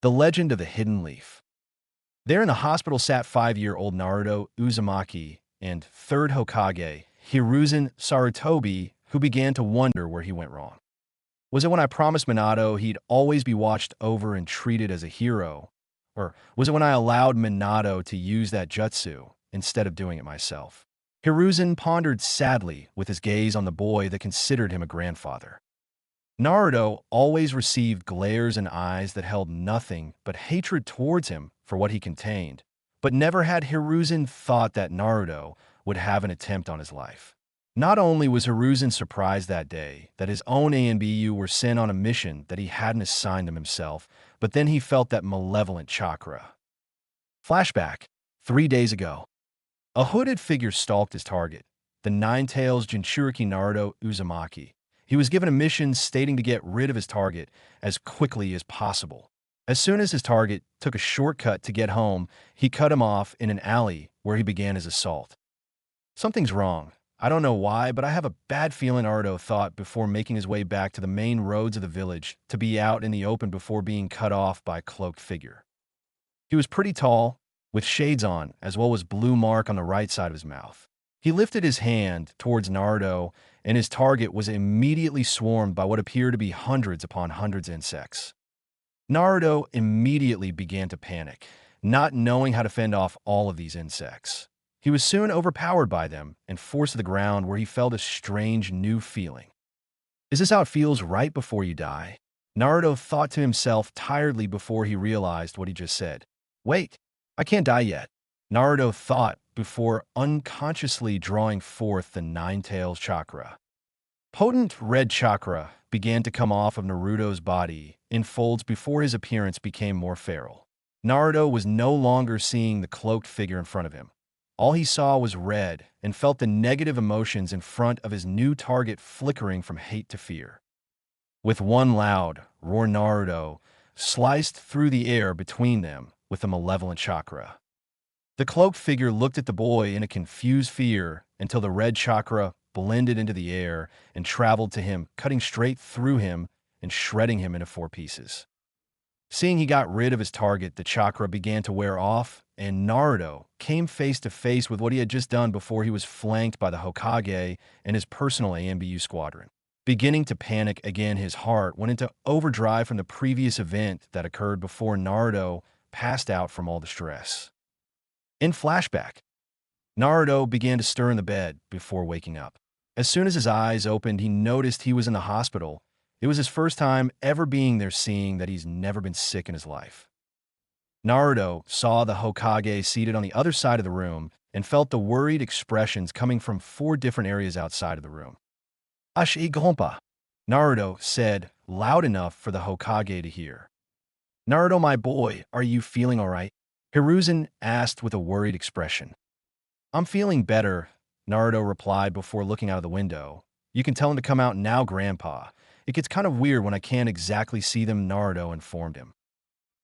The Legend of the Hidden Leaf. There in the hospital sat 5-year-old Naruto Uzumaki and third Hokage, Hiruzen Sarutobi, who began to wonder where he went wrong. Was it when I promised Minato he'd always be watched over and treated as a hero? Or was it when I allowed Minato to use that jutsu instead of doing it myself? Hiruzen pondered sadly with his gaze on the boy that considered him a grandfather. Naruto always received glares and eyes that held nothing but hatred towards him for what he contained, but never had Hiruzen thought that Naruto would have an attempt on his life. Not only was Hiruzen surprised that day that his own ANBU were sent on a mission that he hadn't assigned them himself, but then he felt that malevolent chakra. Flashback. 3 days ago. A hooded figure stalked his target, the Nine-Tails Jinchuriki Naruto Uzumaki. He was given a mission stating to get rid of his target as quickly as possible. As soon as his target took a shortcut to get home, he cut him off in an alley where he began his assault. Something's wrong. I don't know why, but I have a bad feeling Naruto thought before making his way back to the main roads of the village to be out in the open before being cut off by a cloaked figure. He was pretty tall, with shades on, as well as blue mark on the right side of his mouth. He lifted his hand towards Naruto, and his target was immediately swarmed by what appeared to be hundreds upon hundreds of insects. Naruto immediately began to panic, not knowing how to fend off all of these insects. He was soon overpowered by them and forced to the ground where he felt a strange new feeling. Is this how it feels right before you die? Naruto thought to himself tiredly before he realized what he just said. Wait, I can't die yet. Naruto thought before unconsciously drawing forth the Nine-Tails chakra. Potent red chakra began to come off of Naruto's body in folds before his appearance became more feral. Naruto was no longer seeing the cloaked figure in front of him. All he saw was red and felt the negative emotions in front of his new target flickering from hate to fear. With one loud roar, Naruto sliced through the air between them with the malevolent chakra. The cloaked figure looked at the boy in a confused fear until the red chakra blended into the air and traveled to him, cutting straight through him and shredding him into 4 pieces. Seeing he got rid of his target, the chakra began to wear off, and Naruto came face to face with what he had just done before he was flanked by the Hokage and his personal ANBU squadron. Beginning to panic again, his heart went into overdrive from the previous event that occurred before Naruto passed out from all the stress. In flashback, Naruto began to stir in the bed before waking up. As soon as his eyes opened, he noticed he was in the hospital. It was his first time ever being there, seeing that he's never been sick in his life. Naruto saw the Hokage seated on the other side of the room and felt the worried expressions coming from 4 different areas outside of the room. Ashi Gompa, Naruto said, loud enough for the Hokage to hear. Naruto, my boy, are you feeling all right? Hiruzen asked with a worried expression. I'm feeling better, Naruto replied before looking out of the window. You can tell him to come out now, Grandpa. It gets kind of weird when I can't exactly see them, Naruto informed him.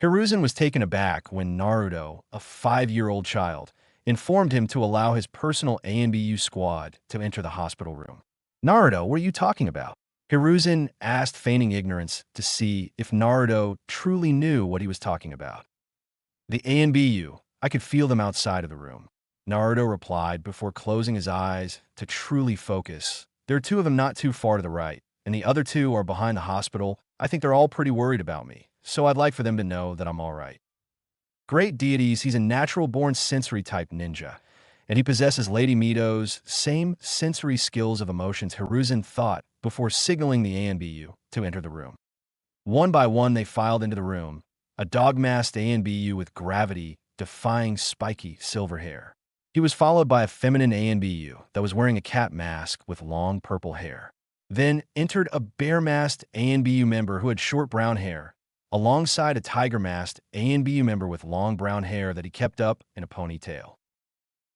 Hiruzen was taken aback when Naruto, a 5-year-old child, informed him to allow his personal ANBU squad to enter the hospital room. Naruto, what are you talking about? Hiruzen asked, feigning ignorance to see if Naruto truly knew what he was talking about. The ANBU, I could feel them outside of the room, Naruto replied before closing his eyes to truly focus. There are 2 of them not too far to the right, and the other 2 are behind the hospital. I think they're all pretty worried about me, so I'd like for them to know that I'm all right. Great deities, he's a natural-born sensory-type ninja, and he possesses Lady Mito's same sensory skills of emotions, Hiruzen thought before signaling the ANBU to enter the room. One by one, they filed into the room, a dog-masked ANBU with gravity-defying spiky silver hair. He was followed by a feminine ANBU that was wearing a cat mask with long purple hair. Then entered a bear-masked ANBU member who had short brown hair, alongside a tiger-masked ANBU member with long brown hair that he kept up in a ponytail.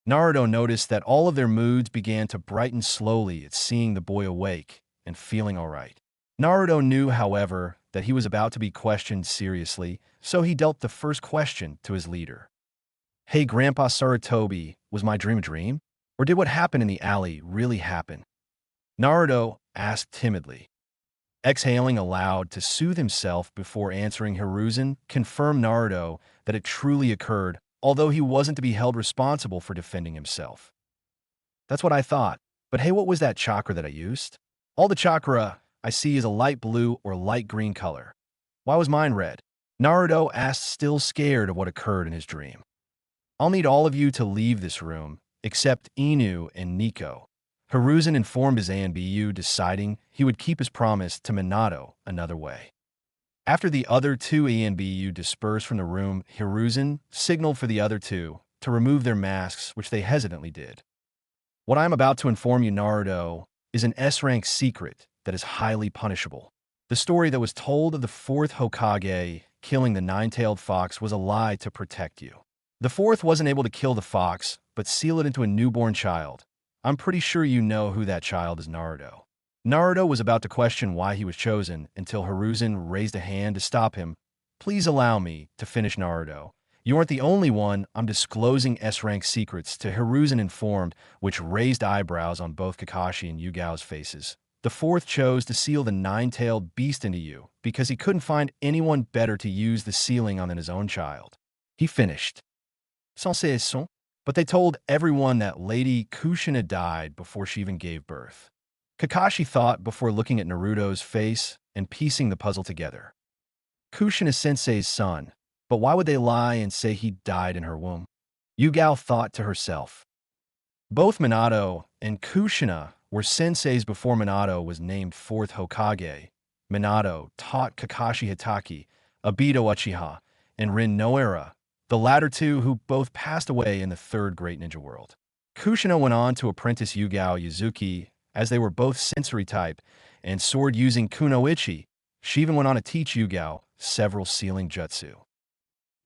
Naruto noticed that all of their moods began to brighten slowly at seeing the boy awake and feeling all right. Naruto knew, however, that he was about to be questioned seriously, so he dealt the first question to his leader. Hey, Grandpa Sarutobi, was my dream a dream? Or did what happened in the alley really happen? Naruto asked timidly. Exhaling aloud to soothe himself before answering, Hiruzen confirmed Naruto that it truly occurred, although he wasn't to be held responsible for defending himself. That's what I thought. But hey, what was that chakra that I used? All the chakra I see is a light blue or light green color. Why was mine red? Naruto asked, still scared of what occurred in his dream. I'll need all of you to leave this room, except Inu and Nico. Hiruzen informed his ANBU, deciding he would keep his promise to Minato another way. After the other two ANBU dispersed from the room, Hiruzen signaled for the other two to remove their masks, which they hesitantly did. What I am about to inform you, Naruto, is an S-rank secret that is highly punishable. The story that was told of the fourth Hokage killing the nine-tailed fox was a lie to protect you. The fourth wasn't able to kill the fox, but seal it into a newborn child. I'm pretty sure you know who that child is, Naruto. Naruto was about to question why he was chosen until Hiruzen raised a hand to stop him. Please allow me to finish, Naruto. You aren't the only one I'm disclosing S-rank secrets to, Hiruzen informed, which raised eyebrows on both Kakashi and Yugao's faces. The fourth chose to seal the nine-tailed beast into you because he couldn't find anyone better to use the sealing on than his own child. He finished. Sensation. But they told everyone that Lady Kushina died before she even gave birth. Kakashi thought before looking at Naruto's face and piecing the puzzle together. Kushina Sensei's son, but why would they lie and say he died in her womb? Yugao thought to herself. Both Minato and Kushina were senseis before Minato was named fourth Hokage. Minato taught Kakashi Hitaki, Obito Uchiha, and Rin Noara, the latter two who both passed away in the third great ninja world. Kushina went on to apprentice Yugao Yuzuki, as they were both sensory type and sword-using kunoichi. She even went on to teach Yugao several sealing jutsu.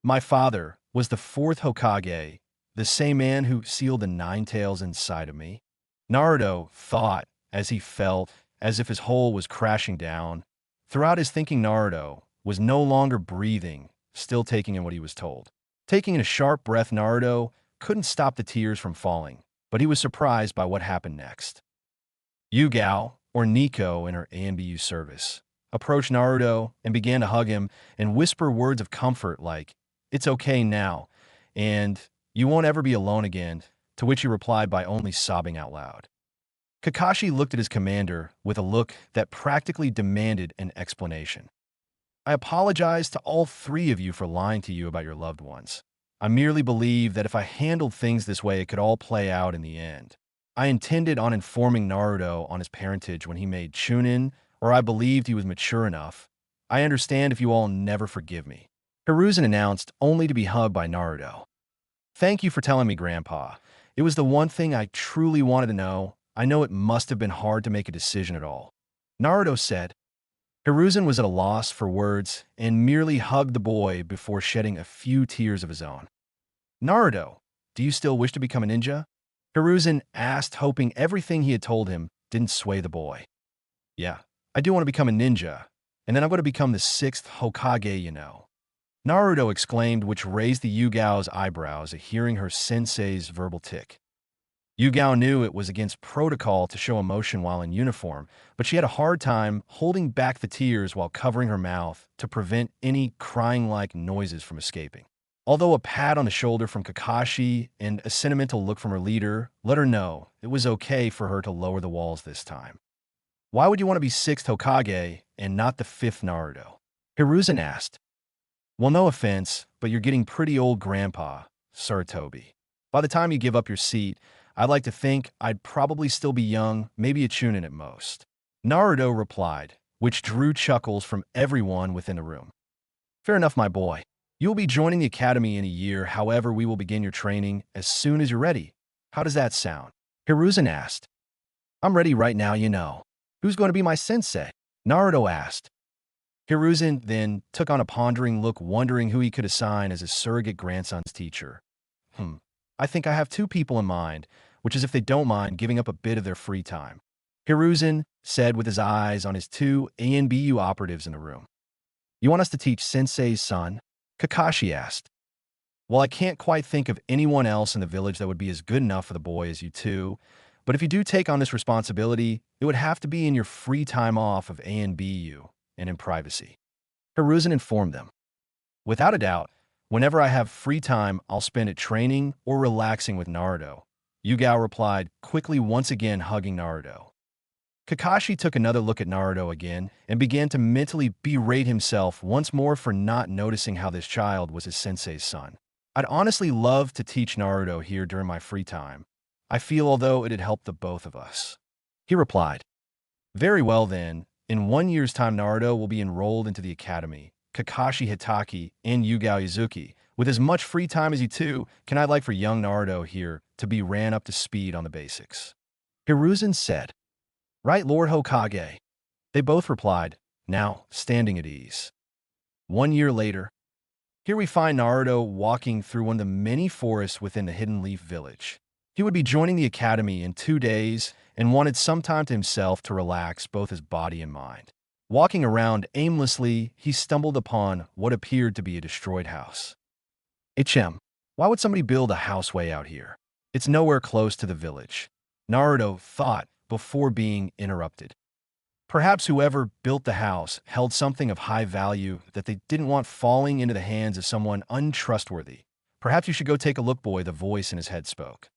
My father was the fourth Hokage, the same man who sealed the nine tails inside of me. Naruto thought as he felt as if his whole was crashing down. Throughout his thinking, Naruto was no longer breathing, still taking in what he was told. Taking in a sharp breath, Naruto couldn't stop the tears from falling, but he was surprised by what happened next. Yugao, or Nico in her ANBU service, approached Naruto and began to hug him and whisper words of comfort like, "It's okay now," and "You won't ever be alone again," to which he replied by only sobbing out loud. Kakashi looked at his commander with a look that practically demanded an explanation. I apologize to all three of you for lying to you about your loved ones. I merely believe that if I handled things this way, it could all play out in the end. I intended on informing Naruto on his parentage when he made Chunin, or I believed he was mature enough. I understand if you all never forgive me. Hiruzen announced, only to be hugged by Naruto. Thank you for telling me, Grandpa. It was the one thing I truly wanted to know. I know it must have been hard to make a decision at all. Naruto said. Hiruzen was at a loss for words and merely hugged the boy before shedding a few tears of his own. Naruto, do you still wish to become a ninja? Hiruzen asked, hoping everything he had told him didn't sway the boy. Yeah, I do want to become a ninja, and then I'm going to become the sixth Hokage, you know. Naruto exclaimed, which raised the Yugao's eyebrows at hearing her sensei's verbal tick. Yugao knew it was against protocol to show emotion while in uniform, but she had a hard time holding back the tears while covering her mouth to prevent any crying-like noises from escaping. Although a pat on the shoulder from Kakashi and a sentimental look from her leader let her know it was okay for her to lower the walls this time. Why would you want to be sixth Hokage and not the fifth, Naruto? Hiruzen asked. Well, no offense, but you're getting pretty old, Grandpa, Sarutobi. By the time you give up your seat, I'd like to think I'd probably still be young, maybe a Chunin at most. Naruto replied, which drew chuckles from everyone within the room. Fair enough, my boy. You'll be joining the academy in a year, however, we will begin your training as soon as you're ready. How does that sound? Hiruzen asked. I'm ready right now, you know. Who's going to be my sensei? Naruto asked. Hiruzen then took on a pondering look, wondering who he could assign as his surrogate grandson's teacher. I think I have two people in mind, which is if they don't mind giving up a bit of their free time. Hiruzen said with his eyes on his two ANBU operatives in the room. You want us to teach Sensei's son? Kakashi asked. Well, I can't quite think of anyone else in the village that would be as good enough for the boy as you two. But if you do take on this responsibility, it would have to be in your free time off of ANBU and in privacy. Hiruzen informed them. Without a doubt, whenever I have free time, I'll spend it training or relaxing with Naruto. Yugao replied, quickly once again hugging Naruto. Kakashi took another look at Naruto again and began to mentally berate himself once more for not noticing how this child was his sensei's son. I'd honestly love to teach Naruto here during my free time. I feel although it'd help the both of us. He replied. Very well then, in 1 year's time Naruto will be enrolled into the academy. Kakashi Hitaki and Yugao Izuki, with as much free time as you two, can I like for young Naruto here to be ran up to speed on the basics. Hiruzen said. Right, Lord Hokage. They both replied, now standing at ease. 1 year later, here we find Naruto walking through one of the many forests within the Hidden Leaf Village. He would be joining the academy in 2 days and wanted some time to himself to relax both his body and mind. Walking around aimlessly, he stumbled upon what appeared to be a destroyed house. Why would somebody build a house way out here? It's nowhere close to the village. Naruto thought before being interrupted. Perhaps whoever built the house held something of high value that they didn't want falling into the hands of someone untrustworthy. Perhaps you should go take a look, boy, the voice in his head spoke.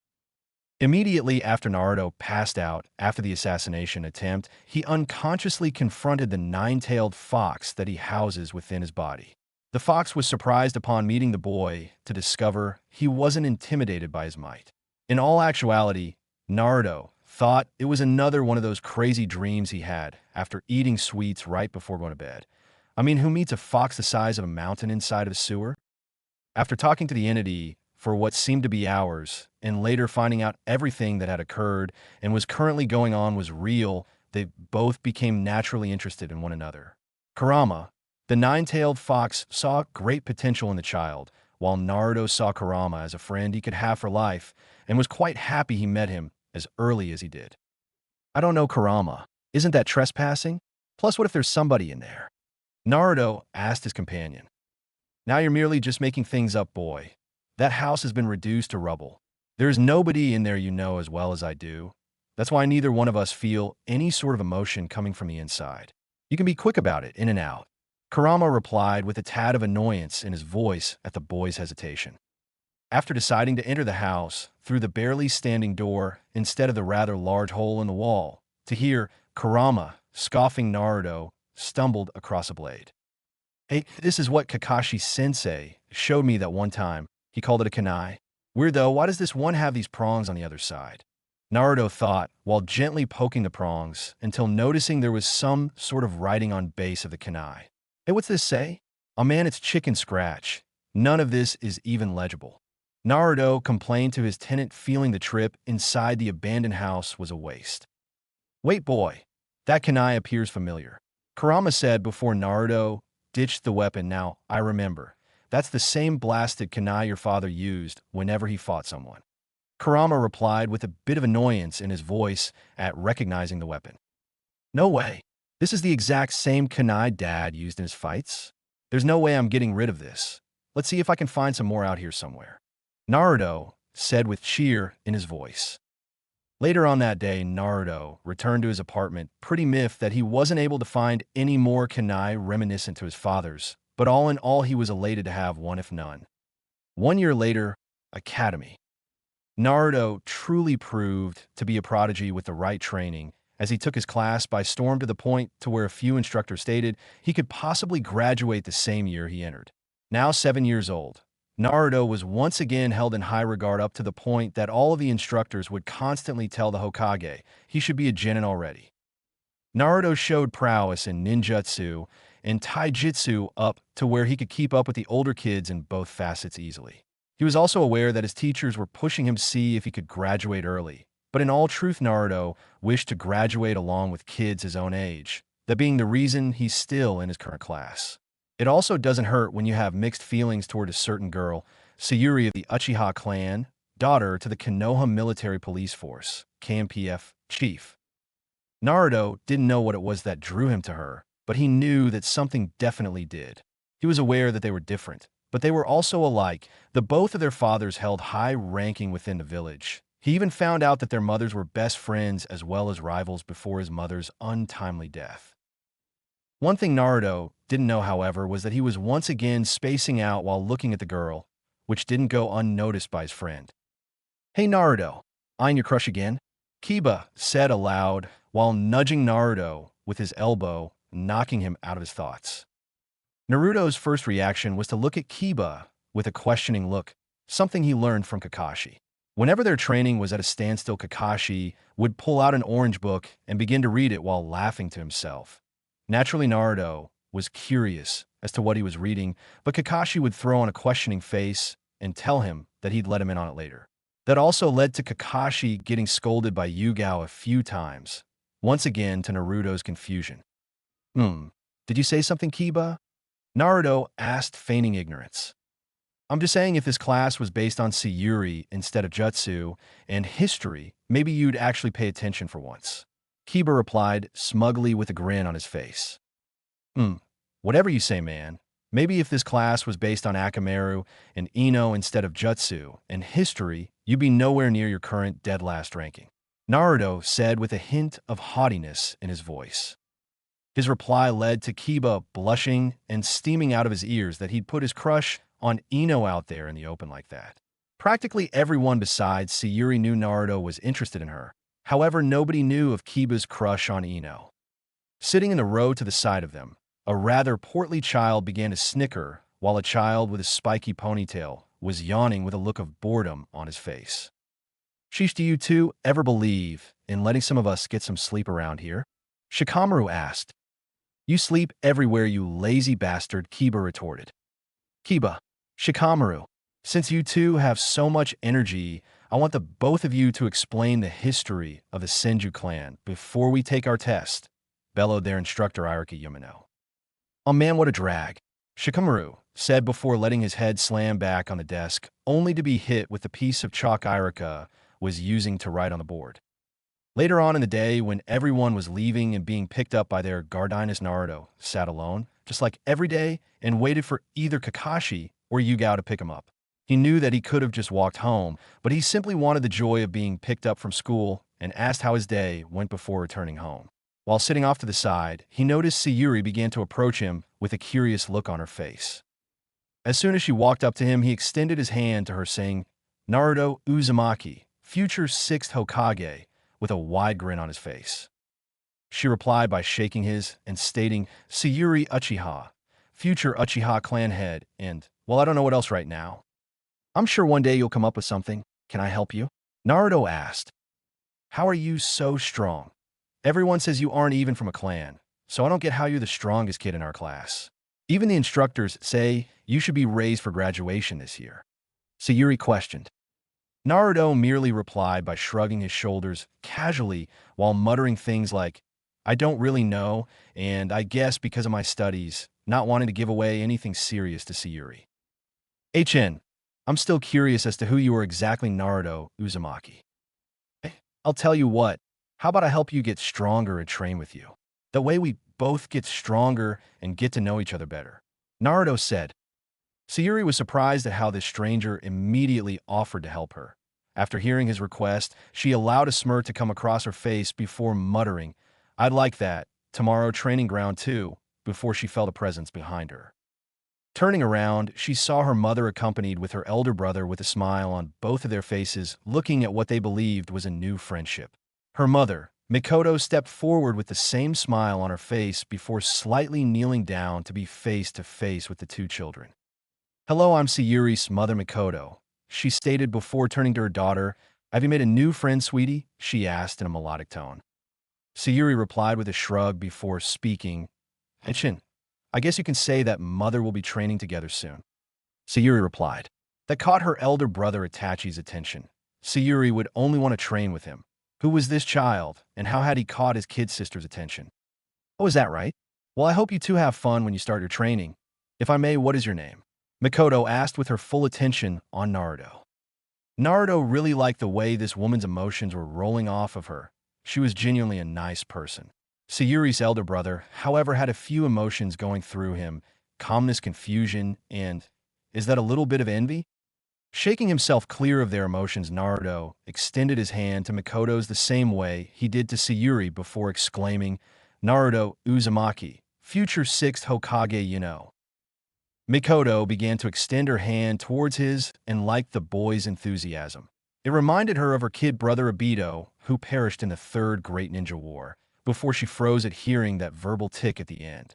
Immediately after Naruto passed out after the assassination attempt, he unconsciously confronted the nine-tailed fox that he houses within his body. The fox was surprised upon meeting the boy to discover he wasn't intimidated by his might. In all actuality, Naruto thought it was another one of those crazy dreams he had after eating sweets right before going to bed. I mean, who meets a fox the size of a mountain inside of a sewer? After talking to the entity for what seemed to be hours, and later finding out everything that had occurred and was currently going on was real, they both became naturally interested in one another. Kurama, the nine-tailed fox, saw great potential in the child, while Naruto saw Kurama as a friend he could have for life, and was quite happy he met him as early as he did. I don't know, Kurama. Isn't that trespassing? Plus, what if there's somebody in there? Naruto asked his companion. Now you're merely just making things up, boy. That house has been reduced to rubble. There's nobody in there you know as well as I do. That's why neither one of us feel any sort of emotion coming from the inside. You can be quick about it, in and out. Kurama replied with a tad of annoyance in his voice at the boy's hesitation. After deciding to enter the house through the barely standing door instead of the rather large hole in the wall, to hear Kurama scoffing, Naruto stumbled across a blade. Hey, this is what Kakashi-sensei showed me that one time. He called it a kunai. Weird though, why does this one have these prongs on the other side? Naruto thought, while gently poking the prongs, until noticing there was some sort of writing on base of the kunai. Hey, what's this say? Oh man, it's chicken scratch. None of this is even legible. Naruto complained to his tenant, feeling the trip inside the abandoned house was a waste. Wait, boy, that kunai appears familiar. Kurama said before Naruto ditched the weapon. Now, I remember. That's the same blasted kunai your father used whenever he fought someone. Kurama replied with a bit of annoyance in his voice at recognizing the weapon. No way. This is the exact same kunai Dad used in his fights. There's no way I'm getting rid of this. Let's see if I can find some more out here somewhere. Naruto said with cheer in his voice. Later on that day, Naruto returned to his apartment, pretty miffed that he wasn't able to find any more kunai reminiscent to his father's, but all in all he was elated to have one if none. 1 year later, Academy. Naruto truly proved to be a prodigy with the right training, as he took his class by storm to the point to where a few instructors stated he could possibly graduate the same year he entered. Now 7 years old, Naruto was once again held in high regard up to the point that all of the instructors would constantly tell the Hokage he should be a genin already. Naruto showed prowess in ninjutsu and taijutsu up to where he could keep up with the older kids in both facets easily. He was also aware that his teachers were pushing him to see if he could graduate early, but in all truth Naruto wished to graduate along with kids his own age, that being the reason he's still in his current class. It also doesn't hurt when you have mixed feelings toward a certain girl, Sayuri of the Uchiha clan, daughter to the Konoha Military Police Force, KMPF, chief. Naruto didn't know what it was that drew him to her, but he knew that something definitely did. He was aware that they were different, but they were also alike. The both of their fathers held high ranking within the village. He even found out that their mothers were best friends as well as rivals before his mother's untimely death. One thing Naruto didn't know, however, was that he was once again spacing out while looking at the girl, which didn't go unnoticed by his friend. "Hey Naruto, eyeing your crush again?" Kiba said aloud while nudging Naruto with his elbow, knocking him out of his thoughts. Naruto's first reaction was to look at Kiba with a questioning look, something he learned from Kakashi. Whenever their training was at a standstill, Kakashi would pull out an orange book and begin to read it while laughing to himself. Naturally, Naruto was curious as to what he was reading, but Kakashi would throw on a questioning face and tell him that he'd let him in on it later. That also led to Kakashi getting scolded by Yugao a few times, once again to Naruto's confusion. Did you say something, Kiba?" Naruto asked, feigning ignorance. "I'm just saying if this class was based on Sayuri instead of Jutsu and history, maybe you'd actually pay attention for once." Kiba replied, smugly with a grin on his face. Whatever you say, man. Maybe if this class was based on Akamaru and Ino instead of Jutsu and history, you'd be nowhere near your current dead last ranking," Naruto said with a hint of haughtiness in his voice. His reply led to Kiba blushing and steaming out of his ears that he'd put his crush on Ino out there in the open like that. Practically everyone besides Sayuri knew Naruto was interested in her. However, nobody knew of Kiba's crush on Ino. Sitting in the row to the side of them, a rather portly child began to snicker while a child with a spiky ponytail was yawning with a look of boredom on his face. "Sheesh, do you two ever believe in letting some of us get some sleep around here?" Shikamaru asked. "You sleep everywhere, you lazy bastard," Kiba retorted. "Kiba, Shikamaru, since you two have so much energy, I want the both of you to explain the history of the Senju clan before we take our test," bellowed their instructor Iriki Yamano. "Oh man, what a drag," Shikamaru said before letting his head slam back on the desk, only to be hit with the piece of chalk Irika was using to write on the board. Later on in the day, when everyone was leaving and being picked up by their guardianess, Naruto sat alone, just like every day, and waited for either Kakashi or Yugao to pick him up. He knew that he could have just walked home, but he simply wanted the joy of being picked up from school and asked how his day went before returning home. While sitting off to the side, he noticed Sayuri began to approach him with a curious look on her face. As soon as she walked up to him, he extended his hand to her, saying, "Naruto Uzumaki, future 6th Hokage," with a wide grin on his face. She replied by shaking his and stating, "Sayuri Uchiha, future Uchiha clan head, and, well, I don't know what else right now." "I'm sure one day you'll come up with something. Can I help you?" Naruto asked. "How are you so strong? Everyone says you aren't even from a clan, so I don't get how you're the strongest kid in our class. Even the instructors say you should be raised for graduation this year." Sayuri questioned. Naruto merely replied by shrugging his shoulders casually while muttering things like, "I don't really know, and I guess because of my studies," not wanting to give away anything serious to Sayuri. I'm still curious as to who you are exactly, Naruto Uzumaki." "I'll tell you what, how about I help you get stronger and train with you? That way we both get stronger and get to know each other better," Naruto said. Sayuri was surprised at how this stranger immediately offered to help her. After hearing his request, she allowed a smirk to come across her face before muttering, "I'd like that, tomorrow training ground too," before she felt a presence behind her. Turning around, she saw her mother accompanied with her elder brother with a smile on both of their faces, looking at what they believed was a new friendship. Her mother, Mikoto, stepped forward with the same smile on her face before slightly kneeling down to be face to face with the two children. "Hello, I'm Sayuri's mother, Mikoto," she stated before turning to her daughter. "Have you made a new friend, sweetie?" she asked in a melodic tone. Sayuri replied with a shrug before speaking, "Ichin, I guess you can say that mother will be training together soon." Sayuri replied. That caught her elder brother Itachi's attention. Sayuri would only want to train with him. Who was this child, and how had he caught his kid sister's attention? "Oh, is that right? Well, I hope you two have fun when you start your training. If I may, what is your name?" Mikoto asked with her full attention on Naruto. Naruto really liked the way this woman's emotions were rolling off of her. She was genuinely a nice person. Sayuri's elder brother, however, had a few emotions going through him: calmness, confusion, and, is that a little bit of envy? Shaking himself clear of their emotions, Naruto extended his hand to Mikoto's the same way he did to Sayuri before exclaiming, "Naruto Uzumaki, future 6th Hokage, you know." Mikoto began to extend her hand towards his and liked the boy's enthusiasm. It reminded her of her kid brother Obito, who perished in the Third Great Ninja War, before she froze at hearing that verbal tick at the end.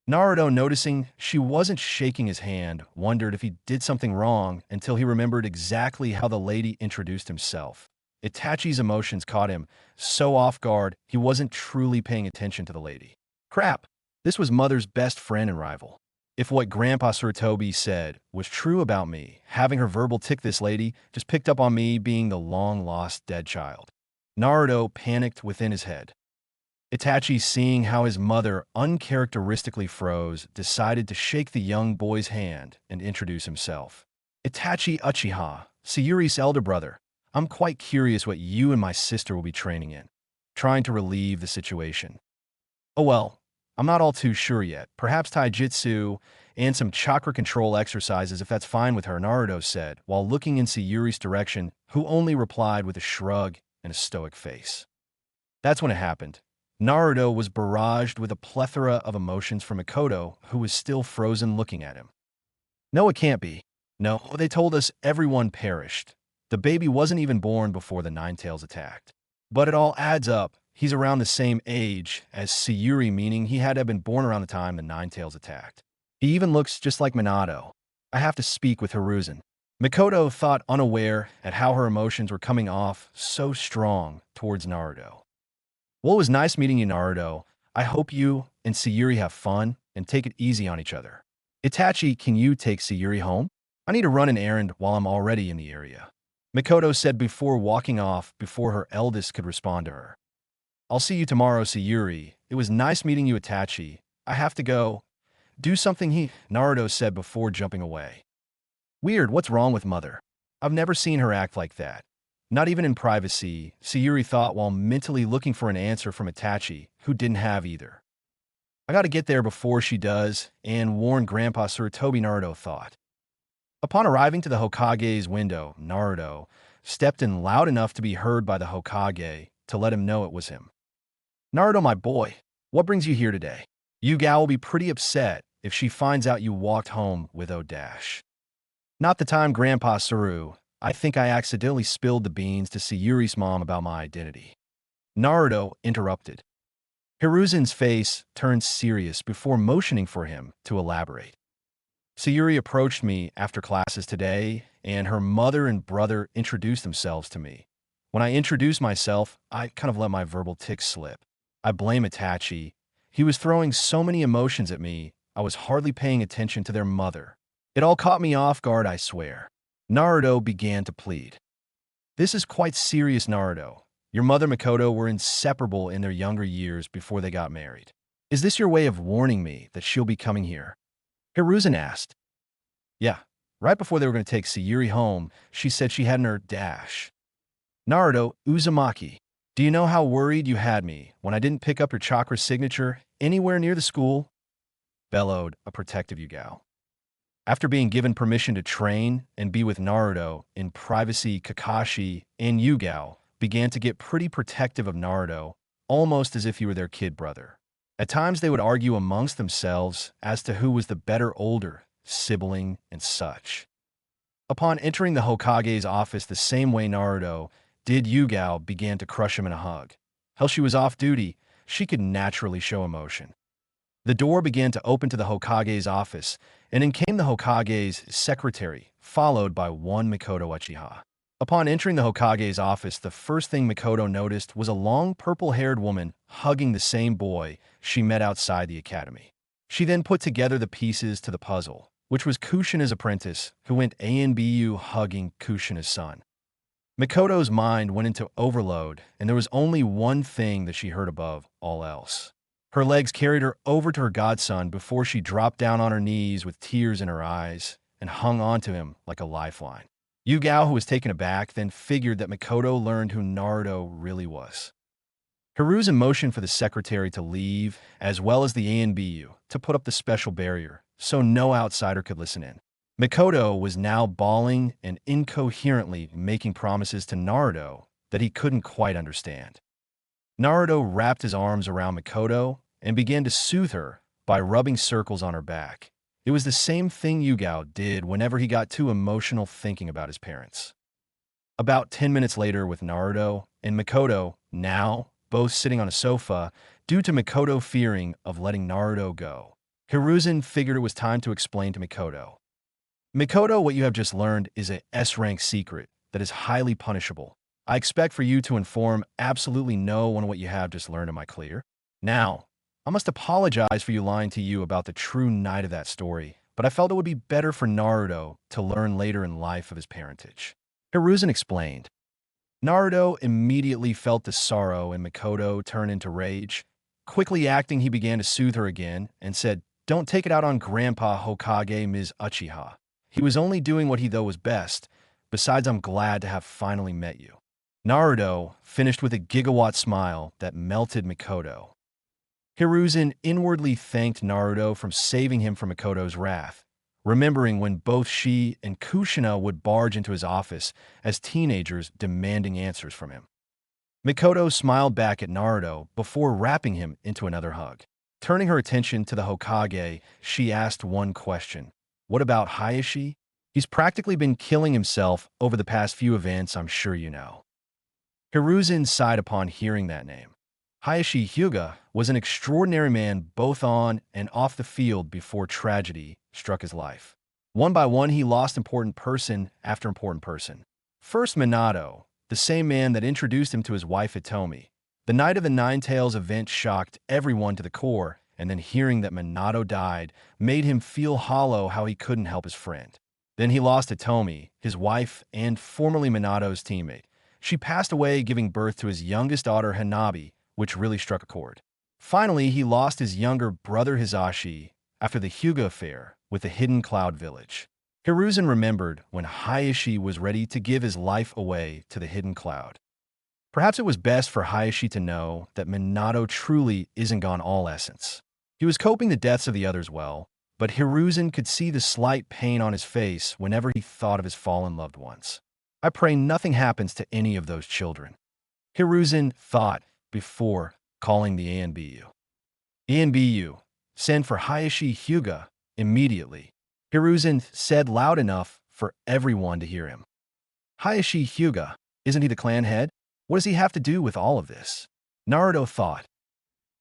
Naruto, noticing she wasn't shaking his hand, wondered if he did something wrong until he remembered exactly how the lady introduced himself. Itachi's emotions caught him so off guard he wasn't truly paying attention to the lady. Crap! This was Mother's best friend and rival. If what Grandpa Sarutobi said was true about me, having her verbal tick, this lady just picked up on me being the long-lost dead child. Naruto panicked within his head. Itachi, seeing how his mother uncharacteristically froze, decided to shake the young boy's hand and introduce himself. "Itachi Uchiha, Sayuri's elder brother. I'm quite curious what you and my sister will be training in." Trying to relieve the situation. "Oh well, I'm not all too sure yet. Perhaps taijutsu and some chakra control exercises if that's fine with her," Naruto said, while looking in Sayuri's direction, who only replied with a shrug and a stoic face. That's when it happened. Naruto was barraged with a plethora of emotions from Mikoto, who was still frozen looking at him. "No, it can't be. No, they told us everyone perished. The baby wasn't even born before the Ninetales attacked. But it all adds up. He's around the same age as Sayuri, meaning he had to have been born around the time the Ninetales attacked. He even looks just like Minato. I have to speak with Hiruzen." Mikoto thought, unaware at how her emotions were coming off so strong towards Naruto. "Well, it was nice meeting you, Naruto. I hope you and Sayuri have fun and take it easy on each other. Itachi, can you take Sayuri home? I need to run an errand while I'm already in the area," Mikoto said before walking off before her eldest could respond to her. "I'll see you tomorrow, Sayuri. It was nice meeting you, Itachi. I have to go do something," Naruto said before jumping away. Weird, what's wrong with Mother? I've never seen her act like that. Not even in privacy, Sayuri thought while mentally looking for an answer from Itachi, who didn't have either. "I gotta get there before she does and warn Grandpa Sarutobi," Naruto thought. Upon arriving to the Hokage's window, Naruto stepped in loud enough to be heard by the Hokage to let him know it was him. "Naruto, my boy, what brings you here today? Yugao will be pretty upset if she finds out you walked home with Odash." "Not the time, Grandpa Saru. I think I accidentally spilled the beans to Sayuri's mom about my identity," Naruto interrupted. Hiruzen's face turned serious before motioning for him to elaborate. "Sayuri approached me after classes today, and her mother and brother introduced themselves to me. When I introduced myself, I kind of let my verbal tick slip. I blame Itachi. He was throwing so many emotions at me, I was hardly paying attention to their mother. It all caught me off guard, I swear." Naruto began to plead. "This is quite serious, Naruto. Your mother and Mikoto were inseparable in their younger years before they got married. Is this your way of warning me that she'll be coming here?" Hiruzen asked. "Yeah, right before they were going to take Sayuri home, she said she had in her dash." "Naruto Uzumaki, do you know how worried you had me when I didn't pick up your chakra signature anywhere near the school?" bellowed a protective Yugao. After being given permission to train and be with Naruto in privacy, Kakashi and Yugao began to get pretty protective of Naruto, almost as if he were their kid brother. At times they would argue amongst themselves as to who was the better older sibling and such. Upon entering the Hokage's office the same way Naruto did, Yugao began to crush him in a hug. Hell, she was off duty, she could naturally show emotion. The door began to open to the Hokage's office, and in came the Hokage's secretary, followed by one Mikoto Uchiha. Upon entering the Hokage's office, the first thing Mikoto noticed was a long purple-haired woman hugging the same boy she met outside the academy. She then put together the pieces to the puzzle, which was Kushina's apprentice, who went ANBU hugging Kushina's son. Mikoto's mind went into overload, and there was only one thing that she heard above all else. Her legs carried her over to her godson before she dropped down on her knees with tears in her eyes and hung onto him like a lifeline. Yugao, who was taken aback, then figured that Mikoto learned who Naruto really was. Hiruzen motioned for the secretary to leave, as well as the ANBU to put up the special barrier so no outsider could listen in. Mikoto was now bawling and incoherently making promises to Naruto that he couldn't quite understand. Naruto wrapped his arms around Mikoto and began to soothe her by rubbing circles on her back. It was the same thing Yugao did whenever he got too emotional thinking about his parents. About 10 minutes later, with Naruto and Mikoto now both sitting on a sofa, due to Mikoto fearing of letting Naruto go, Hiruzen figured it was time to explain to Mikoto. Mikoto, what you have just learned is a S-rank secret that is highly punishable. I expect for you to inform absolutely no one what you have just learned. Am I clear? Now, I must apologize for you lying to you about the true night of that story, but I felt it would be better for Naruto to learn later in life of his parentage. Hiruzen explained. Naruto immediately felt the sorrow in Mikoto turn into rage. Quickly acting, he began to soothe her again and said, "Don't take it out on Grandpa Hokage Ms. Uchiha. He was only doing what he thought was best. Besides, I'm glad to have finally met you." Naruto finished with a gigawatt smile that melted Mikoto. Hiruzen inwardly thanked Naruto for saving him from Mikoto's wrath, remembering when both she and Kushina would barge into his office as teenagers demanding answers from him. Mikoto smiled back at Naruto before wrapping him into another hug. Turning her attention to the Hokage, she asked one question. "What about Hayashi? He's practically been killing himself over the past few events, I'm sure you know." Hiruzen sighed upon hearing that name. Hayashi Hyuga was an extraordinary man both on and off the field before tragedy struck his life. One by one, he lost important person after important person. First, Minato, the same man that introduced him to his wife Hitomi. The night of the Nine Tails event shocked everyone to the core, and then hearing that Minato died made him feel hollow how he couldn't help his friend. Then he lost Hitomi, his wife and formerly Minato's teammate. She passed away giving birth to his youngest daughter Hanabi, which really struck a chord. Finally, he lost his younger brother Hisashi after the Hyuga affair with the Hidden Cloud Village. Hiruzen remembered when Hayashi was ready to give his life away to the Hidden Cloud. Perhaps it was best for Hayashi to know that Minato truly isn't gone all essence. He was coping the deaths of the others well, but Hiruzen could see the slight pain on his face whenever he thought of his fallen loved ones. "I pray nothing happens to any of those children," Hiruzen thought before calling the ANBU. "ANBU, send for Hayashi Hyuga immediately," Hiruzen said loud enough for everyone to hear him. "Hayashi Hyuga, isn't he the clan head? What does he have to do with all of this?" Naruto thought.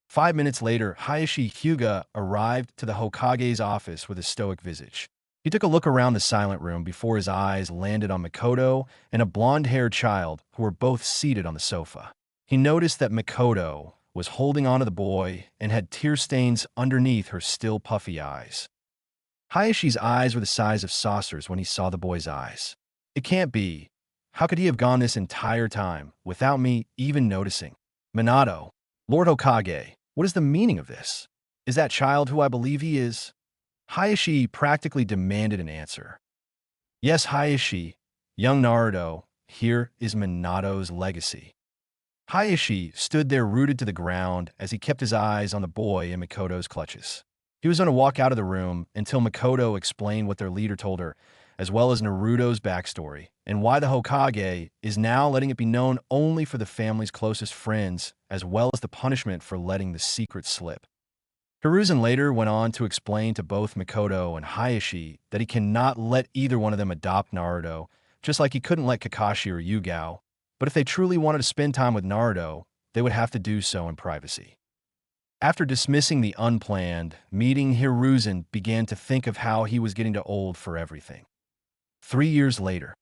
5 minutes later, Hayashi Hyuga arrived to the Hokage's office with a stoic visage. He took a look around the silent room before his eyes landed on Mikoto and a blonde-haired child who were both seated on the sofa. He noticed that Mikoto was holding onto the boy and had tear stains underneath her still puffy eyes. Hayashi's eyes were the size of saucers when he saw the boy's eyes. "It can't be. How could he have gone this entire time without me even noticing? Minato, Lord Hokage, what is the meaning of this? Is that child who I believe he is?" Hayashi practically demanded an answer. "Yes, Hayashi, young Naruto, here is Minato's legacy." Hayashi stood there rooted to the ground as he kept his eyes on the boy in Mikoto's clutches. He was going to walk out of the room until Mikoto explained what their leader told her, as well as Naruto's backstory, and why the Hokage is now letting it be known only for the family's closest friends, as well as the punishment for letting the secret slip. Hiruzen later went on to explain to both Mikoto and Hayashi that he cannot let either one of them adopt Naruto, just like he couldn't let Kakashi or Yugao, but if they truly wanted to spend time with Naruto, they would have to do so in privacy. After dismissing the unplanned meeting, Hiruzen began to think of how he was getting too old for everything. 3 years later.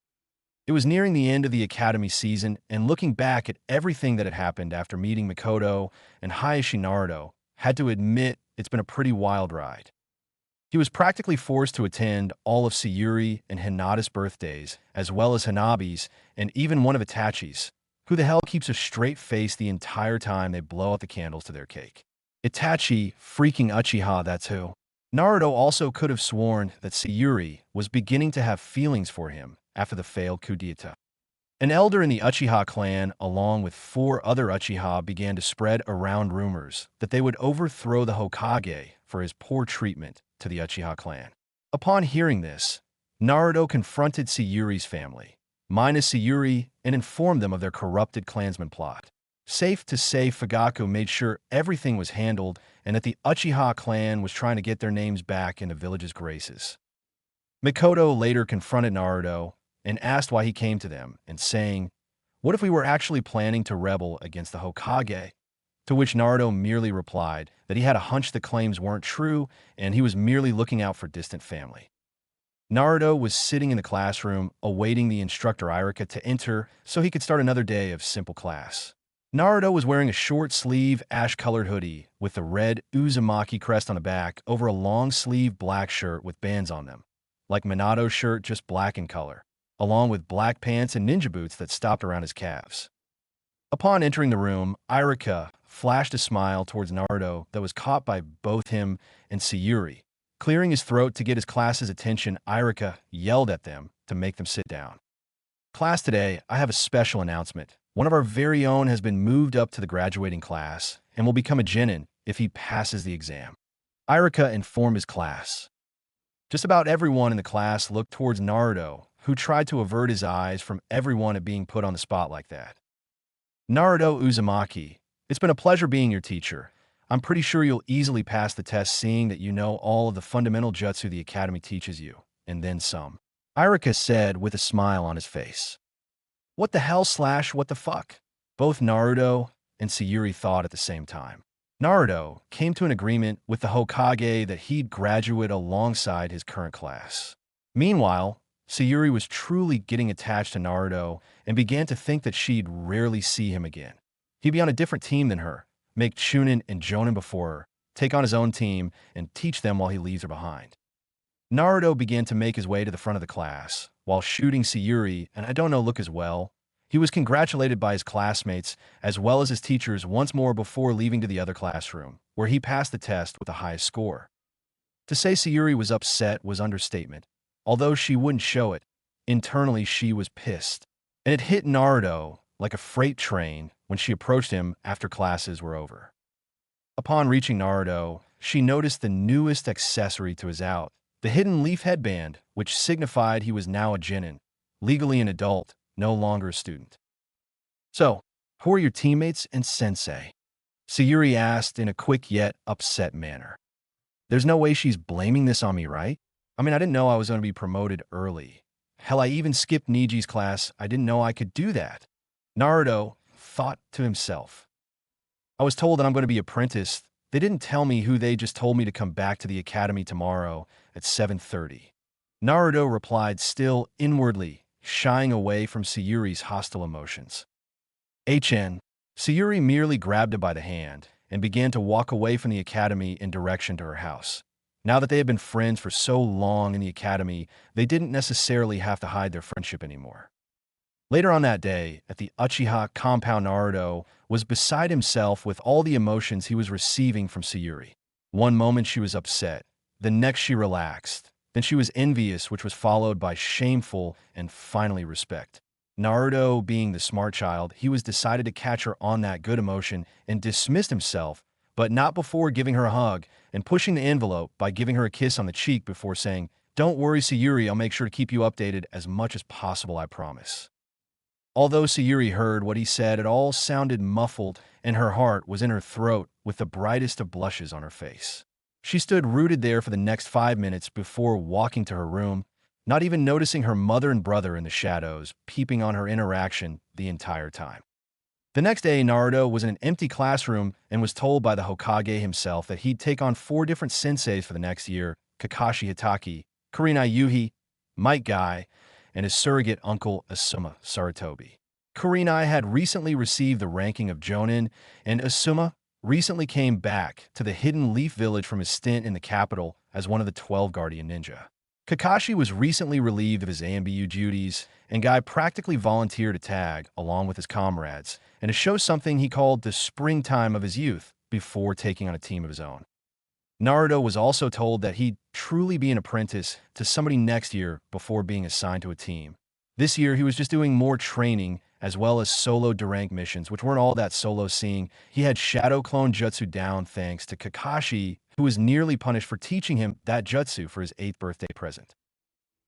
It was nearing the end of the academy season, and looking back at everything that had happened after meeting Mikoto and Hayashi, Naruto had to admit it's been a pretty wild ride. He was practically forced to attend all of Sayuri and Hinata's birthdays, as well as Hanabi's and even one of Itachi's. Who the hell keeps a straight face the entire time they blow out the candles to their cake? Itachi, freaking Uchiha, that's who. Naruto also could have sworn that Sayuri was beginning to have feelings for him after the failed coup d'etat. An elder in the Uchiha clan, along with 4 other Uchiha, began to spread around rumors that they would overthrow the Hokage for his poor treatment to the Uchiha clan. Upon hearing this, Naruto confronted Sayuri's family, minus Sayuri, and informed them of their corrupted clansman plot. Safe to say, Fugaku made sure everything was handled and that the Uchiha clan was trying to get their names back in the village's graces. Mikoto later confronted Naruto and asked why he came to them, and saying, "What if we were actually planning to rebel against the Hokage?" To which Naruto merely replied that he had a hunch the claims weren't true and he was merely looking out for distant family. Naruto was sitting in the classroom awaiting the instructor Iruka to enter so he could start another day of simple class. Naruto was wearing a short-sleeve, ash-colored hoodie with the red Uzumaki crest on the back over a long-sleeve black shirt with bands on them, like Minato's shirt, just black in color, along with black pants and ninja boots that stopped around his calves. Upon entering the room, Iruka flashed a smile towards Naruto that was caught by both him and Sayuri. Clearing his throat to get his class's attention, Iruka yelled at them to make them sit down. "Class, today, I have a special announcement. One of our very own has been moved up to the graduating class and will become a Chunin if he passes the exam." Iruka informed his class. Just about everyone in the class looked towards Naruto, who tried to avert his eyes from everyone at being put on the spot like that. "Naruto Uzumaki, it's been a pleasure being your teacher. I'm pretty sure you'll easily pass the test seeing that you know all of the fundamental jutsu the academy teaches you, and then some," Iruka said with a smile on his face. "What the hell / what the fuck?" Both Naruto and Sayuri thought at the same time. Naruto came to an agreement with the Hokage that he'd graduate alongside his current class. Meanwhile, Sayuri was truly getting attached to Naruto and began to think that she'd rarely see him again. He'd be on a different team than her, make Chunin and Jonin before her, take on his own team, and teach them while he leaves her behind. Naruto began to make his way to the front of the class, while shooting Sayuri, and I don't know look as well. He was congratulated by his classmates, as well as his teachers once more before leaving to the other classroom, where he passed the test with the highest score. To say Sayuri was upset was understatement. Although she wouldn't show it, internally she was pissed. And it hit Naruto like a freight train when she approached him after classes were over. Upon reaching Naruto, she noticed the newest accessory to his outfit, the hidden leaf headband, which signified he was now a Chunin, legally an adult, no longer a student. "So, who are your teammates and sensei?" Sayuri asked in a quick yet upset manner. "There's no way she's blaming this on me, right? I mean, I didn't know I was going to be promoted early. Hell, I even skipped Niji's class. I didn't know I could do that." Naruto thought to himself. "I was told that I'm going to be apprenticed. They didn't tell me who, they just told me to come back to the academy tomorrow at 7:30. Naruto replied, still inwardly shying away from Sayuri's hostile emotions. "HN." Sayuri merely grabbed him by the hand and began to walk away from the academy in direction to her house. Now that they had been friends for so long in the academy, they didn't necessarily have to hide their friendship anymore. Later on that day, at the Uchiha compound, Naruto was beside himself with all the emotions he was receiving from Sayuri. One moment she was upset, the next she relaxed, then she was envious, which was followed by shameful and finally respect. Naruto, being the smart child, he was decided to catch her on that good emotion and dismissed himself, but not before giving her a hug and pushing the envelope by giving her a kiss on the cheek before saying, "Don't worry, Sayuri, I'll make sure to keep you updated as much as possible, I promise." Although Sayuri heard what he said, it all sounded muffled, and her heart was in her throat with the brightest of blushes on her face. She stood rooted there for the next 5 minutes before walking to her room, not even noticing her mother and brother in the shadows, peeping on her interaction the entire time. The next day, Naruto was in an empty classroom and was told by the Hokage himself that he'd take on 4 different senseis for the next year: Kakashi Hitaki, Kurenai Yuhi, Might Guy, and his surrogate uncle Asuma Sarutobi. Kurenai had recently received the ranking of Jonin, and Asuma recently came back to the Hidden Leaf Village from his stint in the capital as one of the 12 Guardian Ninja. Kakashi was recently relieved of his AMBU duties, and Guy practically volunteered to tag along with his comrades and to show something he called the springtime of his youth before taking on a team of his own. Naruto was also told that he'd truly be an apprentice to somebody next year before being assigned to a team. This year, he was just doing more training as well as solo derank missions, which weren't all that solo, seeing he had Shadow Clone Jutsu down thanks to Kakashi, who was nearly punished for teaching him that jutsu for his 8th birthday present.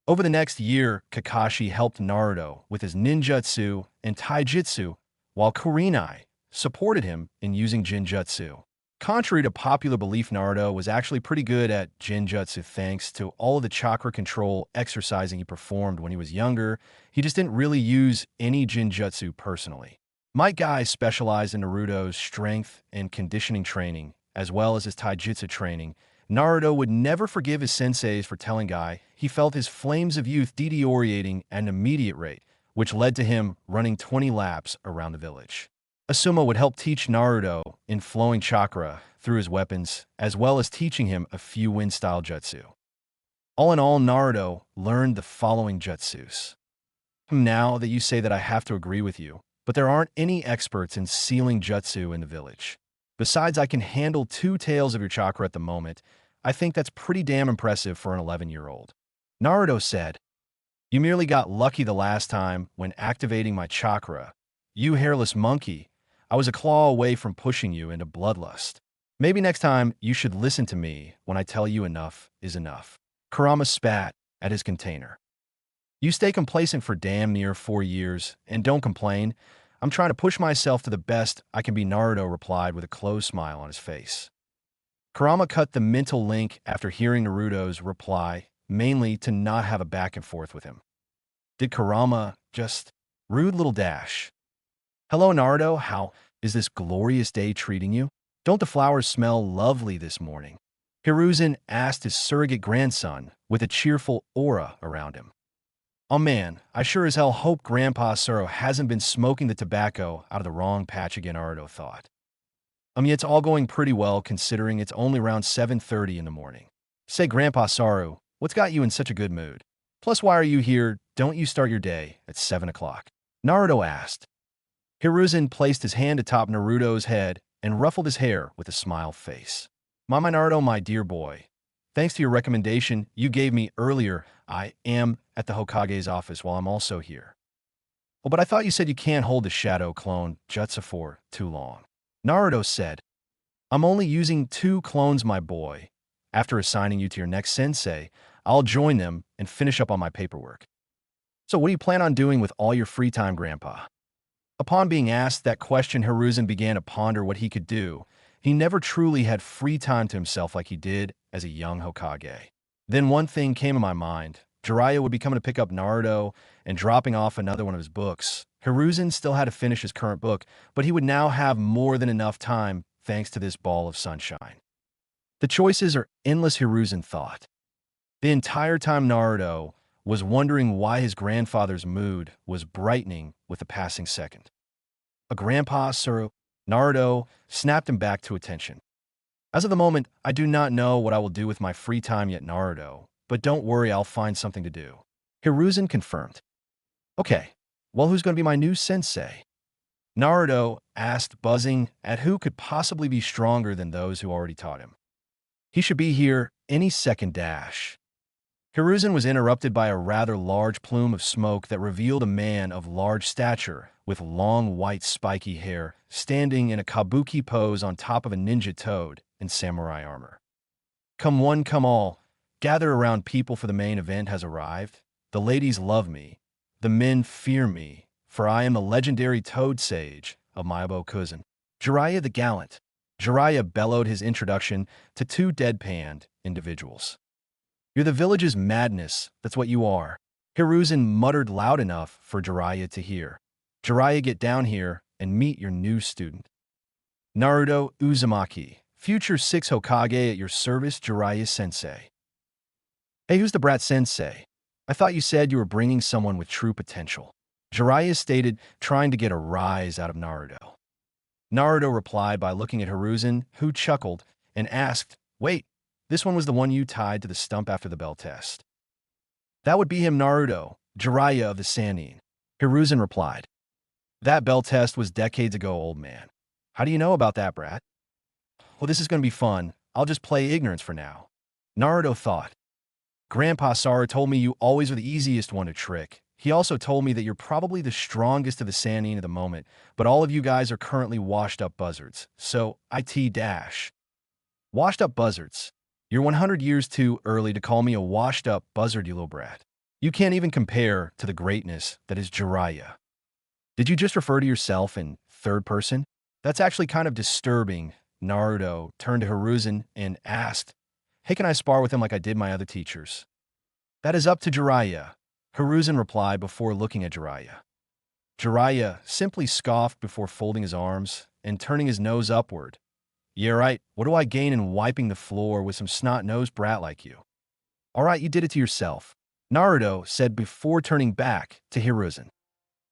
Over the next year, Kakashi helped Naruto with his ninjutsu and taijutsu, while Kurenai supported him in using jinjutsu. Contrary to popular belief, Naruto was actually pretty good at jinjutsu thanks to all of the chakra control exercising he performed when he was younger. He just didn't really use any jinjutsu personally. Might Guy specialized in Naruto's strength and conditioning training, as well as his taijutsu training. Naruto would never forgive his senseis for telling Guy he felt his flames of youth deteriorating at an immediate rate, which led to him running 20 laps around the village. Asuma would help teach Naruto in flowing chakra through his weapons, as well as teaching him a few wind-style jutsu. All in all, Naruto learned the following jutsus. Now that you say that, I have to agree with you, but there aren't any experts in sealing jutsu in the village. Besides, I can handle 2 tails of your chakra at the moment. I think that's pretty damn impressive for an 11-year-old. Naruto said, "You merely got lucky the last time when activating my chakra. You hairless monkey, I was a claw away from pushing you into bloodlust. Maybe next time you should listen to me when I tell you enough is enough." Kurama spat at his container. "You stay complacent for damn near 4 years and don't complain. I'm trying to push myself to the best I can be," Naruto replied with a closed smile on his face. Kurama cut the mental link after hearing Naruto's reply, mainly to not have a back and forth with him. Did Kurama just... Rude little dash. "Hello, Naruto. How is this glorious day treating you? Don't the flowers smell lovely this morning?" Hiruzen asked his surrogate grandson with a cheerful aura around him. "Oh man, I sure as hell hope Grandpa Suro hasn't been smoking the tobacco out of the wrong patch again," Naruto thought. It's all going pretty well considering it's only around 7:30 in the morning. Say, Grandpa Saru, what's got you in such a good mood? Plus, why are you here? Don't you start your day at 7 o'clock? Naruto asked. Hiruzen placed his hand atop Naruto's head and ruffled his hair with a smile face. My Naruto, my dear boy. Thanks to your recommendation you gave me earlier, I am at the Hokage's office while I'm also here. Oh, but I thought you said you can't hold the shadow clone jutsu for too long. Naruto said, I'm only using 2 clones, my boy. After assigning you to your next sensei, I'll join them and finish up on my paperwork. So what do you plan on doing with all your free time, Grandpa? Upon being asked that question, Hiruzen began to ponder what he could do. He never truly had free time to himself like he did as a young Hokage. Then one thing came to my mind. Jiraiya would be coming to pick up Naruto and dropping off another one of his books. Hiruzen still had to finish his current book, but he would now have more than enough time thanks to this ball of sunshine. The choices are endless, Hiruzen thought. The entire time Naruto was wondering why his grandfather's mood was brightening with the passing second. A Grandpa Suro, Naruto snapped him back to attention. As of the moment, I do not know what I will do with my free time yet, Naruto, but don't worry, I'll find something to do. Hiruzen confirmed. Okay, well, who's going to be my new sensei? Naruto asked, buzzing at who could possibly be stronger than those who already taught him. He should be here any second dash. Hiruzen was interrupted by a rather large plume of smoke that revealed a man of large stature with long white spiky hair standing in a kabuki pose on top of a ninja toad in samurai armor. Come one, come all, gather around, people, for the main event has arrived. The ladies love me, the men fear me, for I am the legendary Toad Sage of Myobo-Kuzan. Jiraiya the Gallant. Jiraiya bellowed his introduction to 2 deadpanned individuals. You're the village's madness, that's what you are. Hiruzen muttered loud enough for Jiraiya to hear. Jiraiya, get down here and meet your new student. Naruto Uzumaki, future 6 Hokage at your service, Jiraiya sensei. Hey, who's the brat sensei? I thought you said you were bringing someone with true potential. Jiraiya stated, trying to get a rise out of Naruto. Naruto replied by looking at Hiruzen, who chuckled and asked, wait, this one was the one you tied to the stump after the bell test. That would be him, Naruto, Jiraiya of the Sannin. Hiruzen replied. That bell test was decades ago, old man. How do you know about that, brat? Well, this is going to be fun. I'll just play ignorance for now. Naruto thought. Grandpa Saru told me you always are the easiest one to trick. He also told me that you're probably the strongest of the Sannin at the moment, but all of you guys are currently washed-up buzzards. So, IT dash. Washed-up buzzards. You're 100 years too early to call me a washed-up buzzard, you little brat. You can't even compare to the greatness that is Jiraiya. Did you just refer to yourself in third person? That's actually kind of disturbing. Naruto turned to Hiruzen and asked, "Hey, can I spar with him like I did my other teachers?" "That is up to Jiraiya," Hiruzen replied before looking at Jiraiya. Jiraiya simply scoffed before folding his arms and turning his nose upward. "Yeah, right. What do I gain in wiping the floor with some snot-nosed brat like you?" "All right, you did it to yourself," Naruto said before turning back to Hiruzen.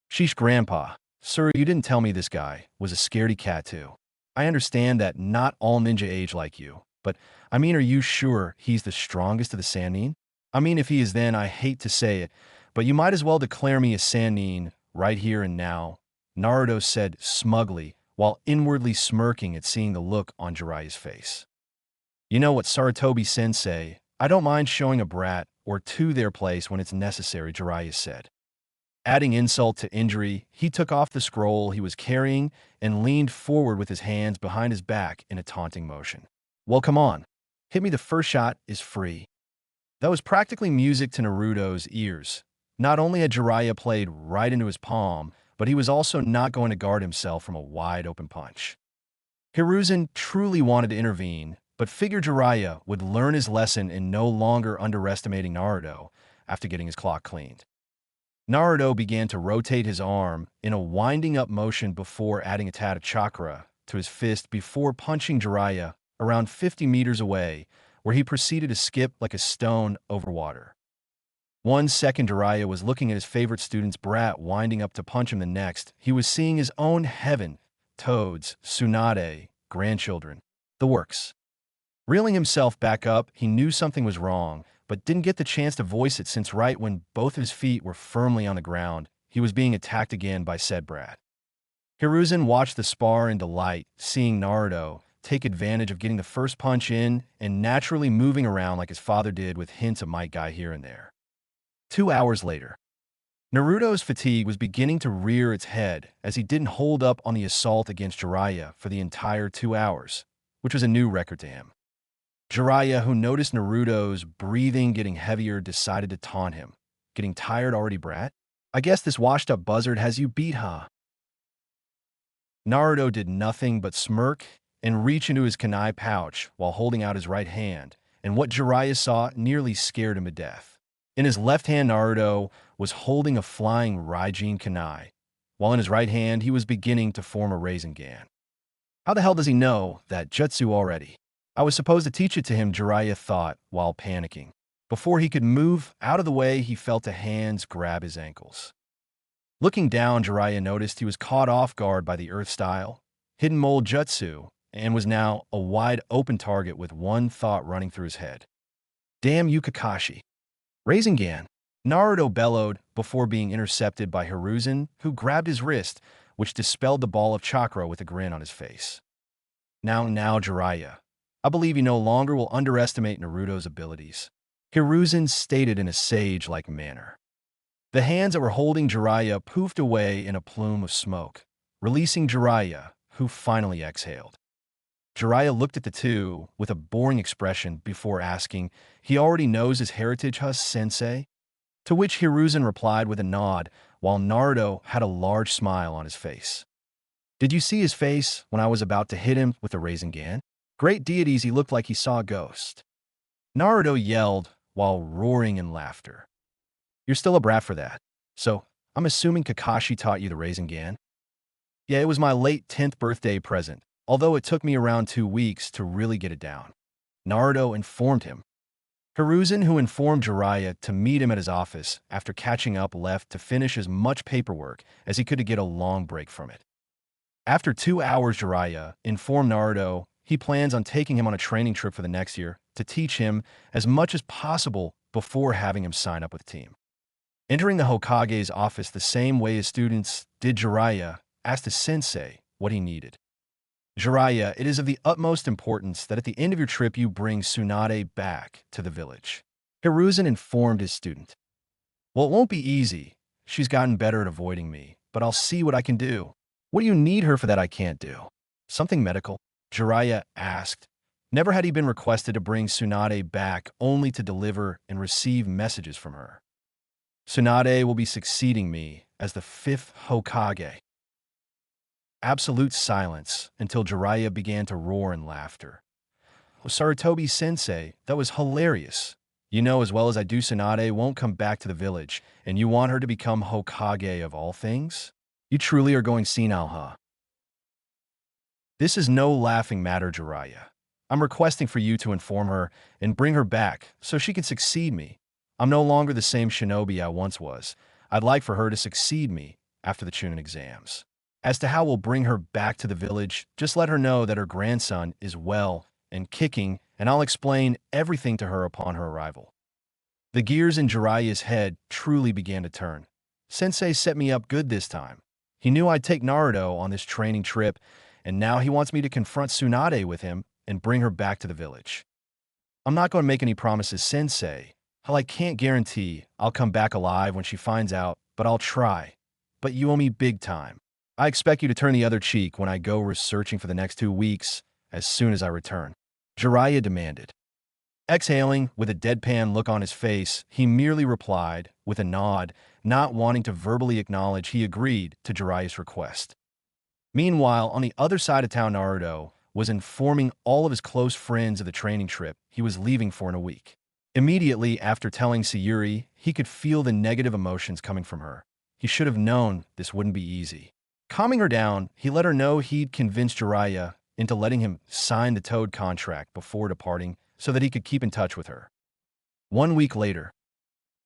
"Sheesh, Grandpa. Sir, you didn't tell me this guy was a scaredy cat too. I understand that not all ninja age like you, but I mean, are you sure he's the strongest of the Sannin? I mean, if he is, then I hate to say it, but you might as well declare me a Sannin right here and now," Naruto said smugly, while inwardly smirking at seeing the look on Jiraiya's face. "You know what, Sarutobi-sensei, I don't mind showing a brat or two their place when it's necessary," Jiraiya said. Adding insult to injury, he took off the scroll he was carrying and leaned forward with his hands behind his back in a taunting motion. "Well, come on. Hit me, the first shot is free." That was practically music to Naruto's ears. Not only had Jiraiya played right into his palm, but he was also not going to guard himself from a wide-open punch. Hiruzen truly wanted to intervene, but figured Jiraiya would learn his lesson in no longer underestimating Naruto after getting his clock cleaned. Naruto began to rotate his arm in a winding-up motion before adding a tad of chakra to his fist before punching Jiraiya around 50 meters away, where he proceeded to skip like a stone over water. 1 second Jiraiya was looking at his favorite student's brat winding up to punch him. The next, he was seeing his own heaven, toads, Tsunade, grandchildren, the works. Reeling himself back up, he knew something was wrong, but didn't get the chance to voice it since right when both his feet were firmly on the ground, he was being attacked again by said brat. Hiruzen watched the spar in delight, seeing Naruto take advantage of getting the first punch in and naturally moving around like his father did with hints of might guy here and there. 2 hours later, Naruto's fatigue was beginning to rear its head as he didn't hold up on the assault against Jiraiya for the entire 2 hours, which was a new record to him. Jiraiya, who noticed Naruto's breathing getting heavier, decided to taunt him. "Getting tired already, brat? I guess this washed-up buzzard has you beat, huh?" Naruto did nothing but smirk and reach into his kunai pouch while holding out his right hand, and what Jiraiya saw nearly scared him to death. In his left hand, Naruto was holding a flying Raijin kunai, while in his right hand he was beginning to form a Rasengan. How the hell does he know that jutsu already? I was supposed to teach it to him, Jiraiya thought while panicking. Before he could move out of the way, he felt a hands grab his ankles. Looking down, Jiraiya noticed he was caught off guard by the earth-style, hidden mold jutsu, and was now a wide-open target with one thought running through his head. "Damn you, Kakashi." "Rasengan," Naruto bellowed before being intercepted by Hiruzen, who grabbed his wrist, which dispelled the ball of chakra with a grin on his face. Now, Jiraiya. I believe you no longer will underestimate Naruto's abilities," Hiruzen stated in a sage-like manner. The hands that were holding Jiraiya poofed away in a plume of smoke, releasing Jiraiya, who finally exhaled. Jiraiya looked at the two with a boring expression before asking, "He already knows his heritage, huh, sensei?" To which Hiruzen replied with a nod, while Naruto had a large smile on his face. "Did you see his face when I was about to hit him with the Rasengan? Great deities, he looked like he saw a ghost." Naruto yelled while roaring in laughter. "You're still a brat for that. So, I'm assuming Kakashi taught you the Rasengan?" "Yeah, it was my late 10th birthday present, although it took me around 2 weeks to really get it down," Naruto informed him. Hiruzen, who informed Jiraiya to meet him at his office after catching up, left to finish as much paperwork as he could to get a long break from it. After 2 hours, Jiraiya informed Naruto he plans on taking him on a training trip for the next year to teach him as much as possible before having him sign up with the team. Entering the Hokage's office the same way as students did, Jiraiya asked his sensei what he needed. "Jiraiya, it is of the utmost importance that at the end of your trip you bring Tsunade back to the village," Hiruzen informed his student. "Well, it won't be easy. She's gotten better at avoiding me, but I'll see what I can do." "What do you need her for that I can't do? Something medical?" Jiraiya asked. Never had he been requested to bring Tsunade back only to deliver and receive messages from her. Tsunade will be succeeding me as the 5th Hokage. Absolute silence until Jiraiya began to roar in laughter. Oh, Sarutobi-sensei, that was hilarious. You know as well as I do Tsunade won't come back to the village, and you want her to become Hokage of all things? You truly are going senile, huh? This is no laughing matter, Jiraiya. I'm requesting for you to inform her and bring her back so she can succeed me. I'm no longer the same shinobi I once was. I'd like for her to succeed me after the Chunin exams. As to how we'll bring her back to the village, just let her know that her grandson is well and kicking, and I'll explain everything to her upon her arrival. The gears in Jiraiya's head truly began to turn. Sensei set me up good this time. He knew I'd take Naruto on this training trip, and now he wants me to confront Tsunade with him and bring her back to the village. I'm not going to make any promises, Sensei. Hell, I can't guarantee I'll come back alive when she finds out, but I'll try. But you owe me big time. I expect you to turn the other cheek when I go researching for the next 2 weeks, as soon as I return. Jiraiya demanded. Exhaling, with a deadpan look on his face, he merely replied, with a nod, not wanting to verbally acknowledge he agreed to Jiraiya's request. Meanwhile, on the other side of town, Naruto was informing all of his close friends of the training trip he was leaving for in a week. Immediately after telling Sayuri, he could feel the negative emotions coming from her. He should have known this wouldn't be easy. Calming her down, he let her know he'd convinced Jiraiya into letting him sign the Toad contract before departing so that he could keep in touch with her. 1 week later.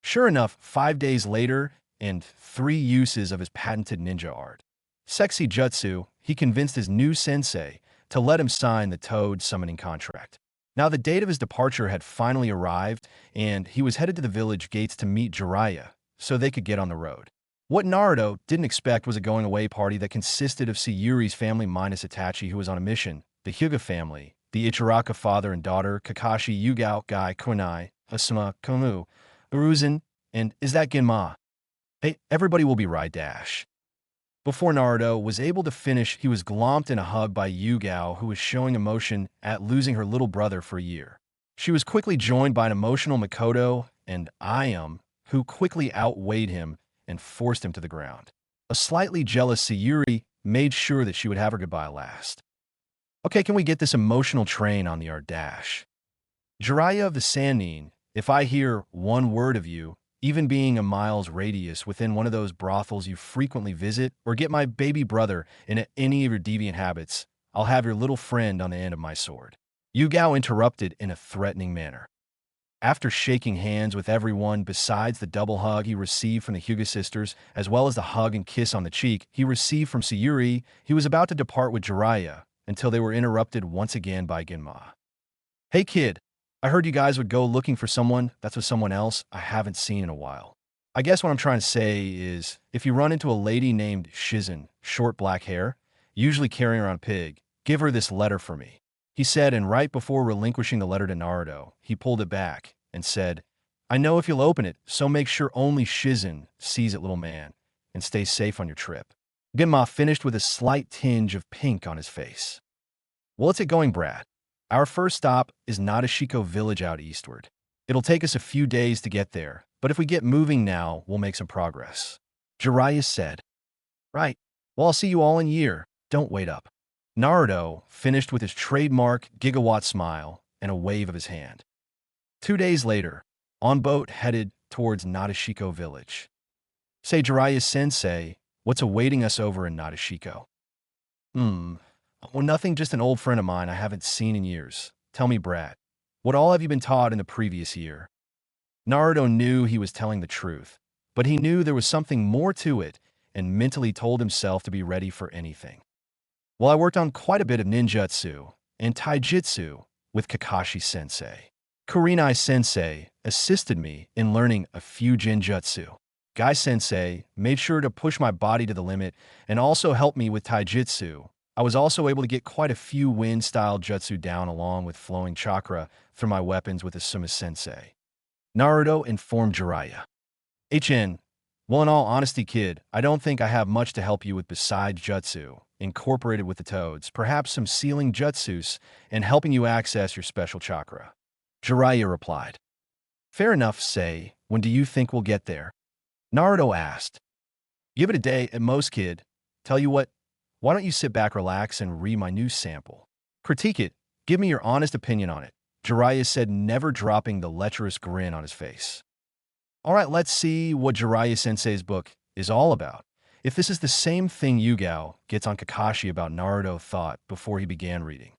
Sure enough, 5 days later, and 3 uses of his patented ninja art. Sexy Jutsu, he convinced his new sensei to let him sign the Toad summoning contract. Now the date of his departure had finally arrived, and he was headed to the village gates to meet Jiraiya so they could get on the road. What Naruto didn't expect was a going-away party that consisted of Sayuri's family minus Itachi, who was on a mission, the Hyuga family, the Ichiraka father and daughter, Kakashi, Yugao, Gai, Kunai, Asuma, Komu, Uruzan, and is that Genma? Hey, everybody will be right dash. Before Naruto was able to finish, he was glomped in a hug by Yugao, who was showing emotion at losing her little brother for a year. She was quickly joined by an emotional Makoto and Ayum, who quickly outweighed him and forced him to the ground. A slightly jealous Sayuri made sure that she would have her goodbye last. Okay, can we get this emotional train on the art dash? Jiraiya of the Sannin, if I hear one word of you, even being a mile's radius within one of those brothels you frequently visit, or get my baby brother in any of your deviant habits, I'll have your little friend on the end of my sword. Yugao interrupted in a threatening manner. After shaking hands with everyone besides the double hug he received from the Hyuga sisters, as well as the hug and kiss on the cheek he received from Sayuri, he was about to depart with Jiraiya until they were interrupted once again by Genma. Hey kid, I heard you guys would go looking for someone that's with someone else I haven't seen in a while. I guess what I'm trying to say is, if you run into a lady named Shizen, short black hair, usually carrying around a pig, give her this letter for me. He said, and right before relinquishing the letter to Naruto, he pulled it back and said, I know if you'll open it, so make sure only Shizen sees it, little man, and stay safe on your trip. Genma finished with a slight tinge of pink on his face. Well, it's it going, Brad. Our first stop is Nadashiko Village out eastward. It'll take us a few days to get there, but if we get moving now, we'll make some progress. Jiraiya said. Right. Well, I'll see you all in a year. Don't wait up. Naruto finished with his trademark gigawatt smile and a wave of his hand. 2 days later, on boat headed towards Nadashiko Village. Say, Jiraiya-sensei, what's awaiting us over in Nadashiko? Well, nothing, just an old friend of mine I haven't seen in years. Tell me, Brad, what all have you been taught in the previous year? Naruto knew he was telling the truth, but he knew there was something more to it and mentally told himself to be ready for anything. Well, I worked on quite a bit of ninjutsu and taijutsu with Kakashi-sensei. Kurenai-sensei assisted me in learning a few genjutsu. Gai-sensei made sure to push my body to the limit and also helped me with taijutsu. I was also able to get quite a few wind-style jutsu down along with flowing chakra through my weapons with Asuma-sensei. Naruto informed Jiraiya. HN, well, in all honesty, kid, I don't think I have much to help you with besides jutsu, incorporated with the toads, perhaps some sealing jutsus, and helping you access your special chakra. Jiraiya replied. Fair enough, say, when do you think we'll get there? Naruto asked. Give it a day at most, kid. Tell you what, why don't you sit back, relax, and read my new sample? Critique it. Give me your honest opinion on it, Jiraiya said, never dropping the lecherous grin on his face. All right, let's see what Jiraiya-sensei's book is all about. If this is the same thing Yugao gets on Kakashi about, Naruto thought before he began reading.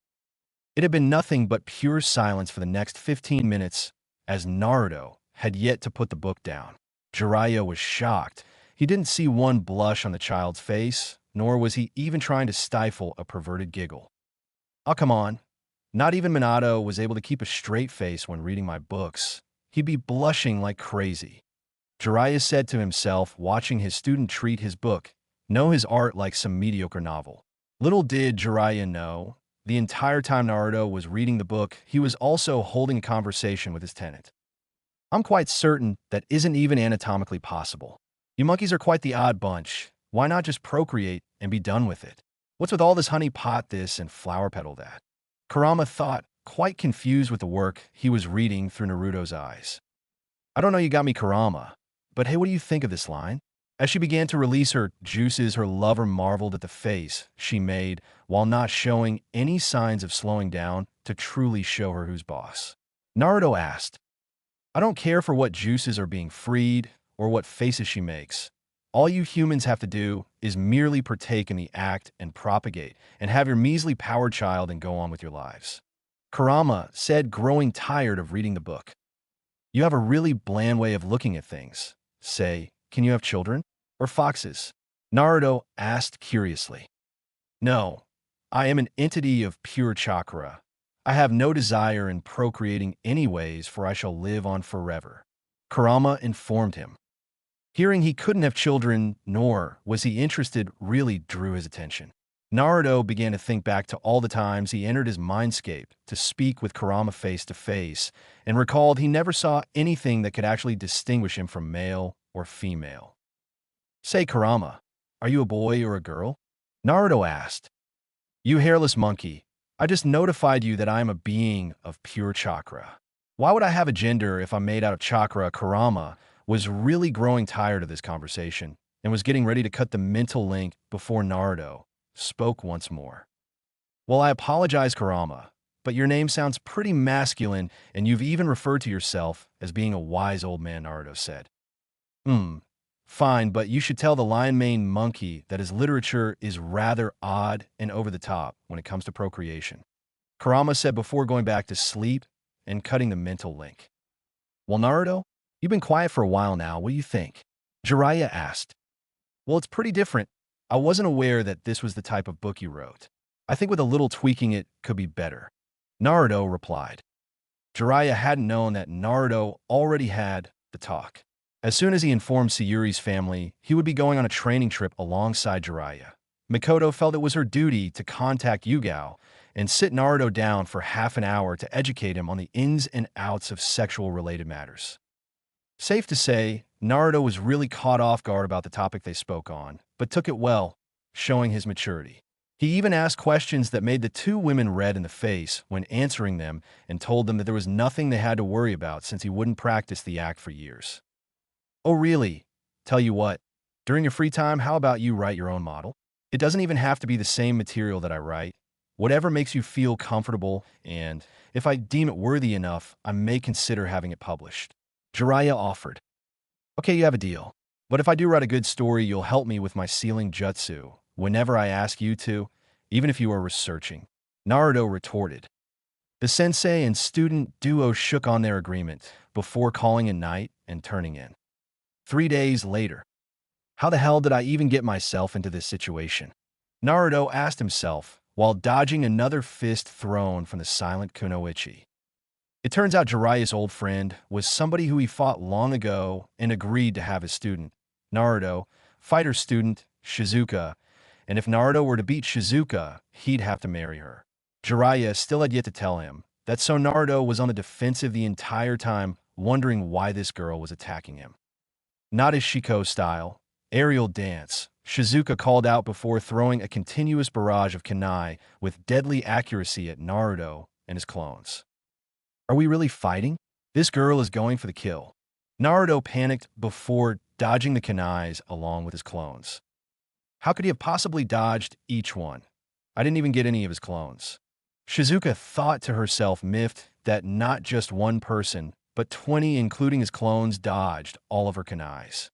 It had been nothing but pure silence for the next 15 minutes, as Naruto had yet to put the book down. Jiraiya was shocked. He didn't see one blush on the child's face, nor was he even trying to stifle a perverted giggle. Oh, come on. Not even Minato was able to keep a straight face when reading my books. He'd be blushing like crazy. Jiraiya said to himself, watching his student treat his book, know his art like some mediocre novel. Little did Jiraiya know, the entire time Naruto was reading the book, he was also holding a conversation with his tenant. I'm quite certain that isn't even anatomically possible. You monkeys are quite the odd bunch. Why not just procreate and be done with it? What's with all this honey pot this and flower petal that? Kurama thought, quite confused with the work he was reading through Naruto's eyes. I don't know, you got me, Kurama, but hey, what do you think of this line? As she began to release her juices, her lover marveled at the face she made while not showing any signs of slowing down to truly show her who's boss. Naruto asked, I don't care for what juices are being freed or what faces she makes. All you humans have to do is merely partake in the act and propagate and have your measly power child and go on with your lives. Kurama said, growing tired of reading the book. You have a really bland way of looking at things. Say, can you have children? Or foxes? Naruto asked curiously. No, I am an entity of pure chakra. I have no desire in procreating anyways, for I shall live on forever, Kurama informed him. Hearing he couldn't have children, nor was he interested, really drew his attention. Naruto began to think back to all the times he entered his mindscape to speak with Kurama face to face, and recalled he never saw anything that could actually distinguish him from male or female. Say, Kurama, are you a boy or a girl? Naruto asked. You hairless monkey, I just notified you that I am a being of pure chakra. Why would I have a gender if I'm made out of chakra? Kurama was really growing tired of this conversation and was getting ready to cut the mental link before Naruto spoke once more. Well, I apologize, Kurama, but your name sounds pretty masculine, and you've even referred to yourself as being a wise old man, Naruto said. Fine, but you should tell the lion-maned monkey that his literature is rather odd and over the top when it comes to procreation, Kurama said before going back to sleep and cutting the mental link. Well, Naruto, you've been quiet for a while now. What do you think? Jiraiya asked. Well, it's pretty different. I wasn't aware that this was the type of book you wrote. I think with a little tweaking it could be better, Naruto replied. Jiraiya hadn't known that Naruto already had the talk. As soon as he informed Sayuri's family he would be going on a training trip alongside Jiraiya, Mikoto felt it was her duty to contact Yugao and sit Naruto down for half an hour to educate him on the ins and outs of sexual-related matters. Safe to say, Naruto was really caught off guard about the topic they spoke on, but took it well, showing his maturity. He even asked questions that made the two women red in the face when answering them, and told them that there was nothing they had to worry about since he wouldn't practice the act for years. Oh really? Tell you what, during your free time, how about you write your own model? It doesn't even have to be the same material that I write. Whatever makes you feel comfortable, and if I deem it worthy enough, I may consider having it published, Jiraiya offered. Okay, you have a deal. But if I do write a good story, you'll help me with my sealing jutsu whenever I ask you to, even if you are researching, Naruto retorted. The sensei and student duo shook on their agreement before calling it night and turning in. 3 days later. How the hell did I even get myself into this situation? Naruto asked himself while dodging another fist thrown from the silent kunoichi. It turns out Jiraiya's old friend was somebody who he fought long ago and agreed to have his student, Naruto, fight her student, Shizuka, and if Naruto were to beat Shizuka, he'd have to marry her. Jiraiya still had yet to tell him that, so Naruto was on the defensive the entire time, wondering why this girl was attacking him. Nadashiko style, aerial dance, Shizuka called out before throwing a continuous barrage of kunai with deadly accuracy at Naruto and his clones. Are we really fighting? This girl is going for the kill. Naruto panicked before dodging the kunais along with his clones. How could he have possibly dodged each one? I didn't even get any of his clones. Shizuka thought to herself, miffed that not just one person, but 20, including his clones, dodged all of her kunais.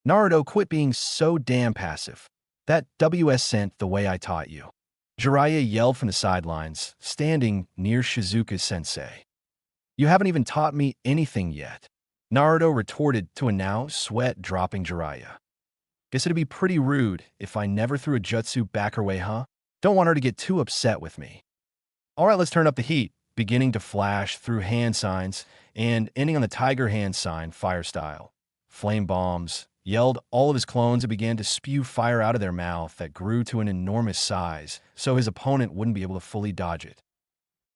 Naruto, quit being so damn passive. That WS sent the way I taught you. Jiraiya yelled from the sidelines, standing near Shizuka's sensei. You haven't even taught me anything yet. Naruto retorted to a now sweat-dropping Jiraiya. Guess it'd be pretty rude if I never threw a jutsu back her way, huh? Don't want her to get too upset with me. Alright, let's turn up the heat, beginning to flash through hand signs and ending on the tiger hand sign, fire style. Flame bombs, yelled all of his clones and began to spew fire out of their mouth that grew to an enormous size, so his opponent wouldn't be able to fully dodge it.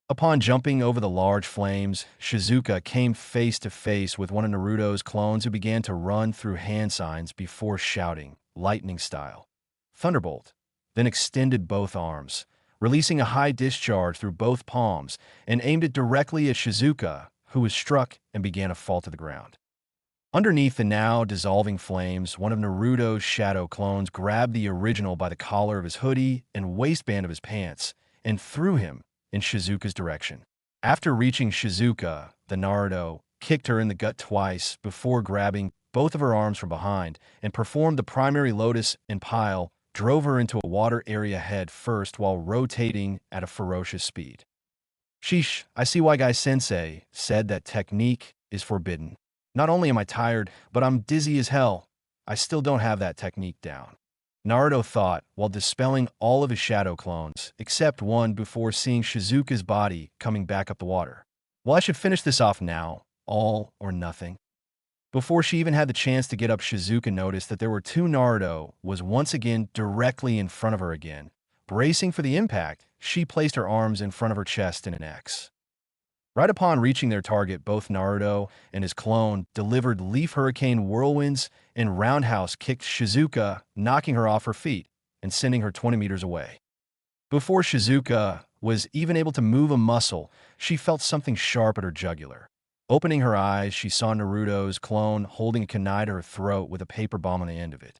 Upon jumping over the large flames, Shizuka came face to face with one of Naruto's clones who began to run through hand signs before shouting, lightning style, Thunderbolt, then extended both arms, releasing a high discharge through both palms and aimed it directly at Shizuka, who was struck and began to fall to the ground. Underneath the now dissolving flames, one of Naruto's shadow clones grabbed the original by the collar of his hoodie and waistband of his pants and threw him in Shizuka's direction. After reaching Shizuka, the Naruto kicked her in the gut twice before grabbing both of her arms from behind and performed the primary lotus and pile, drove her into a water area head first while rotating at a ferocious speed. Sheesh, I see why Guy Sensei said that technique is forbidden. Not only am I tired, but I'm dizzy as hell. I still don't have that technique down. Naruto thought while dispelling all of his shadow clones, except one before seeing Shizuka's body coming back up the water. Well, I should finish this off now, all or nothing. Before she even had the chance to get up, Shizuka noticed that there were two Naruto was once again directly in front of her again. Bracing for the impact, she placed her arms in front of her chest in an X. Right upon reaching their target, both Naruto and his clone delivered leaf hurricane whirlwinds and roundhouse kicked Shizuka, knocking her off her feet and sending her 20 meters away. Before Shizuka was even able to move a muscle, she felt something sharp at her jugular. Opening her eyes, she saw Naruto's clone holding a kunai to her throat with a paper bomb on the end of it.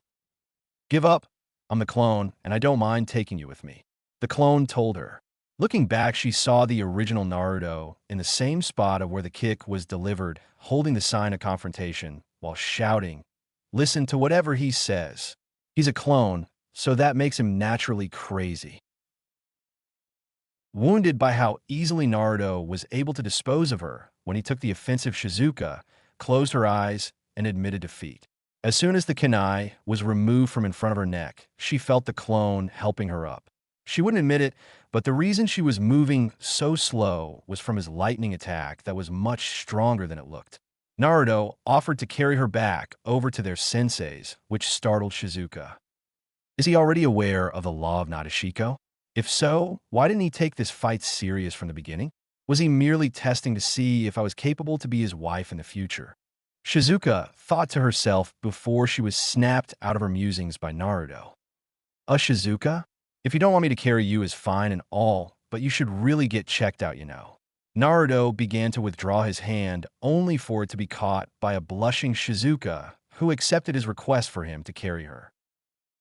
Give up. I'm the clone, and I don't mind taking you with me, the clone told her. Looking back, she saw the original Naruto in the same spot of where the kick was delivered, holding the sign of confrontation, while shouting, "Listen to whatever he says. He's a clone, so that makes him naturally crazy." Wounded by how easily Naruto was able to dispose of her when he took the offensive, Shizuka closed her eyes and admitted defeat. As soon as the kunai was removed from in front of her neck, she felt the clone helping her up. She wouldn't admit it, but the reason she was moving so slow was from his lightning attack that was much stronger than it looked. Naruto offered to carry her back over to their senseis, which startled Shizuka. Is he already aware of the law of Nadashiko? If so, why didn't he take this fight serious from the beginning? Was he merely testing to see if I was capable to be his wife in the future? Shizuka thought to herself before she was snapped out of her musings by Naruto. Shizuka? If you don't want me to carry you is fine and all, but you should really get checked out, you know. Naruto began to withdraw his hand, only for it to be caught by a blushing Shizuka, who accepted his request for him to carry her.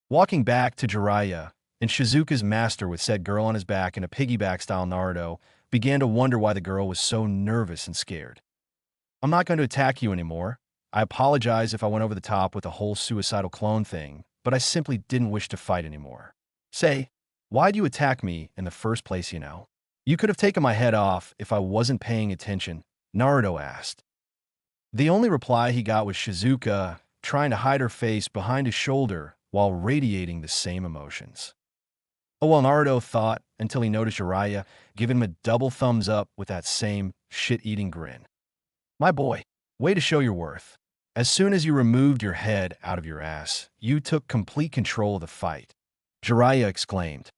Walking back to Jiraiya, and Shizuka's master with said girl on his back in a piggyback-style, Naruto began to wonder why the girl was so nervous and scared. I'm not going to attack you anymore. I apologize if I went over the top with the whole suicidal clone thing, but I simply didn't wish to fight anymore. Say, why'd you attack me in the first place, you know? You could have taken my head off if I wasn't paying attention, Naruto asked. The only reply he got was Shizuka trying to hide her face behind his shoulder while radiating the same emotions. Oh well, Naruto thought until he noticed Jiraiya giving him a double thumbs up with that same shit-eating grin. My boy, way to show your worth. As soon as you removed your head out of your ass, you took complete control of the fight, Jiraiya exclaimed.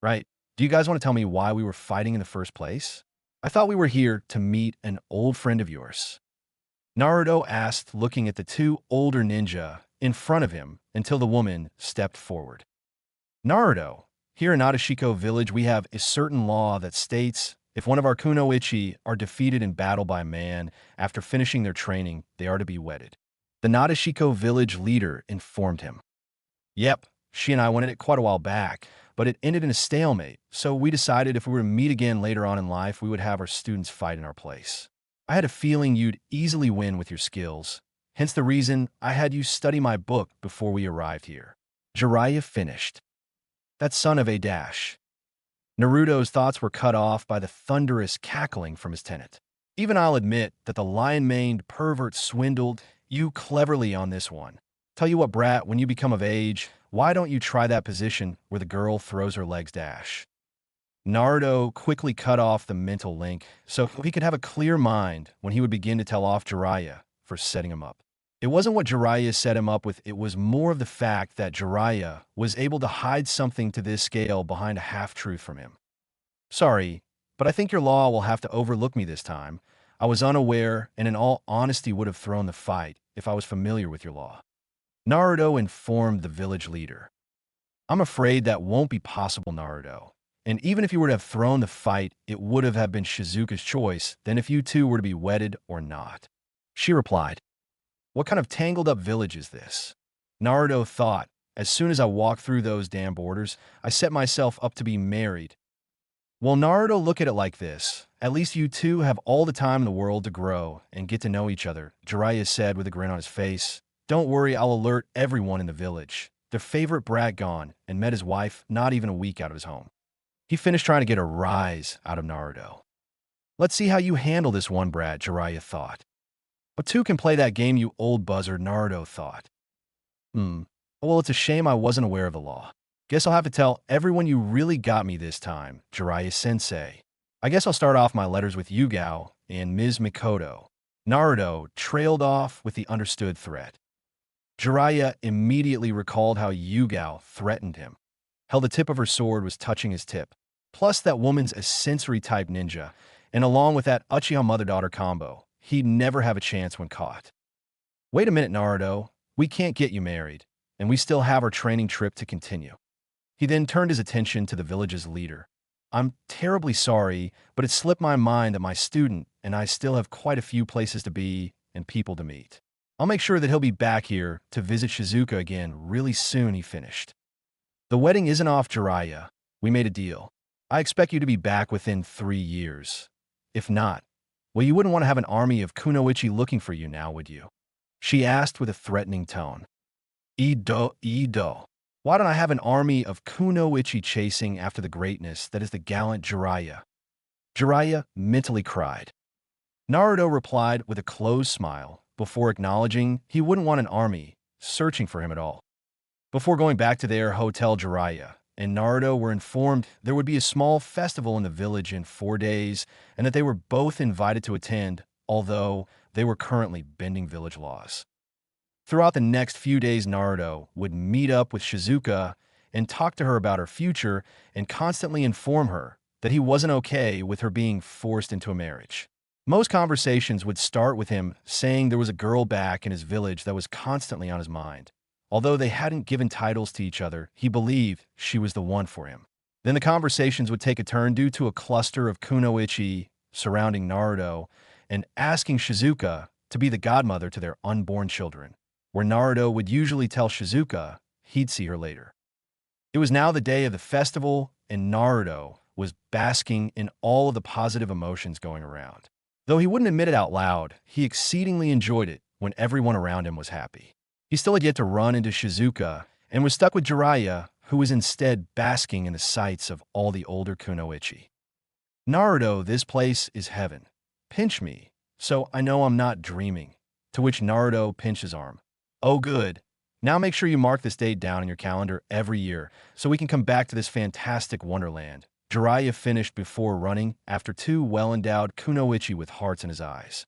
Right, do you guys want to tell me why we were fighting in the first place? I thought we were here to meet an old friend of yours, Naruto asked, looking at the two older ninja in front of him until the woman stepped forward. Naruto, here in Nadashiko Village we have a certain law that states if one of our kunoichi are defeated in battle by a man after finishing their training, they are to be wedded. The Nadashiko Village leader informed him. Yep, she and I went at it quite a while back, but it ended in a stalemate, so we decided if we were to meet again later on in life, we would have our students fight in our place. I had a feeling you'd easily win with your skills, hence the reason I had you study my book before we arrived here. Jiraiya finished. That son of a dash. Naruto's thoughts were cut off by the thunderous cackling from his tenant. Even I'll admit that the lion-maned pervert swindled you cleverly on this one. Tell you what, brat, when you become of age, why don't you try that position where the girl throws her legs dash? Naruto quickly cut off the mental link so he could have a clear mind when he would begin to tell off Jiraiya for setting him up. It wasn't what Jiraiya set him up with, it was more of the fact that Jiraiya was able to hide something to this scale behind a half-truth from him. Sorry, but I think your law will have to overlook me this time. I was unaware and in all honesty would have thrown the fight if I was familiar with your law. Naruto informed the village leader. I'm afraid that won't be possible, Naruto. And even if you were to have thrown the fight, it would have been Shizuka's choice than if you two were to be wedded or not. She replied, What kind of tangled up village is this? Naruto thought, as soon as I walked through those damn borders, I set myself up to be married. Well, Naruto, look at it like this. At least you two have all the time in the world to grow and get to know each other, Jiraiya said with a grin on his face. Don't worry, I'll alert everyone in the village. Their favorite brat gone and met his wife not even a week out of his home. He finished trying to get a rise out of Naruto. Let's see how you handle this one, brat, Jiraiya thought. But two can play that game, you old buzzard, Naruto thought. Well, it's a shame I wasn't aware of the law. Guess I'll have to tell everyone you really got me this time, Jiraiya-sensei. I guess I'll start off my letters with Yugao and Ms. Mikoto. Naruto trailed off with the understood threat. Jiraiya immediately recalled how Yugao threatened him. How the tip of her sword was touching his tip. Plus that woman's a sensory-type ninja, and along with that Uchiha mother-daughter combo, he'd never have a chance when caught. Wait a minute, Naruto. We can't get you married, and we still have our training trip to continue. He then turned his attention to the village's leader. I'm terribly sorry, but it slipped my mind that my student and I still have quite a few places to be and people to meet. I'll make sure that he'll be back here to visit Shizuka again really soon, he finished. The wedding isn't off, Jiraiya. We made a deal. I expect you to be back within 3 years. If not, well, you wouldn't want to have an army of kunoichi looking for you now, would you? She asked with a threatening tone. Ido. Why don't I have an army of kunoichi chasing after the greatness that is the gallant Jiraiya? Jiraiya mentally cried. Naruto replied with a closed smile before acknowledging he wouldn't want an army searching for him at all. Before going back to their hotel, Jiraiya and Naruto were informed there would be a small festival in the village in 4 days and that they were both invited to attend, although they were currently bending village laws. Throughout the next few days, Naruto would meet up with Shizuka and talk to her about her future and constantly inform her that he wasn't okay with her being forced into a marriage. Most conversations would start with him saying there was a girl back in his village that was constantly on his mind. Although they hadn't given titles to each other, he believed she was the one for him. Then the conversations would take a turn due to a cluster of kunoichi surrounding Naruto and asking Shizuka to be the godmother to their unborn children, where Naruto would usually tell Shizuka he'd see her later. It was now the day of the festival, and Naruto was basking in all of the positive emotions going around. Though he wouldn't admit it out loud, he exceedingly enjoyed it when everyone around him was happy. He still had yet to run into Shizuka and was stuck with Jiraiya, who was instead basking in the sights of all the older kunoichi. Naruto, this place is heaven. Pinch me, so I know I'm not dreaming. To which Naruto pinched his arm. Oh good. Now make sure you mark this date down in your calendar every year so we can come back to this fantastic wonderland. Jiraiya finished before running after 2 well-endowed kunoichi with hearts in his eyes.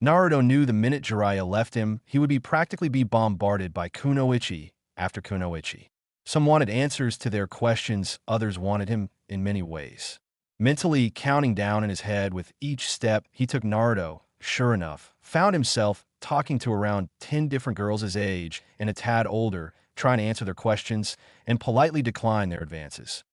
Naruto knew the minute Jiraiya left him, he would practically be bombarded by kunoichi after kunoichi. Some wanted answers to their questions, others wanted him in many ways. Mentally counting down in his head with each step he took, Naruto, sure enough, found himself talking to around 10 different girls his age and a tad older, trying to answer their questions and politely decline their advances.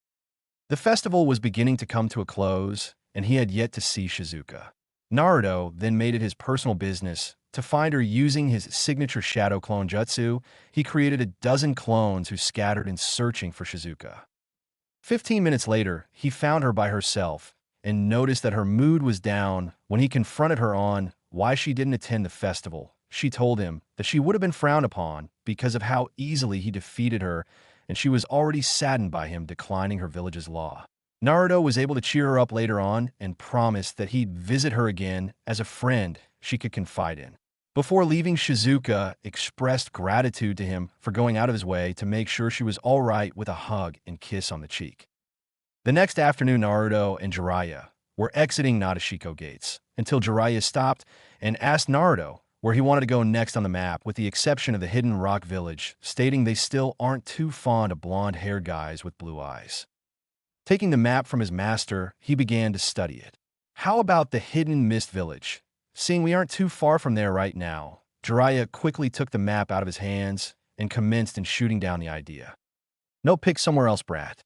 The festival was beginning to come to a close, and he had yet to see Shizuka. Naruto then made it his personal business to find her using his signature shadow clone jutsu. He created a dozen clones who scattered in searching for Shizuka. 15 minutes later, he found her by herself and noticed that her mood was down. When he confronted her on why she didn't attend the festival, she told him that she would have been frowned upon because of how easily he defeated her, and she was already saddened by him declining her village's law. Naruto was able to cheer her up later on and promised that he'd visit her again as a friend she could confide in. Before leaving, Shizuka expressed gratitude to him for going out of his way to make sure she was all right with a hug and kiss on the cheek. The next afternoon, Naruto and Jiraiya were exiting Nadashiko gates until Jiraiya stopped and asked Naruto where he wanted to go next on the map, with the exception of the Hidden Rock Village, stating they still aren't too fond of blonde-haired guys with blue eyes. Taking the map from his master, he began to study it. How about the Hidden Mist Village? Seeing we aren't too far from there right now, Jiraiya quickly took the map out of his hands and commenced in shooting down the idea. No, pick somewhere else, brat.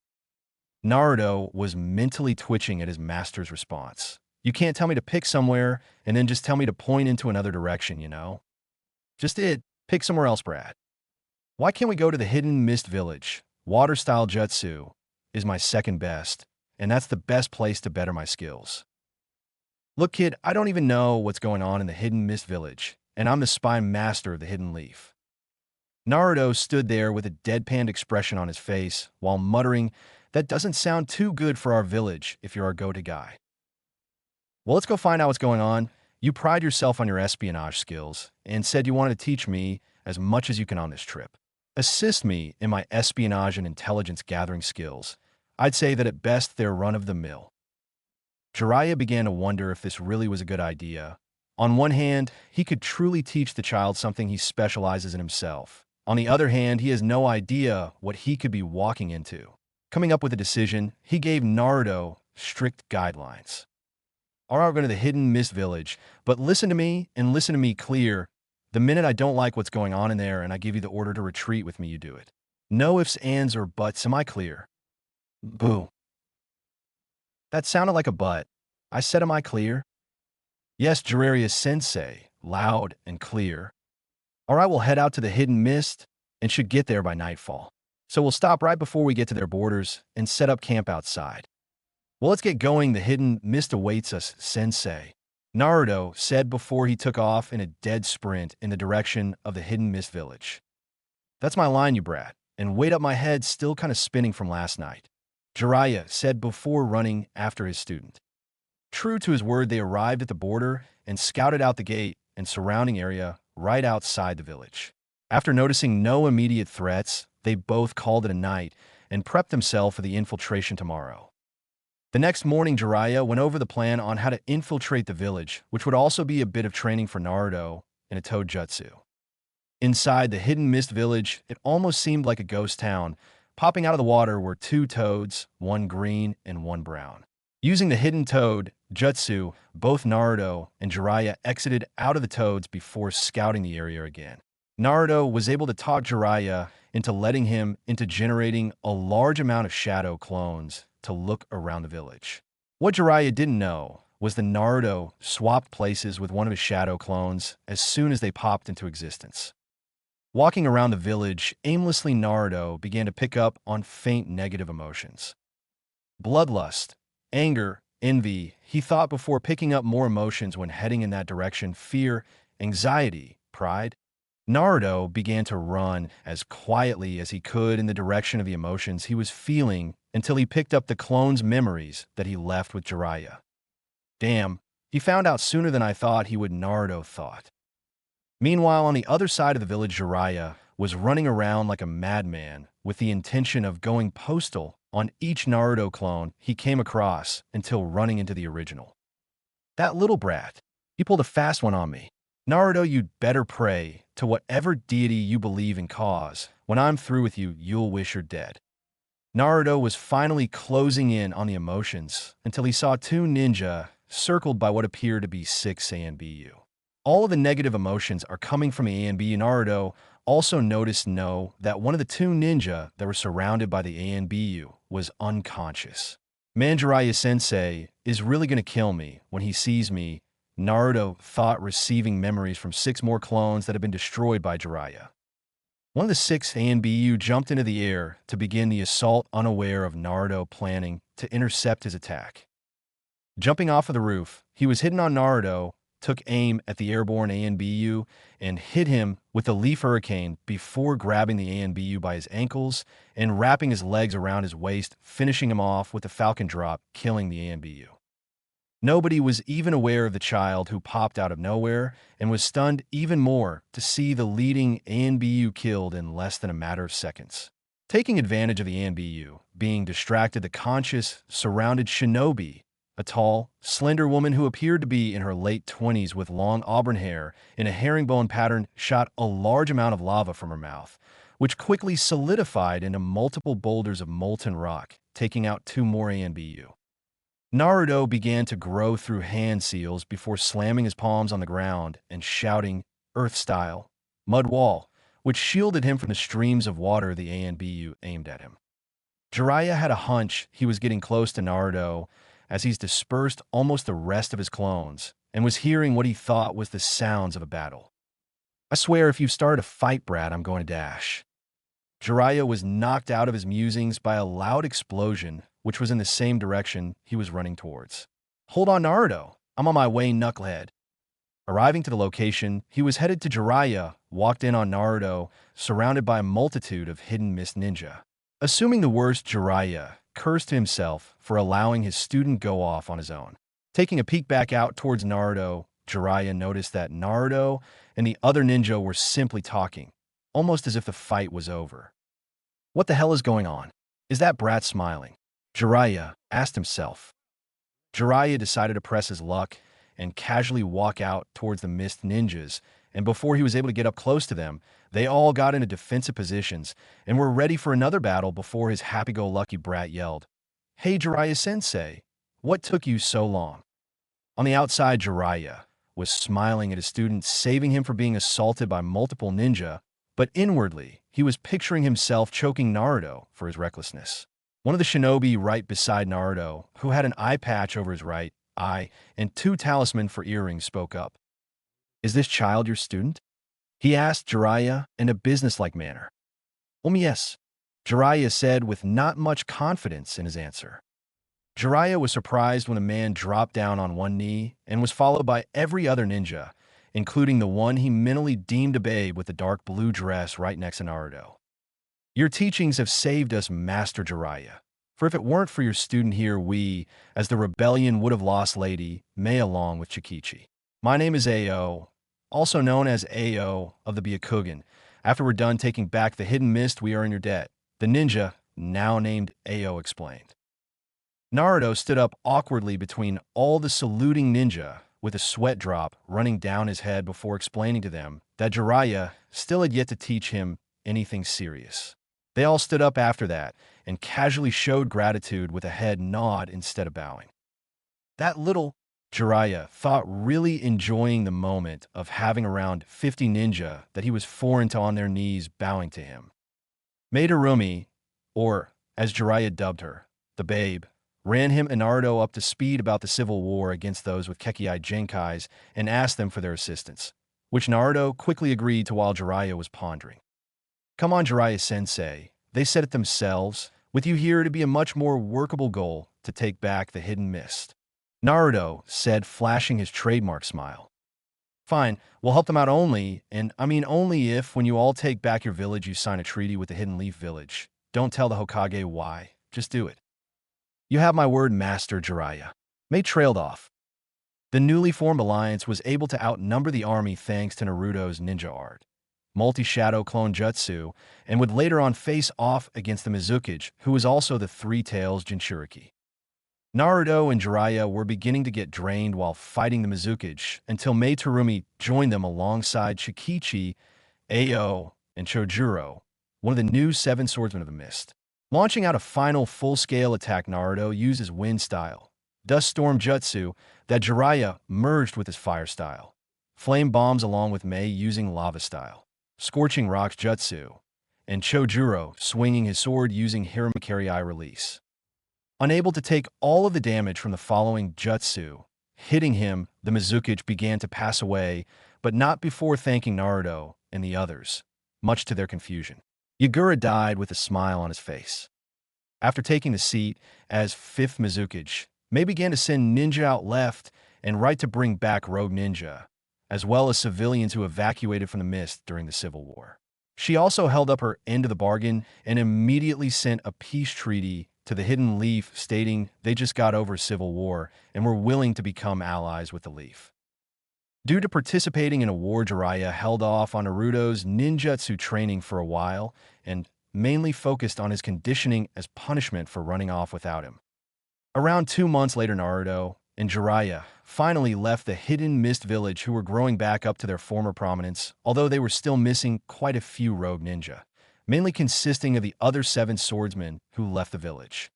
Naruto was mentally twitching at his master's response. You can't tell me to pick somewhere and then just tell me to point into another direction, you know? Just pick somewhere else, brat. Why can't we go to the Hidden Mist Village? Water-style jutsu is my second best, and that's the best place to better my skills. Look, kid, I don't even know what's going on in the Hidden Mist Village, and I'm the spy master of the Hidden Leaf. Naruto stood there with a deadpan expression on his face while muttering, that doesn't sound too good for our village if you're our go-to guy. Well, let's go find out what's going on. You pride yourself on your espionage skills and said you wanted to teach me as much as you can on this trip. Assist me in my espionage and intelligence gathering skills. I'd say that at best they're run-of-the-mill. Jiraiya began to wonder if this really was a good idea. On one hand, he could truly teach the child something he specializes in himself. On the other hand, he has no idea what he could be walking into. Coming up with a decision, he gave Naruto strict guidelines. All right, we're going to the Hidden Mist Village, but listen to me and listen to me clear. The minute I don't like what's going on in there and I give you the order to retreat with me, you do it. No ifs, ands, or buts. Am I clear? Boo. That sounded like a butt. I said, am I clear? Yes, Jiraiya-sensei, loud and clear. All right, we'll head out to the Hidden Mist and should get there by nightfall. So we'll stop right before we get to their borders and set up camp outside. Well, let's get going. The Hidden Mist awaits us, sensei, Naruto said before he took off in a dead sprint in the direction of the Hidden Mist Village. That's my line, you brat, and wait up, my head's still kind of spinning from last night, Jiraiya said before running after his student. True to his word, they arrived at the border and scouted out the gate and surrounding area right outside the village. After noticing no immediate threats, they both called it a night and prepped themselves for the infiltration tomorrow. The next morning, Jiraiya went over the plan on how to infiltrate the village, which would also be a bit of training for Naruto in a toad jutsu. Inside the Hidden Mist Village, it almost seemed like a ghost town. Popping out of the water were two toads, one green and one brown. Using the hidden toad jutsu, both Naruto and Jiraiya exited out of the toads before scouting the area again. Naruto was able to talk Jiraiya into letting him into generating a large amount of shadow clones to look around the village. What Jiraiya didn't know was that Naruto swapped places with one of his shadow clones as soon as they popped into existence. Walking around the village aimlessly, Naruto began to pick up on faint negative emotions. Bloodlust, anger, envy, he thought before picking up more emotions when heading in that direction: fear, anxiety, pride. Naruto began to run as quietly as he could in the direction of the emotions he was feeling until he picked up the clone's memories that he left with Jiraiya. Damn, he found out sooner than I thought he would, Naruto thought. Meanwhile, on the other side of the village, Jiraiya was running around like a madman with the intention of going postal on each Naruto clone he came across until running into the original. That little brat, he pulled a fast one on me. Naruto, you'd better pray to whatever deity you believe in, cause when I'm through with you, you'll wish you're dead. Naruto was finally closing in on the emotions until he saw two ninja circled by what appeared to be 6 ANBU. All of the negative emotions are coming from ANBU. Naruto also noticed that one of the two ninja that were surrounded by the ANBU was unconscious. Man, Jiraiya-sensei is really going to kill me when he sees me Naruto thought receiving memories from 6 more clones that had been destroyed by Jiraiya. One of the 6 ANBU jumped into the air to begin the assault, unaware of Naruto planning to intercept his attack. Jumping off of the roof, he was hidden on Naruto, took aim at the airborne ANBU, and hit him with the Leaf Hurricane before grabbing the ANBU by his ankles and wrapping his legs around his waist, finishing him off with the Falcon Drop, killing the ANBU. Nobody was even aware of the child who popped out of nowhere and was stunned even more to see the leading ANBU killed in less than a matter of seconds. Taking advantage of the ANBU being distracted, the conscious surrounded Shinobi, a tall, slender woman who appeared to be in her late 20s with long auburn hair in a herringbone pattern, shot a large amount of lava from her mouth, which quickly solidified into multiple boulders of molten rock, taking out 2 more ANBU. Naruto began to grow through hand seals before slamming his palms on the ground and shouting, "Earth style, mud wall," which shielded him from the streams of water the ANBU aimed at him. Jiraiya had a hunch he was getting close to Naruto as he's dispersed almost the rest of his clones and was hearing what he thought was the sounds of a battle. "I swear if you start a fight, Brad, I'm going to dash." Jiraiya was knocked out of his musings by a loud explosion, which was in the same direction he was running towards. "Hold on, Naruto. I'm on my way, knucklehead." Arriving to the location, he was headed to Jiraiya, walked in on Naruto, surrounded by a multitude of hidden mist ninja. Assuming the worst, Jiraiya cursed himself for allowing his student go off on his own. Taking a peek back out towards Naruto, Jiraiya noticed that Naruto and the other ninja were simply talking, almost as if the fight was over. What the hell is going on? Is that brat smiling? Jiraiya asked himself. Jiraiya decided to press his luck and casually walk out towards the mist ninjas, and before he was able to get up close to them, they all got into defensive positions and were ready for another battle before his happy-go-lucky brat yelled, "Hey Jiraiya-sensei, what took you so long?" On the outside, Jiraiya was smiling at his student, saving him from being assaulted by multiple ninja, but inwardly, he was picturing himself choking Naruto for his recklessness. One of the shinobi right beside Naruto, who had an eye patch over his right eye and 2 talismans for earrings, spoke up. "Is this child your student?" he asked Jiraiya in a businesslike manner. Yes," Jiraiya said with not much confidence in his answer. Jiraiya was surprised when the man dropped down on one knee and was followed by every other ninja, including the one he mentally deemed a babe with the dark blue dress right next to Naruto. "Your teachings have saved us, Master Jiraiya. For if it weren't for your student here, we, as the rebellion, would have lost Lady May along with Chikichi. My name is Ao, also known as Ao of the Byakugan. After we're done taking back the hidden mist, we are in your debt," the ninja, now named Ao, explained. Naruto stood up awkwardly between all the saluting ninja, with a sweat drop running down his head before explaining to them that Jiraiya still had yet to teach him anything serious. They all stood up after that and casually showed gratitude with a head nod instead of bowing. That little Jiraiya thought really enjoying the moment of having around 50 ninja that he was foreign to on their knees bowing to him. Madarumi, or as Jiraiya dubbed her, the babe, ran him and Naruto up to speed about the civil war against those with Kekkei Genkais and asked them for their assistance, which Naruto quickly agreed to while Jiraiya was pondering. "Come on, Jiraiya-sensei," they said it themselves, "with you here, it'd be a much more workable goal to take back the hidden mist." Naruto said, flashing his trademark smile. "Fine, we'll help them out only if, when you all take back your village, you sign a treaty with the Hidden Leaf Village. Don't tell the Hokage why, just do it." "You have my word, Master Jiraiya." May trailed off. The newly formed alliance was able to outnumber the army thanks to Naruto's ninja art, multi-shadow clone jutsu, and would later on face off against the Mizukage, who was also the Three Tails Jinchuriki. Naruto and Jiraiya were beginning to get drained while fighting the Mizukage until Mei Terumi joined them alongside Shikichi, Ao, and Chojuro, one of the new 7 Swordsmen of the Mist. Launching out a final full-scale attack, Naruto used his wind style, Dust Storm Jutsu, that Jiraiya merged with his fire style, Flame Bombs along with Mei using lava style, Scorching Rocks Jutsu, and Chojuro swinging his sword using Hiramakiri Eye Release. Unable to take all of the damage from the following jutsu, Hitting him, the Mizukichi began to pass away, but not before thanking Naruto and the others, much to their confusion. Yagura died with a smile on his face. After taking the seat as fifth Mizukichi, Mei began to send ninja out left and right to bring back rogue ninja, as well as civilians who evacuated from the mist during the Civil War. She also held up her end of the bargain and immediately sent a peace treaty to the Hidden Leaf stating they just got over Civil War and were willing to become allies with the Leaf. Due to participating in a war, Jiraiya held off on Naruto's ninjutsu training for a while and mainly focused on his conditioning as punishment for running off without him. Around 2 months later, Naruto and Jiraiya finally left the Hidden Mist Village, who were growing back up to their former prominence, although they were still missing quite a few rogue ninja, mainly consisting of the other 7 swordsmen who left the village.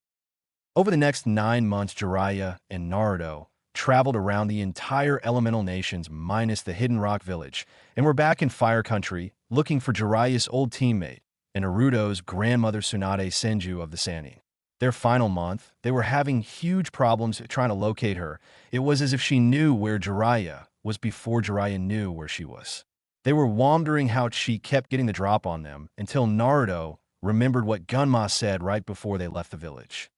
Over the next 9 months, Jiraiya and Naruto traveled around the entire elemental nations minus the Hidden Rock Village, and were back in Fire Country looking for Jiraiya's old teammate and Naruto's grandmother Tsunade Senju of the Sannin. Their final month, they were having huge problems trying to locate her. It was as if she knew where Jiraiya was before Jiraiya knew where she was. They were wondering how she kept getting the drop on them until Naruto remembered what Gunma said right before they left the village.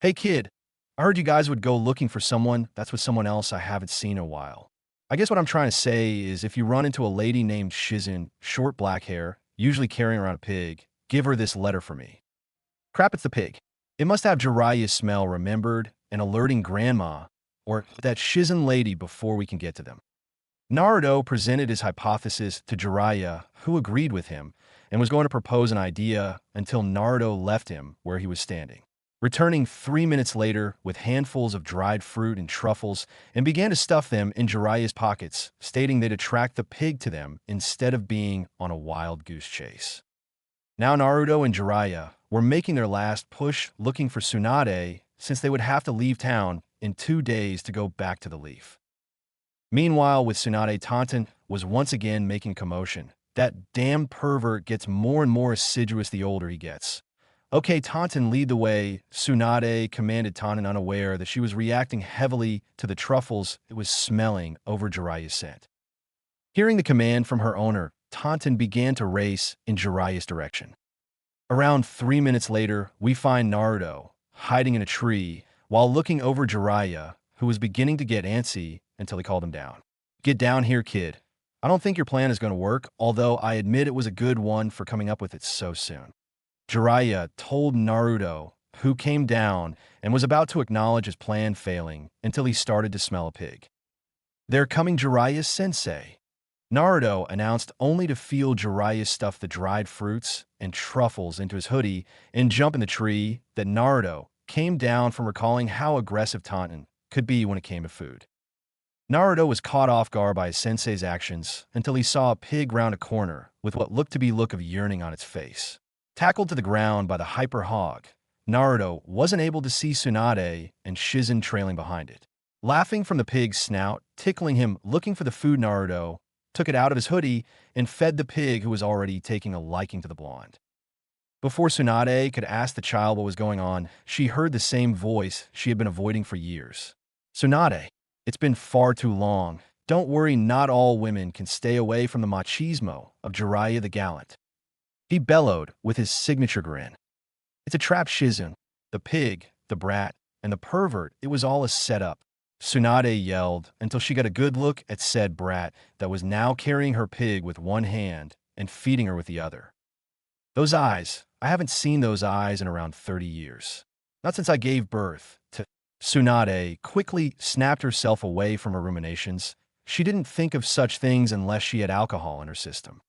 "Hey kid, I heard you guys would go looking for someone that's with someone else I haven't seen in a while. I guess what I'm trying to say is if you run into a lady named Shizun, short black hair, usually carrying around a pig, give her this letter for me." Crap, it's the pig. It must have Jiraiya's smell remembered and alerting Grandma or that Shizun lady before we can get to them. Naruto presented his hypothesis to Jiraiya, who agreed with him and was going to propose an idea until Naruto left him where he was standing, returning 3 minutes later with handfuls of dried fruit and truffles and began to stuff them in Jiraiya's pockets, stating they'd attract the pig to them instead of being on a wild goose chase. Now Naruto and Jiraiya were making their last push looking for Tsunade, since they would have to leave town in 2 days to go back to the Leaf. Meanwhile, with Tsunade, Taunton was once again making commotion. That damn pervert gets more and more assiduous the older he gets. "Okay, Taunton, lead the way," Tsunade commanded Taunton, unaware that she was reacting heavily to the truffles it was smelling over Jiraiya's scent. Hearing the command from her owner, Taunton began to race in Jiraiya's direction. Around 3 minutes later, we find Naruto hiding in a tree while looking over Jiraiya, who was beginning to get antsy until he called him down. "Get down here, kid. I don't think your plan is going to work, although I admit it was a good one for coming up with it so soon," Jiraiya told Naruto, who came down and was about to acknowledge his plan failing until he started to smell a pig. "They're coming, Jiraiya-sensei," Naruto announced, only to feel Jiraiya stuff the dried fruits and truffles into his hoodie and jump in the tree. That Naruto came down from recalling how aggressive Taunton could be when it came to food. Naruto was caught off guard by his sensei's actions until he saw a pig round a corner with what looked to be a look of yearning on its face. Tackled to the ground by the hyper hog, Naruto wasn't able to see Tsunade and Shizun trailing behind it. Laughing from the pig's snout, tickling him, looking for the food, Naruto took it out of his hoodie and fed the pig, who was already taking a liking to the blonde. Before Tsunade could ask the child what was going on, she heard the same voice she had been avoiding for years. "Tsunade, it's been far too long. Don't worry, not all women can stay away from the machismo of Jiraiya the Gallant," he bellowed with his signature grin. "It's a trap, Shizun. The pig, the brat, and the pervert, it was all a setup," Tsunade yelled until she got a good look at said brat that was now carrying her pig with one hand and feeding her with the other. "Those eyes, I haven't seen those eyes in around 30 years. Not since I gave birth to..." Tsunade quickly snapped herself away from her ruminations. She didn't think of such things unless she had alcohol in her system.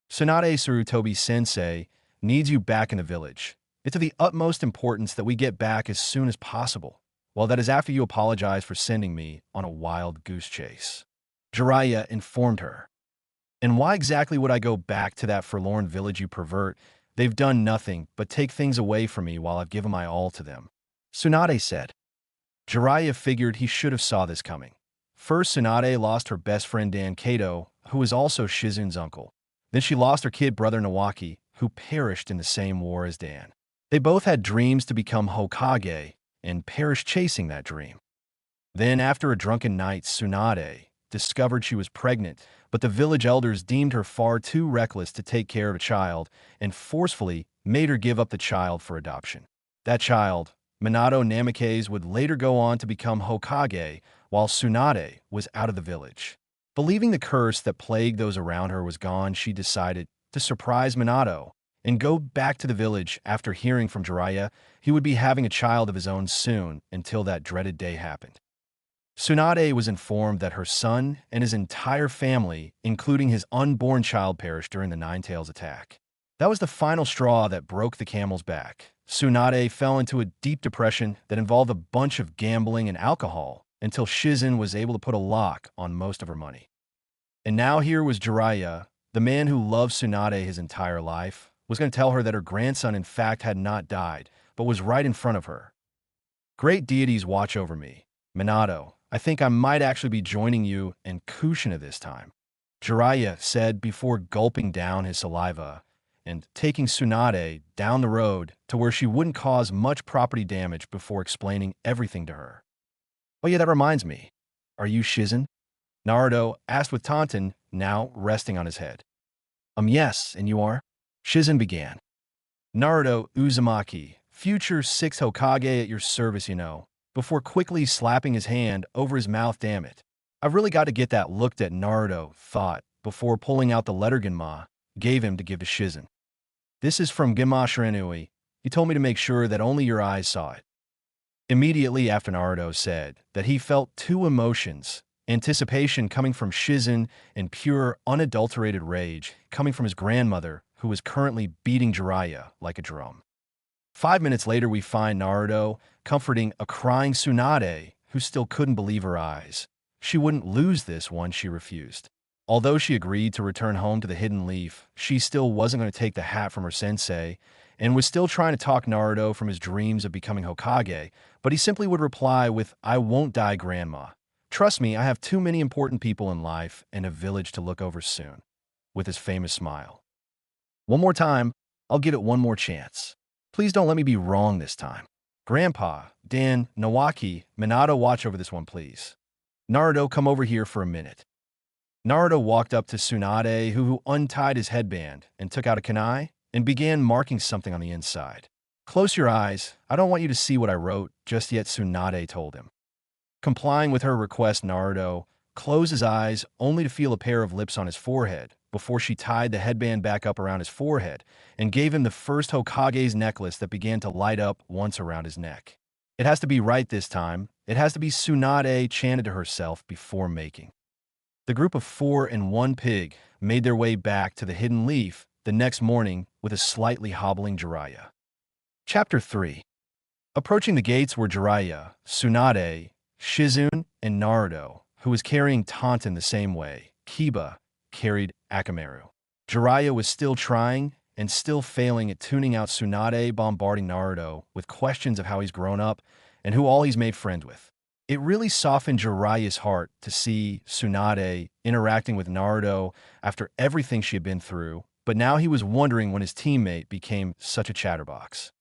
"Tsunade Sarutobi-sensei needs you back in the village. It's of the utmost importance that we get back as soon as possible. Well, that is after you apologize for sending me on a wild goose chase," Jiraiya informed her. "And why exactly would I go back to that forlorn village, you pervert? They've done nothing but take things away from me while I've given my all to them," Tsunade said. Jiraiya figured he should have saw this coming. First, Tsunade lost her best friend Dan Kato, who was also Shizun's uncle. Then she lost her kid brother Nawaki, who perished in the same war as Dan. They both had dreams to become Hokage and perished chasing that dream. Then, after a drunken night, Tsunade discovered she was pregnant, but the village elders deemed her far too reckless to take care of a child and forcefully made her give up the child for adoption. That child, Minato Namikaze, would later go on to become Hokage while Tsunade was out of the village. Believing the curse that plagued those around her was gone, she decided to surprise Minato and go back to the village after hearing from Jiraiya he would be having a child of his own soon until that dreaded day happened. Tsunade was informed that her son and his entire family, including his unborn child, perished during the Nine-Tails attack. That was the final straw that broke the camel's back. Tsunade fell into a deep depression that involved a bunch of gambling and alcohol until Shizen was able to put a lock on most of her money. And now here was Jiraiya, the man who loved Tsunade his entire life, was going to tell her that her grandson in fact had not died, but was right in front of her. Great deities watch over me. Minato, I think I might actually be joining you and Kushina this time, Jiraiya said before gulping down his saliva and taking Tsunade down the road to where she wouldn't cause much property damage before explaining everything to her. Oh yeah, that reminds me. Are you Shizen? Naruto asked with taunton now resting on his head. Yes, and you are? Shizen began. Naruto Uzumaki, future 6th Hokage at your service, before quickly slapping his hand over his mouth. Damn it. I've really got to get that looked at, Naruto thought before pulling out the letter Genma gave him to give to Shizen. This is from Genma Shiranui. He told me to make sure that only your eyes saw it. Immediately after, Naruto said that he felt two emotions, anticipation coming from Shizen and pure, unadulterated rage coming from his grandmother, who was currently beating Jiraiya like a drum. 5 minutes later, we find Naruto comforting a crying Tsunade, who still couldn't believe her eyes. She wouldn't lose this one, she refused. Although she agreed to return home to the Hidden Leaf, she still wasn't going to take the hat from her sensei, and was still trying to talk Naruto from his dreams of becoming Hokage, but he simply would reply with, "I won't die, Grandma. Trust me, I have too many important people in life and a village to look over soon," with his famous smile. One more time, I'll give it one more chance. Please don't let me be wrong this time. Grandpa, Dan, Nawaki, Minato, watch over this one, please. Naruto, come over here for a minute. Naruto walked up to Tsunade, who untied his headband and took out a kunai and began marking something on the inside. Close your eyes. I don't want you to see what I wrote just yet, Tsunade told him. Complying with her request, Naruto closed his eyes only to feel a pair of lips on his forehead before she tied the headband back up around his forehead and gave him the first Hokage's necklace that began to light up once around his neck. It has to be right this time. It has to be, Tsunade chanted to herself before making. The group of 4 and 1 pig made their way back to the Hidden Leaf the next morning with a slightly hobbling Jiraiya. Chapter 3. Approaching the gates were Jiraiya, Tsunade, Shizen, and Naruto, who was carrying Taunton the same way Kiba carried Akamaru. Jiraiya was still trying and still failing at tuning out Tsunade, bombarding Naruto with questions of how he's grown up and who all he's made friends with. It really softened Jiraiya's heart to see Tsunade interacting with Naruto after everything she had been through, but now he was wondering when his teammate became such a chatterbox.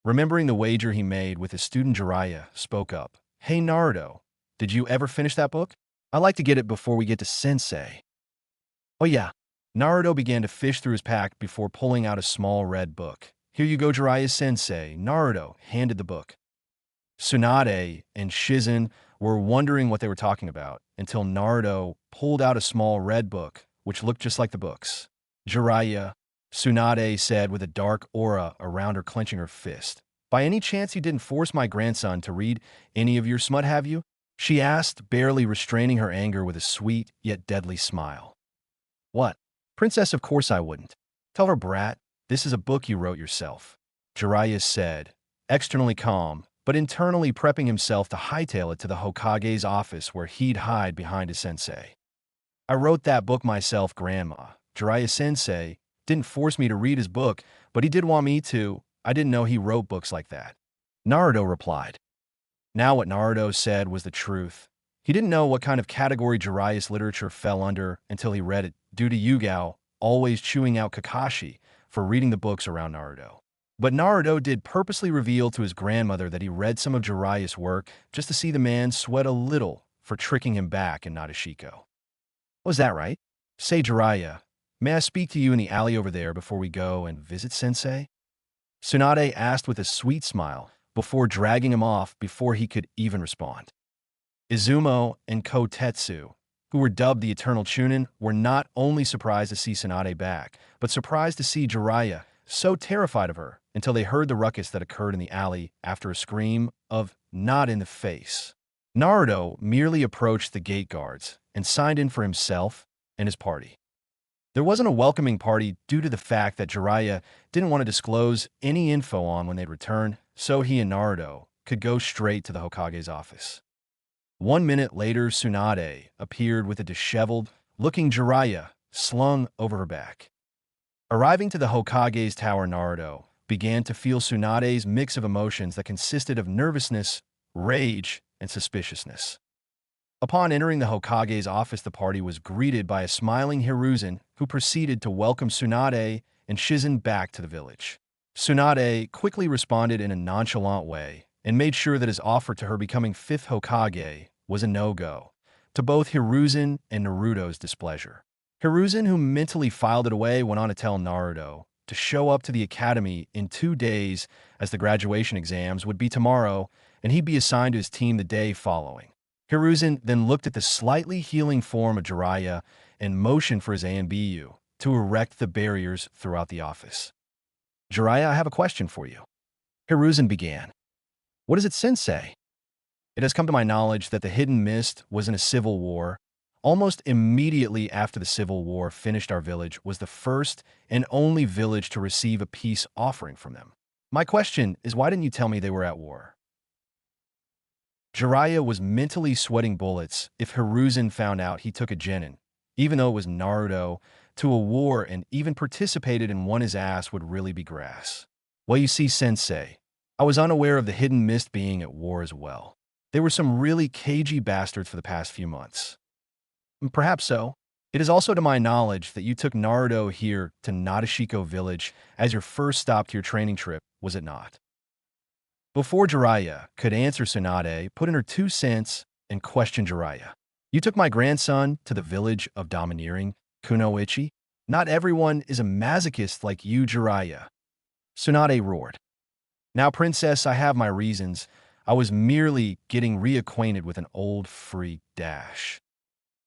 Remembering the wager he made with his student, Jiraiya spoke up. Hey Naruto, did you ever finish that book? I'd like to get it before we get to Sensei. Oh yeah. Naruto began to fish through his pack before pulling out a small red book. Here you go, Jiraiya-sensei. Naruto handed the book. Tsunade and Shizen were wondering what they were talking about until Naruto pulled out a small red book, which looked just like the books. Jiraiya, Tsunade said with a dark aura around her, clenching her fist. By any chance you didn't force my grandson to read any of your smut, have you? She asked, barely restraining her anger with a sweet yet deadly smile. What? Princess, of course I wouldn't. Tell her, brat, this is a book you wrote yourself, Jiraiya said, externally calm, but internally prepping himself to hightail it to the Hokage's office where he'd hide behind his sensei. I wrote that book myself, Grandma. Jiraiya-sensei didn't force me to read his book, but he did want me to. I didn't know he wrote books like that, Naruto replied. Now what Naruto said was the truth. He didn't know what kind of category Jiraiya's literature fell under until he read it, due to Yugao always chewing out Kakashi for reading the books around Naruto. But Naruto did purposely reveal to his grandmother that he read some of Jiraiya's work just to see the man sweat a little for tricking him back in Nadashiko. Was that right? Say, Jiraiya, may I speak to you in the alley over there before we go and visit Sensei? Tsunade asked with a sweet smile before dragging him off before he could even respond. Izumo and Kotetsu, who were dubbed the Eternal Chunin, were not only surprised to see Tsunade back, but surprised to see Jiraiya so terrified of her until they heard the ruckus that occurred in the alley after a scream of "not in the face." Naruto merely approached the gate guards and signed in for himself and his party. There wasn't a welcoming party due to the fact that Jiraiya didn't want to disclose any info on when they'd return, so he and Naruto could go straight to the Hokage's office. 1 minute later, Tsunade appeared with a disheveled-looking Jiraiya slung over her back. Arriving to the Hokage's tower, Naruto began to feel Tsunade's mix of emotions that consisted of nervousness, rage, and suspiciousness. Upon entering the Hokage's office, the party was greeted by a smiling Hiruzen who proceeded to welcome Tsunade and Shizen back to the village. Tsunade quickly responded in a nonchalant way and made sure that his offer to her becoming 5th Hokage was a no-go, to both Hiruzen and Naruto's displeasure. Hiruzen, who mentally filed it away, went on to tell Naruto to show up to the academy in 2 days as the graduation exams would be tomorrow and he'd be assigned to his team the day following. Hiruzen then looked at the slightly healing form of Jiraiya and motioned for his ANBU to erect the barriers throughout the office. "Jiraiya, I have a question for you," Hiruzen began. "What is it, Sensei?" "It has come to my knowledge that the Hidden Mist was in a civil war. Almost immediately after the civil war finished, our village was the first and only village to receive a peace offering from them. My question is, why didn't you tell me they were at war?" Jiraiya was mentally sweating bullets if Hiruzen found out he took a genin, even though it was Naruto, to a war and even participated in one. His ass would really be grass. "Well, you see, Sensei, I was unaware of the Hidden Mist being at war as well. They were some really cagey bastards for the past few months." "Perhaps so. It is also to my knowledge that you took Naruto here to Nadashiko Village as your first stop to your training trip, was it not?" Before Jiraiya could answer, Tsunade put in her 2 cents and questioned Jiraiya. "You took my grandson to the village of domineering Kunoichi? Not everyone is a masochist like you, Jiraiya." Tsunade roared. "Now, princess, I have my reasons. I was merely getting reacquainted with an old freak dash.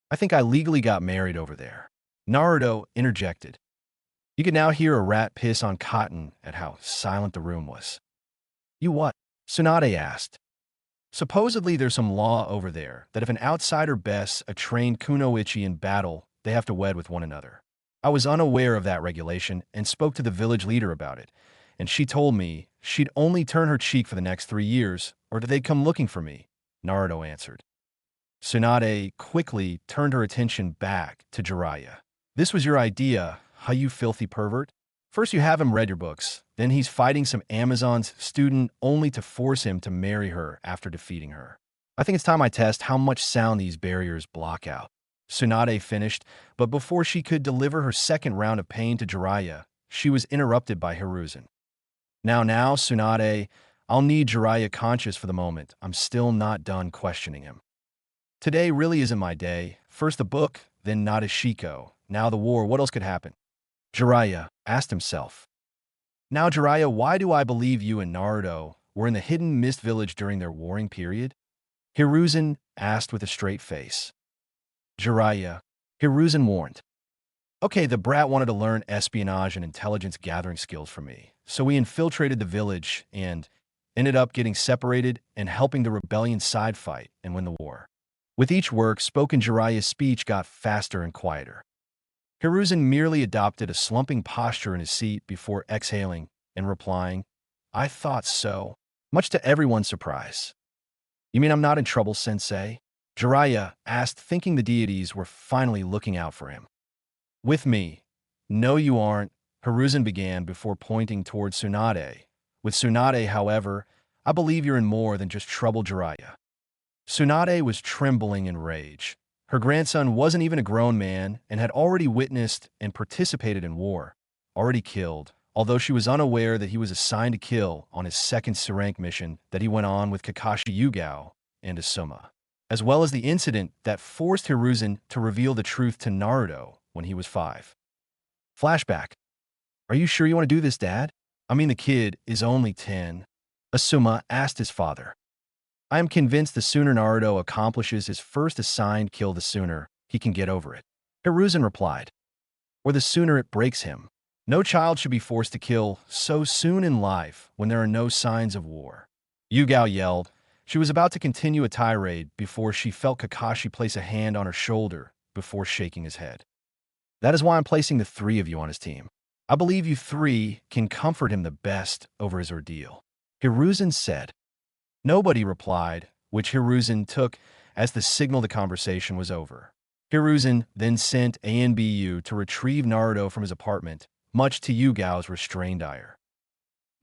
I think I legally got married over there." Naruto interjected. You could now hear a rat piss on cotton at how silent the room was. "You what?" Tsunade asked. "Supposedly there's some law over there that if an outsider bests a trained kunoichi in battle, they have to wed with one another. I was unaware of that regulation and spoke to the village leader about it, and she told me she'd only turn her cheek for the next 3 years, or that they'd come looking for me," Naruto answered. Tsunade quickly turned her attention back to Jiraiya. "This was your idea, huh, you filthy pervert? First you have him read your books, then he's fighting some Amazon's student only to force him to marry her after defeating her. I think it's time I test how much sound these barriers block out." Tsunade finished, but before she could deliver her second round of pain to Jiraiya, she was interrupted by Hiruzen. Now, Tsunade, I'll need Jiraiya conscious for the moment. I'm still not done questioning him. Today really isn't my day. First the book, then Nadashiko, now the war. What else could happen?" Jiraiya asked himself. "Now, Jiraiya, why do I believe you and Naruto were in the Hidden Mist Village during their warring period?" Hiruzen asked with a straight face. "Jiraiya," Hiruzen warned. "Okay, the brat wanted to learn espionage and intelligence gathering skills from me, so we infiltrated the village and ended up getting separated and helping the rebellion side fight and win the war." With each word spoken, Jiraiya's speech got faster and quieter. Hiruzen merely adopted a slumping posture in his seat before exhaling and replying, "I thought so," much to everyone's surprise. "You mean I'm not in trouble, Sensei?" Jiraiya asked, thinking the deities were finally looking out for him. "With me?" "No, you aren't," Hiruzen began before pointing towards Tsunade. "With Tsunade, however, I believe you're in more than just trouble, Jiraiya." Tsunade was trembling in rage. Her grandson wasn't even a grown man and had already witnessed and participated in war, already killed, although she was unaware that he was assigned to kill on his second C-rank mission that he went on with Kakashi Yugao and Asuma, as well as the incident that forced Hiruzen to reveal the truth to Naruto when he was 5. Flashback. Are you sure you want to do this, Dad? I mean, the kid is only 10. Asuma asked his father. I am convinced the sooner Naruto accomplishes his first assigned kill, the sooner he can get over it. Hiruzen replied. Or the sooner it breaks him. No child should be forced to kill so soon in life when there are no signs of war. Yugao yelled. She was about to continue a tirade before she felt Kakashi place a hand on her shoulder before shaking his head. That is why I'm placing the 3 of you on his team. I believe you 3 can comfort him the best over his ordeal. Hiruzen said. Nobody replied, which Hiruzen took as the signal the conversation was over. Hiruzen then sent Anbu to retrieve Naruto from his apartment, much to Yugao's restrained ire.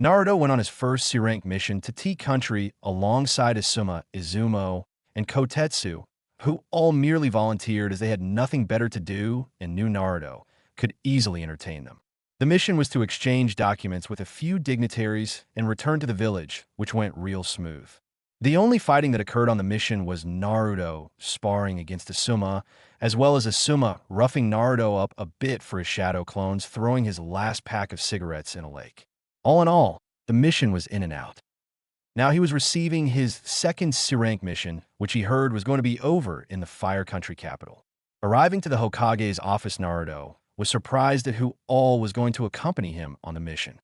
Naruto went on his first C-rank mission to Tea Country alongside Asuma, Izumo, and Kotetsu, who all merely volunteered as they had nothing better to do and knew Naruto could easily entertain them. The mission was to exchange documents with a few dignitaries and return to the village, which went real smooth. The only fighting that occurred on the mission was Naruto sparring against Asuma, as well as Asuma roughing Naruto up a bit for his shadow clones, throwing his last pack of cigarettes in a lake. All in all, the mission was in and out. Now he was receiving his second C-rank mission, which he heard was going to be over in the Fire Country capital. Arriving to the Hokage's office, Naruto was surprised at who all was going to accompany him on the mission.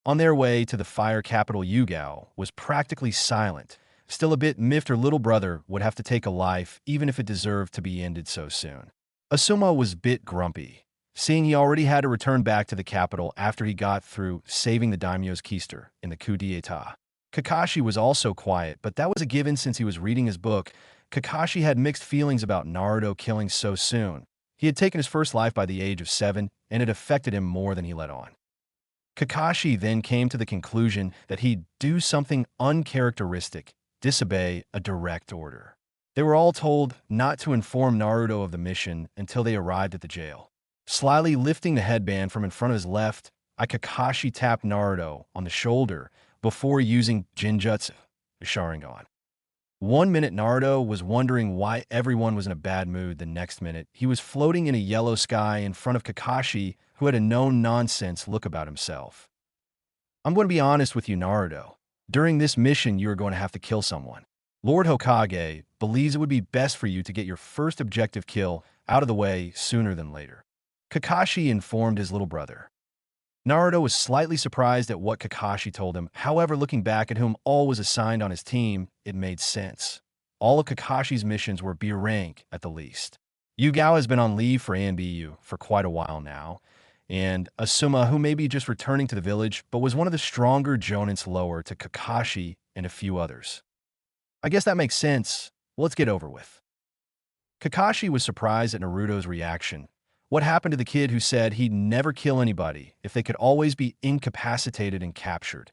On their way to the fire capital, Yugao was practically silent, still a bit miffed her little brother would have to take a life even if it deserved to be ended so soon. Asuma was a bit grumpy, seeing he already had to return back to the capital after he got through saving the daimyo's keister in the coup d'etat. Kakashi was also quiet, but that was a given since he was reading his book. Kakashi had mixed feelings about Naruto killing so soon. He had taken his first life by the age of 7, and it affected him more than he let on. Kakashi then came to the conclusion that he'd do something uncharacteristic, disobey a direct order. They were all told not to inform Naruto of the mission until they arrived at the jail. Slyly lifting the headband from in front of his left eye, Kakashi tapped Naruto on the shoulder before using Jinjutsu, the Sharingan. 1 minute Naruto was wondering why everyone was in a bad mood. The next minute, he was floating in a yellow sky in front of Kakashi, who had a no-nonsense look about himself. I'm going to be honest with you, Naruto. During this mission, you are going to have to kill someone. Lord Hokage believes it would be best for you to get your first objective kill out of the way sooner than later. Kakashi informed his little brother. Naruto was slightly surprised at what Kakashi told him. However, looking back at whom all was assigned on his team, it made sense. All of Kakashi's missions were B rank at the least. Yugao has been on leave for Anbu for quite a while now, and Asuma, who may be just returning to the village, but was one of the stronger jonins lower to Kakashi and a few others. I guess that makes sense. Let's get over with. Kakashi was surprised at Naruto's reaction. What happened to the kid who said he'd never kill anybody if they could always be incapacitated and captured?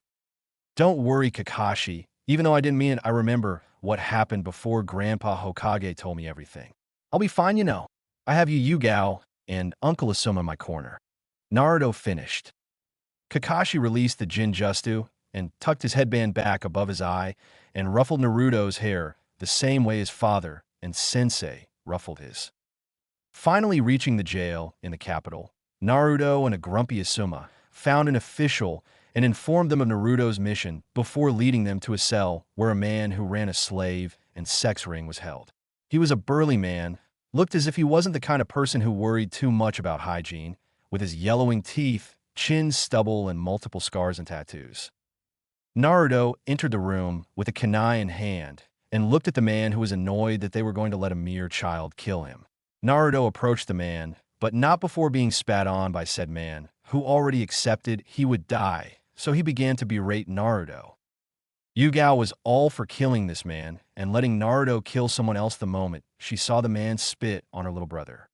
Don't worry, Kakashi. Even though I didn't mean it, I remember what happened before Grandpa Hokage told me everything. I'll be fine, you know. I have you, Yugao, and Uncle Asuma in my corner. Naruto finished. Kakashi released the Jinjutsu and tucked his headband back above his eye and ruffled Naruto's hair the same way his father and Sensei ruffled his. Finally reaching the jail in the capital, Naruto and a grumpy Asuma found an official and informed them of Naruto's mission before leading them to a cell where a man who ran a slave and sex ring was held. He was a burly man, looked as if he wasn't the kind of person who worried too much about hygiene, with his yellowing teeth, chin stubble, and multiple scars and tattoos. Naruto entered the room with a kunai in hand and looked at the man who was annoyed that they were going to let a mere child kill him. Naruto approached the man, but not before being spat on by said man, who already accepted he would die, so he began to berate Naruto. Yugao was all for killing this man and letting Naruto kill someone else the moment she saw the man spit on her little brother.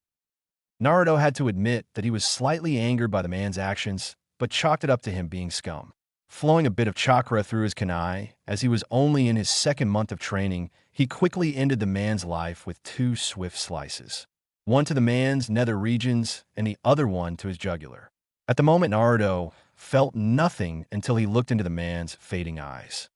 Naruto had to admit that he was slightly angered by the man's actions, but chalked it up to him being scum. Flowing a bit of chakra through his kunai, as he was only in his second month of training, he quickly ended the man's life with 2 swift slices. One to the man's nether regions and the other one to his jugular. At the moment, Naruto felt nothing until he looked into the man's fading eyes.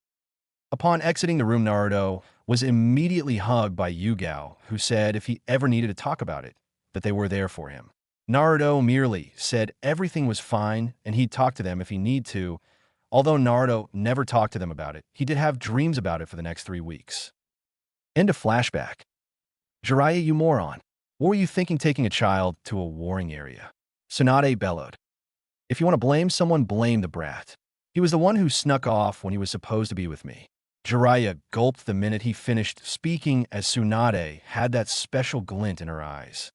Upon exiting the room, Naruto was immediately hugged by Yugao, who said if he ever needed to talk about it, that they were there for him. Naruto merely said everything was fine and he'd talk to them if he need to. Although Naruto never talked to them about it, he did have dreams about it for the next 3 weeks. End of flashback. Jiraiya, you moron. What were you thinking taking a child to a warring area? Tsunade bellowed. If you want to blame someone, blame the brat. He was the one who snuck off when he was supposed to be with me. Jiraiya gulped the minute he finished speaking as Tsunade had that special glint in her eyes.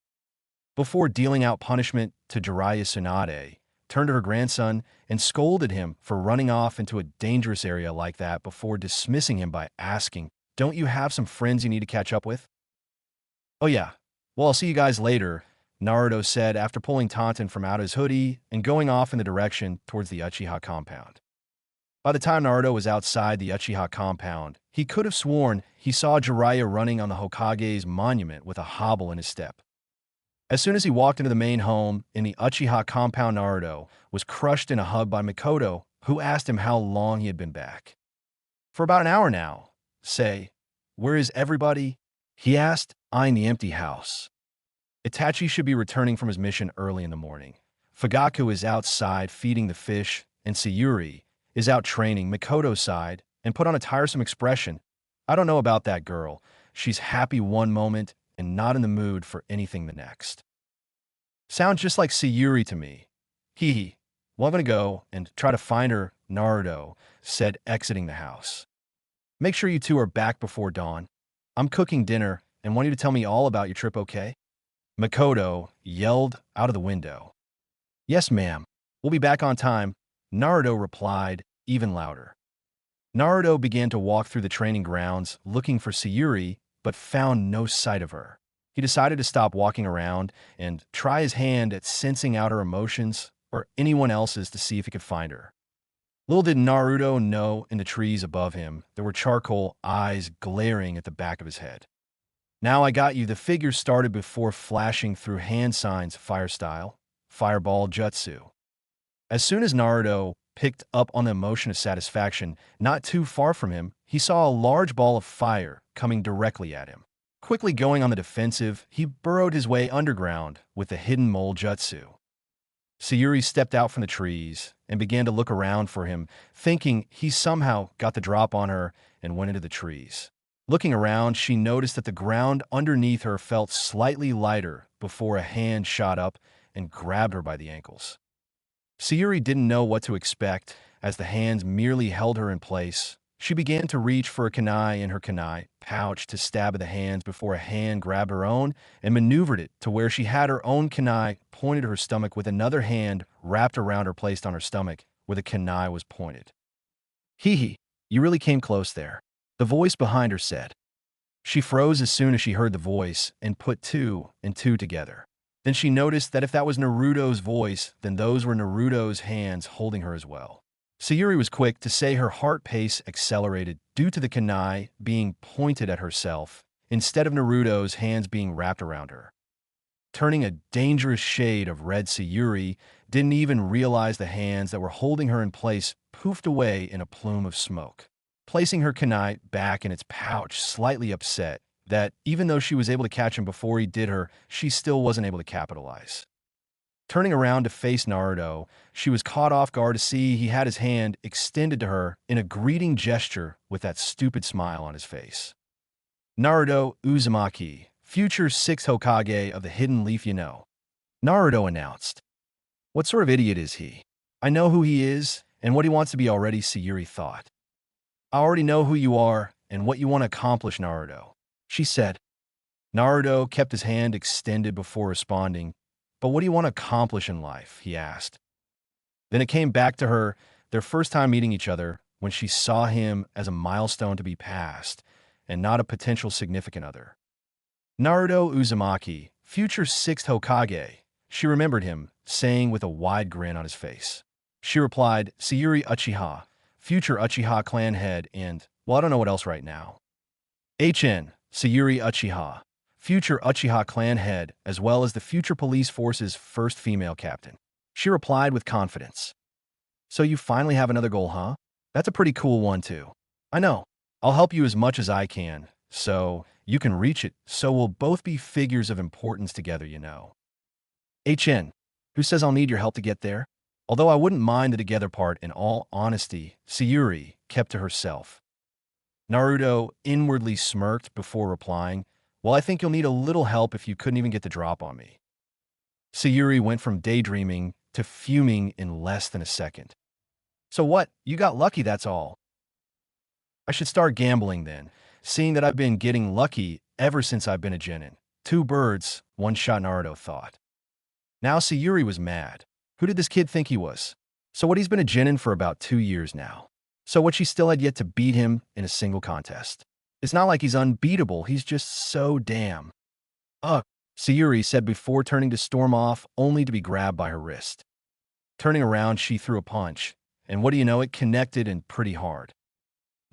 Before dealing out punishment to Jiraiya, Tsunade turned to her grandson and scolded him for running off into a dangerous area like that before dismissing him by asking, "Don't you have some friends you need to catch up with?" "Oh yeah, well I'll see you guys later," Naruto said after pulling Tauntaun from out his hoodie and going off in the direction towards the Uchiha compound. By the time Naruto was outside the Uchiha compound, he could have sworn he saw Jiraiya running on the Hokage's monument with a hobble in his step. As soon as he walked into the main home in the Uchiha compound, Naruto was crushed in a hug by Mikoto, who asked him how long he had been back. "For about an hour now. Say, where is everybody?" he asked, eyeing the empty house. Itachi should be returning from his mission early in the morning. Fugaku is outside feeding the fish, and Sayuri is out training. Mikoto sighed and put on a tiresome expression. "I don't know about that girl. She's happy one moment and not in the mood for anything the next. Sounds just like Sayuri to me. Hee hee. Well, I'm gonna go and try to find her," Naruto said, exiting the house. "Make sure you two are back before dawn. I'm cooking dinner and want you to tell me all about your trip, okay?" Mikoto yelled out of the window. "Yes, ma'am. We'll be back on time," Naruto replied, even louder. Naruto began to walk through the training grounds looking for Sayuri, but found no sight of her. He decided to stop walking around and try his hand at sensing out her emotions or anyone else's to see if he could find her. Little did Naruto know in the trees above him there were charcoal eyes glaring at the back of his head. "Now I got you." The figure started before flashing through hand signs, fire style, fireball jutsu. As soon as Naruto picked up on the emotion of satisfaction, not too far from him, he saw a large ball of fire coming directly at him. Quickly going on the defensive, he burrowed his way underground with the hidden mole jutsu. Sayuri stepped out from the trees and began to look around for him, thinking he somehow got the drop on her and went into the trees. Looking around, she noticed that the ground underneath her felt slightly lighter before a hand shot up and grabbed her by the ankles. Sayuri didn't know what to expect as the hands merely held her in place. She began to reach for a kunai in her kunai pouch to stab at the hands before a hand grabbed her own and maneuvered it to where she had her own kunai pointed to her stomach with another hand wrapped around her placed on her stomach where the kunai was pointed. "Hee hee, you really came close there," the voice behind her said. She froze as soon as she heard the voice and put two and two together. Then she noticed that if that was Naruto's voice, then those were Naruto's hands holding her as well. Sayuri was quick to say her heart pace accelerated due to the kunai being pointed at herself instead of Naruto's hands being wrapped around her. Turning a dangerous shade of red, Sayuri didn't even realize the hands that were holding her in place poofed away in a plume of smoke. Placing her kunai back in its pouch, slightly upset that even though she was able to catch him before he did her, she still wasn't able to capitalize. Turning around to face Naruto, she was caught off guard to see he had his hand extended to her in a greeting gesture with that stupid smile on his face. "Naruto Uzumaki, future 6th Hokage of the Hidden Leaf, you know," Naruto announced. "What sort of idiot is he? I know who he is and what he wants to be already," Sayuri thought. "I already know who you are and what you want to accomplish, Naruto," she said. Naruto kept his hand extended before responding. "But what do you want to accomplish in life?" he asked. Then it came back to her, their first time meeting each other, when she saw him as a milestone to be passed and not a potential significant other. "Naruto Uzumaki, future 6th Hokage," she remembered him, saying with a wide grin on his face. She replied, "Sayuri Uchiha, future Uchiha clan head, and, well, I don't know what else right now." "HN, Sayuri Uchiha, future Uchiha clan head, as well as the future police force's first female captain," she replied with confidence. So you finally have another goal, huh? That's a pretty cool one, too. I know. I'll help you as much as I can, so you can reach it, so we'll both be figures of importance together, you know. HN, who says I'll need your help to get there? Although I wouldn't mind the together part, in all honesty, Sayuri kept to herself. Naruto inwardly smirked before replying, well, I think you'll need a little help if you couldn't even get the drop on me. Sayuri went from daydreaming to fuming in less than a second. So what? You got lucky, that's all. I should start gambling then, seeing that I've been getting lucky ever since I've been a genin. Two birds, one shot, Naruto thought. Now Sayuri was mad. Who did this kid think he was? So what, he's been a genin for about 2 years now. So what, she still had yet to beat him in a single contest. It's not like he's unbeatable, he's just so damn. Ugh, Sayuri said before turning to storm off, only to be grabbed by her wrist. Turning around, she threw a punch, and what do you know, it connected and pretty hard.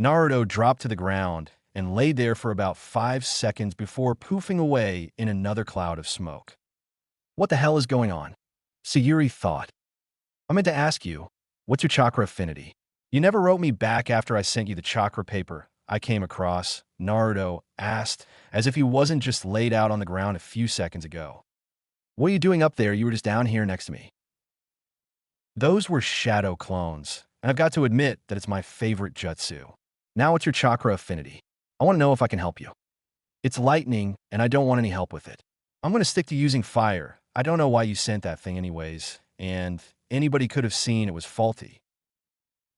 Naruto dropped to the ground and lay there for about 5 seconds before poofing away in another cloud of smoke. What the hell is going on? Sayuri thought. I meant to ask you, what's your chakra affinity? You never wrote me back after I sent you the chakra paper I came across, Naruto asked, as if he wasn't just laid out on the ground a few seconds ago. What are you doing up there? You were just down here next to me. Those were shadow clones, and I've got to admit that it's my favorite jutsu. Now what's your chakra affinity? I want to know if I can help you. It's lightning, and I don't want any help with it. I'm going to stick to using fire. I don't know why you sent that thing anyways, and anybody could have seen it was faulty.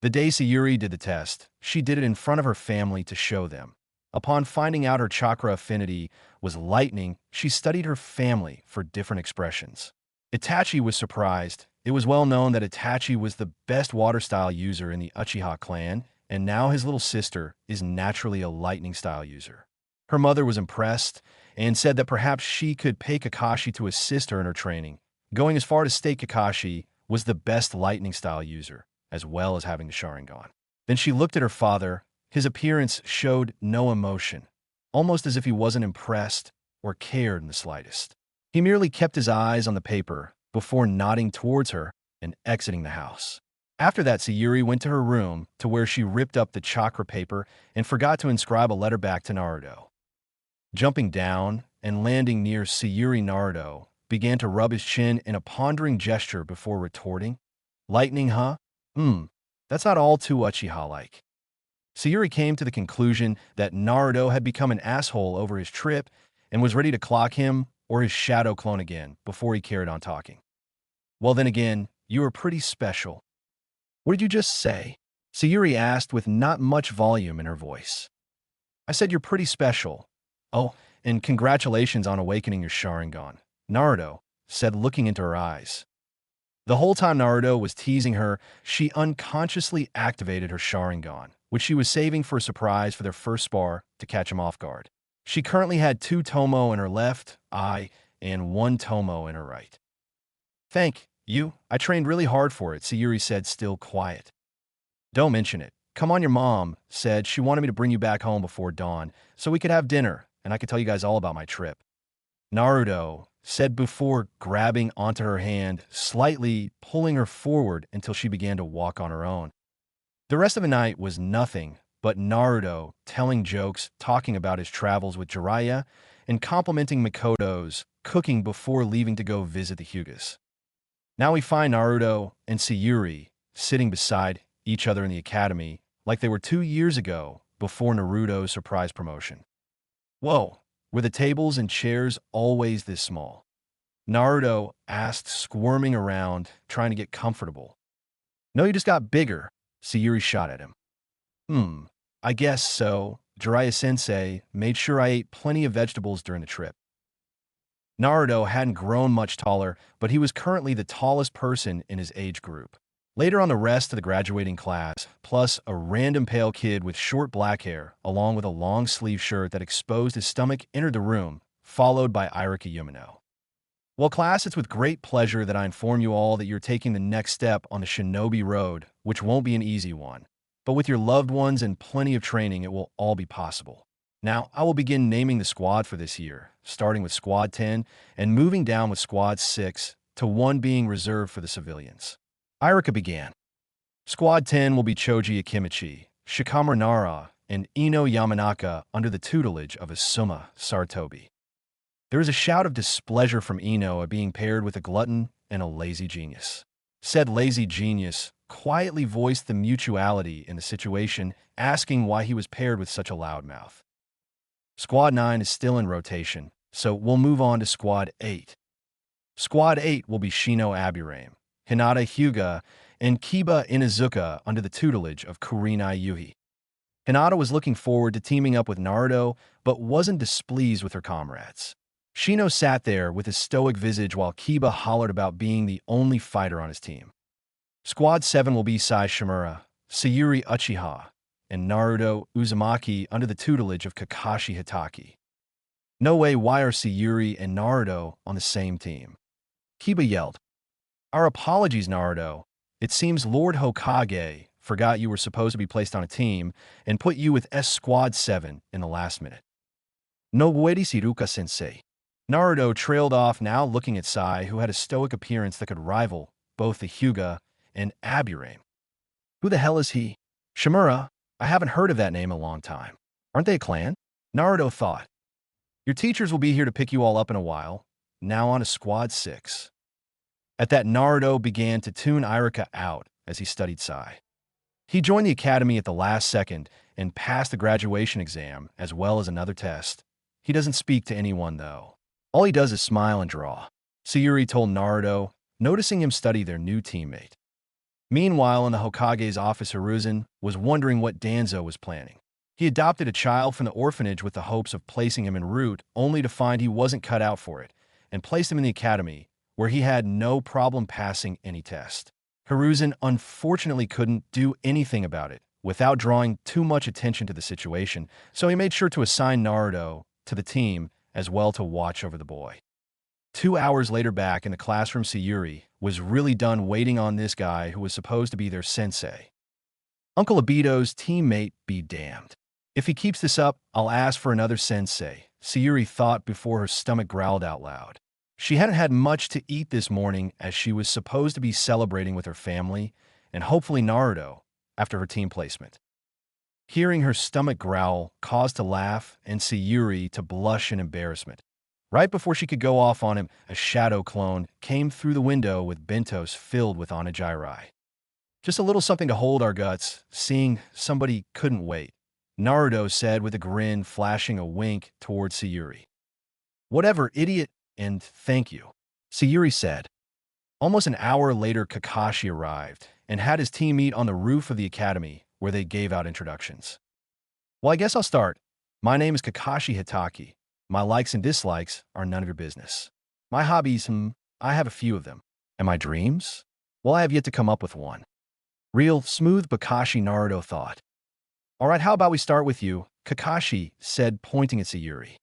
The day Sayuri did the test, she did it in front of her family to show them. Upon finding out her chakra affinity was lightning, she studied her family for different expressions. Itachi was surprised. It was well known that Itachi was the best water-style user in the Uchiha clan, and now his little sister is naturally a lightning-style user. Her mother was impressed and said that perhaps she could pay Kakashi to assist her in her training, going as far to state Kakashi was the best lightning-style user, as well as having the Sharingan. Then she looked at her father. His appearance showed no emotion, almost as if he wasn't impressed or cared in the slightest. He merely kept his eyes on the paper before nodding towards her and exiting the house. After that, Sayuri went to her room to where she ripped up the chakra paper and forgot to inscribe a letter back to Naruto. Jumping down and landing near Sayuri, Naruto began to rub his chin in a pondering gesture before retorting, "Lightning, huh? That's not all too Uchiha-like." Sayuri came to the conclusion that Naruto had become an asshole over his trip and was ready to clock him or his shadow clone again before he carried on talking. Well, then again, you were pretty special. What did you just say? Sayuri asked with not much volume in her voice. I said you're pretty special. Oh, and congratulations on awakening your Sharingan, Naruto said, looking into her eyes. The whole time Naruto was teasing her, she unconsciously activated her Sharingan, which she was saving for a surprise for their first spar to catch him off guard. She currently had 2 Tomo in her left eye and 1 Tomo in her right. Thank you. I trained really hard for it, Sayuri said, still quiet. Don't mention it. Come on, your mom said she wanted me to bring you back home before dawn so we could have dinner and I could tell you guys all about my trip. Naruto said before grabbing onto her hand, slightly pulling her forward until she began to walk on her own. The rest of the night was nothing but Naruto telling jokes, talking about his travels with Jiraiya, and complimenting Mikoto's cooking before leaving to go visit the Hyugas. Now we find Naruto and Sayuri sitting beside each other in the academy like they were 2 years ago before Naruto's surprise promotion. Whoa, were the tables and chairs always this small? Naruto asked, squirming around, trying to get comfortable. No, you just got bigger, Sayuri shot at him. I guess so. Jiraiya-sensei made sure I ate plenty of vegetables during the trip. Naruto hadn't grown much taller, but he was currently the tallest person in his age group. Later on, the rest of the graduating class, plus a random pale kid with short black hair, along with a long-sleeve shirt that exposed his stomach, entered the room, followed by Irika Yumino. Well, class, it's with great pleasure that I inform you all that you're taking the next step on the Shinobi Road, which won't be an easy one. But with your loved ones and plenty of training, it will all be possible. Now, I will begin naming the squad for this year, starting with Squad 10 and moving down with Squad 6 to 1 being reserved for the civilians. Irika began. Squad 10 will be Choji Akimichi, Shikamaru Nara, and Ino Yamanaka under the tutelage of Asuma Saratobi. There is a shout of displeasure from Ino at being paired with a glutton and a lazy genius. Said lazy genius quietly voiced the mutuality in the situation, asking why he was paired with such a loudmouth. Squad 9 is still in rotation, so we'll move on to Squad 8. Squad 8 will be Shino Aburame, Hinata Hyuga, and Kiba Inuzuka under the tutelage of Kurenai Yuhi. Hinata was looking forward to teaming up with Naruto, but wasn't displeased with her comrades. Shino sat there with his stoic visage while Kiba hollered about being the only fighter on his team. Squad 7 will be Sai Shimura, Sayuri Uchiha, and Naruto Uzumaki under the tutelage of Kakashi Hitaki. No way, why are Sayuri and Naruto on the same team? Kiba yelled. Our apologies, Naruto. It seems Lord Hokage forgot you were supposed to be placed on a team and put you with Squad 7 in the last minute. No bueri Shiruka-sensei. Naruto trailed off, now looking at Sai, who had a stoic appearance that could rival both the Hyuga and Aburame. Who the hell is he? Shimura? I haven't heard of that name in a long time. Aren't they a clan? Naruto thought. Your teachers will be here to pick you all up in a while. Now on to Squad 6. At that, Naruto began to tune Irika out as he studied Sai. He joined the academy at the last second and passed the graduation exam as well as another test. He doesn't speak to anyone, though. All he does is smile and draw, Sayuri told Naruto, noticing him study their new teammate. Meanwhile, in the Hokage's office, Hiruzen was wondering what Danzo was planning. He adopted a child from the orphanage with the hopes of placing him en route, only to find he wasn't cut out for it, and placed him in the academy, where he had no problem passing any test. Hiruzen unfortunately couldn't do anything about it without drawing too much attention to the situation, so he made sure to assign Naruto to the team as well to watch over the boy. 2 hours later, back in the classroom, Sayuri was really done waiting on this guy who was supposed to be their sensei. Uncle Obito's teammate be damned. If he keeps this up, I'll ask for another sensei, Sayuri thought before her stomach growled out loud. She hadn't had much to eat this morning as she was supposed to be celebrating with her family and hopefully Naruto after her team placement. Hearing her stomach growl caused to laugh and Sayuri to blush in embarrassment. Right before she could go off on him, a shadow clone came through the window with bentos filled with onigiri. Just a little something to hold our guts, seeing somebody couldn't wait, Naruto said with a grin, flashing a wink towards Sayuri. Whatever, idiot, and thank you, Sayuri said. Almost an hour later, Kakashi arrived and had his team meet on the roof of the academy, where they gave out introductions. Well, I guess I'll start. My name is Kakashi Hitaki. My likes and dislikes are none of your business. My hobbies, I have a few of them. And my dreams? Well, I have yet to come up with one. Real smooth Kakashi, Naruto thought. All right, how about we start with you, Kakashi said, pointing at Sayuri.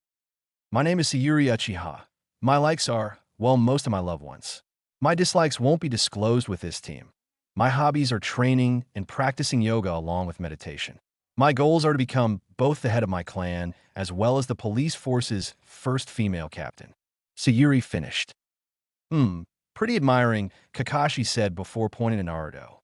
My name is Sayuri Uchiha. My likes are, well, most of my loved ones. My dislikes won't be disclosed with this team. My hobbies are training and practicing yoga along with meditation. My goals are to become both the head of my clan as well as the police force's first female captain. Sayuri finished. Pretty admiring, Kakashi said before pointing to Naruto.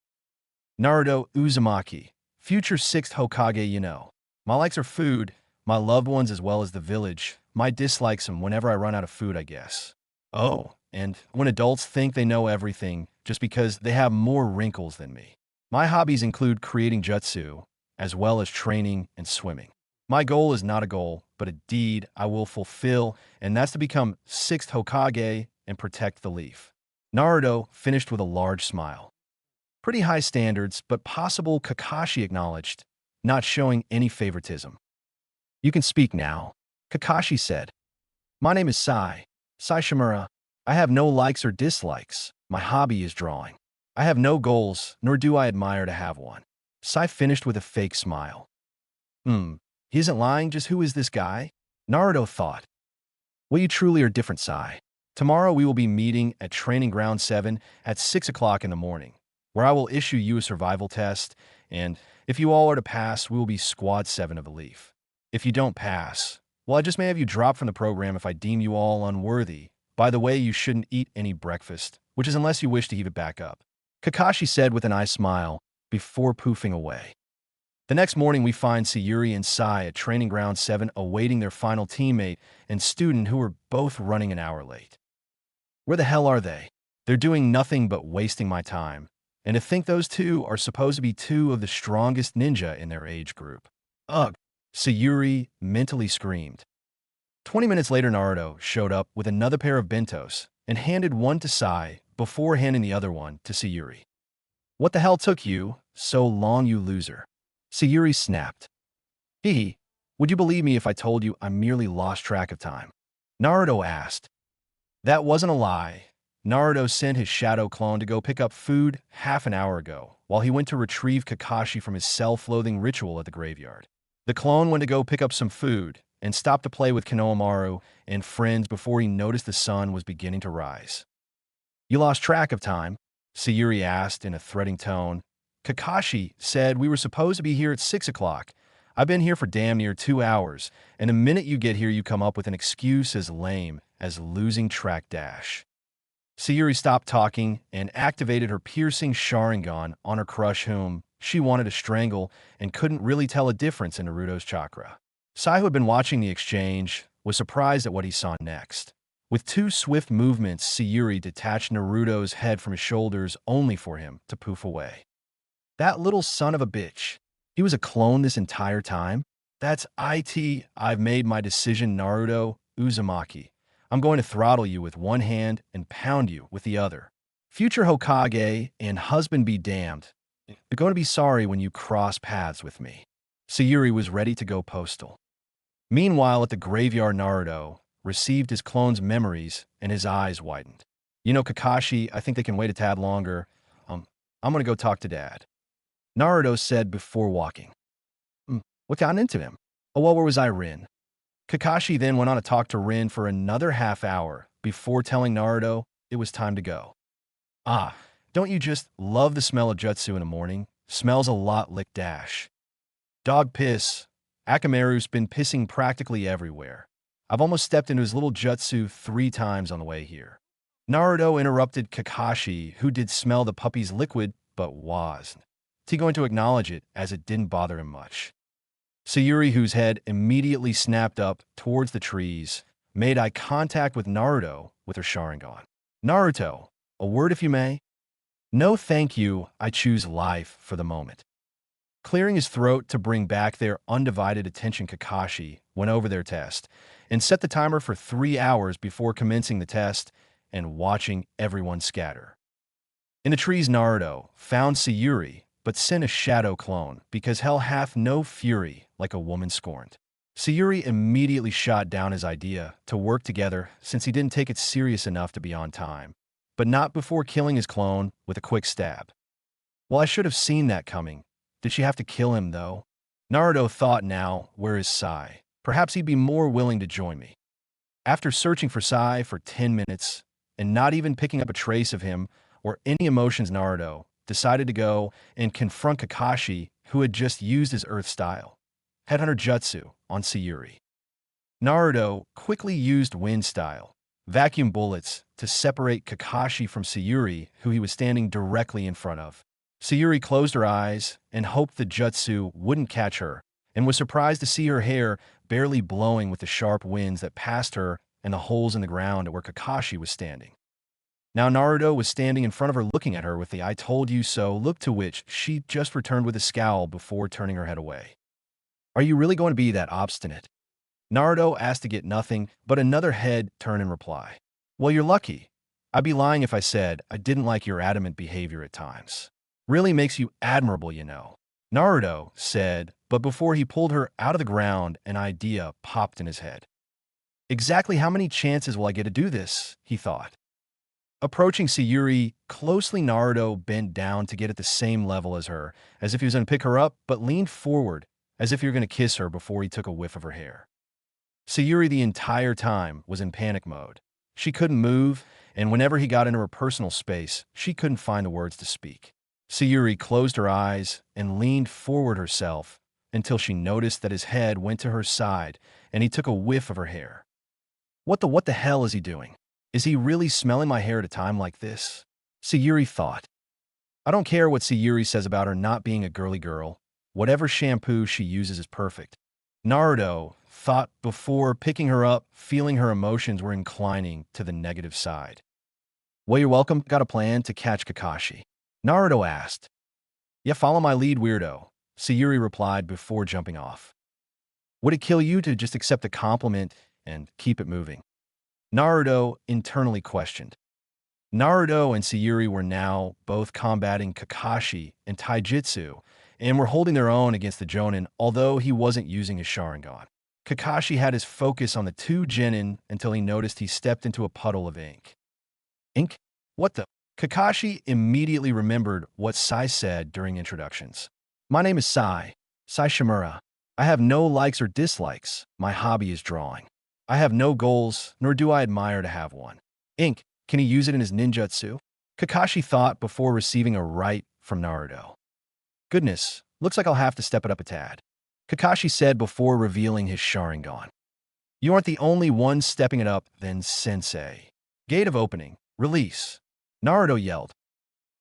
Naruto Uzumaki, future 6th Hokage, you know. My likes are food, my loved ones as well as the village. My dislikes them whenever I run out of food, I guess. Oh, and when adults think they know everything just because they have more wrinkles than me. My hobbies include creating jutsu, as well as training and swimming. My goal is not a goal, but a deed I will fulfill, and that's to become 6th Hokage and protect the leaf. Naruto finished with a large smile. Pretty high standards, but possible, Kakashi acknowledged, not showing any favoritism. You can speak now, Kakashi said. My name is Sai Shimura. I have no likes or dislikes. My hobby is drawing. I have no goals, nor do I admire to have one. Sai finished with a fake smile. He isn't lying, just who is this guy? Naruto thought. Well, you truly are different, Sai. Tomorrow we will be meeting at Training Ground 7 at 6 o'clock in the morning, where I will issue you a survival test, and if you all are to pass, we will be Squad 7 of the Leaf. If you don't pass, well, I just may have you dropped from the program if I deem you all unworthy. By the way, you shouldn't eat any breakfast, which is unless you wish to heave it back up. Kakashi said with an eye smile, before poofing away. The next morning, we find Sayuri and Sai at Training Ground 7 awaiting their final teammate and student who were both running an hour late. Where the hell are they? They're doing nothing but wasting my time. And to think those two are supposed to be two of the strongest ninja in their age group. Ugh, Sayuri mentally screamed. 20 minutes later, Naruto showed up with another pair of bentos and handed one to Sai before handing the other one to Sayuri. What the hell took you so long, you loser? Sayuri snapped. Hee, would you believe me if I told you I merely lost track of time? Naruto asked. That wasn't a lie. Naruto sent his shadow clone to go pick up food half an hour ago, while he went to retrieve Kakashi from his self-loathing ritual at the graveyard. The clone went to go pick up some food and stopped to play with Konohamaru and friends before he noticed the sun was beginning to rise. You lost track of time? Sayuri asked in a threatening tone. Kakashi said we were supposed to be here at 6 o'clock. I've been here for damn near 2 hours, and the minute you get here you come up with an excuse as lame as losing track dash. Sayuri stopped talking and activated her piercing Sharingan on her crush whom she wanted to strangle and couldn't really tell a difference in Naruto's chakra. Sai, who had been watching the exchange, was surprised at what he saw next. With 2 swift movements, Sayuri detached Naruto's head from his shoulders only for him to poof away. That little son of a bitch. He was a clone this entire time? That's it. I've made my decision, Naruto Uzumaki. I'm going to throttle you with one hand and pound you with the other. Future Hokage and husband be damned. You're going to be sorry when you cross paths with me. Sayuri was ready to go postal. Meanwhile, at the graveyard, Naruto received his clone's memories and his eyes widened. You know, Kakashi, I think they can wait a tad longer. I'm going to go talk to Dad. Naruto said before walking. What got into him? Oh, well, where was I, Rin? Kakashi then went on to talk to Rin for another half hour before telling Naruto it was time to go. Ah, don't you just love the smell of jutsu in the morning? Smells a lot like dash. Dog piss. Akamaru's been pissing practically everywhere. I've almost stepped into his little jutsu 3 times on the way here. Naruto interrupted Kakashi, who did smell the puppy's liquid, but wasn't he going to acknowledge it as it didn't bother him much. Sayuri, whose head immediately snapped up towards the trees, made eye contact with Naruto with her Sharingan. Naruto, a word if you may? No thank you, I choose life for the moment. Clearing his throat to bring back their undivided attention, Kakashi went over their test and set the timer for 3 hours before commencing the test and watching everyone scatter. In the trees, Naruto found Sayuri, but sent a shadow clone because hell hath no fury like a woman scorned. Sayuri immediately shot down his idea to work together since he didn't take it serious enough to be on time, but not before killing his clone with a quick stab. Well, I should have seen that coming. Did she have to kill him, though? Naruto thought, now, where is Sai? Perhaps he'd be more willing to join me. After searching for Sai for 10 minutes and not even picking up a trace of him or any emotions, Naruto decided to go and confront Kakashi, who had just used his Earth style Headhunter Jutsu on Sayuri. Naruto quickly used Wind style vacuum bullets to separate Kakashi from Sayuri, who he was standing directly in front of. Sayuri closed her eyes and hoped the jutsu wouldn't catch her, and was surprised to see her hair barely blowing with the sharp winds that passed her and the holes in the ground where Kakashi was standing. Now Naruto was standing in front of her looking at her with the I told you so look, to which she just returned with a scowl before turning her head away. Are you really going to be that obstinate? Naruto asked to get nothing but another head turn in reply. Well, you're lucky. I'd be lying if I said I didn't like your adamant behavior at times. Really makes you admirable, you know. Naruto said, but before he pulled her out of the ground, an idea popped in his head. Exactly how many chances will I get to do this? He thought. Approaching Sayuri closely, Naruto bent down to get at the same level as her, as if he was going to pick her up, but leaned forward as if he were going to kiss her before he took a whiff of her hair. Sayuri the entire time was in panic mode. She couldn't move, and whenever he got into her personal space, she couldn't find the words to speak. Sayuri closed her eyes and leaned forward herself until she noticed that his head went to her side and he took a whiff of her hair. What the hell is he doing? Is he really smelling my hair at a time like this? Sayuri thought. I don't care what Sayuri says about her not being a girly girl. Whatever shampoo she uses is perfect. Naruto thought before picking her up, feeling her emotions were inclining to the negative side. Well, you're welcome. Got a plan to catch Kakashi? Naruto asked. Yeah, follow my lead, weirdo. Sayuri replied before jumping off. Would it kill you to just accept the compliment and keep it moving? Naruto internally questioned. Naruto and Sayuri were now both combating Kakashi in taijutsu and were holding their own against the Jonin, although he wasn't using his Sharingan. Kakashi had his focus on the two genin until he noticed he stepped into a puddle of ink. Ink? What the? Kakashi immediately remembered what Sai said during introductions. My name is Sai Shimura. I have no likes or dislikes. My hobby is drawing. I have no goals, nor do I admire to have one. Ink, can he use it in his ninjutsu? Kakashi thought before receiving a right from Naruto. Goodness, looks like I'll have to step it up a tad. Kakashi said before revealing his Sharingan. You aren't the only one stepping it up, then sensei. Gate of opening. Release. Naruto yelled.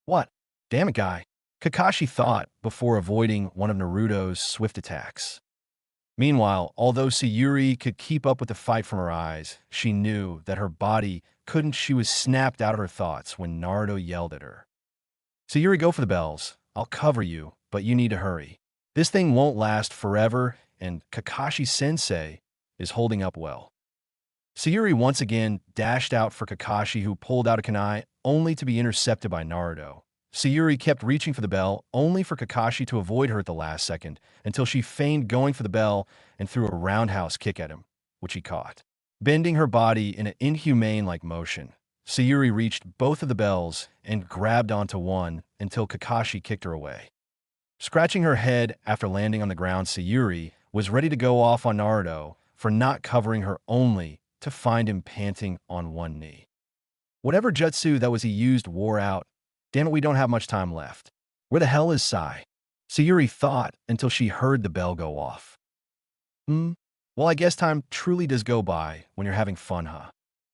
What? Damn it, guy. Kakashi thought before avoiding one of Naruto's swift attacks. Meanwhile, although Sayuri could keep up with the fight from her eyes, she knew that her body couldn't. She was snapped out of her thoughts when Naruto yelled at her. Sayuri, go for the bells. I'll cover you, but you need to hurry. This thing won't last forever, and Kakashi-sensei is holding up well. Sayuri once again dashed out for Kakashi, who pulled out a kunai, only to be intercepted by Naruto. Sayuri kept reaching for the bell, only for Kakashi to avoid her at the last second, until she feigned going for the bell and threw a roundhouse kick at him, which he caught. Bending her body in an inhumane-like motion, Sayuri reached both of the bells and grabbed onto one until Kakashi kicked her away. Scratching her head after landing on the ground, Sayuri was ready to go off on Naruto for not covering her, only to find him panting on one knee. Whatever jutsu that was he used wore out. Damn it, we don't have much time left. Where the hell is Sai? Sayuri thought until she heard the bell go off. Well, I guess time truly does go by when you're having fun, huh?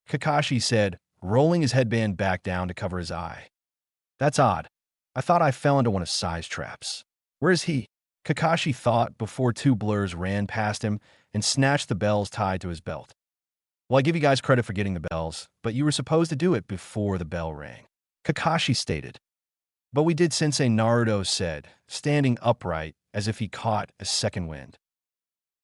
Kakashi said, rolling his headband back down to cover his eye. That's odd. I thought I fell into one of Sai's traps. Where is he? Kakashi thought before two blurs ran past him and snatched the bells tied to his belt. Well, I give you guys credit for getting the bells, but you were supposed to do it before the bell rang. Kakashi stated. But we did, Sensei, Naruto said, standing upright as if he caught a second wind.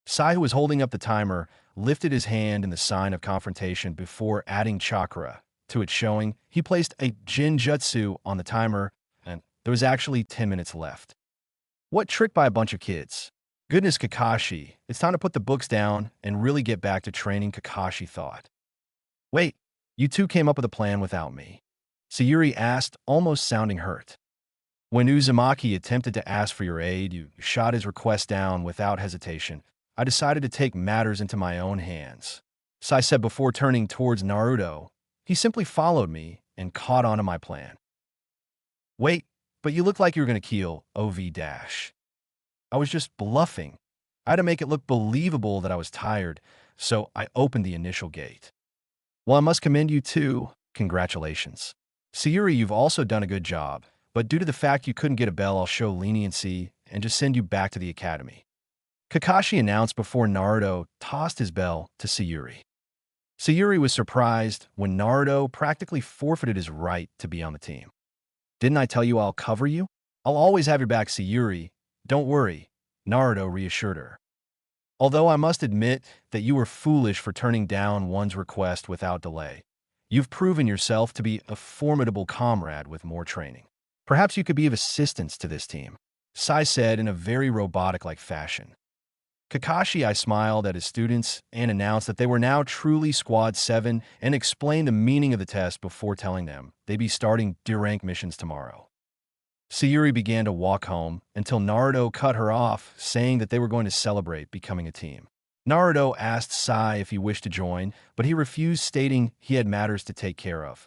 Sai, who was holding up the timer, lifted his hand in the sign of confrontation before adding chakra to it, showing he placed a Jinjutsu on the timer, and there was actually 10 minutes left. What trick by a bunch of kids? Goodness, Kakashi, it's time to put the books down and really get back to training, Kakashi thought. Wait, you two came up with a plan without me? Sayuri asked, almost sounding hurt. When Uzumaki attempted to ask for your aid, you shot his request down without hesitation. I decided to take matters into my own hands. Sai said before turning towards Naruto. He simply followed me and caught on to my plan. Wait, but you look like you were going to kill OV dash. I was just bluffing. I had to make it look believable that I was tired, so I opened the initial gate. Well, I must commend you too. Congratulations. Sayuri, you've also done a good job, but due to the fact you couldn't get a bell, I'll show leniency and just send you back to the academy. Kakashi announced before Naruto tossed his bell to Sayuri. Sayuri was surprised when Naruto practically forfeited his right to be on the team. Didn't I tell you I'll cover you? I'll always have your back, Sayuri. Don't worry, Naruto reassured her. Although I must admit that you were foolish for turning down one's request without delay. You've proven yourself to be a formidable comrade with more training. Perhaps you could be of assistance to this team, Sai said in a very robotic-like fashion. Kakashi, I smiled at his students and announced that they were now truly Squad 7 and explained the meaning of the test before telling them they'd be starting D-rank missions tomorrow. Sayuri began to walk home until Naruto cut her off, saying that they were going to celebrate becoming a team. Naruto asked Sai if he wished to join, but he refused, stating he had matters to take care of.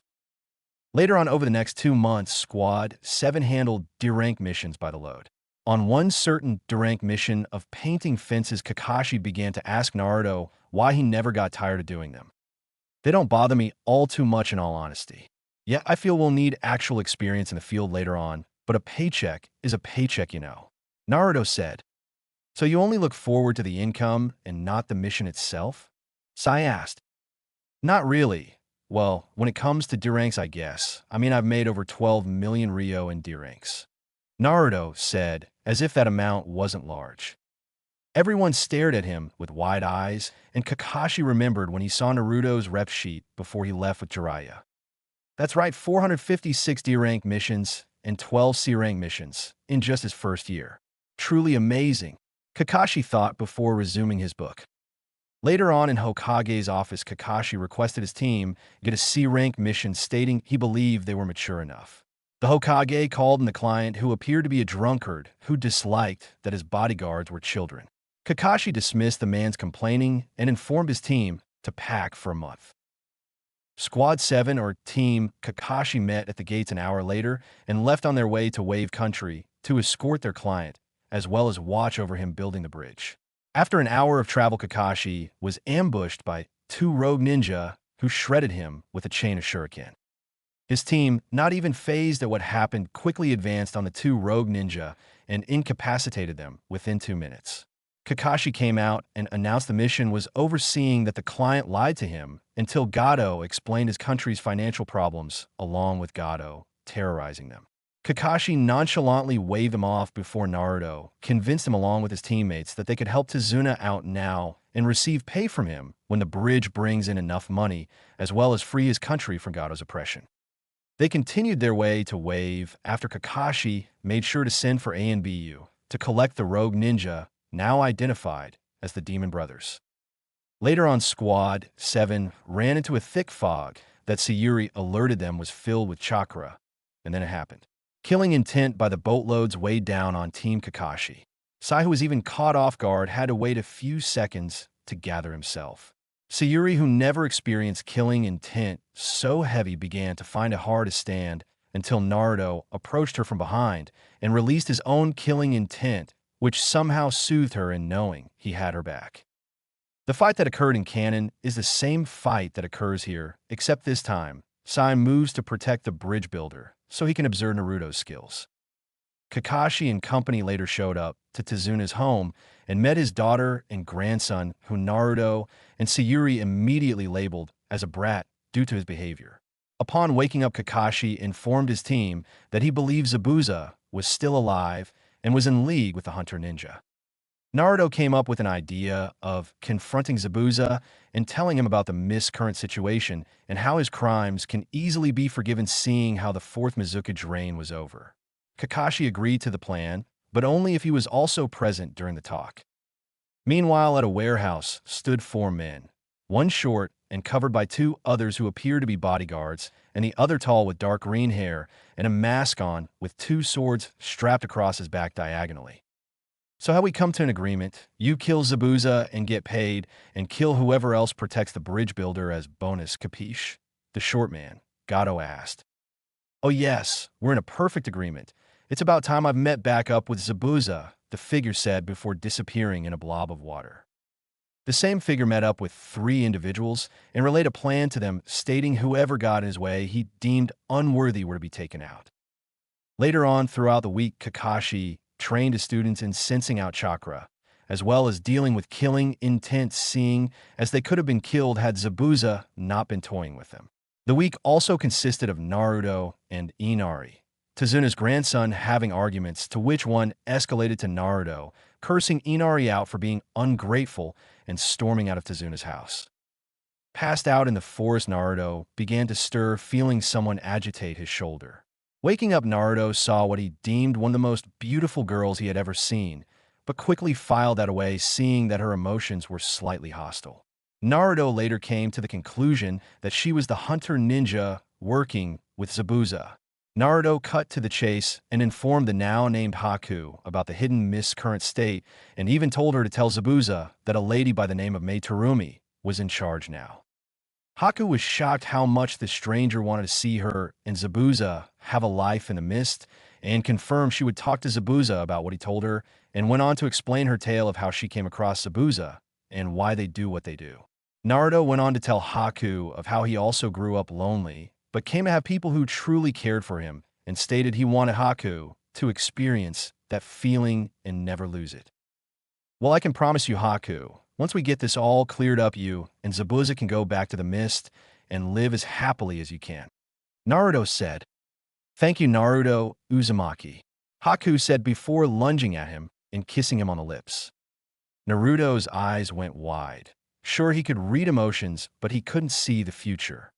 Later on, over the next 2 months, Squad 7 handled D-rank missions by the load. On one certain D-rank mission of painting fences, Kakashi began to ask Naruto why he never got tired of doing them. They don't bother me all too much, in all honesty. Yet I feel we'll need actual experience in the field later on, but a paycheck is a paycheck, you know. Naruto said, so you only look forward to the income and not the mission itself? Sai asked. Not really. Well, when it comes to D ranks, I guess. I mean, I've made over 12 million Ryo in D ranks. Naruto said, as if that amount wasn't large. Everyone stared at him with wide eyes, and Kakashi remembered when he saw Naruto's rep sheet before he left with Jiraiya. That's right, 456 D-rank missions and 12 C-rank missions in just his first year. Truly amazing, Kakashi thought before resuming his book. Later on in Hokage's office, Kakashi requested his team get a C-rank mission stating he believed they were mature enough. The Hokage called in the client who appeared to be a drunkard who disliked that his bodyguards were children. Kakashi dismissed the man's complaining and informed his team to pack for a month. Squad 7, or Team Kakashi, met at the gates an hour later and left on their way to Wave Country to escort their client, as well as watch over him building the bridge. After an hour of travel, Kakashi was ambushed by 2 rogue ninja who shredded him with a chain of shuriken. His team, not even fazed at what happened, quickly advanced on the 2 rogue ninja and incapacitated them within 2 minutes. Kakashi came out and announced the mission was overseeing that the client lied to him until Gato explained his country's financial problems, along with Gato terrorizing them. Kakashi nonchalantly waved them off before Naruto convinced him along with his teammates that they could help Tsunade out now and receive pay from him when the bridge brings in enough money, as well as free his country from Gato's oppression. They continued their way to Wave after Kakashi made sure to send for A and BU to collect the rogue ninja now identified as the Demon Brothers. Later on, Squad 7 ran into a thick fog that Sayuri alerted them was filled with chakra, and then it happened. Killing intent by the boatloads weighed down on Team Kakashi. Sai, who was even caught off guard, had to wait a few seconds to gather himself. Sayuri, who never experienced killing intent so heavy, began to find it hard to stand until Naruto approached her from behind and released his own killing intent, which somehow soothed her in knowing he had her back. The fight that occurred in canon is the same fight that occurs here, except this time, Sai moves to protect the bridge builder so he can observe Naruto's skills. Kakashi and company later showed up to Tsunade's home and met his daughter and grandson, who Naruto and Sayuri immediately labeled as a brat due to his behavior. Upon waking up, Kakashi informed his team that he believed Zabuza was still alive and was in league with the Hunter Ninja. Naruto came up with an idea of confronting Zabuza and telling him about the miscurrent situation and how his crimes can easily be forgiven, seeing how the 4th Mizukage reign was over. Kakashi agreed to the plan, but only if he was also present during the talk. Meanwhile, at a warehouse stood 4 men, one short and covered by 2 others who appeared to be bodyguards, and the other tall with dark green hair and a mask on with 2 swords strapped across his back diagonally. So how we come to an agreement, you kill Zabuza and get paid, and kill whoever else protects the bridge builder as bonus, capiche? The short man, Gato, asked. Oh yes, we're in a perfect agreement. It's about time I've met back up with Zabuza, the figure said before disappearing in a blob of water. The same figure met up with 3 individuals and relayed a plan to them, stating whoever got in his way he deemed unworthy were to be taken out. Later on throughout the week, Kakashi trained his students in sensing out chakra, as well as dealing with killing intent, seeing as they could have been killed had Zabuza not been toying with them. The week also consisted of Naruto and Inari, Tsunade's grandson, having arguments, to which one escalated to Naruto cursing Inari out for being ungrateful and storming out of Tsunade's house. Passed out in the forest, Naruto began to stir, feeling someone agitate his shoulder. Waking up, Naruto saw what he deemed one of the most beautiful girls he had ever seen, but quickly filed that away, seeing that her emotions were slightly hostile. Naruto later came to the conclusion that she was the Hunter Ninja working with Zabuza. Naruto cut to the chase and informed the now-named Haku about the hidden miscurrent state, and even told her to tell Zabuza that a lady by the name of Mei Terumi was in charge now. Haku was shocked how much the stranger wanted to see her and Zabuza have a life in the mist, and confirmed she would talk to Zabuza about what he told her, and went on to explain her tale of how she came across Zabuza and why they do what they do. Naruto went on to tell Haku of how he also grew up lonely, but came to have people who truly cared for him, and stated he wanted Haku to experience that feeling and never lose it. Well, I can promise you, Haku, once we get this all cleared up, you and Zabuza can go back to the mist and live as happily as you can. Naruto said. Thank you, Naruto Uzumaki. Haku said before lunging at him and kissing him on the lips. Naruto's eyes went wide. Sure, he could read emotions, but he couldn't see the future.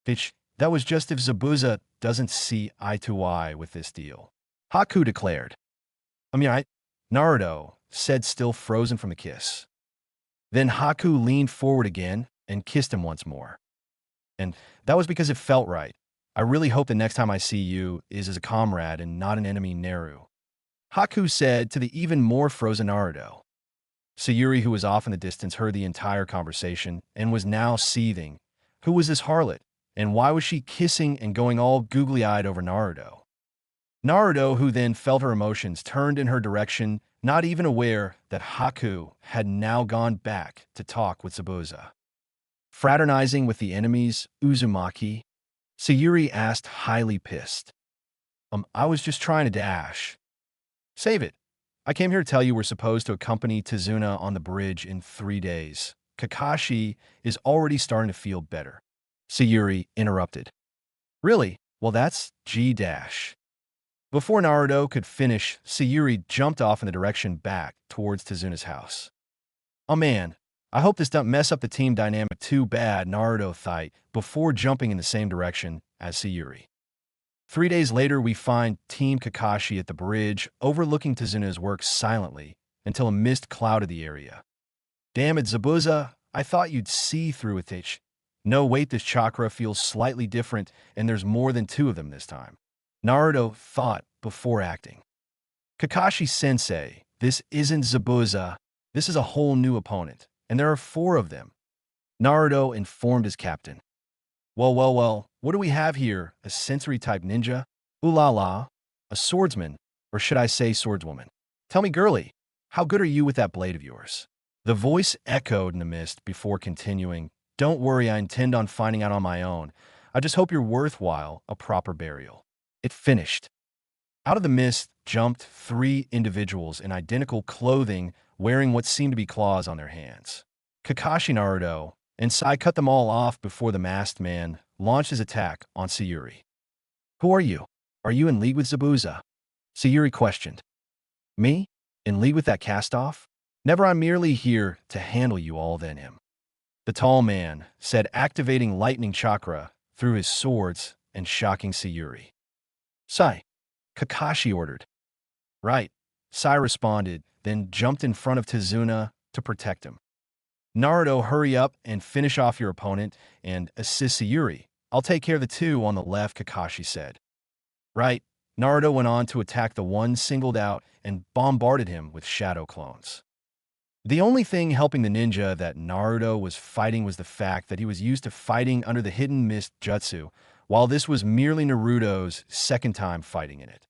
Bitch, that was just if Zabuza doesn't see eye to eye with this deal. Haku declared. Naruto said, still frozen from the kiss. Then Haku leaned forward again and kissed him once more. And that was because it felt right. I really hope the next time I see you is as a comrade and not an enemy, Naru. Haku said to the even more frozen Naruto. Sayuri, who was off in the distance, heard the entire conversation and was now seething. Who was this harlot? And why was she kissing and going all googly-eyed over Naruto? Naruto, who then felt her emotions, turned in her direction, not even aware that Haku had now gone back to talk with Zabuza. Fraternizing with the enemies, Uzumaki? Sayuri asked, highly pissed. I was just trying to dash. Save it. I came here to tell you we're supposed to accompany Tsunade on the bridge in 3 days. Kakashi is already starting to feel better. Sayuri interrupted. Really? Well, that's G-dash. Before Naruto could finish, Sayuri jumped off in the direction back towards Tsunade's house. Oh man, I hope this don't mess up the team dynamic too bad, Naruto thought before jumping in the same direction as Sayuri. 3 days later, we find Team Kakashi at the bridge, overlooking Tsunade's work silently until a mist clouded the area. Damn it, Zabuza, I thought you'd see through it. No, wait, this chakra feels slightly different, and there's more than 2 of them this time. Naruto thought before acting. Kakashi-sensei, this isn't Zabuza. This is a whole new opponent, and there are 4 of them. Naruto informed his captain. Well, what do we have here? A sensory-type ninja? Ooh la la, a swordsman, or should I say swordswoman? Tell me, girlie, how good are you with that blade of yours? The voice echoed in the mist before continuing. Don't worry, I intend on finding out on my own. I just hope you're worthwhile a proper burial. It finished. Out of the mist jumped 3 individuals in identical clothing, wearing what seemed to be claws on their hands. Kakashi, Naruto, and Sai cut them all off before the masked man launched his attack on Sayuri. Who are you? Are you in league with Zabuza? Sayuri questioned. Me? In league with that cast-off? Never, I'm merely here to handle you all then him. The tall man said, activating lightning chakra through his swords and shocking Sayuri. Sai, Kakashi ordered. Right, Sai responded, then jumped in front of Tsunade to protect him. Naruto, hurry up and finish off your opponent and assist Sayuri. I'll take care of the 2 on the left, Kakashi said. Right, Naruto went on to attack the one singled out and bombarded him with shadow clones. The only thing helping the ninja that Naruto was fighting was the fact that he was used to fighting under the hidden mist jutsu, while this was merely Naruto's second time fighting in it.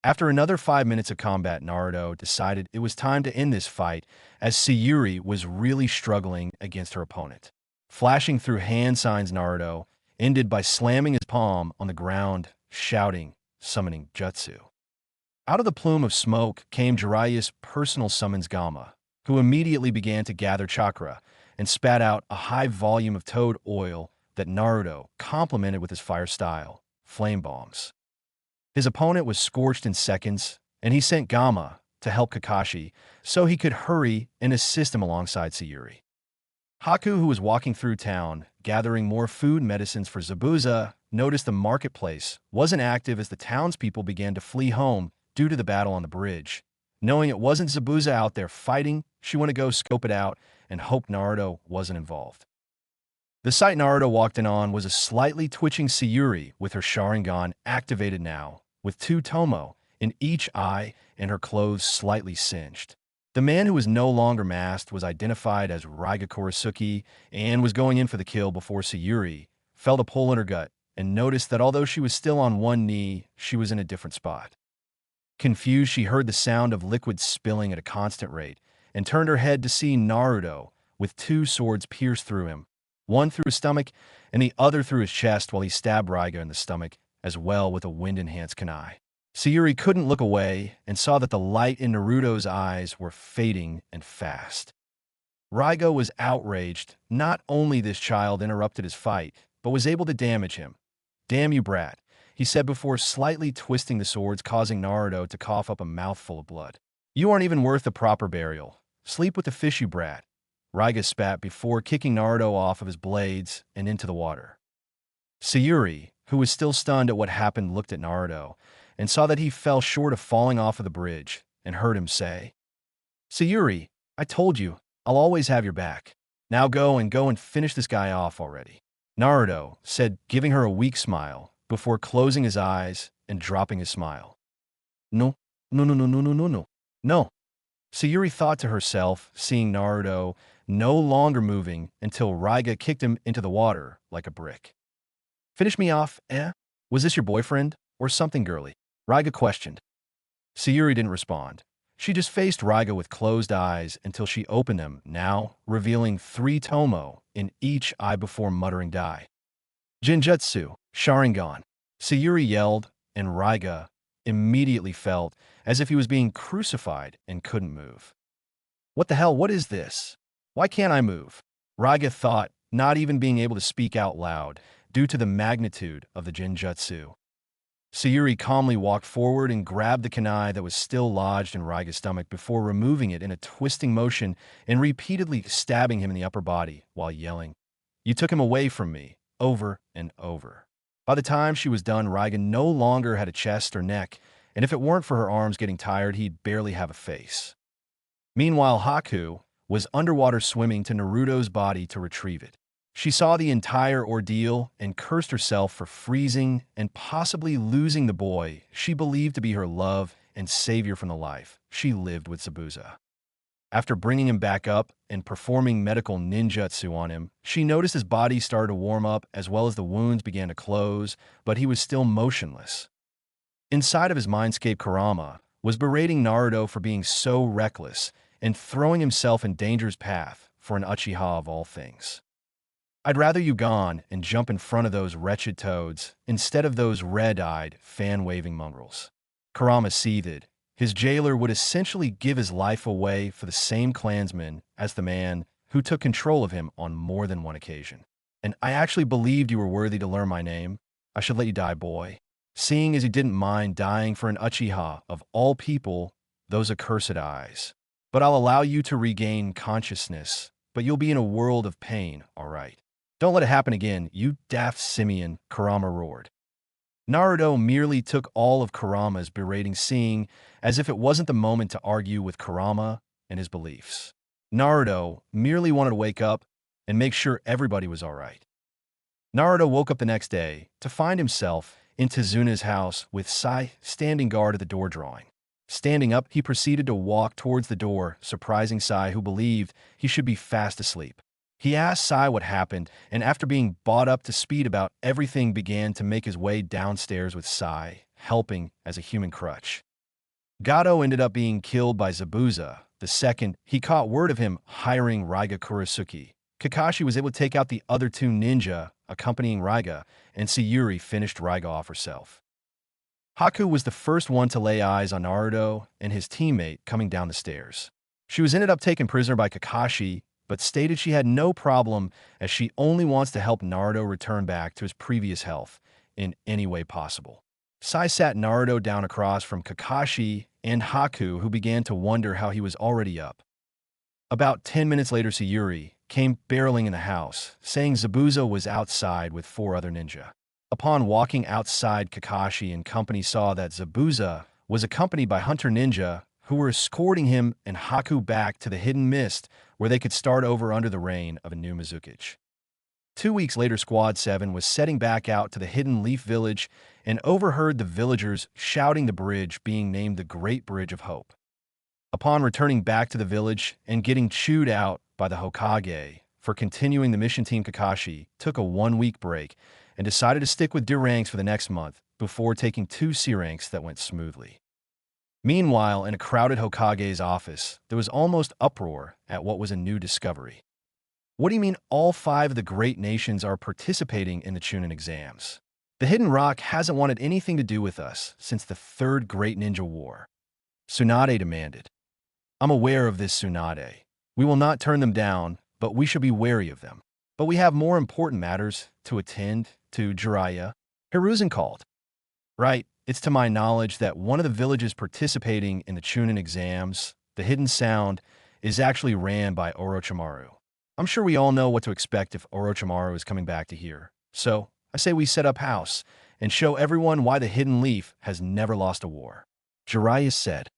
After another 5 minutes of combat, Naruto decided it was time to end this fight, as Sayuri was really struggling against her opponent. Flashing through hand signs, Naruto ended by slamming his palm on the ground, shouting, summoning jutsu. Out of the plume of smoke came Jiraiya's personal summons Gamma, who immediately began to gather chakra and spat out a high volume of toad oil that Naruto complemented with his fire style, flame bombs. His opponent was scorched in seconds, and he sent Gamma to help Kakashi so he could hurry and assist him alongside Sayuri. Haku, who was walking through town, gathering more food and medicines for Zabuza, noticed the marketplace wasn't active as the townspeople began to flee home due to the battle on the bridge. Knowing it wasn't Zabuza out there fighting, she went to go scope it out and hoped Naruto wasn't involved. The sight Naruto walked in on was a slightly twitching Sayuri with her Sharingan activated now, with 2 tomo in each eye and her clothes slightly singed. The man who was no longer masked was identified as Raiga Kurisuke and was going in for the kill before Sayuri felt a pull in her gut and noticed that although she was still on one knee, she was in a different spot. Confused, she heard the sound of liquid spilling at a constant rate and turned her head to see Naruto with 2 swords pierced through him, one through his stomach and the other through his chest, while he stabbed Raiga in the stomach as well with a wind-enhanced kunai. Sayuri couldn't look away and saw that the light in Naruto's eyes were fading and fast. Raigo was outraged. Not only this child interrupted his fight, but was able to damage him. "Damn you, brat," he said before slightly twisting the swords, causing Naruto to cough up a mouthful of blood. "You aren't even worth a proper burial. Sleep with the fish, you brat," Raiga spat before kicking Naruto off of his blades and into the water. Sayuri, who was still stunned at what happened, looked at Naruto and saw that he fell short of falling off of the bridge and heard him say, "Sayuri, I told you, I'll always have your back. Now go and finish this guy off already," Naruto said, giving her a weak smile before closing his eyes and dropping his smile. "No, no, no, no, no, no, no, no, no," Sayuri thought to herself, seeing Naruto no longer moving until Raiga kicked him into the water like a brick. "Finish me off, eh? Was this your boyfriend or something girly?" Raiga questioned. Sayuri didn't respond. She just faced Raiga with closed eyes until she opened them, now revealing 3 tomo in each eye before muttering "die." "Genjutsu, Sharingan," Sayuri yelled, and Raiga immediately felt as if he was being crucified and couldn't move. "What the hell, what is this? Why can't I move?" Raiga thought, not even being able to speak out loud due to the magnitude of the Genjutsu. Sayuri calmly walked forward and grabbed the kunai that was still lodged in Raiga's stomach before removing it in a twisting motion and repeatedly stabbing him in the upper body while yelling, "You took him away from me," over and over. By the time she was done, Raiga no longer had a chest or neck, and if it weren't for her arms getting tired, he'd barely have a face. Meanwhile, Haku was underwater swimming to Naruto's body to retrieve it. She saw the entire ordeal and cursed herself for freezing and possibly losing the boy she believed to be her love and savior from the life she lived with Zabuza. After bringing him back up and performing medical ninjutsu on him, she noticed his body started to warm up as well as the wounds began to close, but he was still motionless. Inside of his mindscape, Kurama was berating Naruto for being so reckless and throwing himself in danger's path for an Uchiha of all things. "I'd rather you gone and jump in front of those wretched toads instead of those red-eyed, fan-waving mongrels." Kurama seethed. His jailer would essentially give his life away for the same clansman as the man who took control of him on more than one occasion. "And I actually believed you were worthy to learn my name. I should let you die, boy." Seeing as he didn't mind dying for an Uchiha of all people, those accursed eyes. "But I'll allow you to regain consciousness, but you'll be in a world of pain, all right? Don't let it happen again, you daft simian," Kurama roared. Naruto merely took all of Kurama's berating, seeing as if it wasn't the moment to argue with Kurama and his beliefs. Naruto merely wanted to wake up and make sure everybody was all right. Naruto woke up the next day to find himself in Tsunade's house with Sai standing guard at the door drawing. Standing up, he proceeded to walk towards the door, surprising Sai, who believed he should be fast asleep. He asked Sai what happened, and after being brought up to speed about everything, began to make his way downstairs with Sai, helping as a human crutch. Gato ended up being killed by Zabuza the second he caught word of him hiring Raiga Kurisuke. Kakashi was able to take out the other 2 ninja accompanying Raiga, and Sayuri finished Raiga off herself. Haku was the first one to lay eyes on Naruto and his teammate coming down the stairs. She was ended up taken prisoner by Kakashi, but stated she had no problem as she only wants to help Naruto return back to his previous health in any way possible. Sai sat Naruto down across from Kakashi and Haku, who began to wonder how he was already up. About 10 minutes later, Sayuri came barreling in the house, saying Zabuza was outside with 4 other ninja. Upon walking outside, Kakashi and company saw that Zabuza was accompanied by Hunter Ninja, who were escorting him and Haku back to the hidden mist where they could start over under the reign of a new Mizukichi. 2 weeks later, Squad 7 was setting back out to the hidden Leaf Village and overheard the villagers shouting the bridge being named the Great Bridge of Hope. Upon returning back to the village and getting chewed out by the Hokage for continuing the mission, Team Kakashi took a 1-week break and decided to stick with D ranks for the next month before taking 2 C ranks that went smoothly. Meanwhile, in a crowded Hokage's office, there was almost uproar at what was a new discovery. "What do you mean all 5 of the great nations are participating in the Chunin exams?" The Hidden Rock hasn't wanted anything to do with us since the Third Great Ninja War. Tsunade demanded. I'm aware of this, Tsunade. We will not turn them down, but we should be wary of them. But we have more important matters to attend to, Jiraiya. Hiruzen called. Right, it's to my knowledge that one of the villages participating in the Chunin exams, the Hidden Sound, is actually ran by Orochimaru. I'm sure we all know what to expect if Orochimaru is coming back to here. So, I say we set up house and show everyone why the Hidden Leaf has never lost a war. Jiraiya said.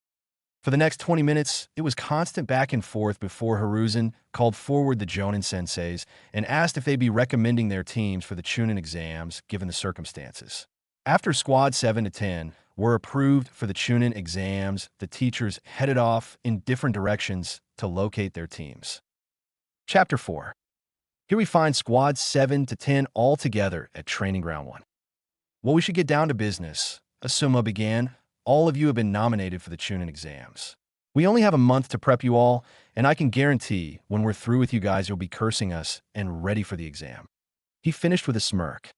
For the next 20 minutes, it was constant back and forth before Hiruzen called forward the Jonin senseis and asked if they'd be recommending their teams for the Chunin exams given the circumstances. After Squad 7 to 10 were approved for the Chunin exams, the teachers headed off in different directions to locate their teams. Chapter 4. Here we find Squads 7 to 10 all together at Training Ground 1. Well, we should get down to business, Asuma began. All of you have been nominated for the Chunin exams. We only have a month to prep you all, and I can guarantee when we're through with you guys, you'll be cursing us and ready for the exam. He finished with a smirk.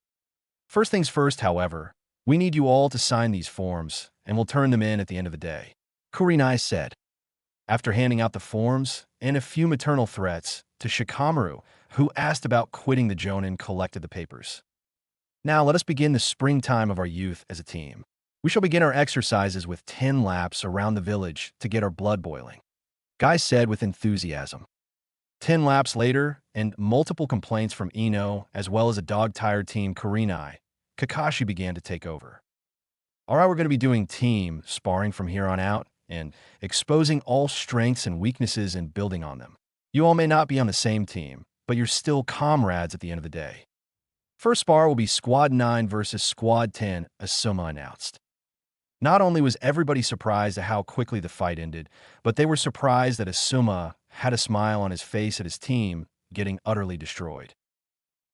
First things first, however, we need you all to sign these forms, and we'll turn them in at the end of the day, Kurenai said. After handing out the forms and a few maternal threats to Shikamaru, who asked about quitting the Jonin, collected the papers. Now let us begin the springtime of our youth as a team. We shall begin our exercises with 10 laps around the village to get our blood boiling, Guy said with enthusiasm. 10 laps later, and multiple complaints from Ino, as well as a dog-tired team Kurenai, Kakashi began to take over. All right, we're going to be doing team sparring from here on out, and exposing all strengths and weaknesses and building on them. You all may not be on the same team, but you're still comrades at the end of the day. First spar will be Squad 9 versus Squad 10, Asuma announced. Not only was everybody surprised at how quickly the fight ended, but they were surprised that Asuma had a smile on his face at his team getting utterly destroyed.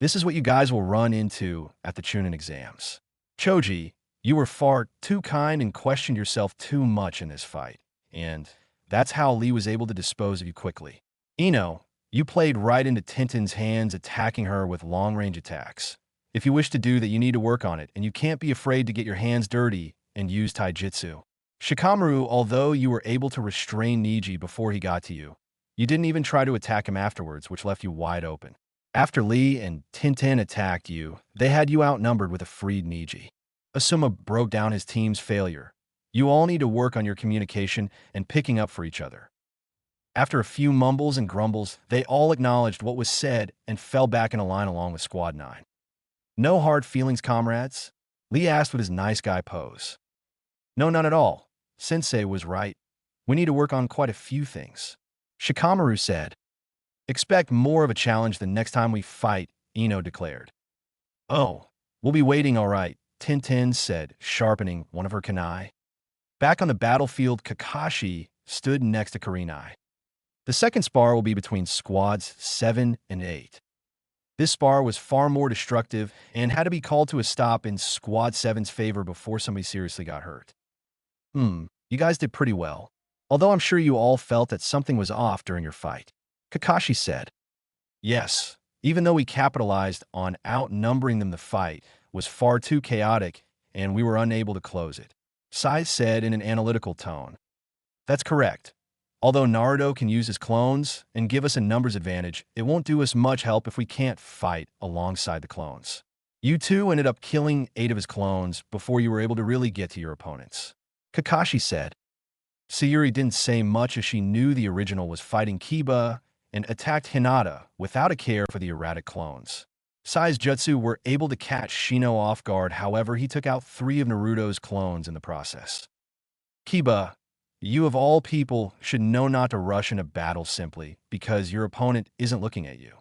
This is what you guys will run into at the Chunin exams. Choji, you were far too kind and questioned yourself too much in this fight, and that's how Lee was able to dispose of you quickly. Ino, you played right into Tintin's hands, attacking her with long-range attacks. If you wish to do that, you need to work on it, and you can't be afraid to get your hands dirty and use taijutsu. Shikamaru, although you were able to restrain Niji before he got to you, you didn't even try to attack him afterwards, which left you wide open. After Lee and Tintin attacked you, they had you outnumbered with a freed Niji. Asuma broke down his team's failure. You all need to work on your communication and picking up for each other. After a few mumbles and grumbles, they all acknowledged what was said and fell back in a line along with Squad 9. No hard feelings, comrades? Lee asked with his nice guy pose. No, none at all. Sensei was right. We need to work on quite a few things. Shikamaru said. Expect more of a challenge the next time we fight, Ino declared. Oh, we'll be waiting all right, Tintin said, sharpening one of her kunai. Back on the battlefield, Kakashi stood next to Kurenai. The second spar will be between Squads 7 and 8. This spar was far more destructive and had to be called to a stop in Squad 7's favor before somebody seriously got hurt. You guys did pretty well, although I'm sure you all felt that something was off during your fight, Kakashi said. Yes, even though we capitalized on outnumbering them, the fight was far too chaotic and we were unable to close it, Sai said in an analytical tone. That's correct. Although Naruto can use his clones and give us a numbers advantage, it won't do us much help if we can't fight alongside the clones. You two ended up killing 8 of his clones before you were able to really get to your opponents, Kakashi said. Sayuri didn't say much as she knew the original was fighting Kiba and attacked Hinata without a care for the erratic clones. Sai's jutsu were able to catch Shino off guard, however he took out 3 of Naruto's clones in the process. Kiba, you of all people should know not to rush into battle simply because your opponent isn't looking at you.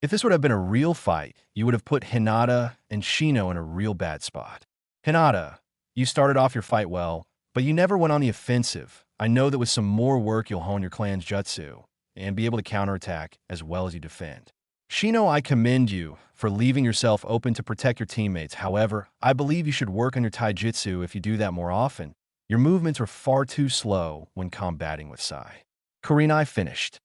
If this would have been a real fight, you would have put Hinata and Shino in a real bad spot. Hinata, you started off your fight well, but you never went on the offensive. I know that with some more work you'll hone your clan's jutsu and be able to counterattack as well as you defend. Shino, I commend you for leaving yourself open to protect your teammates. However, I believe you should work on your taijutsu if you do that more often. Your movements are far too slow when combating with Sai. Kurenai finished.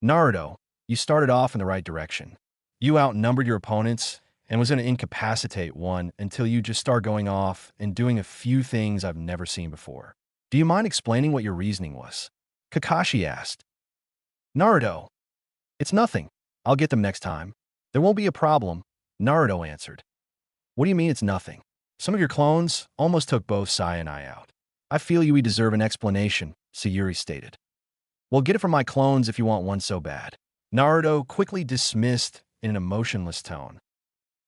Naruto, you started off in the right direction. You outnumbered your opponents and was going to incapacitate one until you just start going off and doing a few things I've never seen before. Do you mind explaining what your reasoning was? Kakashi asked. Naruto. It's nothing. I'll get them next time. There won't be a problem, Naruto answered. What do you mean it's nothing? Some of your clones almost took both Sai and I out. I feel you deserve an explanation, Sayuri stated. Well, get it from my clones if you want one so bad. Naruto quickly dismissed in an emotionless tone.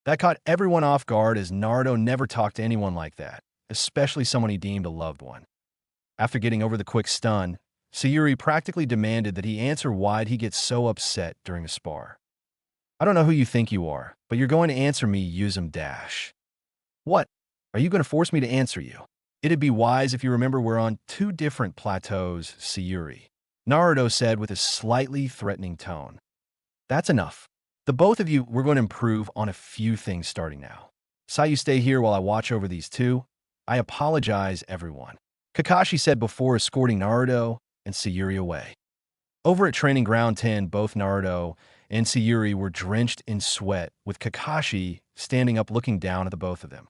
That caught everyone off guard as Naruto never talked to anyone like that, especially someone he deemed a loved one. After getting over the quick stun, Sayuri practically demanded that he answer why he gets so upset during a spar. I don't know who you think you are, but you're going to answer me, Uzum Dash. What? Are you going to force me to answer you? It'd be wise if you remember we're on two different plateaus, Sayuri, Naruto said with a slightly threatening tone. That's enough. The both of you, we're going to improve on a few things starting now. Sai, you stay here while I watch over these two. I apologize, everyone, Kakashi said before escorting Naruto and Sayuri away. Over at Training Ground 10, both Naruto and Sayuri were drenched in sweat, with Kakashi standing up looking down at the both of them.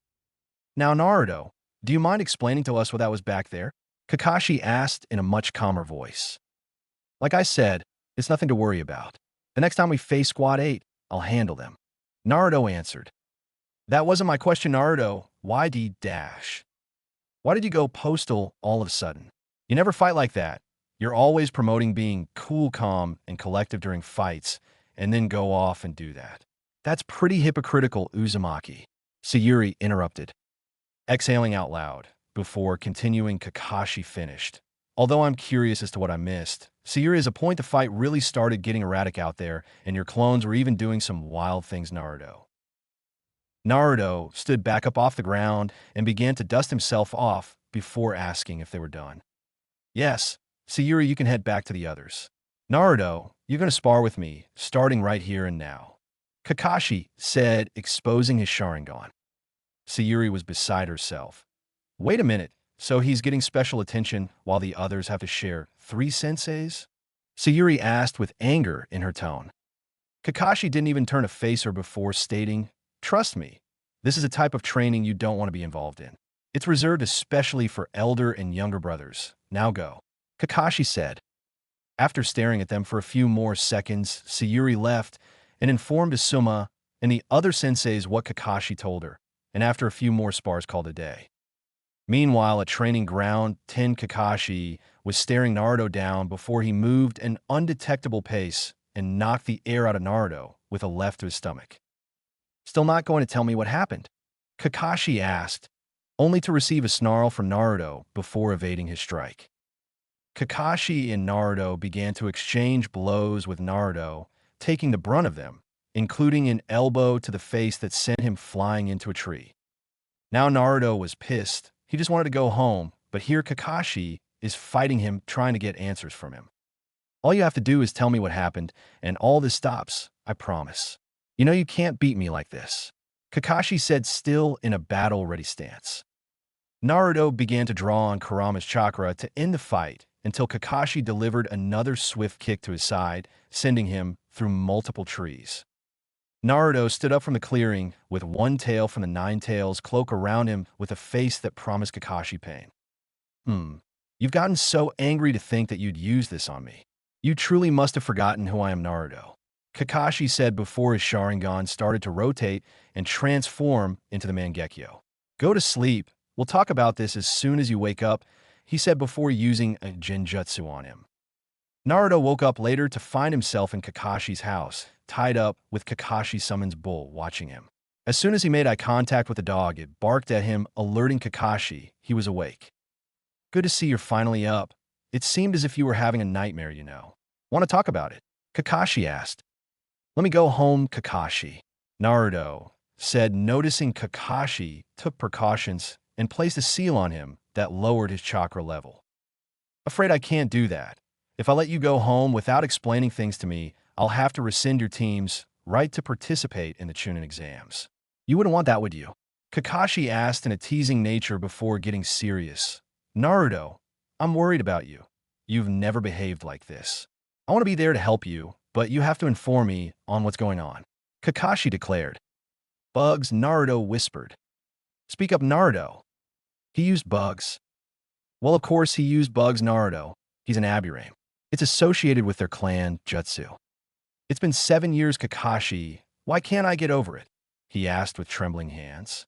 Now, Naruto, do you mind explaining to us what that was back there? Kakashi asked in a much calmer voice. Like I said, it's nothing to worry about. The next time we face Squad 8, I'll handle them, Naruto answered. That wasn't my question, Naruto. Why D-dash? Why did you go postal all of a sudden? You never fight like that. You're always promoting being cool, calm, and collective during fights, and then go off and do that. That's pretty hypocritical, Uzumaki, Sayuri interrupted, exhaling out loud before continuing. Kakashi finished. Although I'm curious as to what I missed, Sayuri, as a point, the fight really started getting erratic out there, and your clones were even doing some wild things, Naruto. Naruto stood back up off the ground and began to dust himself off before asking if they were done. Yes, Sayuri, you can head back to the others. Naruto, you're going to spar with me, starting right here and now, Kakashi said, exposing his Sharingan. Sayuri was beside herself. Wait a minute, so he's getting special attention while the others have to share 3 senseis? Sayuri asked with anger in her tone. Kakashi didn't even turn to face her before stating, trust me, this is a type of training you don't want to be involved in. It's reserved especially for elder and younger brothers. Now go, Kakashi said. After staring at them for a few more seconds, Sayuri left and informed Asuma and the other senseis what Kakashi told her, and after a few more spars called a day. Meanwhile, at Training Ground 10, Kakashi was staring Naruto down before he moved an undetectable pace and knocked the air out of Naruto with a left to his stomach. Still not going to tell me what happened? Kakashi asked, only to receive a snarl from Naruto before evading his strike. Kakashi and Naruto began to exchange blows with Naruto, taking the brunt of them, including an elbow to the face that sent him flying into a tree. Now Naruto was pissed. He just wanted to go home, but here Kakashi is fighting him, trying to get answers from him. All you have to do is tell me what happened, and all this stops, I promise. You know you can't beat me like this, Kakashi said, still in a battle-ready stance. Naruto began to draw on Kurama's chakra to end the fight until Kakashi delivered another swift kick to his side, sending him through multiple trees. Naruto stood up from the clearing with one tail from the Nine Tails cloak around him with a face that promised Kakashi pain. You've gotten so angry to think that you'd use this on me. You truly must have forgotten who I am, Naruto, Kakashi said before his Sharingan started to rotate and transform into the Mangekyo. Go to sleep. We'll talk about this as soon as you wake up, he said before using a genjutsu on him. Naruto woke up later to find himself in Kakashi's house, tied up with Kakashi Summon's bull watching him. As soon as he made eye contact with the dog, it barked at him, alerting Kakashi he was awake. Good to see you're finally up. It seemed as if you were having a nightmare, you know. Want to talk about it? Kakashi asked. Let me go home, Kakashi, Naruto said, noticing Kakashi took precautions and placed a seal on him that lowered his chakra level. Afraid I can't do that. If I let you go home without explaining things to me, I'll have to rescind your team's right to participate in the Chunin exams. You wouldn't want that, would you? Kakashi asked in a teasing nature before getting serious. Naruto, I'm worried about you. You've never behaved like this. I want to be there to help you, but you have to inform me on what's going on, Kakashi declared. Bugs, Naruto whispered. Speak up, Naruto. He used bugs. Well, of course he used bugs, Naruto. He's an Aburame. It's associated with their clan, Jutsu. It's been 7 years, Kakashi. Why can't I get over it? He asked with trembling hands.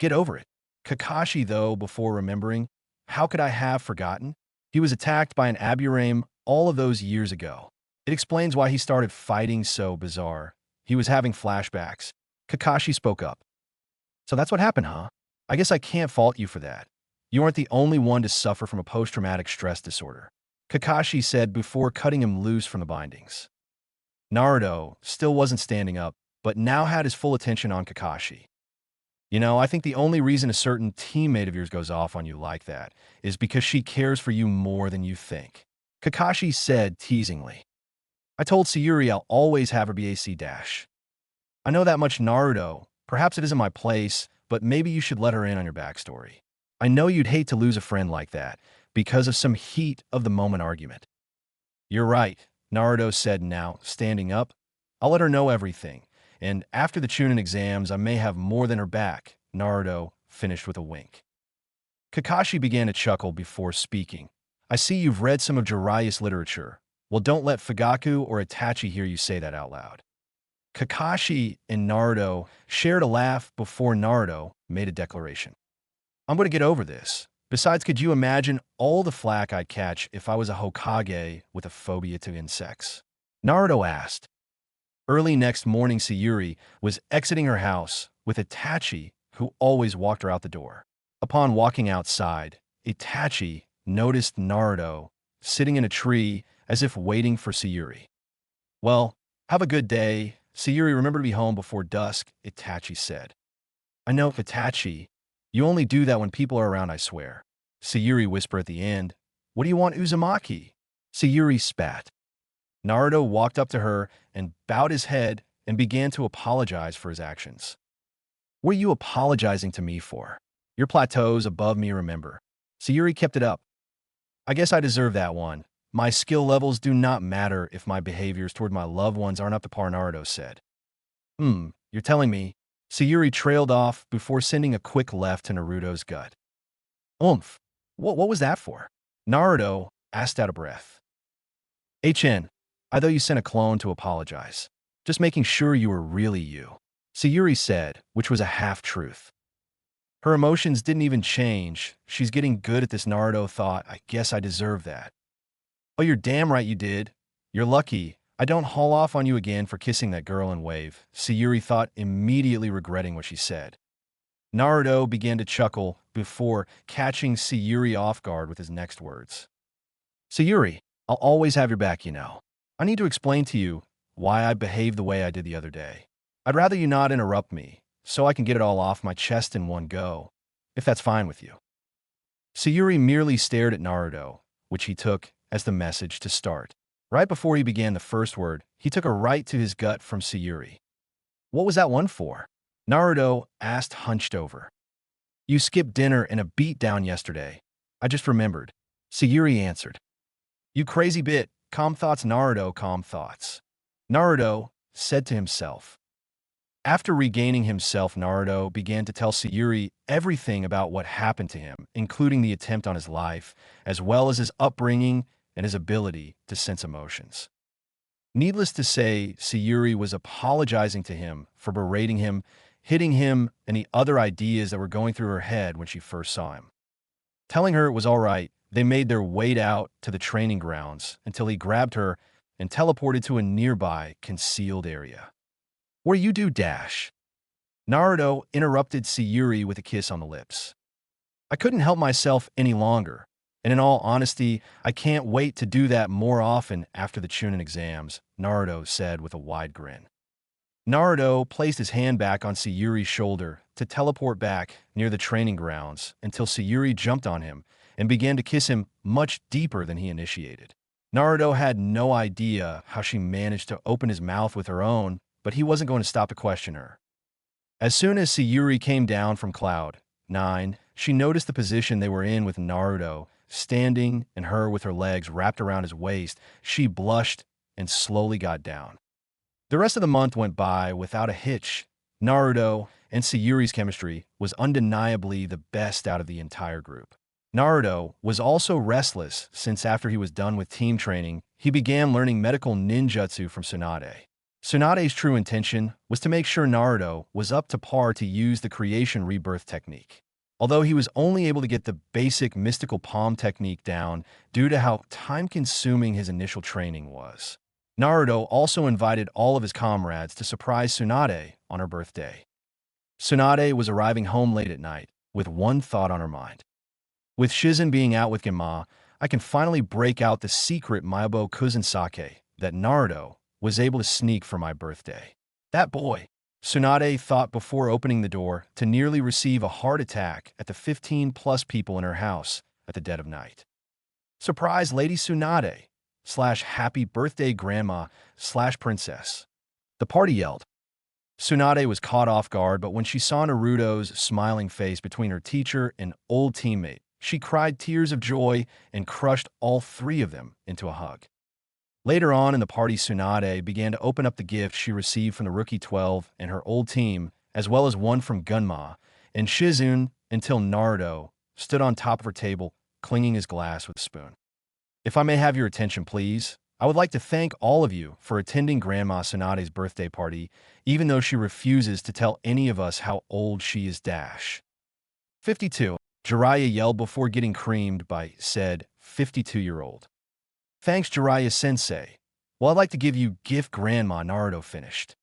Get over it. Kakashi, though, before remembering, how could I have forgotten? He was attacked by an Aburame all of those years ago. It explains why he started fighting so bizarre. He was having flashbacks. Kakashi spoke up. So that's what happened, huh? I guess I can't fault you for that. You aren't the only one to suffer from a post-traumatic stress disorder, Kakashi said before cutting him loose from the bindings. Naruto still wasn't standing up, but now had his full attention on Kakashi. You know, I think the only reason a certain teammate of yours goes off on you like that is because she cares for you more than you think, Kakashi said teasingly. I told Sayuri I'll always have her BAC dash. I know that much, Naruto. Perhaps it isn't my place, but maybe you should let her in on your backstory. I know you'd hate to lose a friend like that because of some heat of the moment argument. You're right, Naruto said now, standing up. I'll let her know everything, and after the Chunin exams I may have more than her back, Naruto finished with a wink. Kakashi began to chuckle before speaking. I see you've read some of Jiraiya's literature. Well, don't let Fugaku or Itachi hear you say that out loud. Kakashi and Naruto shared a laugh before Naruto made a declaration. I'm going to get over this. Besides, could you imagine all the flack I'd catch if I was a Hokage with a phobia to insects? Naruto asked. Early next morning, Sayuri was exiting her house with Itachi, who always walked her out the door. Upon walking outside, Itachi noticed Naruto sitting in a tree as if waiting for Sayuri. Well, have a good day. Sayuri, remember to be home before dusk, Itachi said. I know, Itachi. You only do that when people are around, I swear. Sayuri whispered at the end. What do you want, Uzumaki? Sayuri spat. Naruto walked up to her and bowed his head and began to apologize for his actions. What are you apologizing to me for? Your plateau's above me, remember. Sayuri kept it up. I guess I deserve that one. My skill levels do not matter if my behaviors toward my loved ones aren't up to par, Naruto said. You're telling me. Sayuri trailed off before sending a quick left to Naruto's gut. Oomph. What was that for? Naruto asked out of breath. I thought you sent a clone to apologize. Just making sure you were really you, Sayuri said, which was a half-truth. Her emotions didn't even change. She's getting good at this, Naruto thought. I guess I deserve that. Oh, you're damn right you did. You're lucky. I don't haul off on you again for kissing that girl and wave, Sayuri thought, immediately regretting what she said. Naruto began to chuckle before catching Sayuri off guard with his next words. Sayuri, I'll always have your back, you know. I need to explain to you why I behaved the way I did the other day. I'd rather you not interrupt me, so I can get it all off my chest in one go, if that's fine with you. Sayuri merely stared at Naruto, which he took as the message to start. Right before he began the first word, he took a right to his gut from Sayuri. What was that one for? Naruto asked, hunched over. You skipped dinner and a beatdown yesterday. I just remembered. Sayuri answered. You crazy bit. Calm thoughts, Naruto, calm thoughts. Naruto said to himself. After regaining himself, Naruto began to tell Sayuri everything about what happened to him, including the attempt on his life, as well as his upbringing and his ability to sense emotions. Needless to say, Sayuri was apologizing to him for berating him, hitting him, and the other ideas that were going through her head when she first saw him. Telling her it was all right, they made their way out to the training grounds until he grabbed her and teleported to a nearby concealed area. Where you do, Dash? Naruto interrupted Sayuri with a kiss on the lips. I couldn't help myself any longer. And in all honesty, I can't wait to do that more often after the Chunin exams, Naruto said with a wide grin. Naruto placed his hand back on Sayuri's shoulder to teleport back near the training grounds until Sayuri jumped on him and began to kiss him much deeper than he initiated. Naruto had no idea how she managed to open his mouth with her own, but he wasn't going to stop to question her. As soon as Sayuri came down from Cloud 9, she noticed the position they were in with Naruto standing and her with her legs wrapped around his waist. She blushed and slowly got down. The rest of the month went by without a hitch, Naruto and Sayuri's chemistry was undeniably the best out of the entire group. Naruto was also restless since after he was done with team training, he began learning medical ninjutsu from Tsunade. Tsunade's true intention was to make sure Naruto was up to par to use the creation rebirth technique. Although he was only able to get the basic mystical palm technique down due to how time-consuming his initial training was. Naruto also invited all of his comrades to surprise Tsunade on her birthday. Tsunade was arriving home late at night, with one thought on her mind. With Shizen being out with Genma, I can finally break out the secret Mayabo Kuzen that Naruto was able to sneak for my birthday. That boy, Tsunade thought before opening the door to nearly receive a heart attack at the 15-plus people in her house at the dead of night. Surprise Lady Tsunade / happy birthday grandma / princess. The party yelled. Tsunade was caught off guard, but when she saw Naruto's smiling face between her teacher and old teammate, she cried tears of joy and crushed all three of them into a hug. Later on in the party, Tsunade began to open up the gift she received from the Rookie 12 and her old team, as well as one from Gunma and Shizun, until Naruto stood on top of her table, clinging his glass with a spoon. If I may have your attention, please, I would like to thank all of you for attending Grandma Tsunade's birthday party, even though she refuses to tell any of us how old she is. 52. Jiraiya yelled before getting creamed by said 52-year-old. Thanks, Jiraiya-sensei. Well, I'd like to give you gift Grandma. Naruto finished.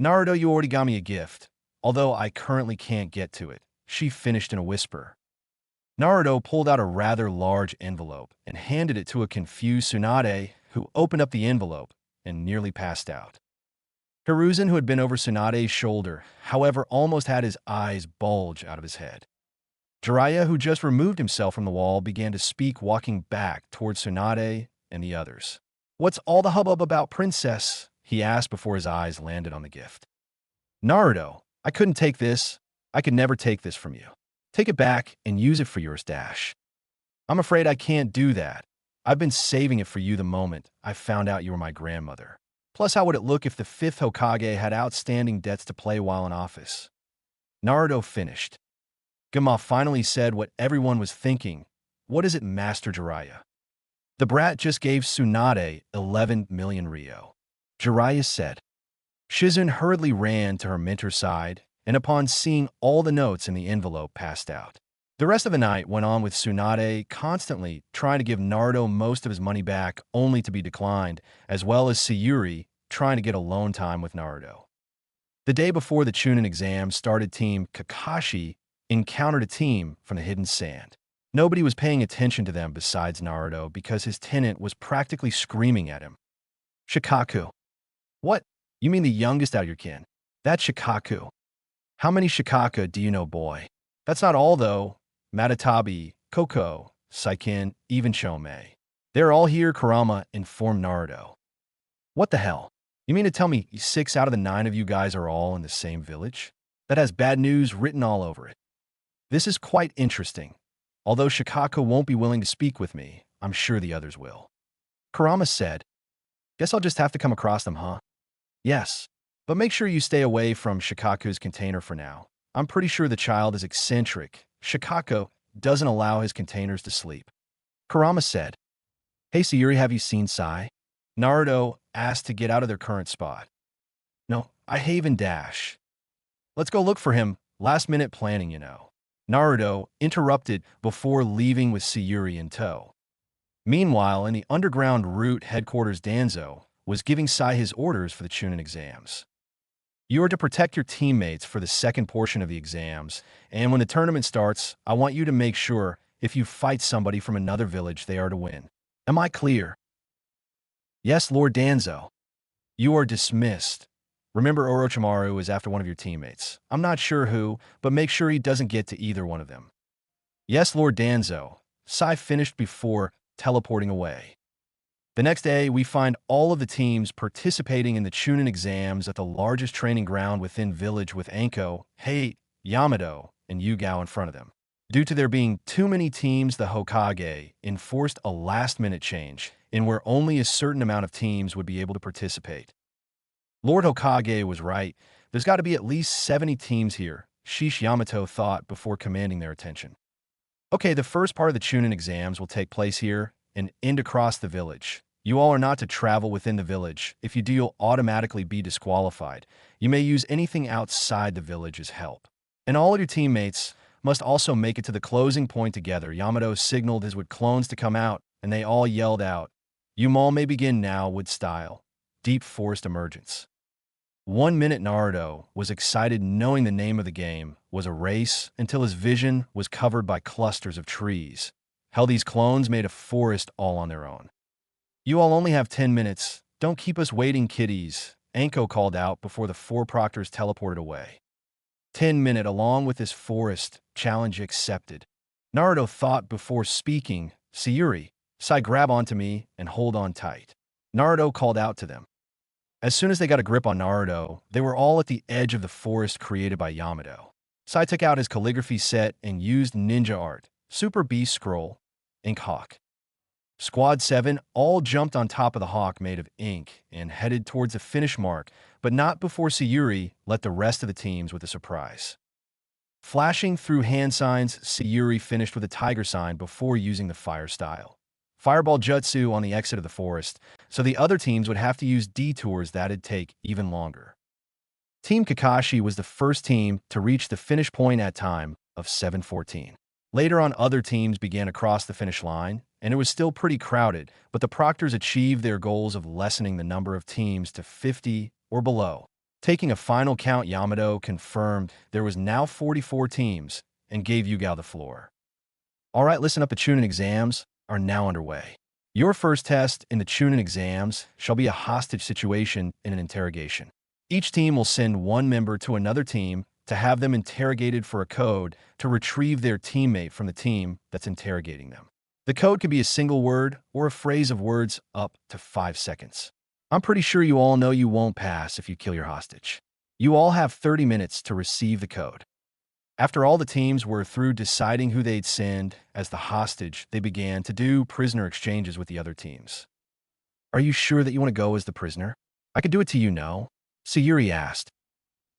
Naruto, you already got me a gift, although I currently can't get to it, she finished in a whisper. Naruto pulled out a rather large envelope and handed it to a confused Tsunade, who opened up the envelope and nearly passed out. Hiruzen, who had been over Tsunade's shoulder, however, almost had his eyes bulge out of his head. Jiraiya, who just removed himself from the wall, began to speak, walking back towards Tsunade and the others. What's all the hubbub about, princess? He asked before his eyes landed on the gift. Naruto, I couldn't take this. I could never take this from you. Take it back and use it for yours. I'm afraid I can't do that. I've been saving it for you the moment I found out you were my grandmother. Plus, how would it look if the 5th Hokage had outstanding debts to pay while in office? Naruto finished. Genma finally said what everyone was thinking. What is it, Master Jiraiya? The brat just gave Tsunade 11 million ryo. Jiraiya said. Shizun hurriedly ran to her mentor's side, and upon seeing all the notes in the envelope, passed out. The rest of the night went on with Tsunade constantly trying to give Naruto most of his money back, only to be declined, as well as Sayuri trying to get alone time with Naruto. The day before the Chunin exam started, Team Kakashi encountered a team from the Hidden Sand. Nobody was paying attention to them besides Naruto because his tenant was practically screaming at him. Shikaku. What? You mean the youngest out of your kin? That's Shikaku. How many Shikaku do you know, boy? That's not all, though. Matatabi, Koko, Saikin, even Chomei. They're all here, Kurama informed Naruto. What the hell? You mean to tell me 6 out of the 9 of you guys are all in the same village? That has bad news written all over it. This is quite interesting. Although Shikaku won't be willing to speak with me, I'm sure the others will. Kurama said, Guess I'll just have to come across them, huh? Yes. But make sure you stay away from Shikaku's container for now. I'm pretty sure the child is eccentric. Shikaku doesn't allow his containers to sleep. Kurama said, Hey Sayuri, have you seen Sai? Naruto asked to get out of their current spot. No, I haven dash. Let's go look for him. Last minute planning, you know. Naruto interrupted before leaving with Sayuri in tow. Meanwhile, in the underground route headquarters, Danzo was giving Sai his orders for the Chunin exams. You are to protect your teammates for the second portion of the exams, and when the tournament starts, I want you to make sure if you fight somebody from another village, they are to win. Am I clear? Yes, Lord Danzo. You are dismissed. Remember, Orochimaru is after one of your teammates. I'm not sure who, but make sure he doesn't get to either one of them. Yes, Lord Danzo. Sai finished before teleporting away. The next day, we find all of the teams participating in the Chunin exams at the largest training ground within village with Anko, Hate, Yamato, and Yugao in front of them. Due to there being too many teams, the Hokage enforced a last-minute change in where only a certain amount of teams would be able to participate. Lord Hokage was right. There's got to be at least 70 teams here, Shish Yamato thought before commanding their attention. Okay, the first part of the Chunin exams will take place here and end across the village. You all are not to travel within the village. If you do, you'll automatically be disqualified. You may use anything outside the village as help. And all of your teammates must also make it to the closing point together. Yamato signaled his wood clones to come out, and they all yelled out, "You all may begin now with style." Deep forest emergence. 1 minute Naruto was excited knowing the name of the game was a race until his vision was covered by clusters of trees. Hell, these clones made a forest all on their own. "You all only have 10 minutes. Don't keep us waiting, kiddies," Anko called out before the four proctors teleported away. 10-minute along with this forest, challenge accepted. Naruto thought before speaking, "Sayuri, Sai, grab onto me and hold on tight." Naruto called out to them. As soon as they got a grip on Naruto, they were all at the edge of the forest created by Yamato. Sai took out his calligraphy set and used ninja art, Super Beast Scroll, Ink Hawk. Squad 7 all jumped on top of the hawk made of ink and headed towards the finish mark, but not before Sayuri let the rest of the teams with a surprise. Flashing through hand signs, Sayuri finished with a tiger sign before using the fire style. Fireball jutsu on the exit of the forest, so the other teams would have to use detours that'd take even longer. Team Kakashi was the first team to reach the finish point at time of 7:14. Later on, other teams began across the finish line, and it was still pretty crowded, but the proctors achieved their goals of lessening the number of teams to 50 or below. Taking a final count, Yamato confirmed there was now 44 teams and gave Yugao the floor. All right, listen up, the Chunin exams are now underway. Your first test in the Chunin exams shall be a hostage situation in an interrogation. Each team will send one member to another team to have them interrogated for a code to retrieve their teammate from the team that's interrogating them. The code can be a single word or a phrase of words up to 5 seconds. I'm pretty sure you all know you won't pass if you kill your hostage. You all have 30 minutes to receive the code. After all the teams were through deciding who they'd send as the hostage, they began to do prisoner exchanges with the other teams. "Are you sure that you want to go as the prisoner? I could do it to you, no?" Sayuri asked.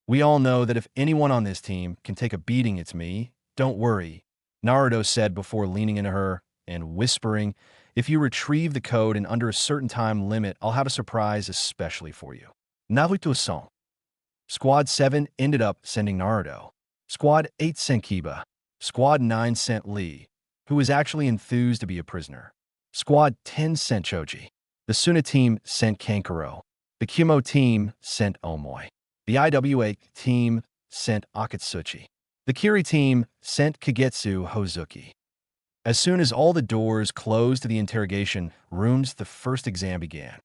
"We all know that if anyone on this team can take a beating, it's me. Don't worry," Naruto said before leaning into her and whispering, "If you retrieve the code in under a certain time limit, I'll have a surprise especially for you." Naruto-san. Squad 7 ended up sending Naruto. Squad 8 sent Kiba. Squad 9 sent Lee, who was actually enthused to be a prisoner. Squad 10 sent Choji. The Suna team sent Kankuro. The Kumo team sent Omoi. The IWA team sent Akatsuchi. The Kiri team sent Kagetsu Hozuki. As soon as all the doors closed to the interrogation rooms, the first exam began.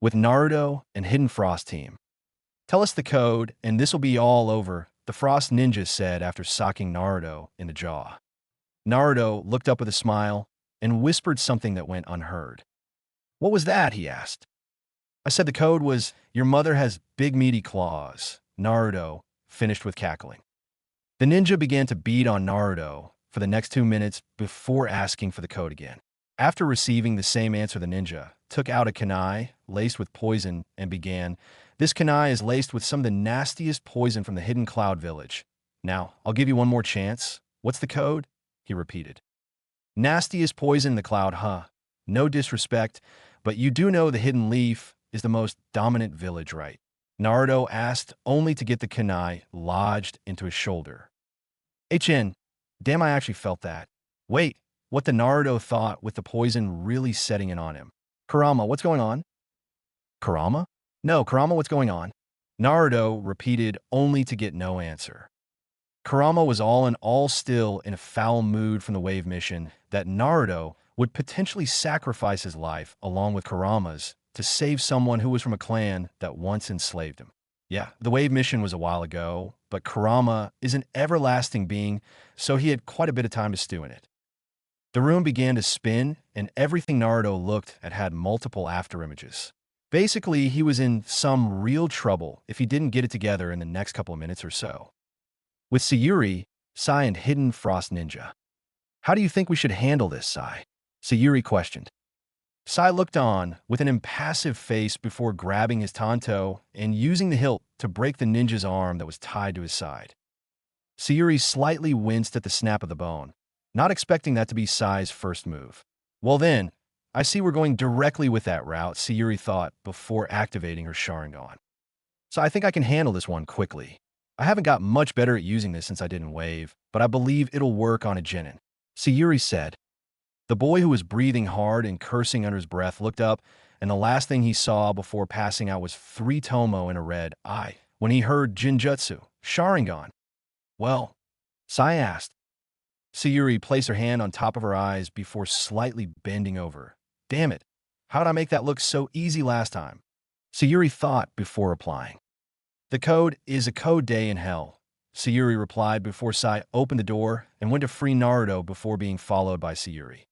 With Naruto and Hidden Frost team. "Tell us the code, and this'll be all over," the Frost Ninja said after socking Naruto in the jaw. Naruto looked up with a smile and whispered something that went unheard. "What was that?" he asked. "I said the code was, 'Your mother has big meaty claws,'" Naruto finished with cackling. The ninja began to beat on Naruto for the next 2 minutes before asking for the code again. After receiving the same answer, the ninja took out a kunai laced with poison and began, "This kunai is laced with some of the nastiest poison from the Hidden Cloud Village. Now, I'll give you one more chance. What's the code?" he repeated. "Nastiest poison in the cloud, huh? No disrespect, but you do know the Hidden Leaf is the most dominant village, right?" Naruto asked, only to get the kunai lodged into his shoulder. "HN, damn, I actually felt that. Wait, what?" the Naruto thought with the poison really setting in on him. "Kurama, what's going on?" "Kurama? No, Kurama, what's going on?" Naruto repeated only to get no answer. Kurama was all in all still in a foul mood from the wave mission that Naruto would potentially sacrifice his life along with Kurama's to save someone who was from a clan that once enslaved him. Yeah, the wave mission was a while ago, but Kurama is an everlasting being, so he had quite a bit of time to stew in it. The room began to spin, and everything Naruto looked at had multiple afterimages. Basically, he was in some real trouble if he didn't get it together in the next couple of minutes or so. With Sayuri, Sai, and Hidden Frost Ninja. "How do you think we should handle this, Sai?" Sayuri questioned. Sai looked on with an impassive face before grabbing his tanto and using the hilt to break the ninja's arm that was tied to his side. Sayuri slightly winced at the snap of the bone, not expecting that to be Sai's first move. Well then, I see we're going directly with that route, Sayuri thought before activating her Sharingan. So I think I can handle this one quickly. I haven't got much better at using this since I didn't wave, but I believe it'll work on a Genin. Sayuri said. The boy who was breathing hard and cursing under his breath looked up, and the last thing he saw before passing out was 3 Tomo in a red eye when he heard Jinjutsu, Sharingan. Well, Sai asked. Sayuri placed her hand on top of her eyes before slightly bending over. Damn it, how'd I make that look so easy last time? Sayuri thought before replying. The code is a code day in hell, Sayuri replied before Sai opened the door and went to free Naruto before being followed by Sayuri.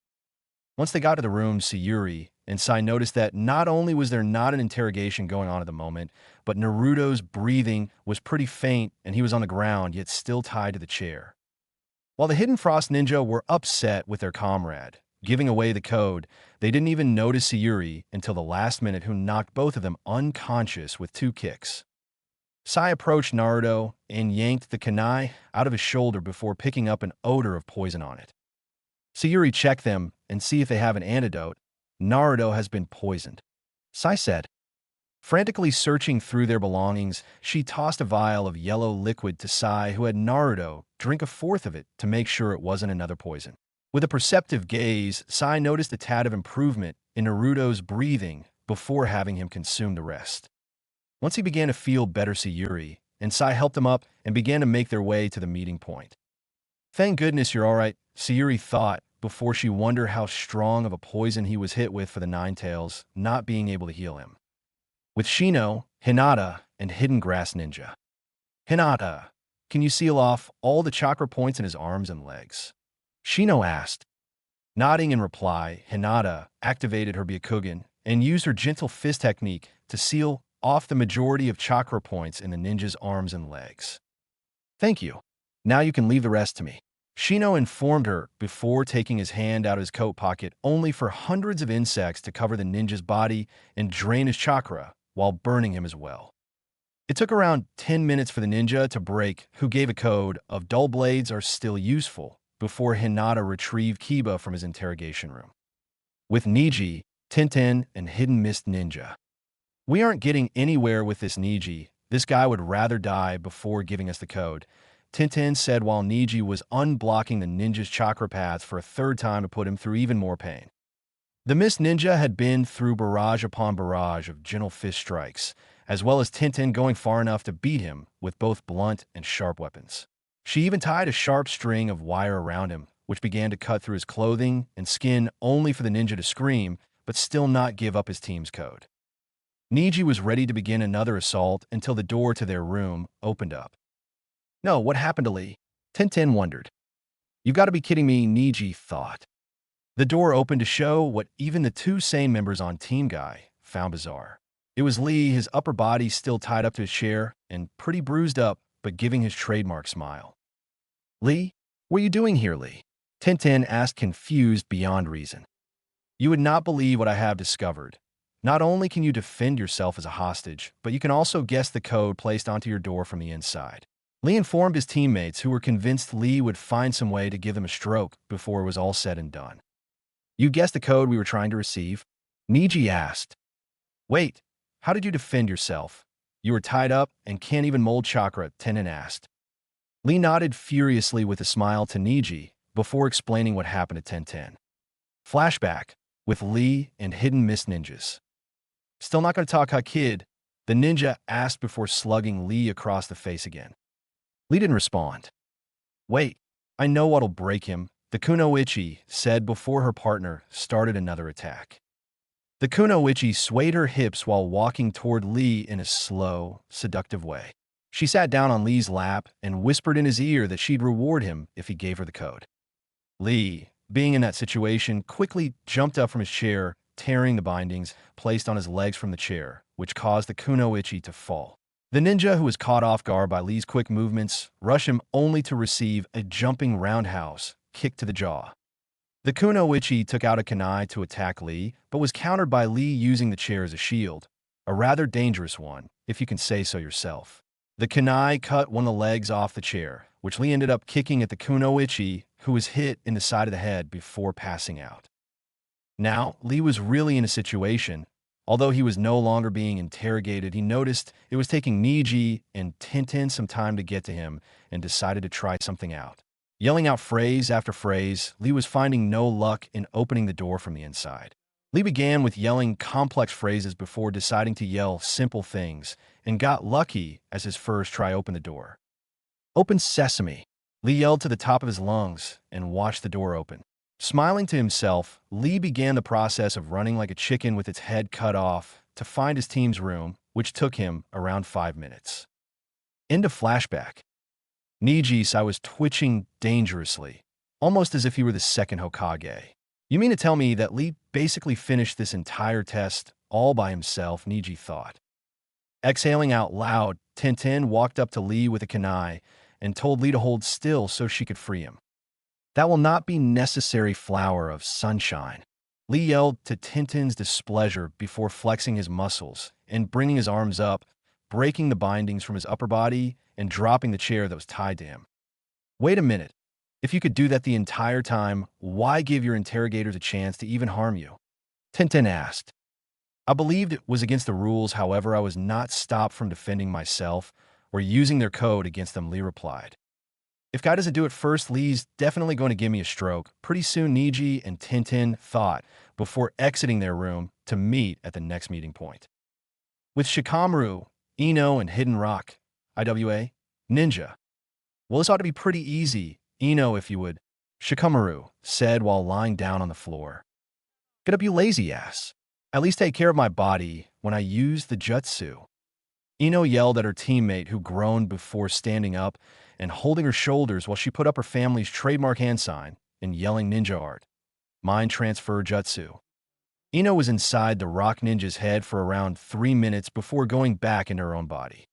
Once they got to the room, Sayuri and Sai noticed that not only was there not an interrogation going on at the moment, but Naruto's breathing was pretty faint and he was on the ground yet still tied to the chair. While the Hidden Frost Ninja were upset with their comrade, giving away the code, they didn't even notice Sayuri until the last minute, who knocked both of them unconscious with 2 kicks. Sai approached Naruto and yanked the kunai out of his shoulder before picking up an odor of poison on it. Sayuri checked them and see if they have an antidote. Naruto has been poisoned, Sai said. Frantically searching through their belongings, she tossed a vial of yellow liquid to Sai, who had Naruto drink a fourth of it to make sure it wasn't another poison. With a perceptive gaze, Sai noticed a tad of improvement in Naruto's breathing before having him consume the rest. Once he began to feel better, Sayuri and Sai helped him up and began to make their way to the meeting point. Thank goodness you're all right, Sayuri thought before she wondered how strong of a poison he was hit with for the Nine Tails not being able to heal him. With Shino, Hinata, and Hidden Grass Ninja. Hinata, can you seal off all the chakra points in his arms and legs? Shino asked. Nodding in reply, Hinata activated her Byakugan and used her gentle fist technique to seal off the majority of chakra points in the ninja's arms and legs. Thank you. Now you can leave the rest to me, Shino informed her before taking his hand out of his coat pocket only for hundreds of insects to cover the ninja's body and drain his chakra while burning him as well. It took around 10 minutes for the ninja to break, who gave a code of dull blades are still useful, before Hinata retrieved Kiba from his interrogation room. With Niji, Tintin, and Hidden Mist Ninja. We aren't getting anywhere with this Niji. This guy would rather die before giving us the code, Tintin said while Niji was unblocking the ninja's chakra paths for a 3rd time to put him through even more pain. The Mist Ninja had been through barrage upon barrage of gentle fist strikes, as well as Tintin going far enough to beat him with both blunt and sharp weapons. She even tied a sharp string of wire around him, which began to cut through his clothing and skin only for the ninja to scream, but still not give up his team's code. Niji was ready to begin another assault until the door to their room opened up. No, what happened to Lee? Tintin wondered. You've got to be kidding me, Niji thought. The door opened to show what even the 2 sane members on Team Guy found bizarre. It was Lee, his upper body still tied up to his chair and pretty bruised up, but giving his trademark smile. Lee, what are you doing here, Lee? Tintin asked, confused beyond reason. You would not believe what I have discovered. Not only can you defend yourself as a hostage, but you can also guess the code placed onto your door from the inside. Lee informed his teammates, who were convinced Lee would find some way to give them a stroke before it was all said and done. You guessed the code we were trying to receive? Niji asked. Wait, how did you defend yourself? You were tied up and can't even mold chakra, Tintin asked. Lee nodded furiously with a smile to Niji before explaining what happened to Tintin. Flashback, with Lee and Hidden Mist Ninjas. Still not going to talk, huh, kid? The ninja asked before slugging Lee across the face again. Lee didn't respond. Wait, I know what'll break him, the Kunoichi said before her partner started another attack. The Kunoichi swayed her hips while walking toward Lee in a slow, seductive way. She sat down on Lee's lap and whispered in his ear that she'd reward him if he gave her the code. Lee, being in that situation, quickly jumped up from his chair, tearing the bindings placed on his legs from the chair, which caused the Kunoichi to fall. The ninja, who was caught off guard by Lee's quick movements, rushed him only to receive a jumping roundhouse kick to the jaw. The Kunoichi took out a kunai to attack Lee, but was countered by Lee using the chair as a shield, a rather dangerous one, if you can say so yourself. The kunai cut one of the legs off the chair, which Lee ended up kicking at the Kunoichi, who was hit in the side of the head before passing out. Now, Lee was really in a situation. Although he was no longer being interrogated, he noticed it was taking Niji and Tintin some time to get to him and decided to try something out. Yelling out phrase after phrase, Lee was finding no luck in opening the door from the inside. Lee began with yelling complex phrases before deciding to yell simple things, and got lucky as his first try opened the door. "Open sesame!" Lee yelled to the top of his lungs and watched the door open. Smiling to himself, Lee began the process of running like a chicken with its head cut off to find his team's room, which took him around 5 minutes. Into flashback. Niji-sai was twitching dangerously, almost as if he were the second Hokage. "You mean to tell me that Lee basically finished this entire test all by himself?" Niji thought. Exhaling out loud, Tintin walked up to Lee with a kunai and told Lee to hold still so she could free him. "That will not be necessary, flower of sunshine." Lee yelled to Tintin's displeasure before flexing his muscles and bringing his arms up, breaking the bindings from his upper body and dropping the chair that was tied to him. "Wait a minute. If you could do that the entire time, why give your interrogators a chance to even harm you?" Tintin asked. "I believed it was against the rules, however, I was not stopped from defending myself or using their code against them," Lee replied. "If Guy doesn't do it first, Lee's definitely going to give me a stroke." Pretty soon, Niji and Tintin thought before exiting their room to meet at the next meeting point. With Shikamaru, Ino, and Hidden Rock, IWA, Ninja. "Well, this ought to be pretty easy, Ino, if you would," Shikamaru said while lying down on the floor. "Get up, you lazy ass. At least take care of my body when I use the jutsu." Ino yelled at her teammate, who groaned before standing up and holding her shoulders while she put up her family's trademark hand sign and yelling ninja art. "Mind transfer jutsu." Ino was inside the rock ninja's head for around 3 minutes before going back into her own body.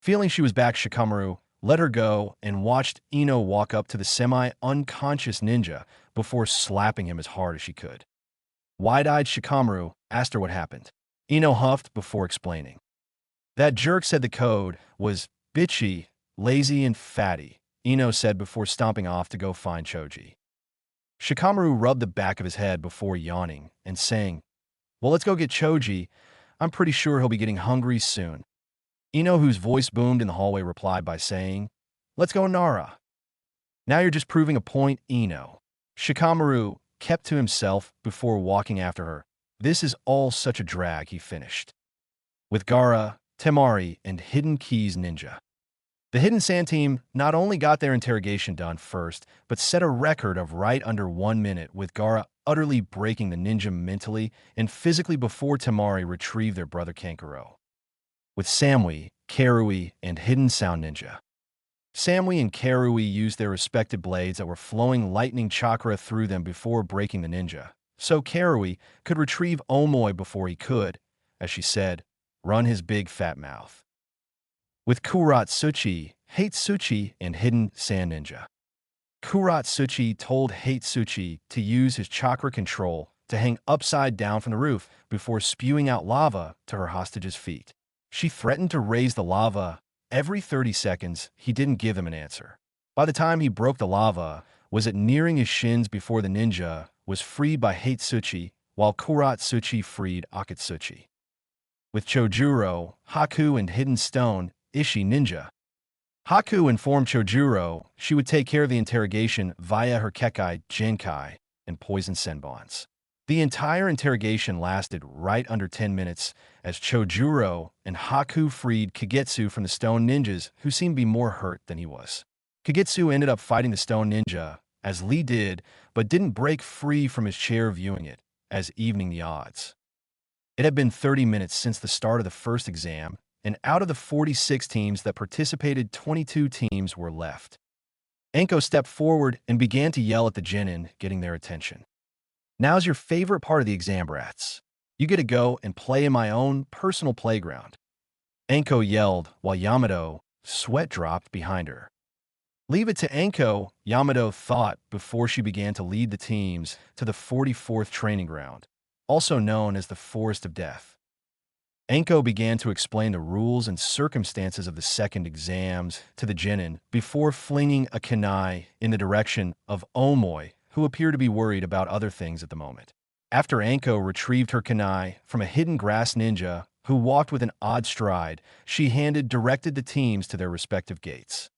Feeling she was back, Shikamaru let her go and watched Ino walk up to the semi-unconscious ninja before slapping him as hard as she could. Wide-eyed Shikamaru asked her what happened. Ino huffed before explaining. "That jerk said the code was bitchy, lazy, and fatty," Ino said before stomping off to go find Choji. Shikamaru rubbed the back of his head before yawning and saying, "Well, let's go get Choji. I'm pretty sure he'll be getting hungry soon." Ino, whose voice boomed in the hallway, replied by saying, "Let's go, Nara." "Now you're just proving a point, Ino." Shikamaru kept to himself before walking after her. "This is all such a drag," he finished. With Gaara, Temari, and Hidden Keys Ninja. The Hidden Sand team not only got their interrogation done first, but set a record of right under 1 minute, with Gaara utterly breaking the ninja mentally and physically before Temari retrieved their brother Kankuro. With Samui, Karui, and Hidden Sound Ninja. Samui and Karui used their respective blades that were flowing lightning chakra through them before breaking the ninja, so Karui could retrieve Omoi before he could, as she said, run his big fat mouth. With Kuratsuchi, Hatesuchi, and Hidden Sand Ninja. Kuratsuchi told Hatesuchi to use his chakra control to hang upside down from the roof before spewing out lava to her hostage's feet. She threatened to raise the lava every 30 seconds. He didn't give them an answer. By the time he broke the lava, was it nearing his shins before the ninja was freed by Hatesuchi, while Kuratsuchi freed Akatsuchi. With Chojuro, Haku, and Hidden Stone, Ishi Ninja. Haku informed Chojuro she would take care of the interrogation via her Kekai, Genkai, and Poison Senbons. The entire interrogation lasted right under 10 minutes as Chojuro and Haku freed Kagetsu from the stone ninjas, who seemed to be more hurt than he was. Kagetsu ended up fighting the stone ninja, as Lee did, but didn't break free from his chair viewing it, as evening the odds. It had been 30 minutes since the start of the first exam, and out of the 46 teams that participated, 22 teams were left. Anko stepped forward and began to yell at the genin, getting their attention. "Now's your favorite part of the exam, brats. You get to go and play in my own personal playground." Anko yelled while Yamato sweat dropped behind her. Leave it to Anko, Yamato thought before she began to lead the teams to the 44th training ground, also known as the Forest of Death. Anko began to explain the rules and circumstances of the second exams to the genin before flinging a kunai in the direction of Omoi, who appeared to be worried about other things at the moment. After Anko retrieved her kunai from a hidden grass ninja who walked with an odd stride, she directed the teams to their respective gates.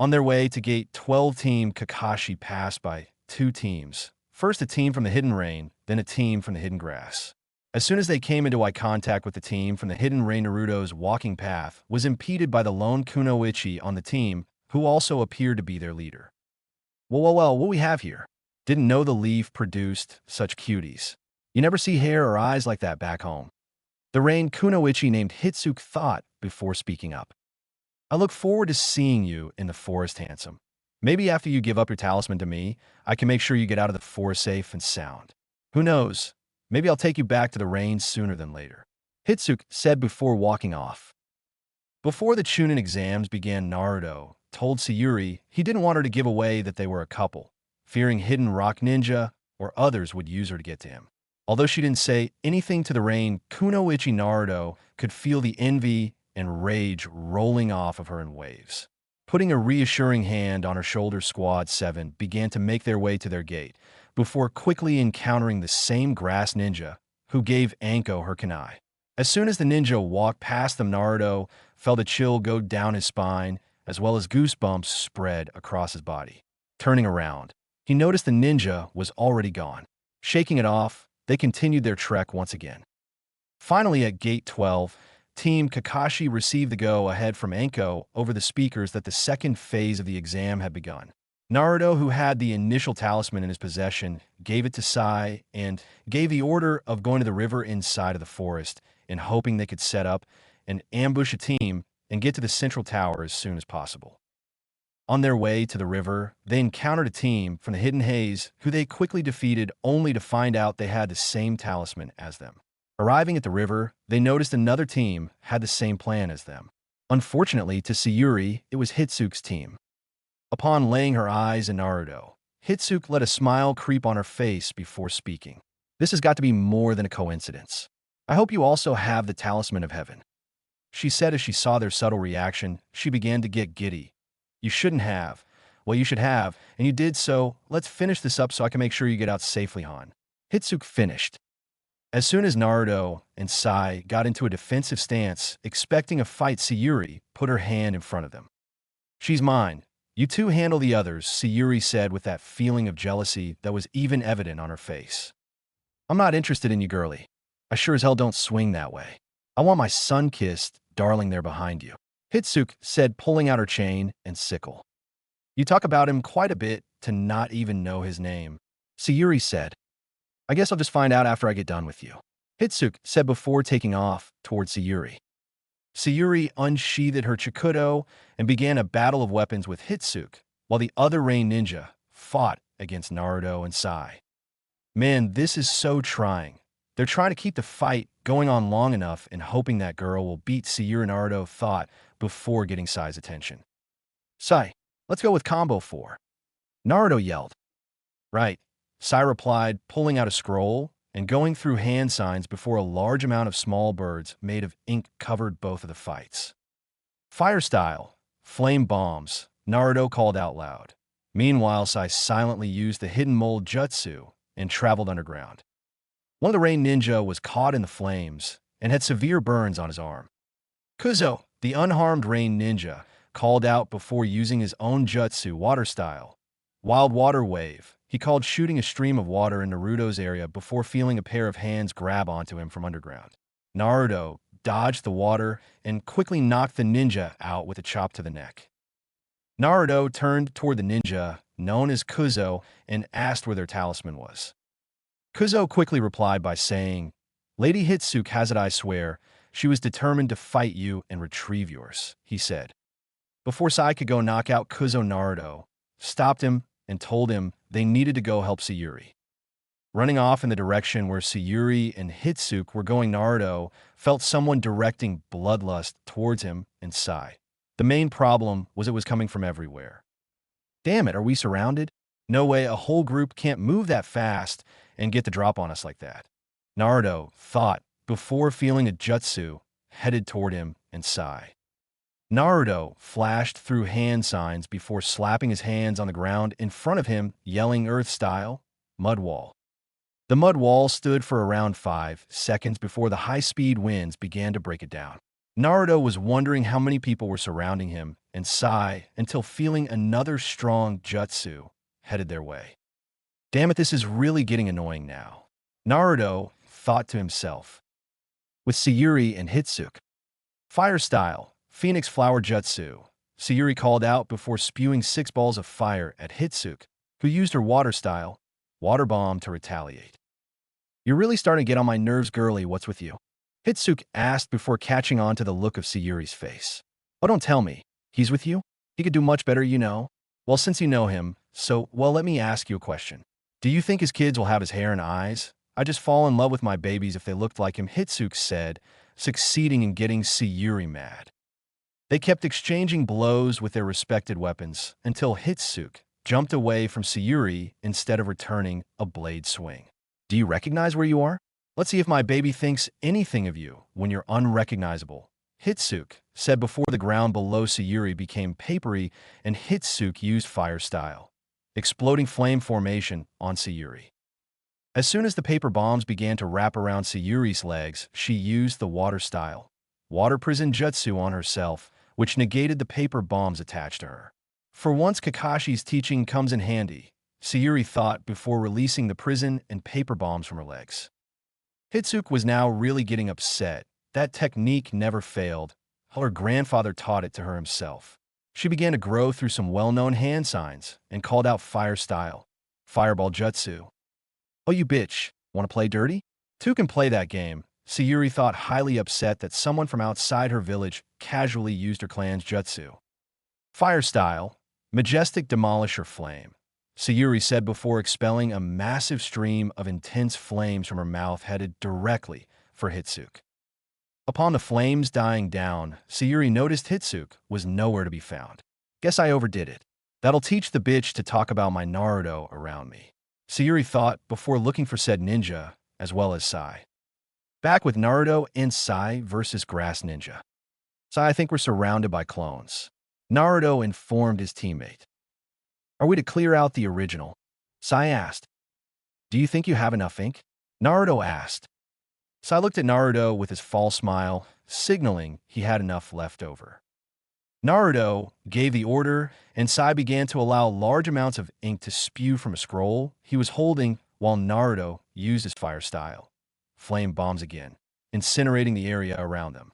On their way to Gate 12, Team Kakashi passed by two teams. First a team from the Hidden Rain, then a team from the Hidden Grass. As soon as they came into eye contact with the team from the Hidden Rain, Naruto's walking path was impeded by the lone Kunoichi on the team, who also appeared to be their leader. Well, what we have here? Didn't know the leaf produced such cuties. You never see hair or eyes like that back home. The Rain Kunoichi named Hitsuke thought before speaking up. I look forward to seeing you in the forest, handsome. Maybe after you give up your talisman to me, I can make sure you get out of the forest safe and sound. Who knows? Maybe I'll take you back to the rain sooner than later, Hitsuke said before walking off. Before the Chunin exams began, Naruto told Sayuri he didn't want her to give away that they were a couple, fearing Hidden Rock Ninja or others would use her to get to him. Although she didn't say anything to the Rain Kunoichi, Naruto could feel the envy and rage rolling off of her in waves. Putting a reassuring hand on her shoulder, Squad 7 began to make their way to their gate, before quickly encountering the same grass ninja who gave Anko her kunai. As soon as the ninja walked past them, Naruto felt a chill go down his spine, as well as goosebumps spread across his body. Turning around, he noticed the ninja was already gone. Shaking it off, they continued their trek once again. Finally, at Gate 12, Team Kakashi received the go-ahead from Anko over the speakers that the second phase of the exam had begun. Naruto, who had the initial talisman in his possession, gave it to Sai and gave the order of going to the river inside of the forest and hoping they could set up and ambush a team and get to the central tower as soon as possible. On their way to the river, they encountered a team from the Hidden Haze who they quickly defeated, only to find out they had the same talisman as them. Arriving at the river, they noticed another team had the same plan as them. Unfortunately, to Sayuri, it was Hitsuke's team. Upon laying her eyes on Naruto, Hitsuke let a smile creep on her face before speaking. This has got to be more than a coincidence. I hope you also have the Talisman of Heaven, she said as she saw their subtle reaction. She began to get giddy. You shouldn't have. Well, you should have, and you did, so let's finish this up so I can make sure you get out safely, Han. Hitsuke finished. As soon as Naruto and Sai got into a defensive stance, expecting a fight, Sayuri put her hand in front of them. She's mine. You two handle the others, Sayuri said with that feeling of jealousy that was even evident on her face. I'm not interested in you, girlie. I sure as hell don't swing that way. I want my sun-kissed darling there behind you, Hitsuke said, pulling out her chain and sickle. You talk about him quite a bit to not even know his name, Sayuri said. I guess I'll just find out after I get done with you, Hitsuke said before taking off towards Sayuri. Sayuri unsheathed her chikudo and began a battle of weapons with Hitsuke, while the other Rain Ninja fought against Naruto and Sai. Man, this is so trying. They're trying to keep the fight going on long enough and hoping that girl will beat Sayuri, Naruto thought before getting Sai's attention. Sai, let's go with combo 4. Naruto yelled. Right, Sai replied, pulling out a scroll and going through hand signs before a large amount of small birds made of ink covered both of the fights. Fire style, flame bombs, Naruto called out loud. Meanwhile, Sai silently used the hidden mold jutsu and traveled underground. One of the Rain Ninja was caught in the flames and had severe burns on his arm. Kuzo, the unharmed Rain Ninja, called out before using his own jutsu, water style, Wild Water Wave. He called, shooting a stream of water in Naruto's area before feeling a pair of hands grab onto him from underground. Naruto dodged the water and quickly knocked the ninja out with a chop to the neck. Naruto turned toward the ninja, known as Kuzo, and asked where their talisman was. Kuzo quickly replied by saying, Lady Hitsuke has it, I swear. She was determined to fight you and retrieve yours, he said. Before Sai could go knock out Kuzo, Naruto stopped him and told him they needed to go help Sayuri. Running off in the direction where Sayuri and Hitsuke were going, Naruto felt someone directing bloodlust towards him and Sai. The main problem was it was coming from everywhere. Damn it, are we surrounded? No way, a whole group can't move that fast and get the drop on us like that. Naruto thought before feeling a jutsu headed toward him and sigh. Naruto flashed through hand signs before slapping his hands on the ground in front of him, yelling Earth style, mud wall. The mud wall stood for around 5 seconds before the high-speed winds began to break it down. Naruto was wondering how many people were surrounding him and sigh until feeling another strong jutsu headed their way. Damn it, this is really getting annoying now. Naruto thought to himself. With Sayuri and Hitsuke. Fire style, Phoenix Flower Jutsu. Sayuri called out before spewing 6 balls of fire at Hitsuke, who used her water style, water bomb to retaliate. You're really starting to get on my nerves, girly, what's with you? Hitsuke asked before catching on to the look of Sayuri's face. Oh, don't tell me. He's with you? He could do much better, you know. Well, since you know him, let me ask you a question. Do you think his kids will have his hair and eyes? I just fall in love with my babies if they looked like him, Hitsuke said, succeeding in getting Sayuri mad. They kept exchanging blows with their respected weapons until Hitsuke jumped away from Sayuri instead of returning a blade swing. Do you recognize where you are? Let's see if my baby thinks anything of you when you're unrecognizable, Hitsuke said before the ground below Sayuri became papery and Hitsuke used fire style, exploding flame formation on Sayuri. As soon as the paper bombs began to wrap around Sayuri's legs, she used the water style, water prison jutsu on herself, which negated the paper bombs attached to her. For once, Kakashi's teaching comes in handy, Sayuri thought before releasing the prison and paper bombs from her legs. Hitsuke was now really getting upset. That technique never failed. Her grandfather taught it to her himself. She began to grow through some well-known hand signs and called out fire style, fireball jutsu. Oh, you bitch, want to play dirty? Two can play that game. Sayuri thought, highly upset that someone from outside her village casually used her clan's jutsu. Fire style, majestic demolisher flame. Sayuri said before expelling a massive stream of intense flames from her mouth headed directly for Hitsuke. Upon the flames dying down, Sayuri noticed Hitsuke was nowhere to be found. Guess I overdid it. That'll teach the bitch to talk about my Naruto around me, Sayuri thought before looking for said ninja, as well as Sai. Back with Naruto and Sai versus Grass Ninja. Sai, I think we're surrounded by clones. Naruto informed his teammate. Are we to clear out the original? Sai asked. Do you think you have enough ink? Naruto asked. Sai looked at Naruto with his false smile, signaling he had enough left over. Naruto gave the order, and Sai began to allow large amounts of ink to spew from a scroll he was holding while Naruto used his fire style. Flame bombs again, incinerating the area around them.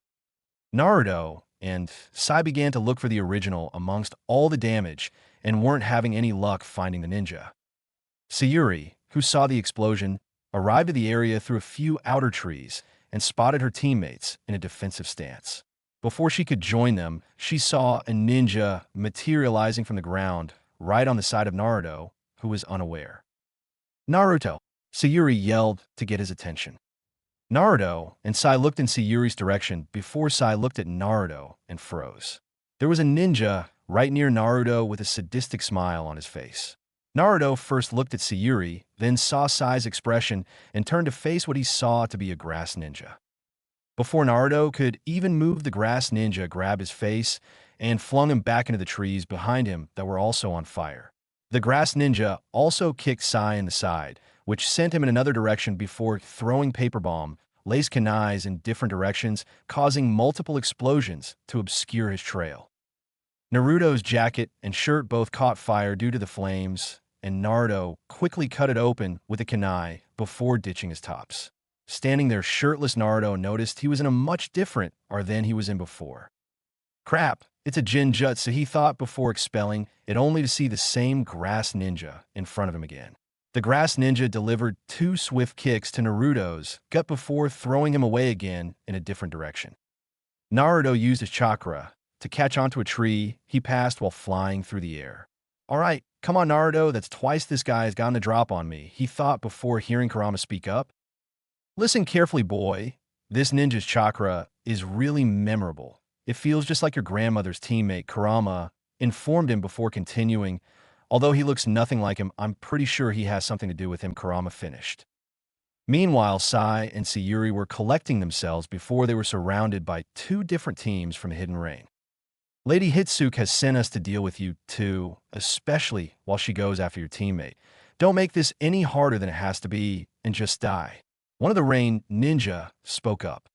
Naruto and Sai began to look for the original amongst all the damage and weren't having any luck finding the ninja. Sayuri, who saw the explosion, arrived at the area through a few outer trees and spotted her teammates in a defensive stance. Before she could join them, she saw a ninja materializing from the ground right on the side of Naruto, who was unaware. Naruto! Sayuri yelled to get his attention. Naruto and Sai looked in Sayuri's direction before Sai looked at Naruto and froze. There was a ninja right near Naruto with a sadistic smile on his face. Naruto first looked at Sayuri, then saw Sai's expression and turned to face what he saw to be a grass ninja. Before Naruto could even move, the grass ninja grabbed his face and flung him back into the trees behind him that were also on fire. The grass ninja also kicked Sai in the side, which sent him in another direction before throwing paper bomb, lace kunais in different directions, causing multiple explosions to obscure his trail. Naruto's jacket and shirt both caught fire due to the flames, and Naruto quickly cut it open with a kunai before ditching his tops. Standing there shirtless, Naruto noticed he was in a much different than he was in before. Crap, it's a Jinjutsu, he thought before expelling it, only to see the same grass ninja in front of him again. The grass ninja delivered 2 swift kicks to Naruto's gut before throwing him away again in a different direction. Naruto used his chakra to catch onto a tree he passed while flying through the air. All right, come on Naruto, that's twice this guy has gotten a drop on me, he thought before hearing Kurama speak up. Listen carefully, boy. This ninja's chakra is really memorable. It feels just like your grandmother's teammate, Kurama informed him before continuing. Although he looks nothing like him, I'm pretty sure he has something to do with him, Kurama finished. Meanwhile, Sai and Sayuri were collecting themselves before they were surrounded by two different teams from Hidden Rain. Lady Hitsuke has sent us to deal with you too, especially while she goes after your teammate. Don't make this any harder than it has to be, and just die. One of the Rain ninja spoke up.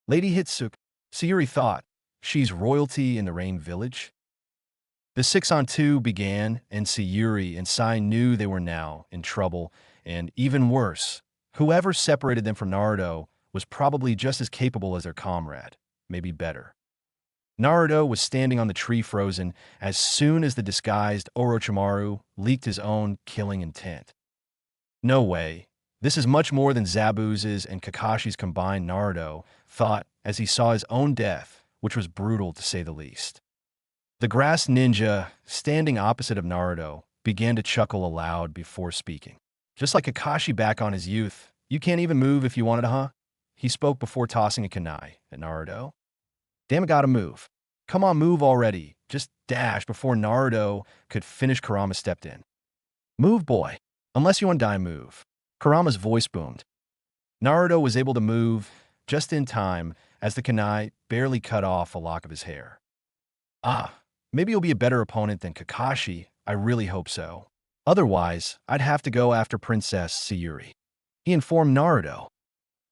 Lady Hitsuke, Sayuri thought, she's royalty in the Rain village? The 6-on-2 began, and Sayuri and Sai knew they were now in trouble, and even worse, whoever separated them from Naruto was probably just as capable as their comrade, maybe better. Naruto was standing on the tree frozen as soon as the disguised Orochimaru leaked his own killing intent. No way. This is much more than Zabuza's and Kakashi's combined, Naruto thought as he saw his own death, which was brutal to say the least. The grass ninja, standing opposite of Naruto, began to chuckle aloud before speaking. Just like Kakashi back on his youth, you can't even move if you wanted to, huh? He spoke before tossing a kunai at Naruto. Damn it, gotta move. Come on, move already. Just dash before Naruto could finish. Kurama stepped in. Move, boy. Unless you want to die, move. Kurama's voice boomed. Naruto was able to move just in time as the kunai barely cut off a lock of his hair. Ah, maybe you'll be a better opponent than Kakashi. I really hope so. Otherwise, I'd have to go after Princess Sayuri. He informed Naruto.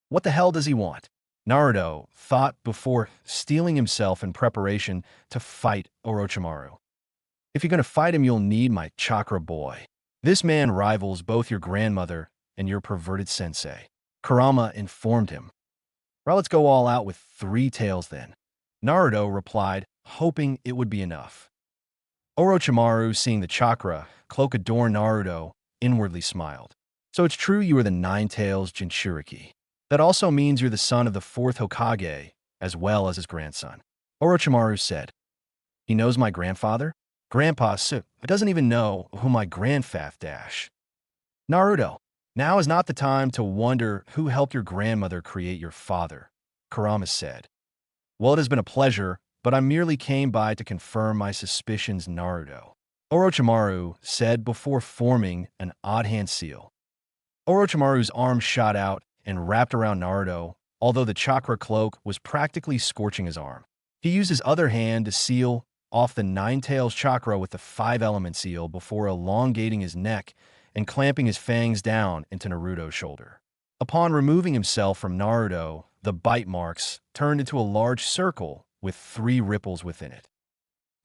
What the hell does he want? Naruto thought before steeling himself in preparation to fight Orochimaru. If you're going to fight him, you'll need my chakra boy. This man rivals both your grandmother and your perverted sensei. Kurama informed him. Well, let's go all out with 3 tails then. Naruto replied, hoping it would be enough. Orochimaru, seeing the chakra cloak adorn Naruto, inwardly smiled. So it's true you are the 9 tails Jinchuriki. That also means you're the son of the 4th Hokage, as well as his grandson. Orochimaru said. He knows my grandfather? Grandpa doesn't even know who my grandfather dash. Naruto, now is not the time to wonder who helped your grandmother create your father, Kurama said. Well, it has been a pleasure, but I merely came by to confirm my suspicions, Naruto. Orochimaru said before forming an odd hand seal. Orochimaru's arm shot out and wrapped around Naruto, although the chakra cloak was practically scorching his arm. He used his other hand to seal off the 9 tails chakra with the 5-element seal before elongating his neck and clamping his fangs down into Naruto's shoulder. Upon removing himself from Naruto, the bite marks turned into a large circle with 3 ripples within it.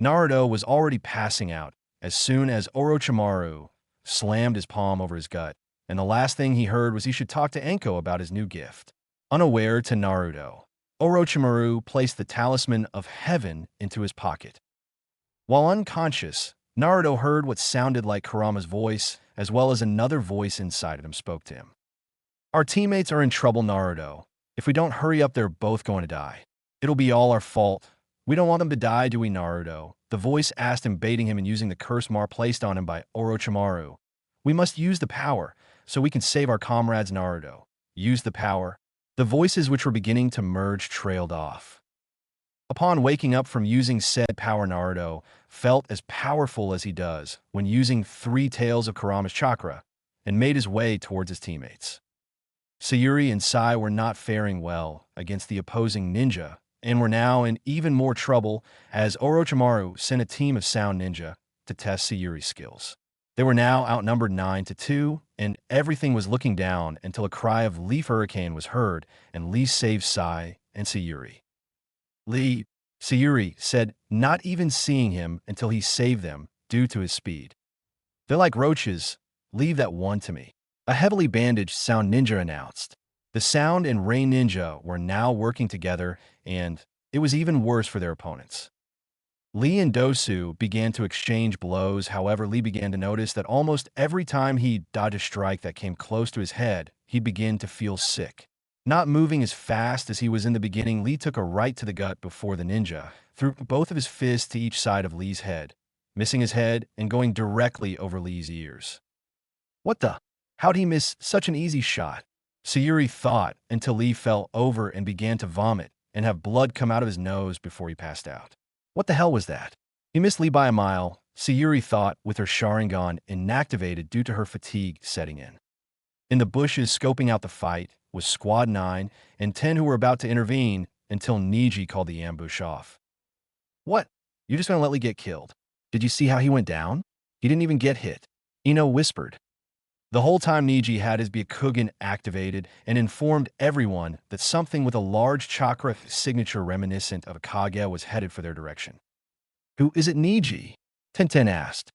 Naruto was already passing out as soon as Orochimaru slammed his palm over his gut, and the last thing he heard was he should talk to Enko about his new gift. Unaware to Naruto, Orochimaru placed the Talisman of Heaven into his pocket. While unconscious, Naruto heard what sounded like Kurama's voice, as well as another voice inside of him spoke to him. Our teammates are in trouble, Naruto. If we don't hurry up, they're both going to die. It'll be all our fault. We don't want them to die, do we, Naruto? The voice asked him, baiting him and using the curse mark placed on him by Orochimaru. We must use the power so we can save our comrades, Naruto. Use the power. The voices which were beginning to merge trailed off. Upon waking up from using said power, Naruto felt as powerful as he does when using 3 tails of Kurama's chakra and made his way towards his teammates. Sayuri and Sai were not faring well against the opposing ninja and were now in even more trouble as Orochimaru sent a team of sound ninja to test Sayuri's skills. They were now outnumbered 9-2, and everything was looking down until a cry of Leaf Hurricane was heard, and Lee saved Sai and Sayuri. Lee, Sayuri said, not even seeing him until he saved them due to his speed. They're like roaches. Leave that one to me. A heavily bandaged Sound Ninja announced. The Sound and Rain Ninja were now working together, and it was even worse for their opponents. Lee and Dosu began to exchange blows. However, Lee began to notice that almost every time he dodged a strike that came close to his head, he'd begin to feel sick. Not moving as fast as he was in the beginning, Lee took a right to the gut before the ninja, threw both of his fists to each side of Lee's head, missing his head and going directly over Lee's ears. What the? How'd he miss such an easy shot? Sayuri thought until Lee fell over and began to vomit and have blood come out of his nose before he passed out. What the hell was that? He missed Lee by a mile, Sayuri thought, with her Sharingan inactivated due to her fatigue setting in. In the bushes scoping out the fight was Squad 9 and 10 who were about to intervene until Niji called the ambush off. "What? You just gonna let Lee get killed? Did you see how he went down? He didn't even get hit," Ino whispered. The whole time Niji had his Byakugan activated and informed everyone that something with a large chakra signature reminiscent of a Kage was headed for their direction. "Who is it, Niji?" Tenten asked.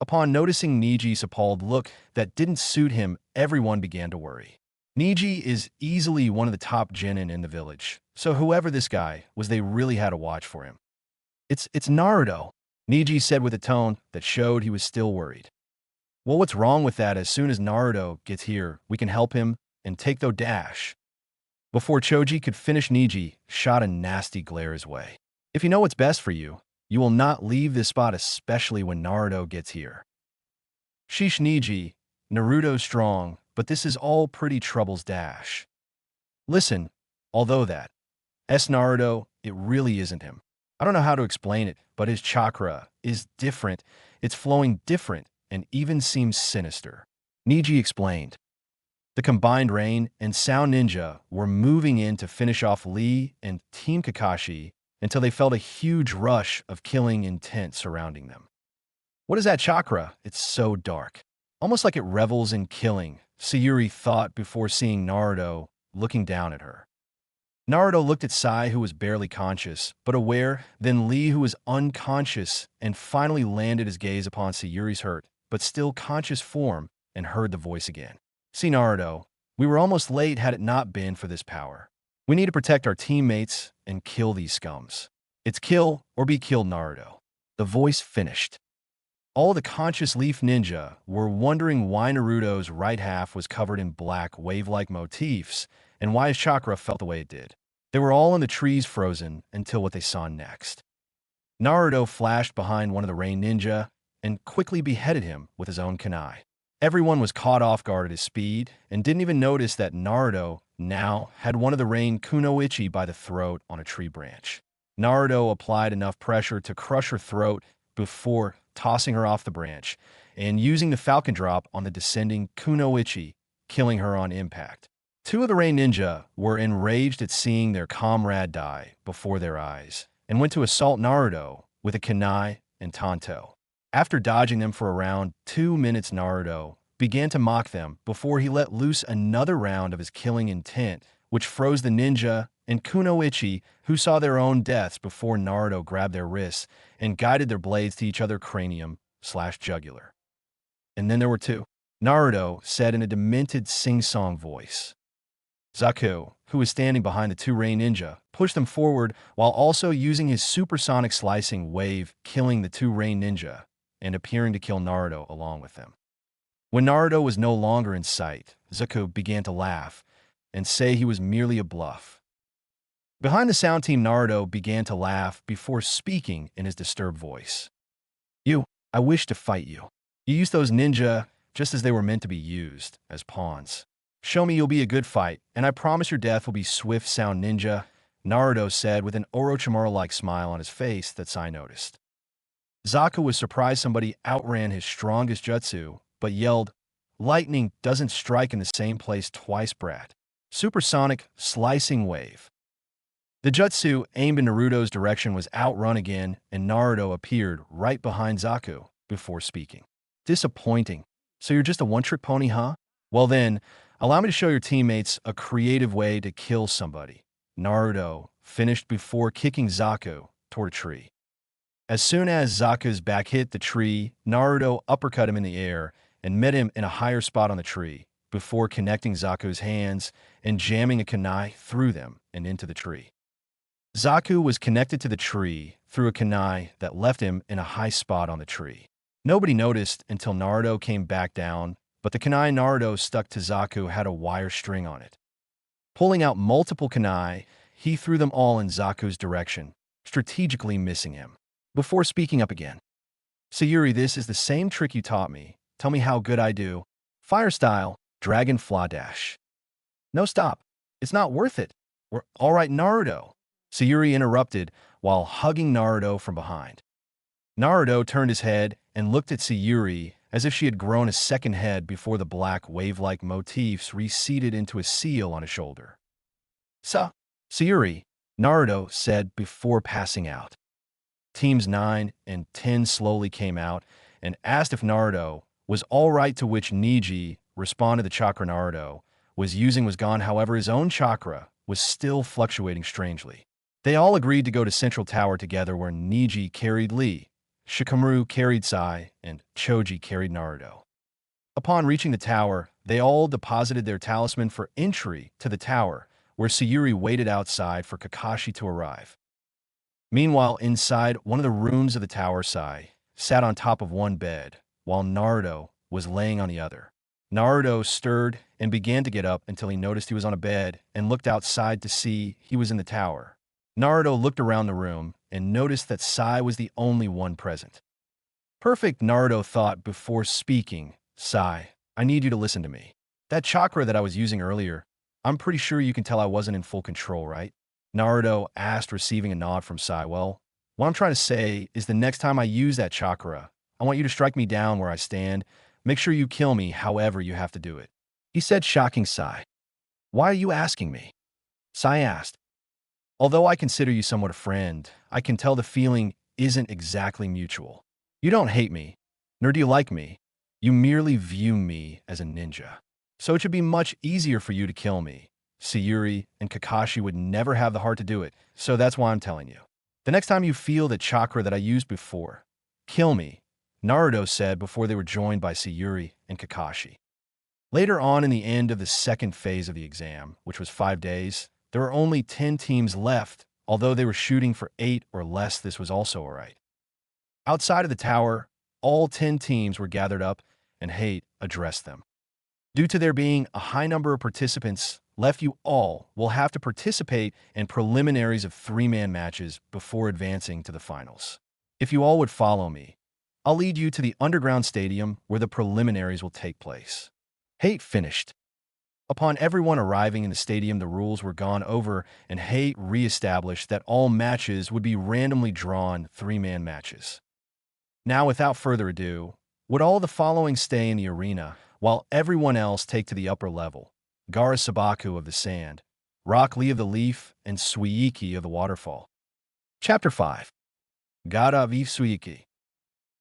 Upon noticing Niji's appalled look that didn't suit him, everyone began to worry. Niji is easily one of the top genin in the village, so whoever this guy was, they really had to watch for him. It's Naruto," Niji said with a tone that showed he was still worried. "Well, what's wrong with that? As soon as Naruto gets here, we can help him and take the dash." Before Choji could finish, Niji shot a nasty glare his way. "If you know what's best for you, you will not leave this spot, especially when Naruto gets here." "Sheesh, Niji, Naruto's strong, but this is all pretty trouble's dash." "Listen, although that Naruto, it really isn't him. I don't know how to explain it, but his chakra is different. It's flowing different and even seems sinister," Niji explained. The combined Rain and Sound Ninja were moving in to finish off Lee and Team Kakashi until they felt a huge rush of killing intent surrounding them. "What is that chakra? It's so dark. Almost like it revels in killing," Sayuri thought before seeing Naruto looking down at her. Naruto looked at Sai, who was barely conscious, but aware, then Lee, who was unconscious, and finally landed his gaze upon Sayuri's hurt, but still conscious form, and heard the voice again. "See, Naruto, we were almost late had it not been for this power. We need to protect our teammates and kill these scums. It's kill or be killed, Naruto." The voice finished. All the conscious Leaf Ninja were wondering why Naruto's right half was covered in black wave-like motifs and why his chakra felt the way it did. They were all in the trees frozen until what they saw next. Naruto flashed behind one of the Rain Ninja and quickly beheaded him with his own kunai. Everyone was caught off guard at his speed and didn't even notice that Naruto now had one of the Rain Kunoichi by the throat on a tree branch. Naruto applied enough pressure to crush her throat before tossing her off the branch and using the Falcon Drop on the descending Kunoichi, killing her on impact. Two of the Rain Ninja were enraged at seeing their comrade die before their eyes and went to assault Naruto with a kunai and tanto. After dodging them for around 2 minutes, Naruto began to mock them before he let loose another round of his killing intent, which froze the ninja and Kunoichi, who saw their own deaths before Naruto grabbed their wrists and guided their blades to each other's cranium/jugular. And then there were two. Naruto said in a demented sing-song voice. Zaku, who was standing behind the two Rain Ninja, pushed them forward while also using his supersonic slicing wave, killing the two Rain Ninja and appearing to kill Naruto along with them. When Naruto was no longer in sight, Zaku began to laugh and say he was merely a bluff. Behind the sound team, Naruto began to laugh before speaking in his disturbed voice. I wish to fight you. You used those ninja just as they were meant to be used, as pawns. Show me you'll be a good fight, and I promise your death will be swift, Sound Ninja, Naruto said with an Orochimaru-like smile on his face that Sai noticed. Zaku was surprised somebody outran his strongest jutsu, but yelled, "Lightning doesn't strike in the same place twice, brat." Supersonic Slicing Wave. The jutsu aimed in Naruto's direction was outrun again, and Naruto appeared right behind Zaku before speaking. "Disappointing. So you're just a one-trick pony, huh? Well then, allow me to show your teammates a creative way to kill somebody." Naruto finished before kicking Zaku toward a tree. As soon as Zaku's back hit the tree, Naruto uppercut him in the air and met him in a higher spot on the tree before connecting Zaku's hands and jamming a kunai through them and into the tree. Zaku was connected to the tree through a kunai that left him in a high spot on the tree. Nobody noticed until Naruto came back down, but the kunai Naruto stuck to Zaku had a wire string on it. Pulling out multiple kunai, he threw them all in Zaku's direction, strategically missing him. Before speaking up again. "Sayuri, this is the same trick you taught me. Tell me how good I do. Fire style, Dragon Flaw Dash." "No, stop. It's not worth it. We're all right, Naruto," Sayuri interrupted while hugging Naruto from behind. Naruto turned his head and looked at Sayuri as if she had grown a second head before the black wave-like motifs receded into a seal on his shoulder. Sayuri, Naruto said before passing out. Teams 9 and 10 slowly came out and asked if Naruto was all right, to which Niji responded the chakra Naruto was using was gone, however his own chakra was still fluctuating strangely. They all agreed to go to Central Tower together, where Niji carried Lee, Shikamaru carried Sai, and Choji carried Naruto. Upon reaching the tower, they all deposited their talisman for entry to the tower, where Sayuri waited outside for Kakashi to arrive. Meanwhile, inside one of the rooms of the tower, Sai sat on top of one bed, while Naruto was laying on the other. Naruto stirred and began to get up until he noticed he was on a bed and looked outside to see he was in the tower. Naruto looked around the room and noticed that Sai was the only one present. Perfect, Naruto thought before speaking. Sai, I need you to listen to me. That chakra that I was using earlier, I'm pretty sure you can tell I wasn't in full control, right? Naruto asked, receiving a nod from Sai. Well, what I'm trying to say is the next time I use that chakra, I want you to strike me down where I stand. Make sure you kill me however you have to do it. He said, shocking Sai. Why are you asking me? Sai asked. Although I consider you somewhat a friend, I can tell the feeling isn't exactly mutual. You don't hate me, nor do you like me. You merely view me as a ninja. So it should be much easier for you to kill me. Sayuri and Kakashi would never have the heart to do it, so that's why I'm telling you. The next time you feel the chakra that I used before, kill me, Naruto said before they were joined by Sayuri and Kakashi. Later on, in the end of the second phase of the exam, which was 5 days, there were only 10 teams left. Although they were shooting for 8 or less, this was also alright. Outside of the tower, all 10 teams were gathered up, and Hate addressed them. Due to there being a high number of participants left, you all will have to participate in preliminaries of 3-man matches before advancing to the finals. If you all would follow me, I'll lead you to the underground stadium where the preliminaries will take place. Hate finished. Upon everyone arriving in the stadium, the rules were gone over, and Hate re-established that all matches would be randomly drawn 3-man matches. Now, without further ado, would all the following stay in the arena, while everyone else take to the upper level: Gaara Sabaku of the Sand, Rock Lee of the Leaf, and Suiki of the Waterfall. Chapter 5. Gaara v Suiki.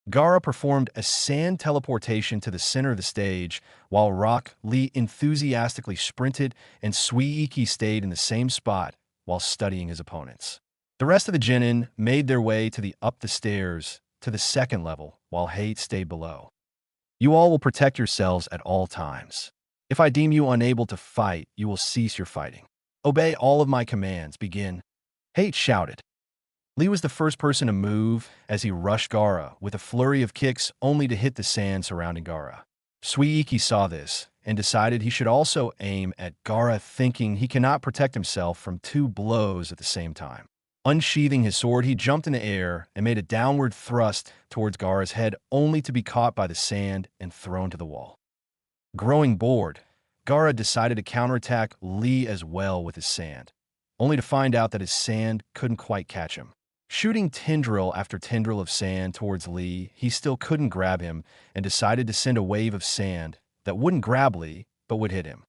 Gaara performed a sand teleportation to the center of the stage, while Rock Lee enthusiastically sprinted and Suiki stayed in the same spot while studying his opponents. The rest of the Chunin made their way up the stairs to the second level, while Hate stayed below. You all will protect yourselves at all times. If I deem you unable to fight, you will cease your fighting. Obey all of my commands. Begin. Hate shouted. Lee was the first person to move as he rushed Gaara with a flurry of kicks, only to hit the sand surrounding Gaara. Suiki saw this and decided he should also aim at Gaara, thinking he cannot protect himself from 2 blows at the same time. Unsheathing his sword, he jumped in the air and made a downward thrust towards Gaara's head, only to be caught by the sand and thrown to the wall. Growing bored, Gaara decided to counterattack Lee as well with his sand, only to find out that his sand couldn't quite catch him. Shooting tendril after tendril of sand towards Lee, he still couldn't grab him and decided to send a wave of sand that wouldn't grab Lee, but would hit him.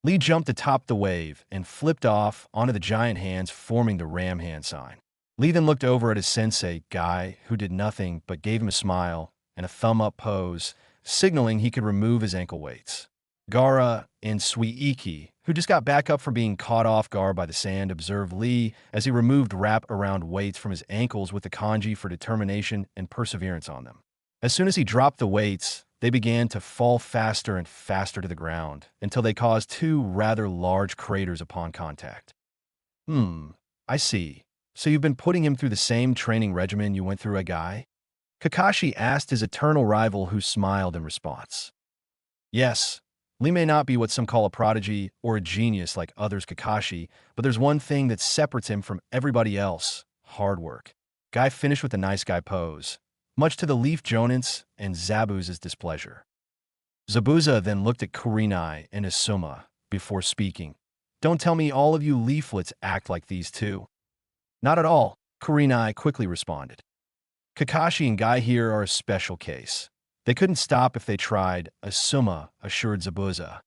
Lee jumped atop the wave and flipped off onto the giant hands, forming the ram hand sign. Lee then looked over at his sensei, Guy, who did nothing but gave him a smile and a thumb-up pose, signaling he could remove his ankle weights. Gaara and Suiki, who just got back up from being caught off guard by the sand, observed Lee as he removed wrap-around weights from his ankles with the kanji for determination and perseverance on them. As soon as he dropped the weights, they began to fall faster and faster to the ground until they caused 2 rather large craters upon contact. I see. So you've been putting him through the same training regimen you went through, a guy? Kakashi asked his eternal rival, who smiled in response. Yes. Lee may not be what some call a prodigy or a genius like others, Kakashi, but there's one thing that separates him from everybody else: hard work. Guy finished with a nice guy pose, much to the Leaf Jonin's and Zabuza's displeasure. Zabuza then looked at Kurenai and Asuma before speaking. Don't tell me all of you leaflets act like these two. Not at all, Kurenai quickly responded. Kakashi and Guy here are a special case. They couldn't stop if they tried, Asuma assured Zabuza.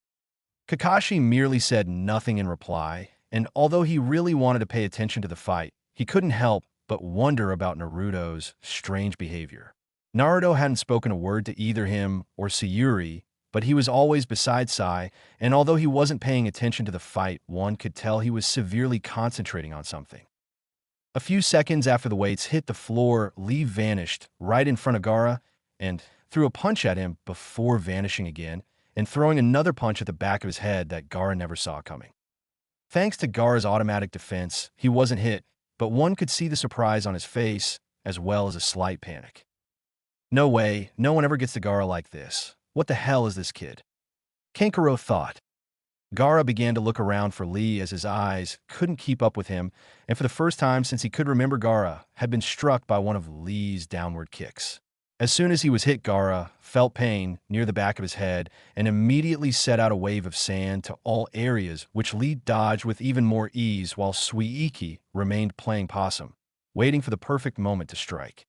Kakashi merely said nothing in reply, and although he really wanted to pay attention to the fight, he couldn't help but wonder about Naruto's strange behavior. Naruto hadn't spoken a word to either him or Sayuri, but he was always beside Sai, and although he wasn't paying attention to the fight, one could tell he was severely concentrating on something. A few seconds after the weights hit the floor, Lee vanished right in front of Gaara and threw a punch at him before vanishing again and throwing another punch at the back of his head that Gaara never saw coming. Thanks to Gaara's automatic defense, he wasn't hit, but one could see the surprise on his face as well as a slight panic. No way, no one ever gets to Gaara like this. What the hell is this kid? Kankuro thought. Gaara began to look around for Lee as his eyes couldn't keep up with him, and for the first time since he could remember, Gaara had been struck by one of Lee's downward kicks. As soon as he was hit, Gaara felt pain near the back of his head and immediately set out a wave of sand to all areas, which Lee dodged with even more ease while Suiiki remained playing possum, waiting for the perfect moment to strike.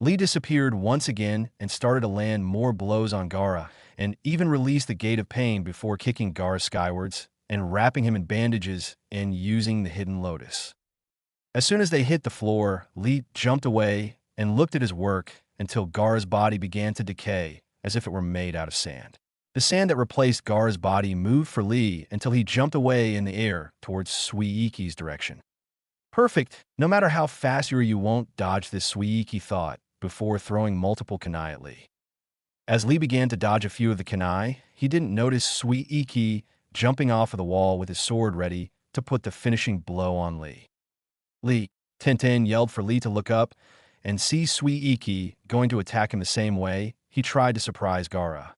Lee disappeared once again and started to land more blows on Gaara, and even released the Gate of Pain before kicking Gaara skywards and wrapping him in bandages and using the Hidden Lotus. As soon as they hit the floor, Lee jumped away and looked at his work until Gaara's body began to decay as if it were made out of sand. The sand that replaced Gaara's body moved for Lee until he jumped away in the air towards Suiiki's direction. Perfect. No matter how fast you won't dodge this, Suiiki thought, before throwing multiple kunai at Lee. As Lee began to dodge a few of the kunai, he didn't notice Suiiki jumping off of the wall with his sword ready to put the finishing blow on Lee. Lee, Tintin yelled for Lee to look up and see Suiiki going to attack him the same way he tried to surprise Gaara.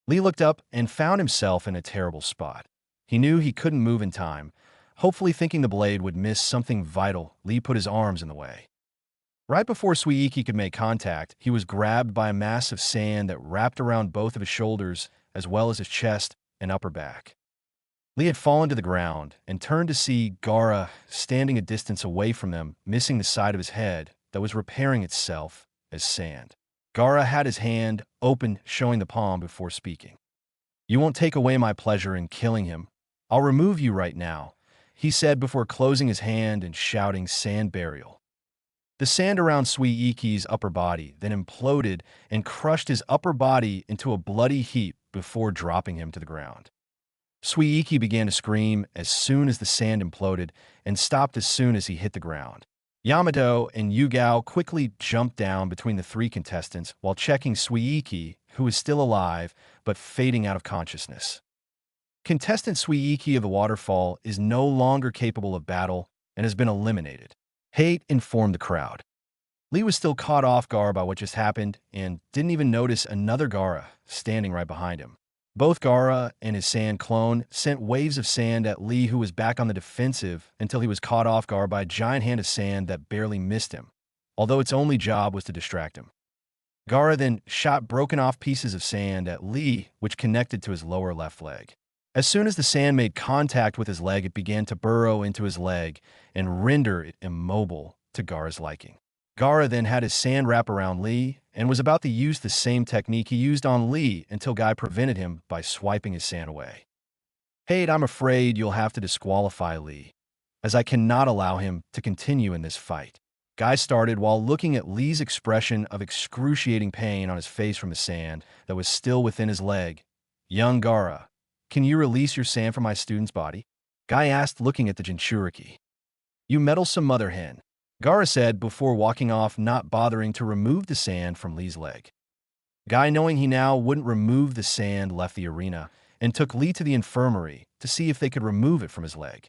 Lee looked up and found himself in a terrible spot. He knew he couldn't move in time. Hopefully thinking the blade would miss something vital, Lee put his arms in the way. Right before Suiiki could make contact, he was grabbed by a mass of sand that wrapped around both of his shoulders as well as his chest and upper back. Lee had fallen to the ground and turned to see Gaara standing a distance away from them, missing the side of his head that was repairing itself as sand. Gaara had his hand open, showing the palm before speaking. "You won't take away my pleasure in killing him. I'll remove you right now," he said before closing his hand and shouting sand burial. The sand around Suiiki's upper body then imploded and crushed his upper body into a bloody heap before dropping him to the ground. Suiiki began to scream as soon as the sand imploded and stopped as soon as he hit the ground. Yamato and Yugao quickly jumped down between the three contestants while checking Suiiki, who was still alive but fading out of consciousness. Contestant Suiiki of the waterfall is no longer capable of battle and has been eliminated. Hate informed the crowd. Lee was still caught off guard by what just happened and didn't even notice another Gaara standing right behind him. Both Gaara and his sand clone sent waves of sand at Lee, who was back on the defensive until he was caught off guard by a giant hand of sand that barely missed him, although its only job was to distract him. Gaara then shot broken off pieces of sand at Lee, which connected to his lower left leg. As soon as the sand made contact with his leg, it began to burrow into his leg and render it immobile to Gaara's liking. Gaara then had his sand wrap around Lee and was about to use the same technique he used on Lee until Guy prevented him by swiping his sand away. "Hey, I'm afraid you'll have to disqualify Lee, as I cannot allow him to continue in this fight." Guy started while looking at Lee's expression of excruciating pain on his face from the sand that was still within his leg. "Young Gaara, can you release your sand from my student's body?" Guy asked, looking at the Jinchuriki. "You meddlesome mother hen," Gaara said before walking off, not bothering to remove the sand from Lee's leg. Guy, knowing he now wouldn't remove the sand, left the arena and took Lee to the infirmary to see if they could remove it from his leg.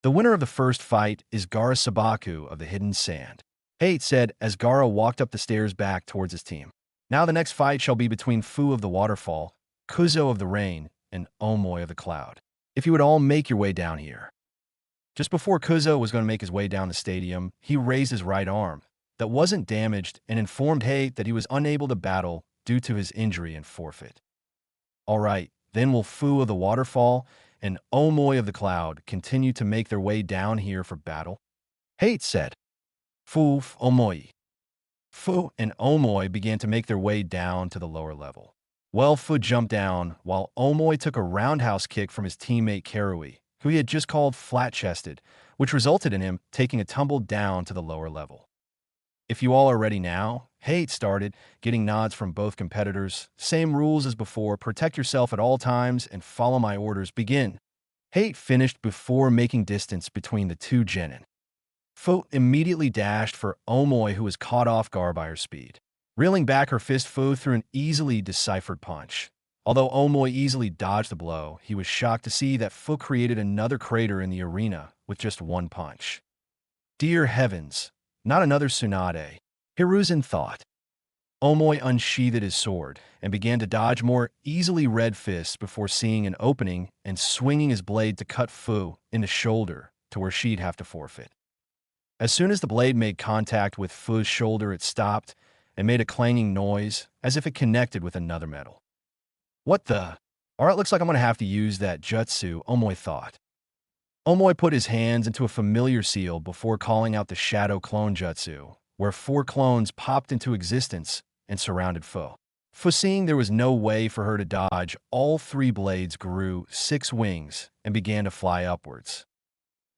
The winner of the first fight is Gaara Sabaku of the Hidden Sand. Hate said as Gaara walked up the stairs back towards his team. Now the next fight shall be between Fu of the Waterfall, Kuzo of the Rain, and Omoi of the Cloud. If you would all make your way down here. Just before Kuzo was going to make his way down the stadium, he raised his right arm that wasn't damaged and informed Hate that he was unable to battle due to his injury and forfeit. All right, then will Fu of the Waterfall and Omoi of the Cloud continue to make their way down here for battle? Hate said. Fu Omoi. Fu and Omoy began to make their way down to the lower level. Well, Fu jumped down, while Omoy took a roundhouse kick from his teammate Karui, who he had just called flat-chested, which resulted in him taking a tumble down to the lower level. If you all are ready now, Hate started, getting nods from both competitors. Same rules as before, protect yourself at all times and follow my orders. Begin. Hate finished before making distance between the two genin. Fu immediately dashed for Omoy, who was caught off guard by her speed. Reeling back her fist, Fu threw an easily deciphered punch. Although Omoy easily dodged the blow, he was shocked to see that Fu created another crater in the arena with just one punch. Dear heavens, not another Tsunade, Hiruzen thought. Omoy unsheathed his sword and began to dodge more easily red fists before seeing an opening and swinging his blade to cut Fu in the shoulder to where she'd have to forfeit. As soon as the blade made contact with Fu's shoulder, it stopped and made a clanging noise as if it connected with another metal. What the? Alright, looks like I'm going to have to use that jutsu, Omoy thought. Omoy put his hands into a familiar seal before calling out the Shadow Clone Jutsu, where 4 clones popped into existence and surrounded Fu. Foreseeing there was no way for her to dodge, all 3 blades grew 6 wings and began to fly upwards.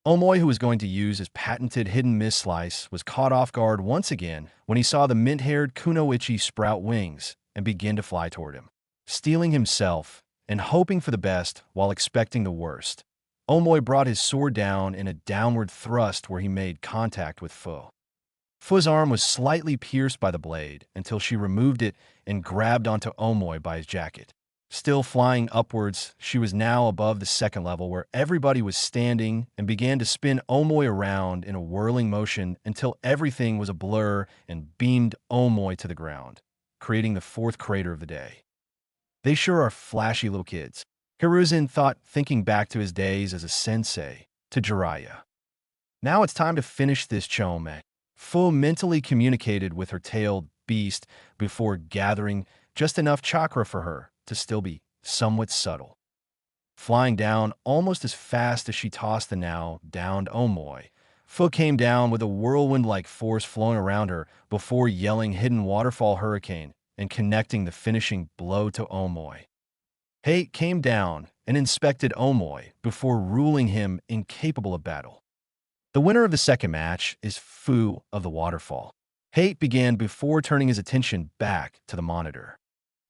Omoy, who was going to use his patented hidden miss slice, was caught off guard once again when he saw the mint-haired Kunoichi sprout wings and begin to fly toward him. Steeling himself and hoping for the best while expecting the worst, Omoy brought his sword down in a downward thrust where he made contact with Fu. Fu's arm was slightly pierced by the blade until she removed it and grabbed onto Omoy by his jacket. Still flying upwards, she was now above the second level where everybody was standing and began to spin Omoy around in a whirling motion until everything was a blur and beamed Omoy to the ground, creating the 4th crater of the day. They sure are flashy little kids, Hiruzen thought, thinking back to his days as a sensei to Jiraiya. Now it's time to finish this chome. Fu mentally communicated with her tailed beast before gathering just enough chakra for her to still be somewhat subtle. Flying down almost as fast as she tossed the now downed Omoy, Fu came down with a whirlwind-like force flowing around her before yelling Hidden Waterfall Hurricane and connecting the finishing blow to Omoy. Hate came down and inspected Omoy before ruling him incapable of battle. The winner of the second match is Fu of the Waterfall. Hate began before turning his attention back to the monitor.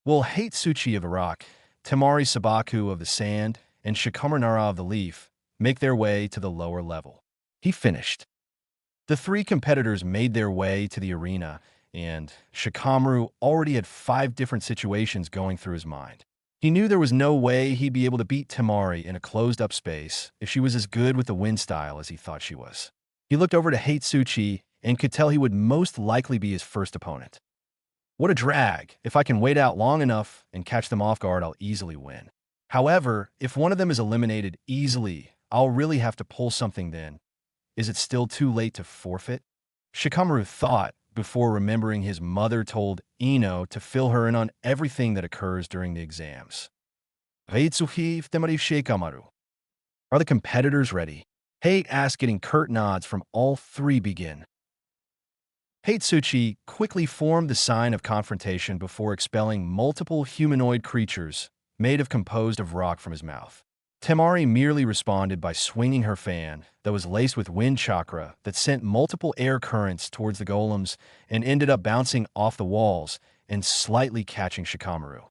Will Hatsuchi of Iraq, Temari Sabaku of the Sand, and Shikamaru Nara of the Leaf make their way to the lower level? He finished. The 3 competitors made their way to the arena, and Shikamaru already had 5 different situations going through his mind. He knew there was no way he'd be able to beat Temari in a closed-up space if she was as good with the wind style as he thought she was. He looked over to Hatsuchi and could tell he would most likely be his first opponent. What a drag. If I can wait out long enough and catch them off guard, I'll easily win. However, if one of them is eliminated easily, I'll really have to pull something then. Is it still too late to forfeit? Shikamaru thought before remembering his mother told Ino to fill her in on everything that occurs during the exams. Are the competitors ready? Hate asked, getting curt nods from all 3. Begin. Hatsuchi quickly formed the sign of confrontation before expelling multiple humanoid creatures made of composed of rock from his mouth. Temari merely responded by swinging her fan that was laced with wind chakra that sent multiple air currents towards the golems and ended up bouncing off the walls and slightly catching Shikamaru.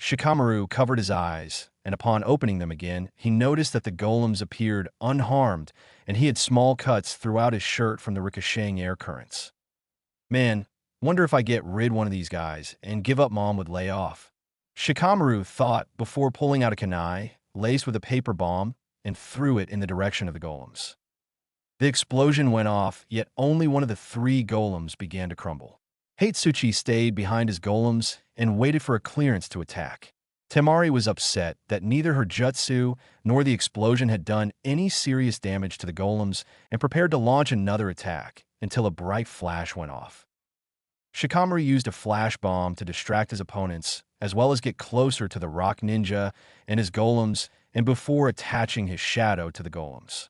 Shikamaru covered his eyes, and upon opening them again, he noticed that the golems appeared unharmed and he had small cuts throughout his shirt from the ricocheting air currents. Man, wonder if I get rid one of these guys and give up Mom would lay off. Shikamaru thought before pulling out a kunai laced with a paper bomb and threw it in the direction of the golems. The explosion went off, yet only one of the 3 golems began to crumble. Hatsuchi stayed behind his golems and waited for a clearance to attack. Temari was upset that neither her jutsu nor the explosion had done any serious damage to the golems and prepared to launch another attack until a bright flash went off. Shikamaru used a flash bomb to distract his opponents, as well as get closer to the rock ninja and his golems, and before attaching his shadow to the golems.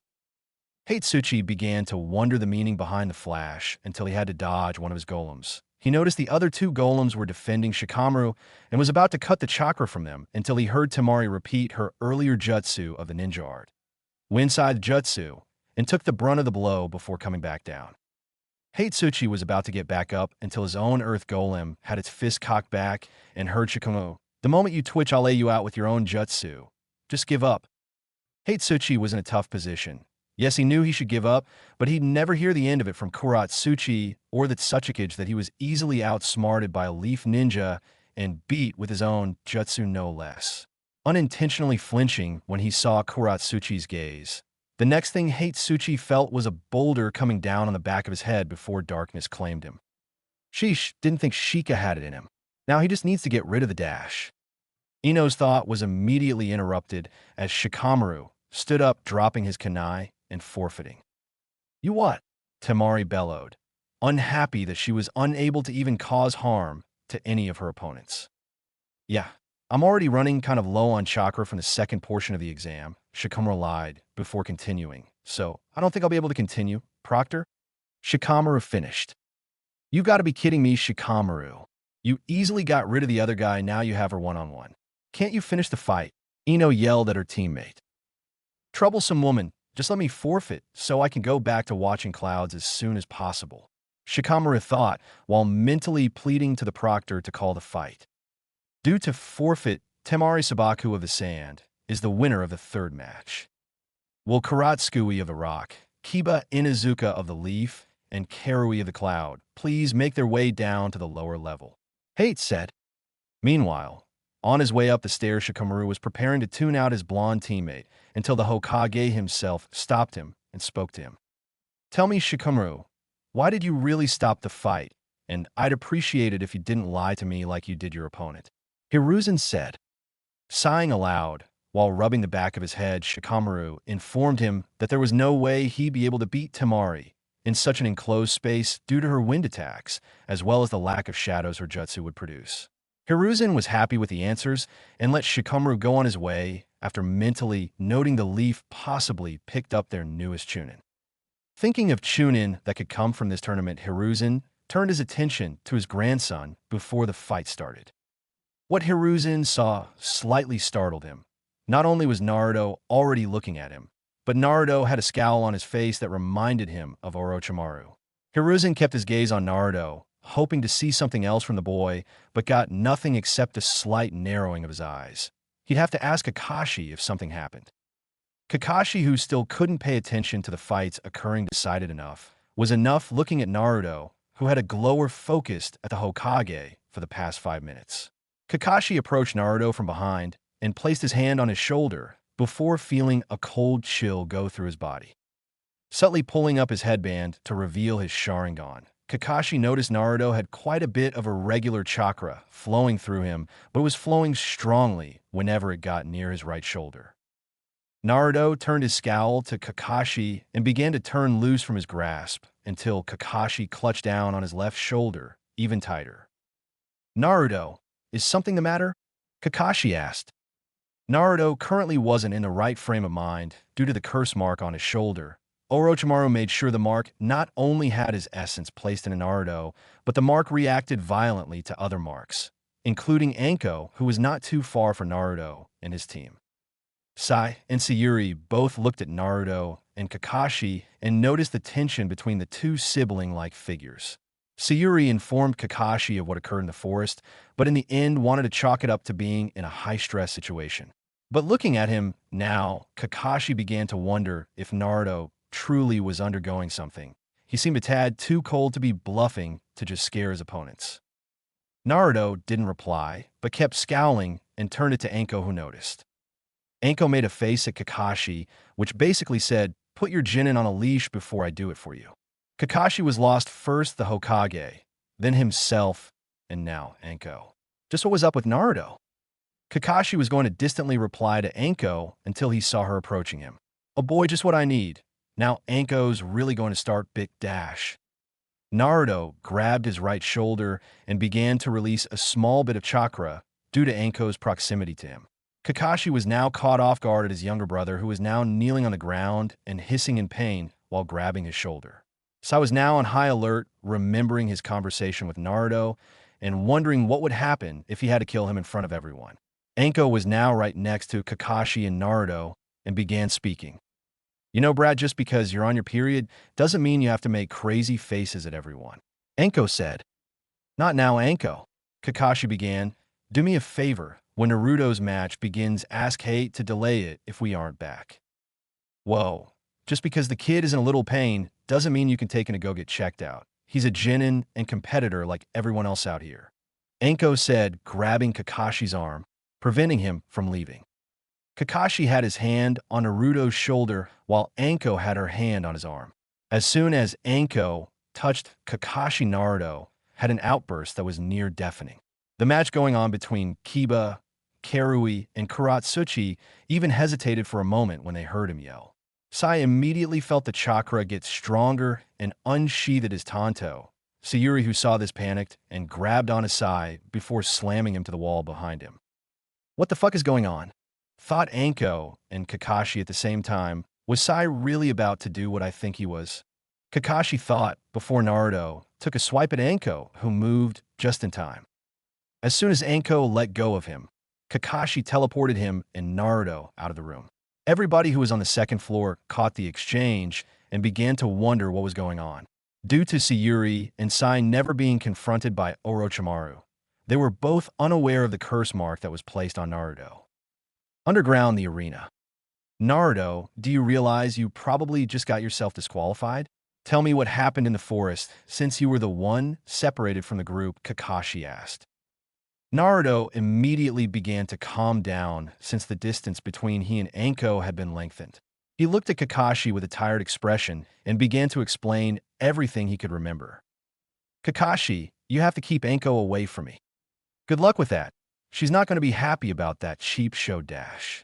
Hitsuchi began to wonder the meaning behind the flash until he had to dodge one of his golems. He noticed the other two golems were defending Shikamaru and was about to cut the chakra from them until he heard Temari repeat her earlier jutsu of the ninja art. Winside jutsu, and took the brunt of the blow before coming back down. Hitsuchi was about to get back up until his own earth golem had its fist cocked back and heard Shikamaru, "The moment you twitch, I'll lay you out with your own jutsu. Just give up." Hitsuchi was in a tough position. Yes, he knew he should give up, but he'd never hear the end of it from Kuratsuchi or the Tsuchikage that he was easily outsmarted by a leaf ninja and beat with his own jutsu no less. Unintentionally flinching when he saw Kuratsuchi's gaze. The next thing Hitsuchi felt was a boulder coming down on the back of his head before darkness claimed him. Sheesh, didn't think Sheikah had it in him. Now he just needs to get rid of the dash. Ino's thought was immediately interrupted as Shikamaru stood up, dropping his kunai and forfeiting. "You what?" Temari bellowed, unhappy that she was unable to even cause harm to any of her opponents. "Yeah, I'm already running kind of low on chakra from the second portion of the exam," Shikamaru lied before continuing. "So, I don't think I'll be able to continue, Proctor." Shikamaru finished. "You gotta be kidding me, Shikamaru. You easily got rid of the other guy, now you have her one-on-one. Can't you finish the fight?" Ino yelled at her teammate. "Troublesome woman, just let me forfeit so I can go back to watching clouds as soon as possible," Shikamaru thought while mentally pleading to the proctor to call the fight. Due to forfeit, Temari Sabaku of the Sand is the winner of the third match. Will Karatsui of the Rock, Kiba Inazuka of the Leaf, and Karui of the Cloud please make their way down to the lower level? Hate said. Meanwhile, on his way up the stairs, Shikamaru was preparing to tune out his blonde teammate until the Hokage himself stopped him and spoke to him. "Tell me, Shikamaru, why did you really stop the fight? And I'd appreciate it if you didn't lie to me like you did your opponent," Hiruzen said. Sighing aloud, while rubbing the back of his head, Shikamaru informed him that there was no way he'd be able to beat Temari in such an enclosed space due to her wind attacks, as well as the lack of shadows her jutsu would produce. Hiruzen was happy with the answers and let Shikamaru go on his way after mentally noting the Leaf possibly picked up their newest Chunin. Thinking of Chunin that could come from this tournament, Hiruzen turned his attention to his grandson before the fight started. What Hiruzen saw slightly startled him. Not only was Naruto already looking at him, but Naruto had a scowl on his face that reminded him of Orochimaru. Hiruzen kept his gaze on Naruto, hoping to see something else from the boy, but got nothing except a slight narrowing of his eyes. He'd have to ask Kakashi if something happened. Kakashi, who still couldn't pay attention to the fights occurring, decided enough was enough looking at Naruto, who had a glower focused at the Hokage for the past 5 minutes. Kakashi approached Naruto from behind and placed his hand on his shoulder before feeling a cold chill go through his body. Subtly pulling up his headband to reveal his Sharingan, Kakashi noticed Naruto had quite a bit of irregular chakra flowing through him, but was flowing strongly whenever it got near his right shoulder. Naruto turned his scowl to Kakashi and began to turn loose from his grasp until Kakashi clutched down on his left shoulder even tighter. "Naruto, is something the matter?" Kakashi asked. Naruto currently wasn't in the right frame of mind due to the curse mark on his shoulder. Orochimaru made sure the mark not only had his essence placed in Naruto, but the mark reacted violently to other marks, including Anko, who was not too far for Naruto and his team. Sai and Sayuri both looked at Naruto and Kakashi and noticed the tension between the two sibling-like figures. Sayuri informed Kakashi of what occurred in the forest, but in the end wanted to chalk it up to being in a high-stress situation. But looking at him now, Kakashi began to wonder if Naruto truly was undergoing something. He seemed a tad too cold to be bluffing to just scare his opponents. Naruto didn't reply, but kept scowling and turned it to Anko, who noticed. Anko made a face at Kakashi, which basically said, "Put your Jinin on a leash before I do it for you." Kakashi was lost, first the Hokage, then himself, and now Anko. Just what was up with Naruto? Kakashi was going to distantly reply to Anko until he saw her approaching him. "Oh boy, just what I need. Now Anko's really going to start big dash." Naruto grabbed his right shoulder and began to release a small bit of chakra due to Anko's proximity to him. Kakashi was now caught off guard at his younger brother, who was now kneeling on the ground and hissing in pain while grabbing his shoulder. Sai was now on high alert, remembering his conversation with Naruto and wondering what would happen if he had to kill him in front of everyone. Anko was now right next to Kakashi and Naruto and began speaking. You know, Brad, just because you're on your period doesn't mean you have to make crazy faces at everyone. Anko said. Not now, Anko. Kakashi began. Do me a favor. When Naruto's match begins, ask Hate to delay it if we aren't back. Whoa. Just because the kid is in a little pain doesn't mean you can take him to go get checked out. He's a genin and competitor like everyone else out here. Anko said, grabbing Kakashi's arm, preventing him from leaving. Kakashi had his hand on Naruto's shoulder while Anko had her hand on his arm. As soon as Anko touched Kakashi, Naruto had an outburst that was near deafening. The match going on between Kiba, Karui, and Kuratsuchi even hesitated for a moment when they heard him yell. Sai immediately felt the chakra get stronger and unsheathed his tanto. Sayuri, who saw this, panicked and grabbed on his Sai before slamming him to the wall behind him. What the fuck is going on? Thought Anko and Kakashi at the same time. Was Sai really about to do what I think he was? Kakashi thought before Naruto took a swipe at Anko, who moved just in time. As soon as Anko let go of him, Kakashi teleported him and Naruto out of the room. Everybody who was on the second floor caught the exchange and began to wonder what was going on. Due to Sayuri and Sai never being confronted by Orochimaru, they were both unaware of the curse mark that was placed on Naruto. Underground, the arena. Naruto, do you realize you probably just got yourself disqualified? Tell me what happened in the forest since you were the one separated from the group, Kakashi asked. Naruto immediately began to calm down since the distance between he and Anko had been lengthened. He looked at Kakashi with a tired expression and began to explain everything he could remember. Kakashi, you have to keep Anko away from me. Good luck with that. She's not going to be happy about that cheap show dash.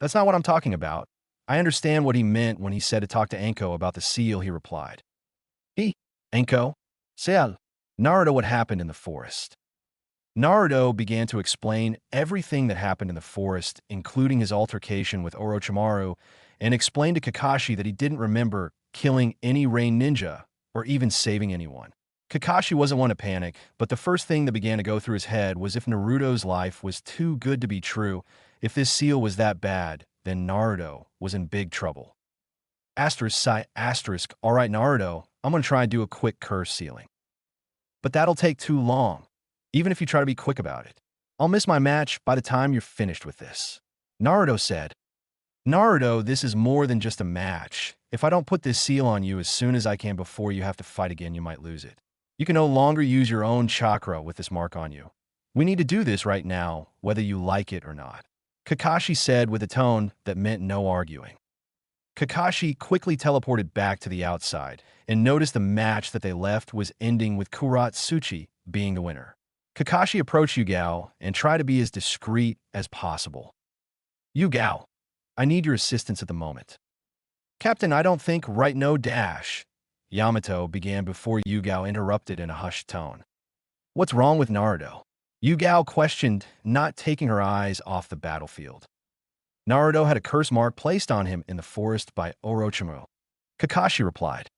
That's not what I'm talking about. I understand what he meant when he said to talk to Anko about the seal, he replied. Anko? Seal. Naruto, what happened in the forest? Naruto began to explain everything that happened in the forest, including his altercation with Orochimaru, and explained to Kakashi that he didn't remember killing any rain ninja or even saving anyone. Kakashi wasn't one to panic, but the first thing that began to go through his head was if Naruto's life was too good to be true, if this seal was that bad, then Naruto was in big trouble. Sai, all right, Naruto, I'm going to try and do a quick curse sealing. But that'll take too long. Even if you try to be quick about it, I'll miss my match by the time you're finished with this. Naruto said, Naruto, this is more than just a match. If I don't put this seal on you as soon as I can before you have to fight again, you might lose it. You can no longer use your own chakra with this mark on you. We need to do this right now, whether you like it or not. Kakashi said with a tone that meant no arguing. Kakashi quickly teleported back to the outside and noticed the match that they left was ending with Kuratsuchi being the winner. Kakashi approached Yugao and tried to be as discreet as possible. Yugao, I need your assistance at the moment. Captain, I don't think right no dash. Yamato began before Yugao interrupted in a hushed tone. What's wrong with Naruto? Yugao questioned, not taking her eyes off the battlefield. Naruto had a curse mark placed on him in the forest by Orochimaru. Kakashi replied.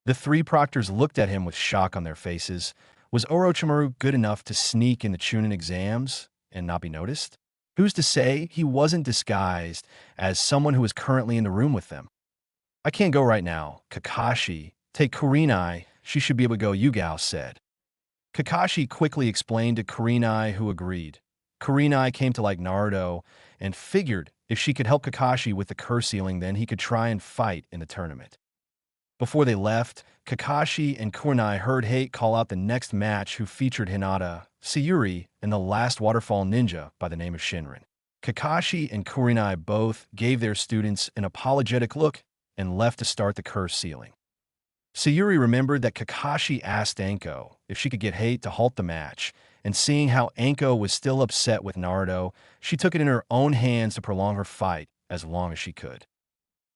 The three proctors looked at him with shock on their faces. Was Orochimaru good enough to sneak in the Chunin exams and not be noticed? Who's to say he wasn't disguised as someone who was currently in the room with them? I can't go right now. Kakashi, take Kurenai. She should be able to go, Yugao said. Kakashi quickly explained to Kurenai, who agreed. Kurenai came to like Naruto and figured if she could help Kakashi with the curse sealing, then he could try and fight in the tournament. Before they left, Kakashi and Kurenai heard Hate call out the next match, who featured Hinata, Sayuri, and the last waterfall ninja by the name of Shinrin. Kakashi and Kurenai both gave their students an apologetic look and left to start the curse sealing. Sayuri remembered that Kakashi asked Anko if she could get Hate to halt the match, and seeing how Anko was still upset with Naruto, she took it in her own hands to prolong her fight as long as she could.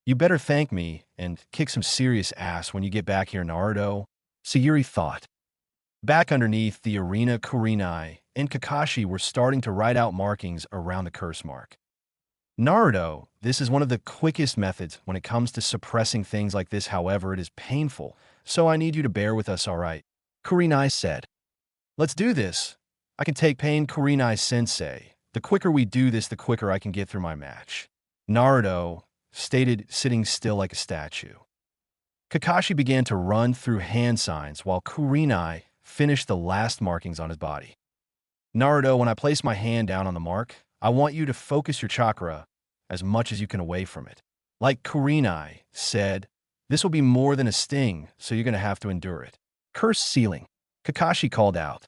You better thank me and kick some serious ass when you get back here, Naruto, Sayuri thought. Back underneath the arena, Kurenai and Kakashi were starting to write out markings around the curse mark. Naruto, this is one of the quickest methods when it comes to suppressing things like this. However, it is painful, so I need you to bear with us, alright? Kurenai said. Let's do this. I can take pain, Kurenai-sensei. The quicker we do this, the quicker I can get through my match. Naruto stated, sitting still like a statue. Kakashi began to run through hand signs while Kurenai finished the last markings on his body. Naruto, when I place my hand down on the mark, I want you to focus your chakra as much as you can away from it. Like Kurenai said, this will be more than a sting, so you're going to have to endure it. Cursed ceiling, Kakashi called out.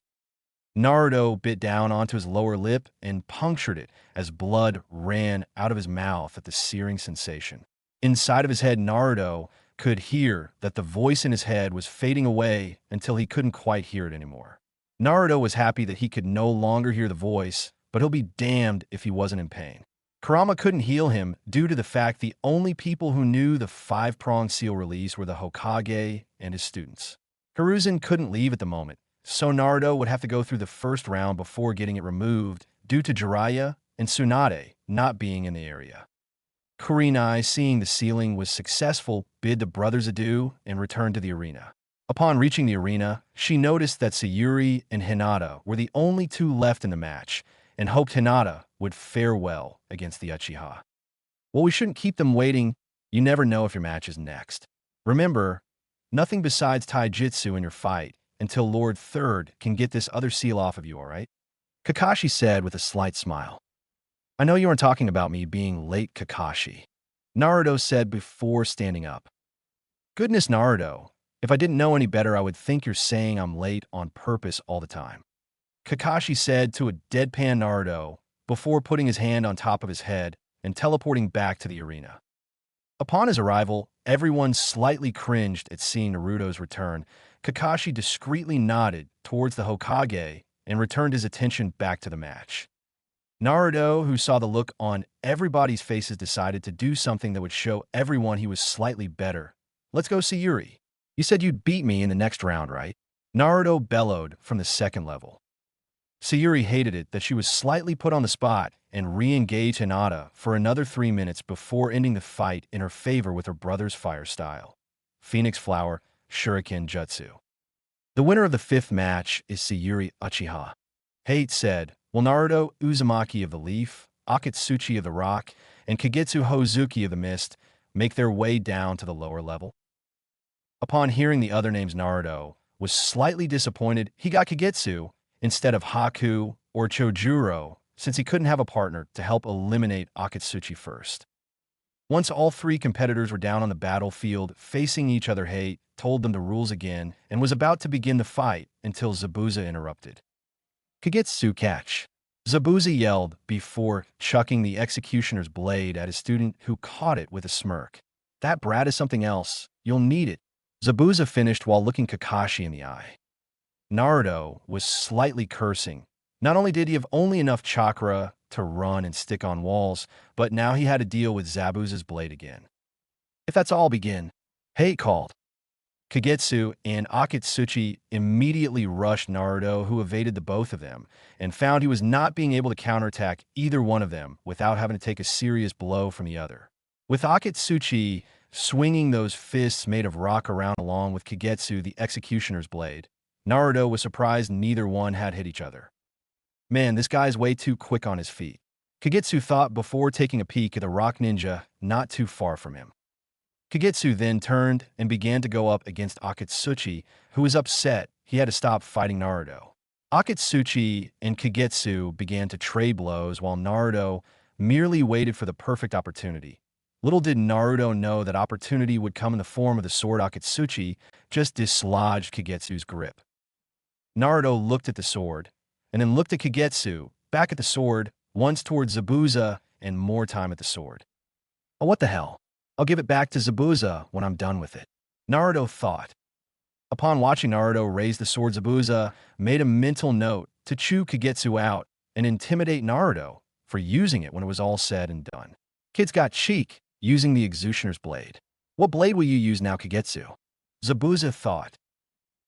Naruto bit down onto his lower lip and punctured it as blood ran out of his mouth at the searing sensation. Inside of his head, Naruto could hear that the voice in his head was fading away until he couldn't quite hear it anymore. Naruto was happy that he could no longer hear the voice, but he'll be damned if he wasn't in pain. Kurama couldn't heal him due to the fact the only people who knew the five-pronged seal release were the Hokage and his students. Hiruzen couldn't leave at the moment, so Naruto would have to go through the first round before getting it removed due to Jiraiya and Tsunade not being in the area. Kurenai, seeing the sealing was successful, bid the brothers adieu and returned to the arena. Upon reaching the arena, she noticed that Sayuri and Hinata were the only two left in the match, and hoped Hinata would fare well against the Uchiha. Well, we shouldn't keep them waiting. You never know if your match is next. Remember, nothing besides taijutsu in your fight until Lord Third can get this other seal off of you, alright? Kakashi said with a slight smile. I know you aren't talking about me being late, Kakashi. Naruto said before standing up. Goodness, Naruto. If I didn't know any better, I would think you're saying I'm late on purpose all the time. Kakashi said to a deadpan Naruto before putting his hand on top of his head and teleporting back to the arena. Upon his arrival, everyone slightly cringed at seeing Naruto's return. Kakashi discreetly nodded towards the Hokage and returned his attention back to the match. Naruto, who saw the look on everybody's faces, decided to do something that would show everyone he was slightly better. Let's go see Yuri. You said you'd beat me in the next round, right? Naruto bellowed from the second level. Sayuri hated it that she was slightly put on the spot and re-engaged Hinata for another 3 minutes before ending the fight in her favor with her brother's fire style. Phoenix Flower, Shuriken Jutsu. The winner of the fifth match is Sayuri Uchiha. Hate said, will Naruto Uzumaki of the Leaf, Akatsuchi of the Rock, and Kagetsu Hozuki of the Mist make their way down to the lower level? Upon hearing the other names, Naruto was slightly disappointed he got Kagetsu instead of Haku or Chojuro, since he couldn't have a partner to help eliminate Akatsuchi first. Once all three competitors were down on the battlefield, facing each other, Hate told them the rules again and was about to begin the fight until Zabuza interrupted. Kagetsu catch. Zabuza yelled before chucking the executioner's blade at his student, who caught it with a smirk. That brat is something else. You'll need it. Zabuza finished while looking Kakashi in the eye. Naruto was slightly cursing. Not only did he have only enough chakra to run and stick on walls, but now he had to deal with Zabuza's blade again. If that's all, begin. Hate called. Kagetsu and Akatsuchi immediately rushed Naruto, who evaded the both of them, and found he was not being able to counterattack either one of them without having to take a serious blow from the other. With Akatsuchi swinging those fists made of rock around along with Kagetsu the executioner's blade, Naruto was surprised neither one had hit each other. Man, this guy's way too quick on his feet. Kagetsu thought before taking a peek at the rock ninja not too far from him. Kagetsu then turned and began to go up against Akatsuchi, who was upset he had to stop fighting Naruto. Akatsuchi and Kagetsu began to trade blows while Naruto merely waited for the perfect opportunity. Little did Naruto know that opportunity would come in the form of the sword. Akatsuchi just dislodged Kagetsu's grip. Naruto looked at the sword, and then looked at Kagetsu, back at the sword, once towards Zabuza, and more time at the sword. Oh, what the hell? I'll give it back to Zabuza when I'm done with it, Naruto thought. Upon watching Naruto raise the sword, Zabuza made a mental note to chew Kagetsu out and intimidate Naruto for using it when it was all said and done. Kid's got cheek, using the executioner's blade. What blade will you use now, Kagetsu? Zabuza thought.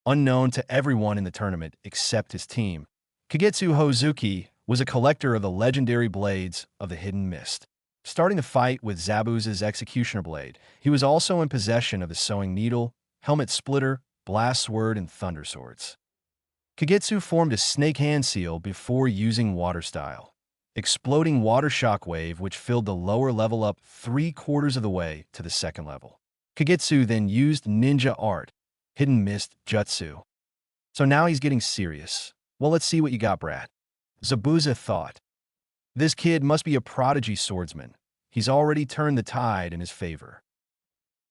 Unknown to everyone in the tournament except his team, Kagetsu Hozuki was a collector of the legendary blades of the Hidden Mist. Starting the fight with Zabuza's executioner blade, he was also in possession of his sewing needle, helmet splitter, blast sword, and thunder swords. Kagetsu formed a snake hand seal before using water style, exploding water shockwave which filled the lower level up 3/4 of the way to the second level. Kagetsu then used ninja art, hidden mist jutsu. So now he's getting serious. Well, let's see what you got, Brad. Zabuza thought. This kid must be a prodigy swordsman. He's already turned the tide in his favor.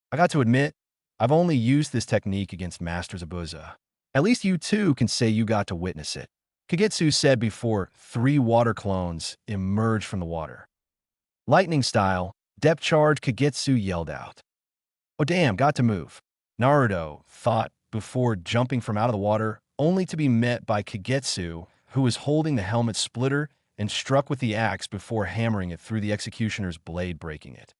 I got to admit, I've only used this technique against Master Zabuza. At least you too can say you got to witness it, Kagetsu said before 3 water clones emerged from the water. Lightning style, depth charge, Kagetsu yelled out. Oh damn, got to move, Naruto thought before jumping from out of the water, only to be met by Kagetsu, who was holding the helmet splitter and struck with the axe before hammering it through the executioner's blade, breaking it.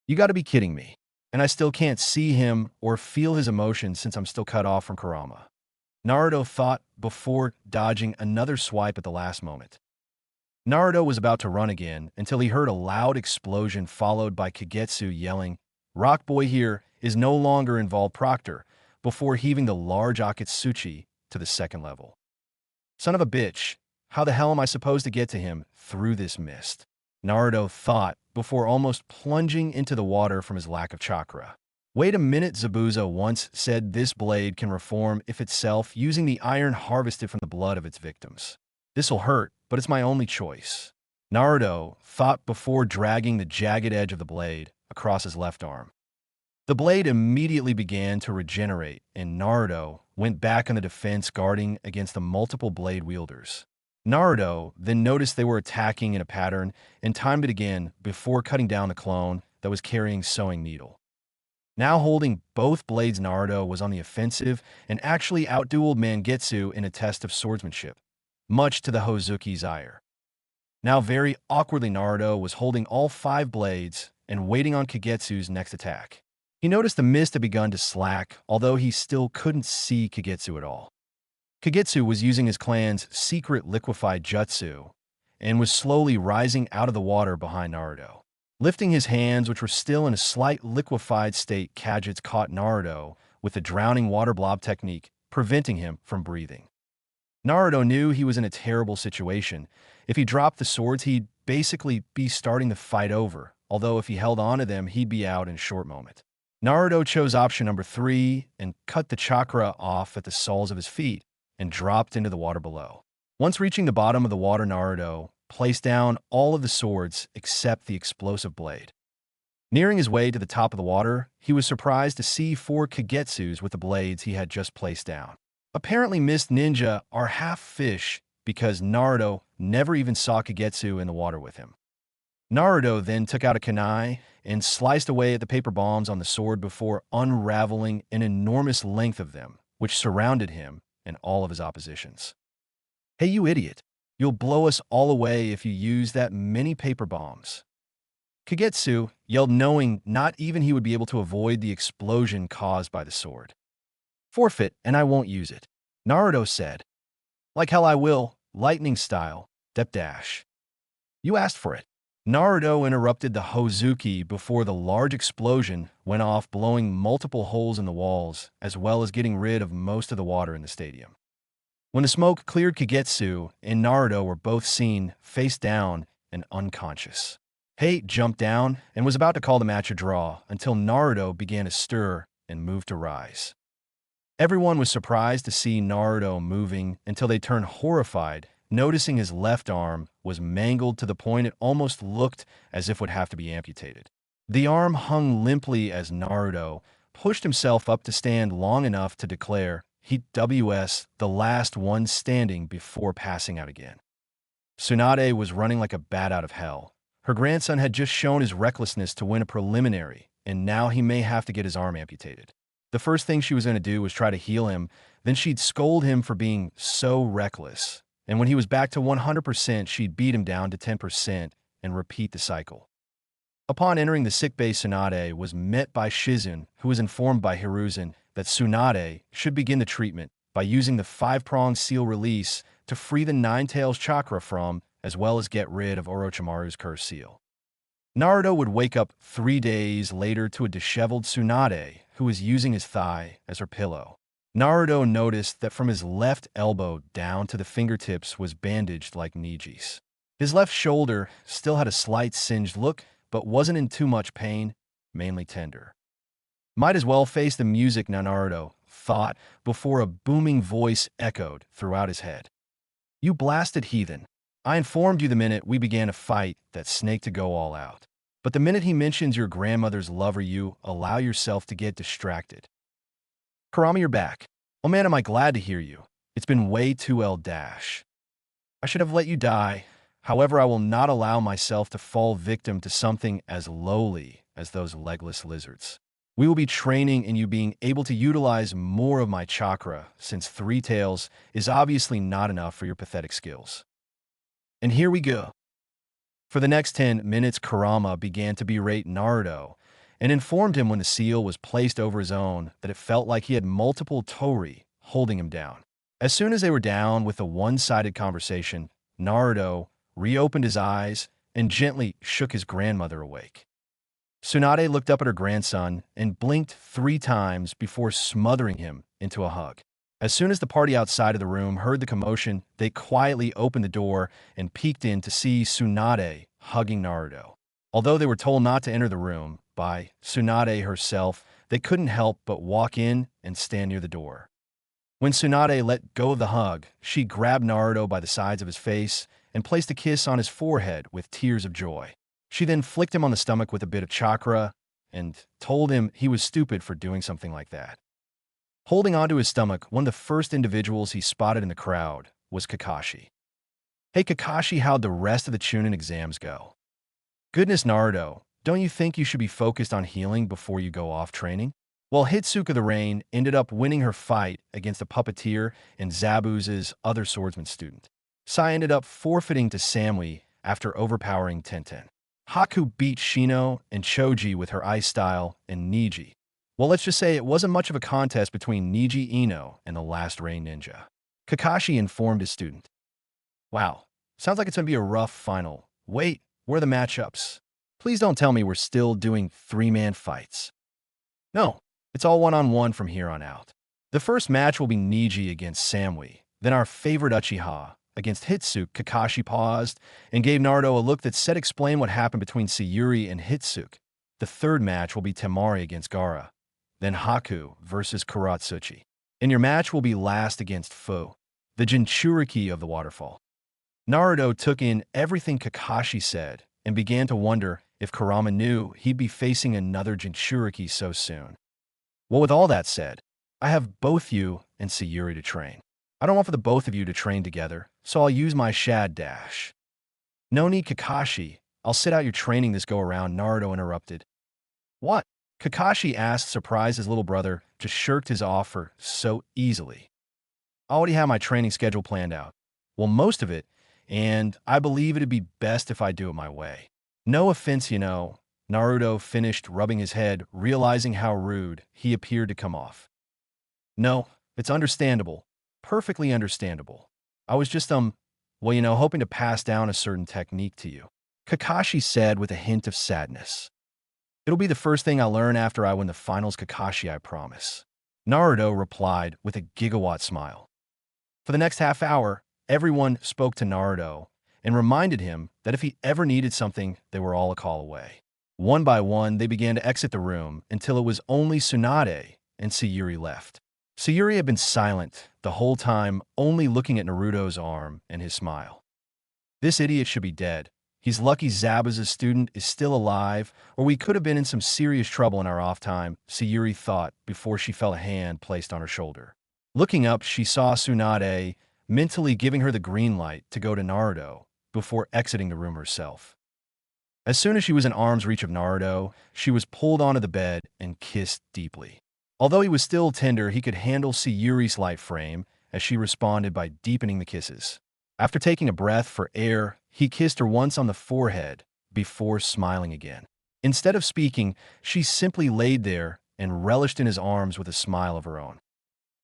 You gotta be kidding me. And I still can't see him or feel his emotions since I'm still cut off from Kurama, Naruto thought before dodging another swipe at the last moment. Naruto was about to run again until he heard a loud explosion followed by Kagetsu yelling, "Rock Boy here is no longer involved Proctor," before heaving the large Akatsuchi to the second level. Son of a bitch, how the hell am I supposed to get to him through this mist? Naruto thought before almost plunging into the water from his lack of chakra. Wait a minute, Zabuza once said this blade can reform if itself using the iron harvested from the blood of its victims. This'll hurt, but it's my only choice, Naruto thought before dragging the jagged edge of the blade across his left arm. The blade immediately began to regenerate, and Naruto went back on the defense guarding against the multiple blade wielders. Naruto then noticed they were attacking in a pattern and timed it again before cutting down the clone that was carrying sewing needle. Now holding both blades, Naruto was on the offensive and actually outdueled Mangetsu in a test of swordsmanship, much to the Hozuki's ire. Now very awkwardly, Naruto was holding all 5 blades and waiting on Kagetsu's next attack. He noticed the mist had begun to slack, although he still couldn't see Kagetsu at all. Kagetsu was using his clan's secret liquefied jutsu and was slowly rising out of the water behind Naruto. Lifting his hands, which were still in a slight liquefied state, Kagets caught Naruto with the drowning water blob technique, preventing him from breathing. Naruto knew he was in a terrible situation. If he dropped the swords, he'd basically be starting the fight over, although if he held on to them, he'd be out in a short moment. Naruto chose option number 3 and cut the chakra off at the soles of his feet and dropped into the water below. Once reaching the bottom of the water, Naruto placed down all of the swords except the explosive blade. Nearing his way to the top of the water, he was surprised to see 4 Kagetsus with the blades he had just placed down. Apparently Mist Ninja are half fish because Naruto never even saw Kagetsu in the water with him. Naruto then took out a kunai and sliced away at the paper bombs on the sword before unraveling an enormous length of them, which surrounded him and all of his oppositions. Hey, you idiot! You'll blow us all away if you use that many paper bombs, Kagetsu yelled, knowing not even he would be able to avoid the explosion caused by the sword. Forfeit, and I won't use it, Naruto said. Like hell I will, lightning style, dep dash. You asked for it. Naruto interrupted the Hozuki before the large explosion went off, blowing multiple holes in the walls, as well as getting rid of most of the water in the stadium. When the smoke cleared, Kagetsu and Naruto were both seen face down and unconscious. Hate jumped down and was about to call the match a draw until Naruto began to stir and move to rise. Everyone was surprised to see Naruto moving until they turned horrified, noticing his left arm was mangled to the point it almost looked as if it would have to be amputated. The arm hung limply as Naruto pushed himself up to stand long enough to declare, "He WS, the last one standing," before passing out again. Tsunade was running like a bat out of hell. Her grandson had just shown his recklessness to win a preliminary, and now he may have to get his arm amputated. The first thing she was going to do was try to heal him, then she'd scold him for being so reckless. And when he was back to 100%, she'd beat him down to 10% and repeat the cycle. Upon entering the sickbay, Tsunade was met by Shizun, who was informed by Hiruzen that Tsunade should begin the treatment by using the 5-pronged seal release to free the Nine Tails chakra from, as well as get rid of Orochimaru's curse seal. Naruto would wake up 3 days later to a disheveled Tsunade who was using his thigh as her pillow. Naruto noticed that from his left elbow down to the fingertips was bandaged like Niji's. His left shoulder still had a slight singed look, but wasn't in too much pain, mainly tender. Might as well face the music now, Naruto thought, before a booming voice echoed throughout his head. You blasted heathen. I informed you the minute we began a fight that Snake to go all out. But the minute he mentions your grandmother's lover, you allow yourself to get distracted. Kurama, you're back. Oh man, am I glad to hear you. It's been way too L-dash. I should have let you die. However, I will not allow myself to fall victim to something as lowly as those legless lizards. We will be training in you being able to utilize more of my chakra, since 3 tails is obviously not enough for your pathetic skills. And here we go. For the next 10 minutes, Kurama began to berate Naruto and informed him when the seal was placed over his own that it felt like he had multiple Tori holding him down. As soon as they were down with the one-sided conversation, Naruto reopened his eyes and gently shook his grandmother awake. Tsunade looked up at her grandson and blinked 3 times before smothering him into a hug. As soon as the party outside of the room heard the commotion, they quietly opened the door and peeked in to see Tsunade hugging Naruto. Although they were told not to enter the room by Tsunade herself, they couldn't help but walk in and stand near the door. When Tsunade let go of the hug, she grabbed Naruto by the sides of his face and placed a kiss on his forehead with tears of joy. She then flicked him on the stomach with a bit of chakra and told him he was stupid for doing something like that. Holding onto his stomach, one of the first individuals he spotted in the crowd was Kakashi. Hey Kakashi, how'd the rest of the Chunin exams go? Goodness Naruto, don't you think you should be focused on healing before you go off training? Well, Hitsuka the Rain ended up winning her fight against a puppeteer and Zabuza's other swordsman student. Sai ended up forfeiting to Samui after overpowering Tenten. Haku beat Shino and Choji with her ice style and Niji. Well, let's just say it wasn't much of a contest between Niji Ino and the last Rain Ninja. Kakashi informed his student. Wow, sounds like it's going to be a rough final. Wait, where are the matchups? Please don't tell me we're still doing 3-man fights. No, it's all one-on-one from here on out. The first match will be Niji against Samui, then our favorite Uchiha against Hitsuke. Kakashi paused and gave Naruto a look that said explain what happened between Sayuri and Hitsuke. The third match will be Temari against Gaara, then Haku versus Kuratsuchi. And your match will be last against Fu, the Jinchuriki of the waterfall. Naruto took in everything Kakashi said and began to wonder if Kurama knew he'd be facing another Jinchuriki so soon. Well, with all that said, I have both you and Sayuri to train. I don't want for the both of you to train together, so I'll use my Shad Dash. No need, Kakashi. I'll sit out your training this go-around, Naruto interrupted. What? Kakashi asked, surprised his little brother just shirked his offer so easily. I already have my training schedule planned out. Well, most of it, and I believe it'd be best if I do it my way. No offense, you know. Naruto finished rubbing his head, realizing how rude he appeared to come off. No, it's understandable. Perfectly understandable. I was just, well, you know, hoping to pass down a certain technique to you. Kakashi said with a hint of sadness. It'll be the first thing I'll learn after I win the finals, Kakashi, I promise. Naruto replied with a gigawatt smile. For the next half hour, everyone spoke to Naruto and reminded him that if he ever needed something, they were all a call away. One by one, they began to exit the room until it was only Tsunade and Sayuri left. Sayuri had been silent the whole time, only looking at Naruto's arm and his smile. This idiot should be dead. He's lucky Zabuza's student is still alive, or we could have been in some serious trouble in our off time, Sayuri thought before she felt a hand placed on her shoulder. Looking up, she saw Tsunade mentally giving her the green light to go to Naruto before exiting the room herself. As soon as she was in arm's reach of Naruto, she was pulled onto the bed and kissed deeply. Although he was still tender, he could handle Sayuri's light frame as she responded by deepening the kisses. After taking a breath for air, he kissed her once on the forehead before smiling again. Instead of speaking, she simply laid there and relished in his arms with a smile of her own.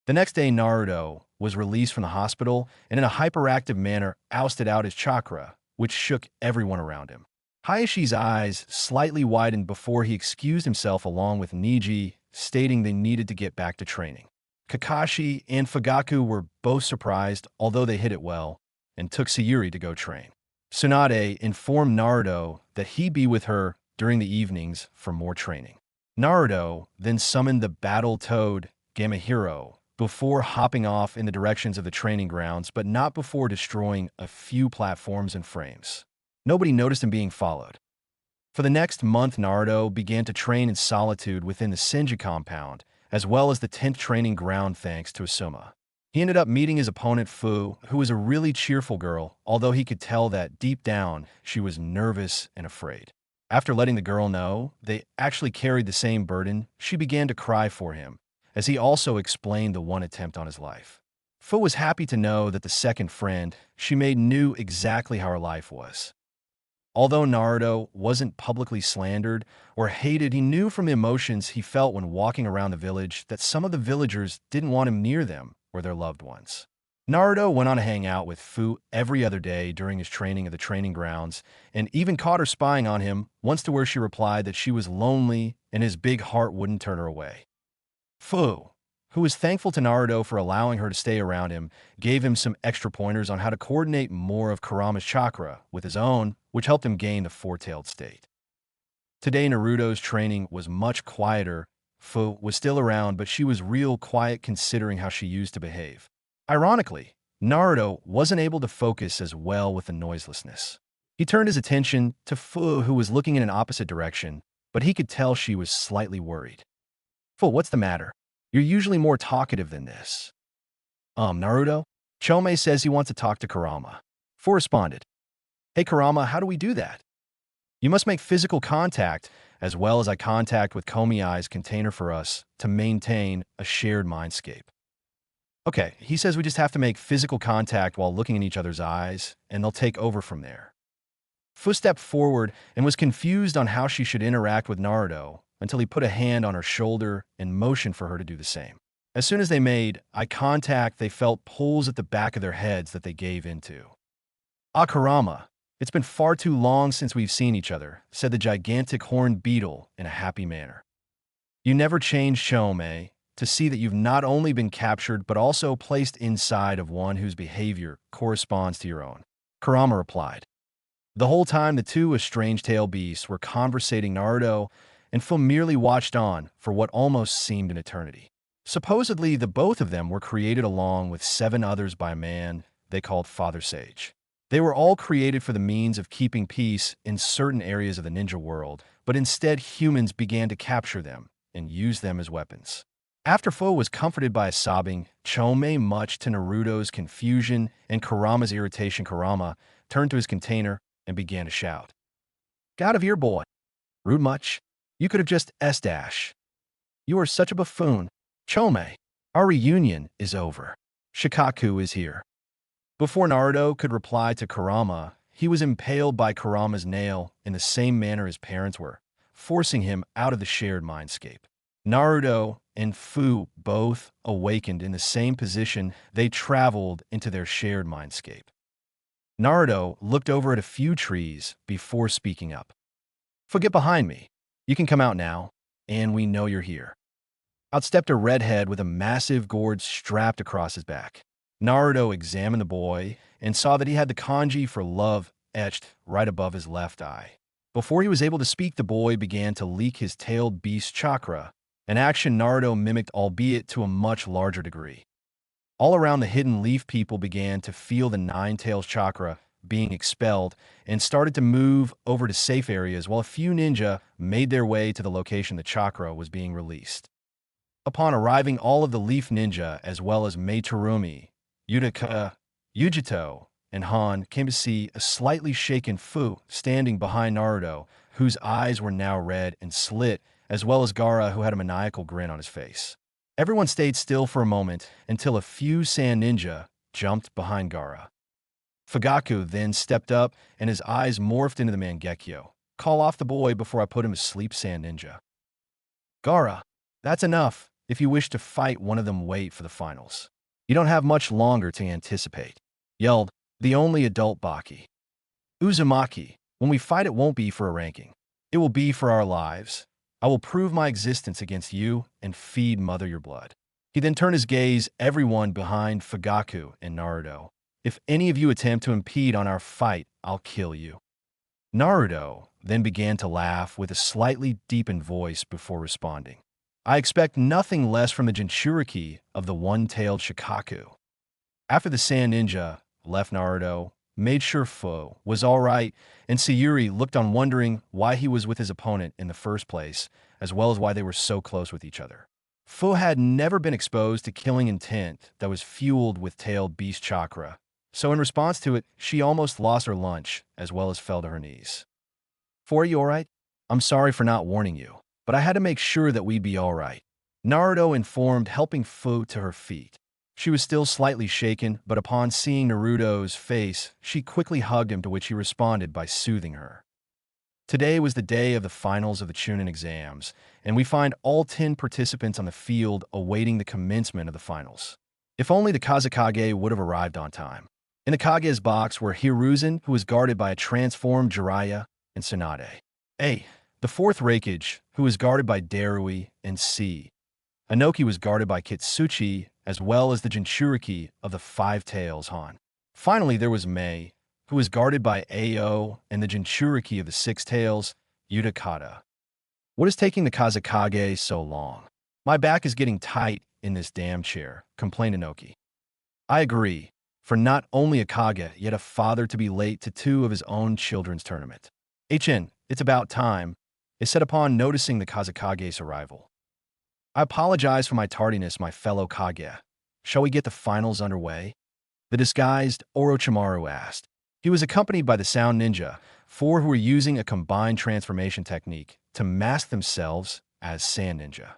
The next day, Naruto was released from the hospital and in a hyperactive manner ousted out his chakra, which shook everyone around him. Hayashi's eyes slightly widened before he excused himself along with Niji, stating they needed to get back to training. Kakashi and Fugaku were both surprised, although they hid it well, and took Sayuri to go train. Tsunade informed Naruto that he'd be with her during the evenings for more training. Naruto then summoned the Battle Toad Gamahiro before hopping off in the directions of the training grounds, but not before destroying a few platforms and frames. Nobody noticed him being followed. For the next month, Naruto began to train in solitude within the Senju compound, as well as the 10th training ground thanks to Asuma. He ended up meeting his opponent Fu, who was a really cheerful girl, although he could tell that deep down she was nervous and afraid. After letting the girl know they actually carried the same burden, she began to cry for him, as he also explained the one attempt on his life. Fu was happy to know that the second friend she made knew exactly how her life was. Although Naruto wasn't publicly slandered or hated, he knew from the emotions he felt when walking around the village that some of the villagers didn't want him near them or their loved ones. Naruto went on to hang out with Fu every other day during his training at the training grounds, and even caught her spying on him once, to where she replied that she was lonely and his big heart wouldn't turn her away. Fu, who was thankful to Naruto for allowing her to stay around him, gave him some extra pointers on how to coordinate more of Kurama's chakra with his own, which helped him gain the four-tailed state. Today, Naruto's training was much quieter. Fu was still around, but she was real quiet considering how she used to behave. Ironically, Naruto wasn't able to focus as well with the noiselessness. He turned his attention to Fu, who was looking in an opposite direction, but he could tell she was slightly worried. "Fu, what's the matter? You're usually more talkative than this." Naruto? Chome says he wants to talk to Kurama." Fu responded. "Hey Kurama, how do we do that?" "You must make physical contact, as well as eye contact with Komi-Eye's container for us to maintain a shared mindscape." "Okay, he says we just have to make physical contact while looking in each other's eyes, and they'll take over from there." Fu stepped forward and was confused on how she should interact with Naruto until he put a hand on her shoulder and motioned for her to do the same. As soon as they made eye contact, they felt pulls at the back of their heads that they gave into. "Ah, Kurama, it's been far too long since we've seen each other," said the gigantic horned beetle in a happy manner. "You never changed, Chome, to see that you've not only been captured but also placed inside of one whose behavior corresponds to your own," Kurama replied. The whole time, the two strange-tailed beasts were conversating. Naruto and Fu merely watched on for what almost seemed an eternity. Supposedly, the both of them were created along with 7 others by a man they called Father Sage. They were all created for the means of keeping peace in certain areas of the ninja world, but instead humans began to capture them and use them as weapons. After Fu was comforted by a sobbing Chome, much to Naruto's confusion and Kurama's irritation, Kurama turned to his container and began to shout, "Get out of here, boy. Rude much? You could have just S-dash. You are such a buffoon. Chome, our reunion is over. Shikaku is here." Before Naruto could reply to Kurama, he was impaled by Kurama's nail in the same manner his parents were, forcing him out of the shared mindscape. Naruto and Fu both awakened in the same position. They traveled into their shared mindscape. Naruto looked over at a few trees before speaking up. "Fu, get behind me. You can come out now, and we know you're here." Out stepped a redhead with a massive gourd strapped across his back. Naruto examined the boy and saw that he had the kanji for love etched right above his left eye. Before he was able to speak, the boy began to leak his tailed beast chakra, an action Naruto mimicked, albeit to a much larger degree. All around, the hidden leaf people began to feel the 9 tails chakra being expelled and started to move over to safe areas, while a few ninja made their way to the location the chakra was being released. Upon arriving, all of the leaf ninja, as well as Meitorumi, Yujito, and Han, came to see a slightly shaken Fu standing behind Naruto, whose eyes were now red and slit, as well as Gaara, who had a maniacal grin on his face. Everyone stayed still for a moment until a few sand ninja jumped behind Gaara. Fugaku then stepped up and his eyes morphed into the Mangekyo. "Call off the boy before I put him to sleep, sand ninja." "Gaara, that's enough. If you wish to fight one of them, wait for the finals. You don't have much longer to anticipate," yelled the only adult Baki. Uzumaki, When we fight, it won't be for a ranking. It will be for our lives. I will prove my existence against you and feed Mother your blood." He then turned his gaze everyone behind Fugaku and Naruto. "If any of you attempt to impede on our fight, I'll kill you." Naruto then began to laugh with a slightly deepened voice before responding. "I expect nothing less from the Jinchuriki of the one-tailed Shikaku." After the Sand Ninja left, Naruto made sure Fu was all right, and Sayuri looked on wondering why he was with his opponent in the first place, as well as why they were so close with each other. Fu had never been exposed to killing intent that was fueled with tailed beast chakra, so in response to it, she almost lost her lunch, as well as fell to her knees. "Fu, are you all right? I'm sorry for not warning you, but I had to make sure that we'd be all right," Naruto informed, helping Fu to her feet. She was still slightly shaken, but upon seeing Naruto's face, she quickly hugged him, to which he responded by soothing her. Today was the day of the finals of the Chunin exams, and we find all 10 participants on the field awaiting the commencement of the finals. If only the Kazekage would have arrived on time. In the Kage's box were Hiruzen, who was guarded by a transformed Jiraiya, and Tsunade. A. The fourth Raikage, who was guarded by Darui, and C. Anoki was guarded by Kitsuchi, as well as the Jinchuriki of the Five Tails Han. Finally, there was Mei, who was guarded by Ao and the Jinchuriki of the Six Tails, Utakata. "What is taking the Kazekage so long? My back is getting tight in this damn chair," complained Anoki. "I agree, for not only a Kage, yet a father to be late to 2 of his own children's tournament. HN, it's about time," is said upon noticing the Kazekage's arrival. "I apologize for my tardiness, my fellow Kage. Shall we get the finals underway?" the disguised Orochimaru asked. He was accompanied by the Sound Ninja, 4 who were using a combined transformation technique to mask themselves as Sand Ninja.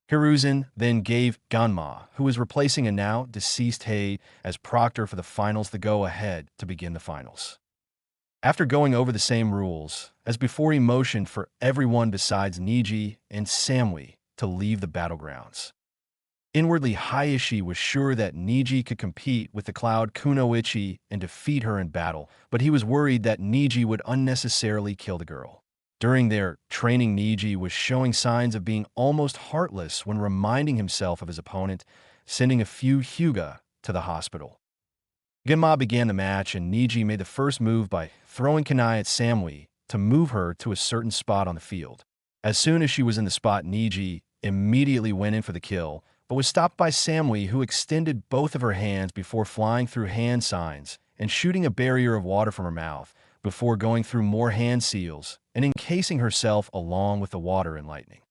Hiruzen then gave Ganma, who was replacing a now deceased Hei, as proctor for the finals, the go-ahead to begin the finals. After going over the same rules as before, he motioned for everyone besides Neji and Samui to leave the battlegrounds. Inwardly, Hayashi was sure that Neji could compete with the Cloud Kunoichi and defeat her in battle, but he was worried that Neji would unnecessarily kill the girl. During their training, Neji was showing signs of being almost heartless when reminding himself of his opponent, sending a few Hyuga to the hospital. Genma began the match, and Neji made the first move by throwing kunai at Samui to move her to a certain spot on the field. As soon as she was in the spot, Neji immediately went in for the kill, but was stopped by Samui, who extended both of her hands before flying through hand signs and shooting a barrier of water from her mouth, before going through more hand seals and encasing herself along with the water and lightning.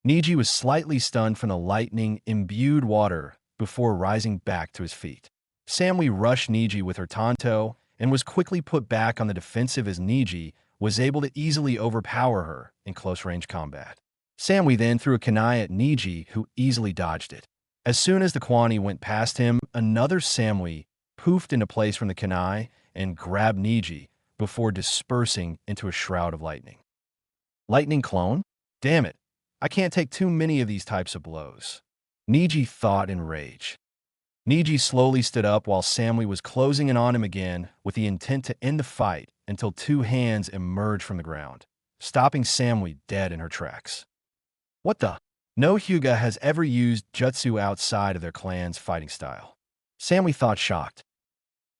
Neji was slightly stunned from the lightning-imbued water before rising back to his feet. Samui rushed Neji with her tanto and was quickly put back on the defensive, as Neji was able to easily overpower her in close-range combat. Samui then threw a kunai at Neji, who easily dodged it. As soon as the Kwani went past him, another Samui poofed into place from the kunai and grabbed Neji before dispersing into a shroud of lightning. Lightning clone? Damn it, I can't take too many of these types of blows, Neji thought in rage. Neji slowly stood up while Samui was closing in on him again with the intent to end the fight until 2 hands emerged from the ground, stopping Samui dead in her tracks. What the? No Hyuga has ever used jutsu outside of their clan's fighting style, Samui thought, shocked.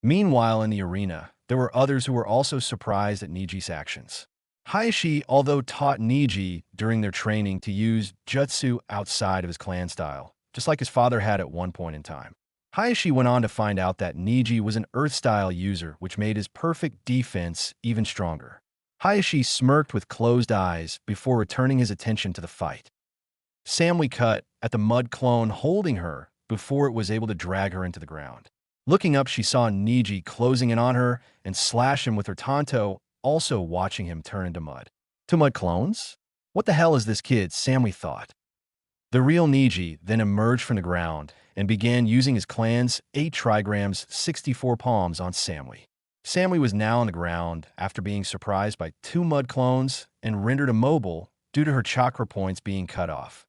Meanwhile, in the arena, there were others who were also surprised at Neji's actions. Hayashi, although taught Neji during their training to use jutsu outside of his clan style, just like his father had at one point in time. Hayashi went on to find out that Neji was an earth-style user, which made his perfect defense even stronger. Hayashi smirked with closed eyes before returning his attention to the fight. Samui cut at the mud clone holding her before it was able to drag her into the ground. Looking up, she saw Neji closing in on her and slash him with her tanto, also watching him turn into mud. 2 mud clones? What the hell is this kid? Samui thought. The real Neji then emerged from the ground and began using his clan's 8 trigrams 64 palms on Samui. Samui was now on the ground after being surprised by 2 mud clones and rendered immobile due to her chakra points being cut off.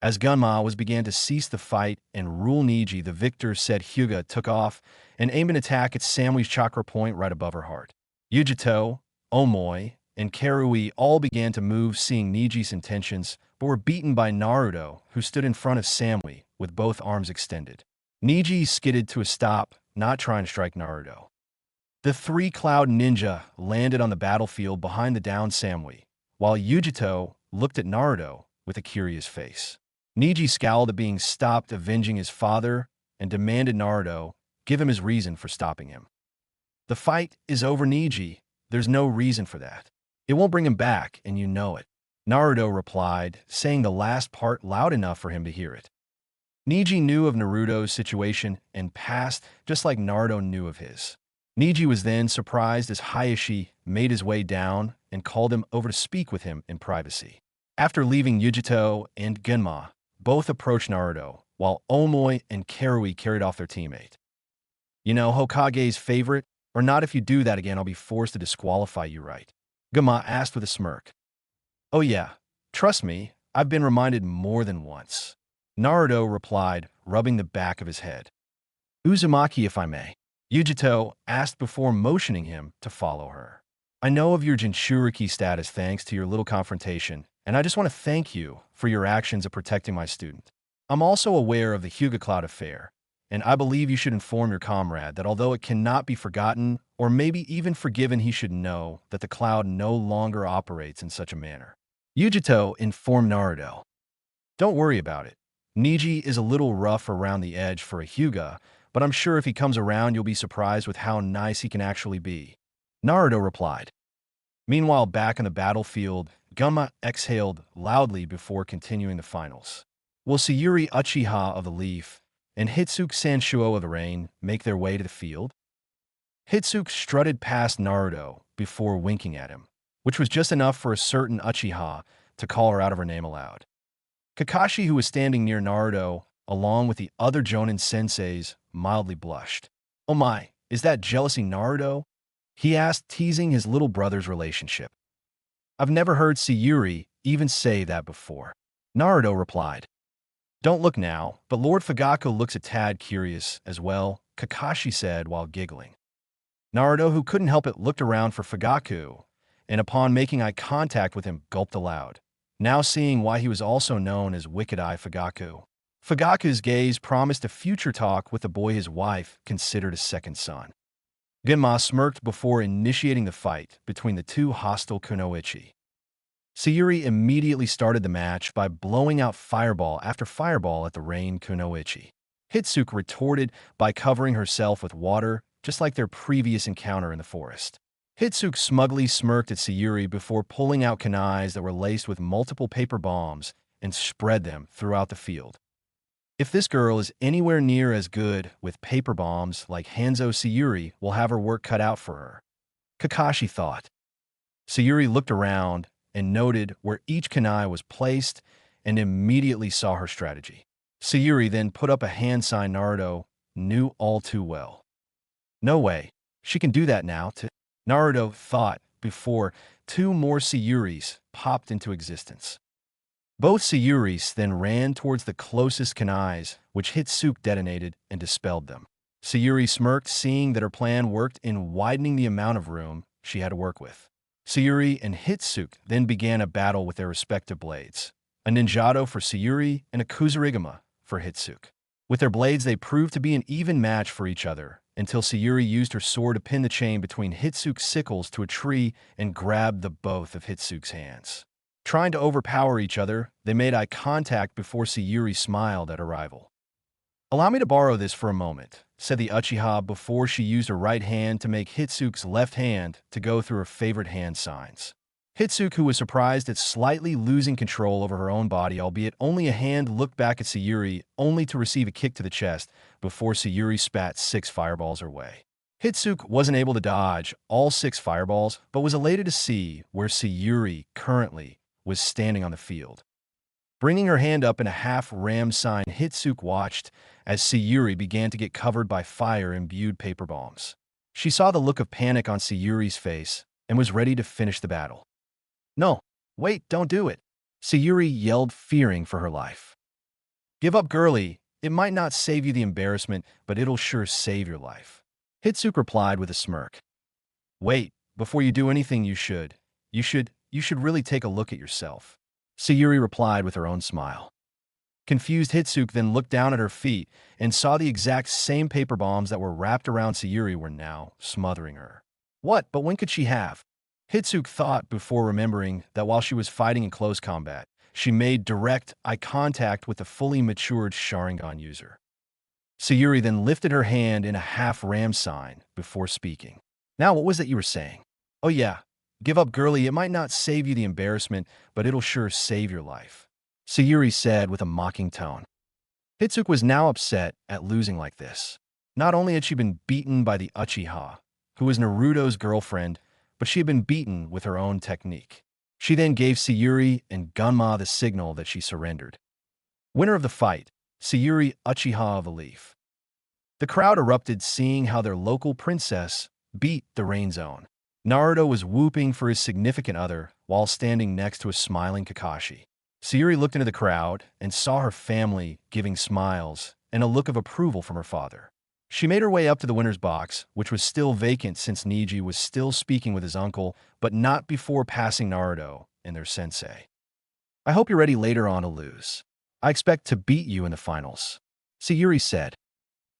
As Gunma began to cease the fight and rule Neji, the victor said Hyuga took off and aimed an attack at Samui's chakra point right above her heart. Yujito Omoi, and Karui all began to move, seeing Niji's intentions, but were beaten by Naruto, who stood in front of Samui with both arms extended. Niji skidded to a stop, not trying to strike Naruto. The three Cloud Ninja landed on the battlefield behind the downed Samui, while Yujito looked at Naruto with a curious face. Niji scowled at being stopped, avenging his father, and demanded Naruto give him his reason for stopping him. The fight is over, Niji. There's no reason for that. It won't bring him back, and you know it. Naruto replied, saying the last part loud enough for him to hear it. Niji knew of Naruto's situation and past just like Naruto knew of his. Niji was then surprised as Hayashi made his way down and called him over to speak with him in privacy. After leaving Yujito and Genma, both approached Naruto, while Omoi and Karui carried off their teammate. You know, Hokage's favorite? Or not, if you do that again, I'll be forced to disqualify you, right? Genma asked with a smirk. Oh yeah, trust me, I've been reminded more than once. Naruto replied, rubbing the back of his head. Uzumaki, if I may. Yujito asked before motioning him to follow her. I know of your Jinchuriki status thanks to your little confrontation, and I just want to thank you for your actions of protecting my student. I'm also aware of the Hyuga Cloud affair, and I believe you should inform your comrade that although it cannot be forgotten, or maybe even forgiven, he should know that the cloud no longer operates in such a manner. Yujito informed Naruto. Don't worry about it. Niji is a little rough around the edge for a Hyuga, but I'm sure if he comes around you'll be surprised with how nice he can actually be. Naruto replied. Meanwhile, back on the battlefield, Genma exhaled loudly before continuing the finals. Will Sayuri Uchiha of the Leaf and Hitsuke Sanshuo of the Rain make their way to the field? Hitsuke strutted past Naruto before winking at him, which was just enough for a certain Uchiha to call her out of her name aloud. Kakashi, who was standing near Naruto, along with the other Jonin senseis, mildly blushed. Oh my, is that jealousy, Naruto? He asked, teasing his little brother's relationship. I've never heard Sayuri even say that before. Naruto replied. Don't look now, but Lord Fugaku looks a tad curious as well, Kakashi said while giggling. Naruto, who couldn't help it, looked around for Fugaku, and upon making eye contact with him, gulped aloud, now seeing why he was also known as Wicked Eye Fugaku. Fugaku's gaze promised a future talk with the boy his wife considered a second son. Genma smirked before initiating the fight between the two hostile kunoichi. Sayuri immediately started the match by blowing out fireball after fireball at the rain kunoichi. Hitsuke retorted by covering herself with water, just like their previous encounter in the forest. Hitsuke smugly smirked at Sayuri before pulling out kunais that were laced with multiple paper bombs and spread them throughout the field. If this girl is anywhere near as good with paper bombs like Hanzo, Sayuri will have her work cut out for her, Kakashi thought. Sayuri looked around and noted where each kunai was placed and immediately saw her strategy. Sayuri then put up a hand sign Naruto knew all too well. No way, she can do that now too. Naruto thought before two more Sayuris popped into existence. Both Sayuris then ran towards the closest kunais, which Hitsuke detonated and dispelled them. Sayuri smirked, seeing that her plan worked in widening the amount of room she had to work with. Sayuri and Hitsuke then began a battle with their respective blades, a ninjato for Sayuri and a kuzurigama for Hitsuke. With their blades, they proved to be an even match for each other, until Sayuri used her sword to pin the chain between Hitsuke's sickles to a tree and grabbed the both of Hitsuke's hands. Trying to overpower each other, they made eye contact before Sayuri smiled at her rival. Allow me to borrow this for a moment, said the Uchiha before she used her right hand to make Hitsuke's left hand to go through her favorite hand signs. Hitsuke, who was surprised at slightly losing control over her own body, albeit only a hand, looked back at Sayuri only to receive a kick to the chest before Sayuri spat 6 fireballs her way. Hitsuke wasn't able to dodge all 6 fireballs, but was elated to see where Sayuri currently was standing on the field. Bringing her hand up in a half-ram sign, Hitsuke watched as Sayuri began to get covered by fire-imbued paper bombs. She saw the look of panic on Sayuri's face and was ready to finish the battle. No, wait, don't do it, Sayuri yelled, fearing for her life. Give up, girlie. It might not save you the embarrassment, but it'll sure save your life, Hitsuke replied with a smirk. Wait, Before you do anything, you should really take a look at yourself. Sayuri replied with her own smile. Confused Hitsuke then looked down at her feet and saw the exact same paper bombs that were wrapped around Sayuri were now smothering her. What, but when could she have? Hitsuke thought before remembering that while she was fighting in close combat, she made direct eye contact with a fully matured Sharingan user. Sayuri then lifted her hand in a half-ram sign before speaking. Now, what was it you were saying? Oh yeah, give up, girlie. It might not save you the embarrassment, but it'll sure save your life, Sayuri said with a mocking tone. Hitsuke was now upset at losing like this. Not only had she been beaten by the Uchiha, who was Naruto's girlfriend, but she had been beaten with her own technique. She then gave Sayuri and Gunma the signal that she surrendered. Winner of the fight, Sayuri Uchiha of a Leaf. The crowd erupted seeing how their local princess beat the Rain Zone. Naruto was whooping for his significant other while standing next to a smiling Kakashi. Sayuri looked into the crowd and saw her family giving smiles and a look of approval from her father. She made her way up to the winner's box, which was still vacant since Neji was still speaking with his uncle, but not before passing Naruto and their sensei. I hope you're ready later on to lose. I expect to beat you in the finals, Sayuri said.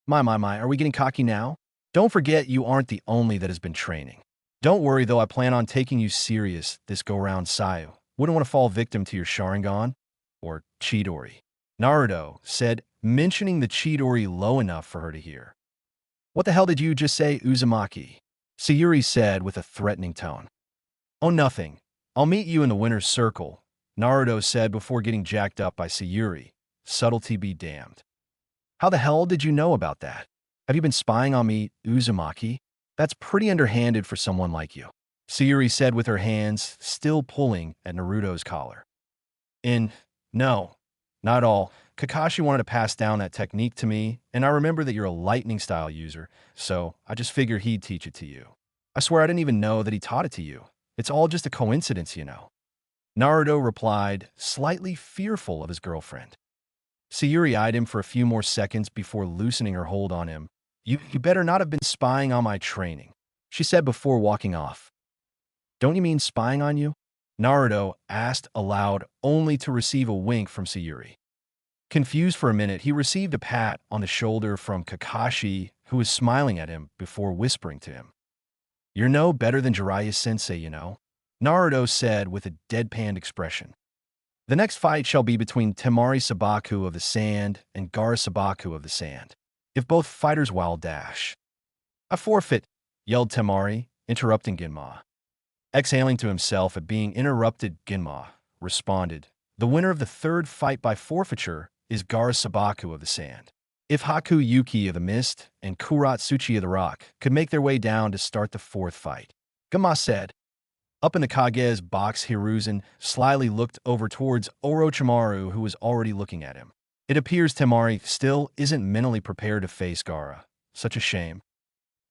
My, are we getting cocky now? Don't forget you aren't the only that has been training. Don't worry though, I plan on taking you serious this go-round, Sayu. Wouldn't want to fall victim to your Sharingan or Chidori, Naruto said, mentioning the Chidori low enough for her to hear. What the hell did you just say, Uzumaki? Sayuri said with a threatening tone. Oh, nothing. I'll meet you in the winner's circle, Naruto said before getting jacked up by Sayuri. Subtlety be damned. How the hell did you know about that? Have you been spying on me, Uzumaki? That's pretty underhanded for someone like you, Sayuri said with her hands still pulling at Naruto's collar. No, not at all. Kakashi wanted to pass down that technique to me, and I remember that you're a lightning-style user, so I just figured he'd teach it to you. I swear I didn't even know that he taught it to you. It's all just a coincidence, you know. Naruto replied, slightly fearful of his girlfriend. Sayuri eyed him for a few more seconds before loosening her hold on him. You better not have been spying on my training, she said before walking off. Don't you mean spying on you? Naruto asked aloud, only to receive a wink from Sayuri. Confused for a minute, he received a pat on the shoulder from Kakashi, who was smiling at him before whispering to him. You're no better than Jiraiya-sensei, you know, Naruto said with a deadpanned expression. The next fight shall be between Temari Sabaku of the Sand and Gaara Sabaku of the Sand. If both fighters wild dash. I forfeit, yelled Temari, interrupting Ginma. Exhaling to himself at being interrupted, Ginma responded, the winner of the third fight by forfeiture is Gaara Sabaku of the Sand. If Haku Yuki of the Mist and Kuratsuchi of the Rock could make their way down to start the fourth fight. Ginma said. Up in the Kage's box, Hiruzen slyly looked over towards Orochimaru, who was already looking at him. It appears Temari still isn't mentally prepared to face Gaara. Such a shame.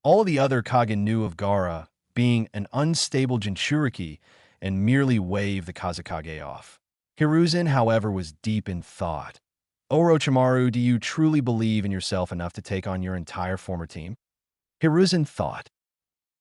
All the other Kage knew of Gaara being an unstable Jinchuriki and merely waved the Kazekage off. Hiruzen, however, was deep in thought. Orochimaru, do you truly believe in yourself enough to take on your entire former team? Hiruzen thought.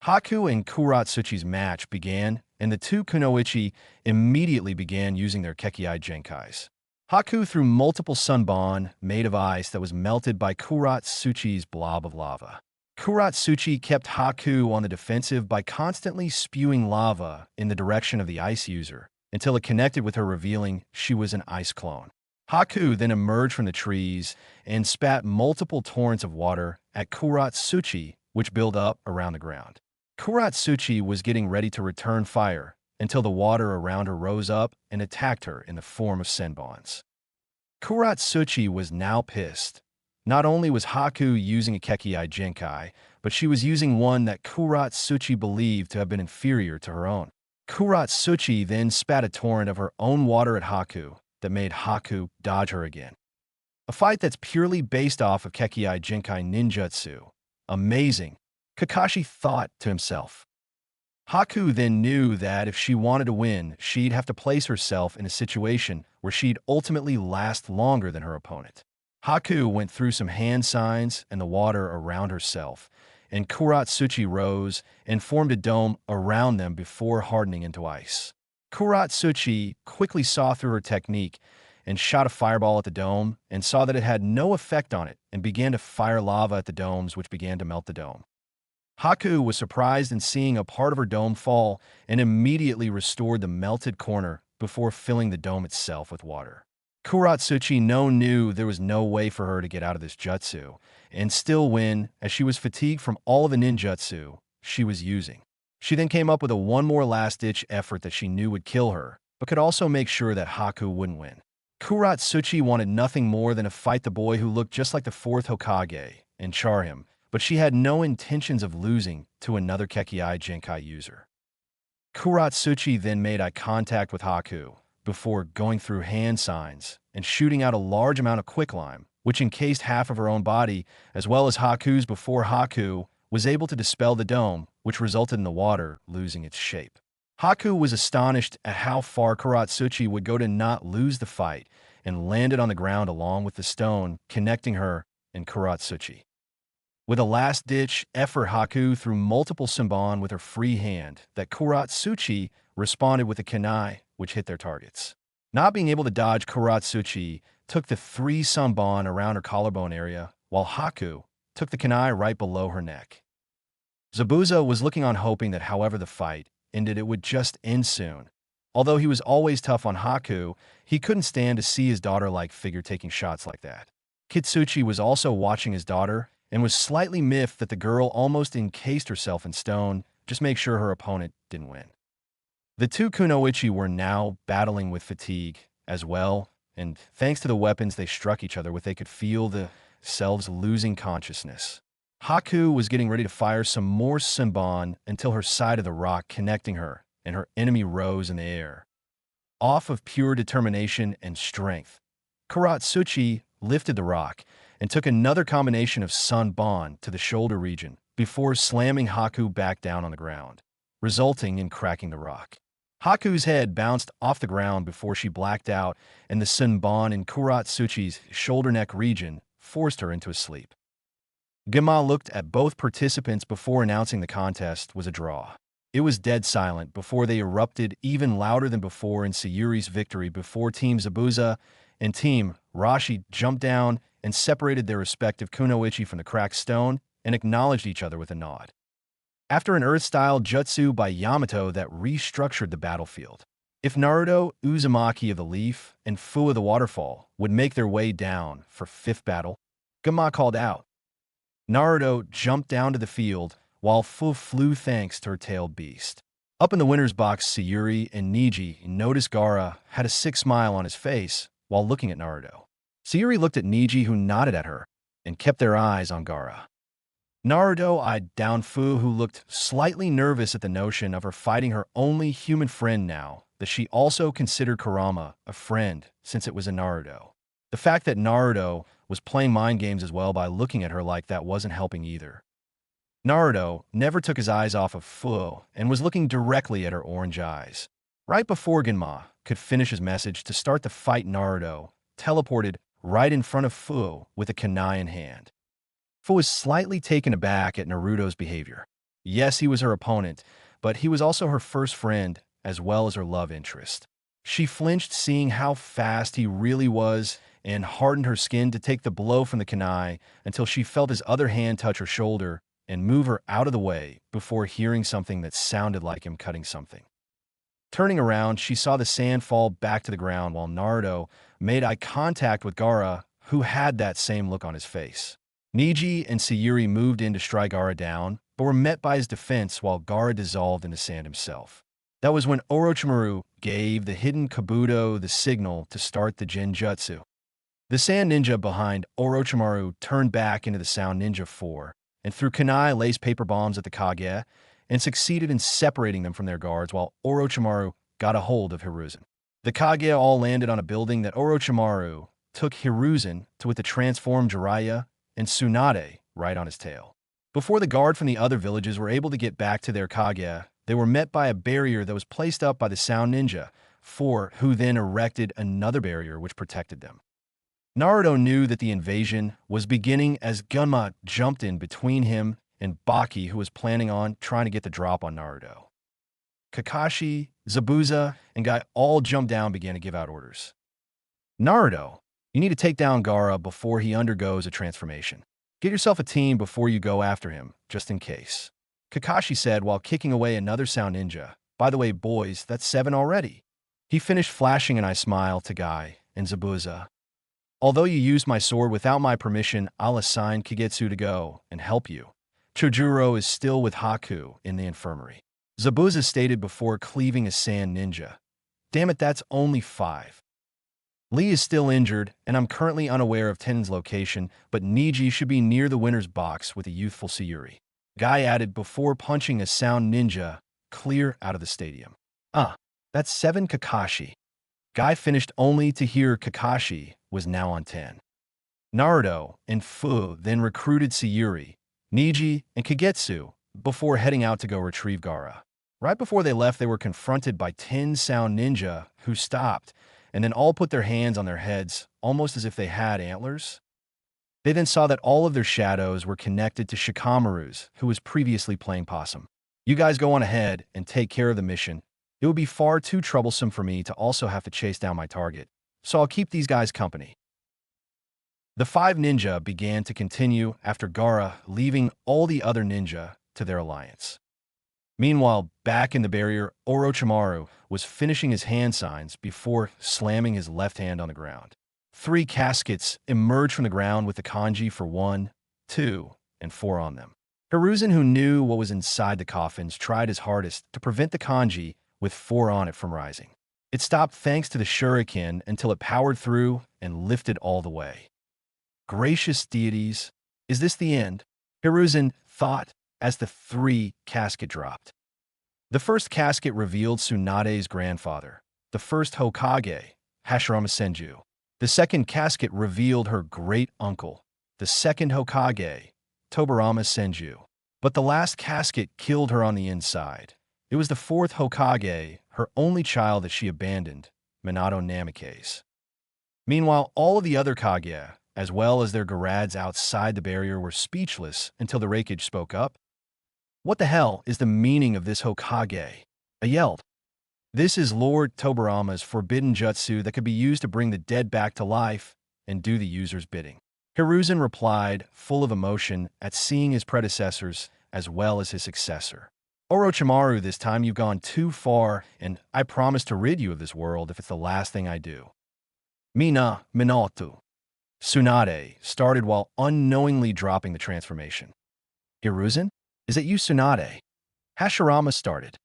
Haku and Kuratsuchi's match began, and the two kunoichi immediately began using their Kekiai Genkais. Haku threw multiple sunbon made of ice that was melted by Kuratsuchi's blob of lava. Kuratsuchi kept Haku on the defensive by constantly spewing lava in the direction of the ice user until it connected with her, revealing she was an ice clone. Haku then emerged from the trees and spat multiple torrents of water at Kuratsuchi, which built up around the ground. Kuratsuchi was getting ready to return fire until the water around her rose up and attacked her in the form of senbons. Kuratsuchi was now pissed. Not only was Haku using a Kekiai Genkai, but she was using one that Kuratsuchi believed to have been inferior to her own. Kuratsuchi then spat a torrent of her own water at Haku that made Haku dodge her again. A fight that's purely based off of Kekiai Genkai ninjutsu. Amazing, Kakashi thought to himself. Haku then knew that if she wanted to win, she'd have to place herself in a situation where she'd ultimately last longer than her opponent. Haku went through some hand signs and the water around herself, and Kuratsuchi rose and formed a dome around them before hardening into ice. Kuratsuchi quickly saw through her technique and shot a fireball at the dome and saw that it had no effect on it and began to fire lava at the domes, which began to melt the dome. Haku was surprised in seeing a part of her dome fall and immediately restored the melted corner before filling the dome itself with water. Kuratsuchi knew there was no way for her to get out of this jutsu and still win, as she was fatigued from all of the ninjutsu she was using. She then came up with a one more last-ditch effort that she knew would kill her, but could also make sure that Haku wouldn't win. Kuratsuchi wanted nothing more than to fight the boy who looked just like the fourth Hokage and char him, but she had no intentions of losing to another Kekkei Genkai user. Kuratsuchi then made eye contact with Haku before going through hand signs and shooting out a large amount of quicklime, which encased half of her own body as well as Haku's before Haku was able to dispel the dome, which resulted in the water losing its shape. Haku was astonished at how far Kuratsuchi would go to not lose the fight and landed on the ground along with the stone, connecting her and Kuratsuchi. With a last-ditch effort, Haku threw multiple Senbon with her free hand that Kuratsuchi responded with a kunai, which hit their targets. Not being able to dodge, Kuratsuchi took the 3 Senbon around her collarbone area, while Haku took the kunai right below her neck. Zabuza was looking on, hoping that however the fight ended, it would just end soon. Although he was always tough on Haku, he couldn't stand to see his daughter-like figure taking shots like that. Kitsuchi was also watching his daughter and was slightly miffed that the girl almost encased herself in stone, just make sure her opponent didn't win. The two kunoichi were now battling with fatigue as well, and thanks to the weapons they struck each other with, they could feel themselves losing consciousness. Haku was getting ready to fire some more Senbon until her side of the rock connecting her, and her enemy rose in the air. Off of pure determination and strength, Kuratsuchi lifted the rock and took another combination of Senbon to the shoulder region before slamming Haku back down on the ground, resulting in cracking the rock. Haku's head bounced off the ground before she blacked out, and the Senbon in Kuratsuchi's shoulder-neck region forced her into a sleep. Gema looked at both participants before announcing the contest was a draw. It was dead silent before they erupted even louder than before in Sayuri's victory before Team Zabuza and Team Rashi jumped down and separated their respective kunoichi from the cracked stone and acknowledged each other with a nod. After an Earth-style jutsu by Yamato that restructured the battlefield, if Naruto, Uzumaki of the Leaf, and Fu of the Waterfall would make their way down for 5th battle, Gema called out. Naruto jumped down to the field, while Fu flew thanks to her tailed beast. Up in the winner's box, Sayuri and Niji noticed Gaara had a sick smile on his face while looking at Naruto. Sayuri looked at Niji, who nodded at her, and kept their eyes on Gaara. Naruto eyed down Fu, who looked slightly nervous at the notion of her fighting her only human friend now that she also considered Kurama a friend since it was a Naruto. The fact that Naruto was playing mind games as well by looking at her like that wasn't helping either. Naruto never took his eyes off of Fu and was looking directly at her orange eyes. Right before Genma could finish his message to start the fight, Naruto teleported right in front of Fu with a kunai in hand. Fu was slightly taken aback at Naruto's behavior. Yes, he was her opponent, but he was also her first friend as well as her love interest. She flinched seeing how fast he really was and hardened her skin to take the blow from the kunai until she felt his other hand touch her shoulder and move her out of the way before hearing something that sounded like him cutting something. Turning around, she saw the sand fall back to the ground while Naruto made eye contact with Gaara, who had that same look on his face. Niji and Sayuri moved in to strike Gaara down, but were met by his defense while Gaara dissolved into sand himself. That was when Orochimaru gave the hidden Kabuto the signal to start the Genjutsu. The Sand Ninja behind Orochimaru turned back into the Sound Ninja 4 and threw kunai lace paper bombs at the Kage and succeeded in separating them from their guards while Orochimaru got a hold of Hiruzen. The Kage all landed on a building that Orochimaru took Hiruzen to with the transformed Jiraiya and Tsunade right on his tail. Before the guard from the other villages were able to get back to their Kage, they were met by a barrier that was placed up by the Sound Ninja 4, who then erected another barrier which protected them. Naruto knew that the invasion was beginning as Genma jumped in between him and Baki, who was planning on trying to get the drop on Naruto. Kakashi, Zabuza, and Guy all jumped down and began to give out orders. Naruto, you need to take down Gaara before he undergoes a transformation. Get yourself a team before you go after him, just in case. Kakashi said while kicking away another sound ninja. By the way, boys, that's 7 already. He finished flashing an eye smile to Guy and Zabuza. Although you used my sword without my permission, I'll assign Kagetsu to go and help you. Chojuro is still with Haku in the infirmary. Zabuza stated before cleaving a sand ninja. Damn it, that's only 5. Lee is still injured, and I'm currently unaware of Ten's location, but Niji should be near the winner's box with a youthful Sayuri. Guy added before punching a sound ninja clear out of the stadium. That's 7 Kakashi. Guy finished only to hear Kakashi was now on 10. Naruto and Fu then recruited Sayuri, Niji, and Kagetsu before heading out to go retrieve Gaara. Right before they left, they were confronted by 10 sound ninja who stopped and then all put their hands on their heads, almost as if they had antlers. They then saw that all of their shadows were connected to Shikamaru's, who was previously playing possum. You guys go on ahead and take care of the mission. It would be far too troublesome for me to also have to chase down my target, so I'll keep these guys company. The 5 ninja began to continue after Gaara leaving all the other ninja to their alliance. Meanwhile, back in the barrier, Orochimaru was finishing his hand signs before slamming his left hand on the ground. 3 caskets emerged from the ground with the kanji for 1, 2, and 4 on them. Hiruzen, who knew what was inside the coffins, tried his hardest to prevent the kanji with 4 on it from rising. It stopped thanks to the shuriken until it powered through and lifted all the way. Gracious deities, is this the end? Hiruzen thought as the 3 casket dropped. The first casket revealed Tsunade's grandfather, the first Hokage, Hashirama Senju. The second casket revealed her great-uncle, the second Hokage, Tobirama Senju. But the last casket killed her on the inside. It was the 4th Hokage, her only child that she abandoned, Minato Namikaze. Meanwhile, all of the other Kage, as well as their Garads outside the barrier, were speechless until the Raikage spoke up. What the hell is the meaning of this Hokage? I yelled. This is Lord Tobirama's forbidden jutsu that could be used to bring the dead back to life and do the user's bidding. Hiruzen replied, full of emotion at seeing his predecessors as well as his successor. Orochimaru, this time you've gone too far, and I promise to rid you of this world if it's the last thing I do. Mina Minato. Tsunade started while unknowingly dropping the transformation. Hiruzen? Is it you, Tsunade? Hashirama started.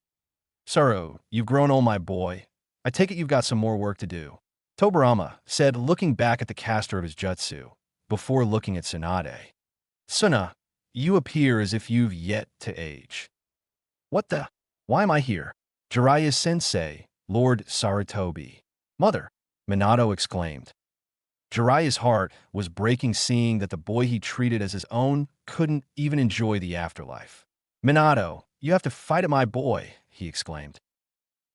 Saro, you've grown old, my boy. I take it you've got some more work to do. Tobirama said, looking back at the caster of his jutsu, before looking at Tsunade. Suna, you appear as if you've yet to age. What the? Why am I here? Jiraiya sensei, Lord Sarutobi. Mother, Minato exclaimed. Jiraiya's heart was breaking seeing that the boy he treated as his own couldn't even enjoy the afterlife. Minato, you have to fight it, my boy, he exclaimed.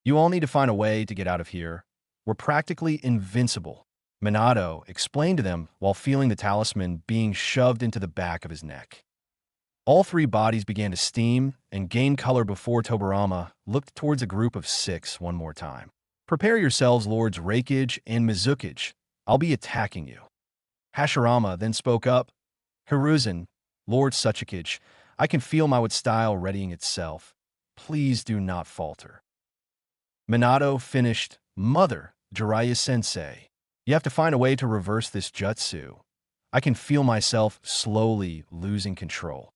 You all need to find a way to get out of here. We're practically invincible. Minato explained to them while feeling the talisman being shoved into the back of his neck. All 3 bodies began to steam and gain color before Tobirama looked towards a group of 6 one more time. Prepare yourselves, Lords Raikage and Mizukage. I'll be attacking you. Hashirama then spoke up. Hiruzen, Lord Suchikage, I can feel my style readying itself. Please do not falter. Minato finished. Mother, Jiraiya-sensei, you have to find a way to reverse this jutsu. I can feel myself slowly losing control.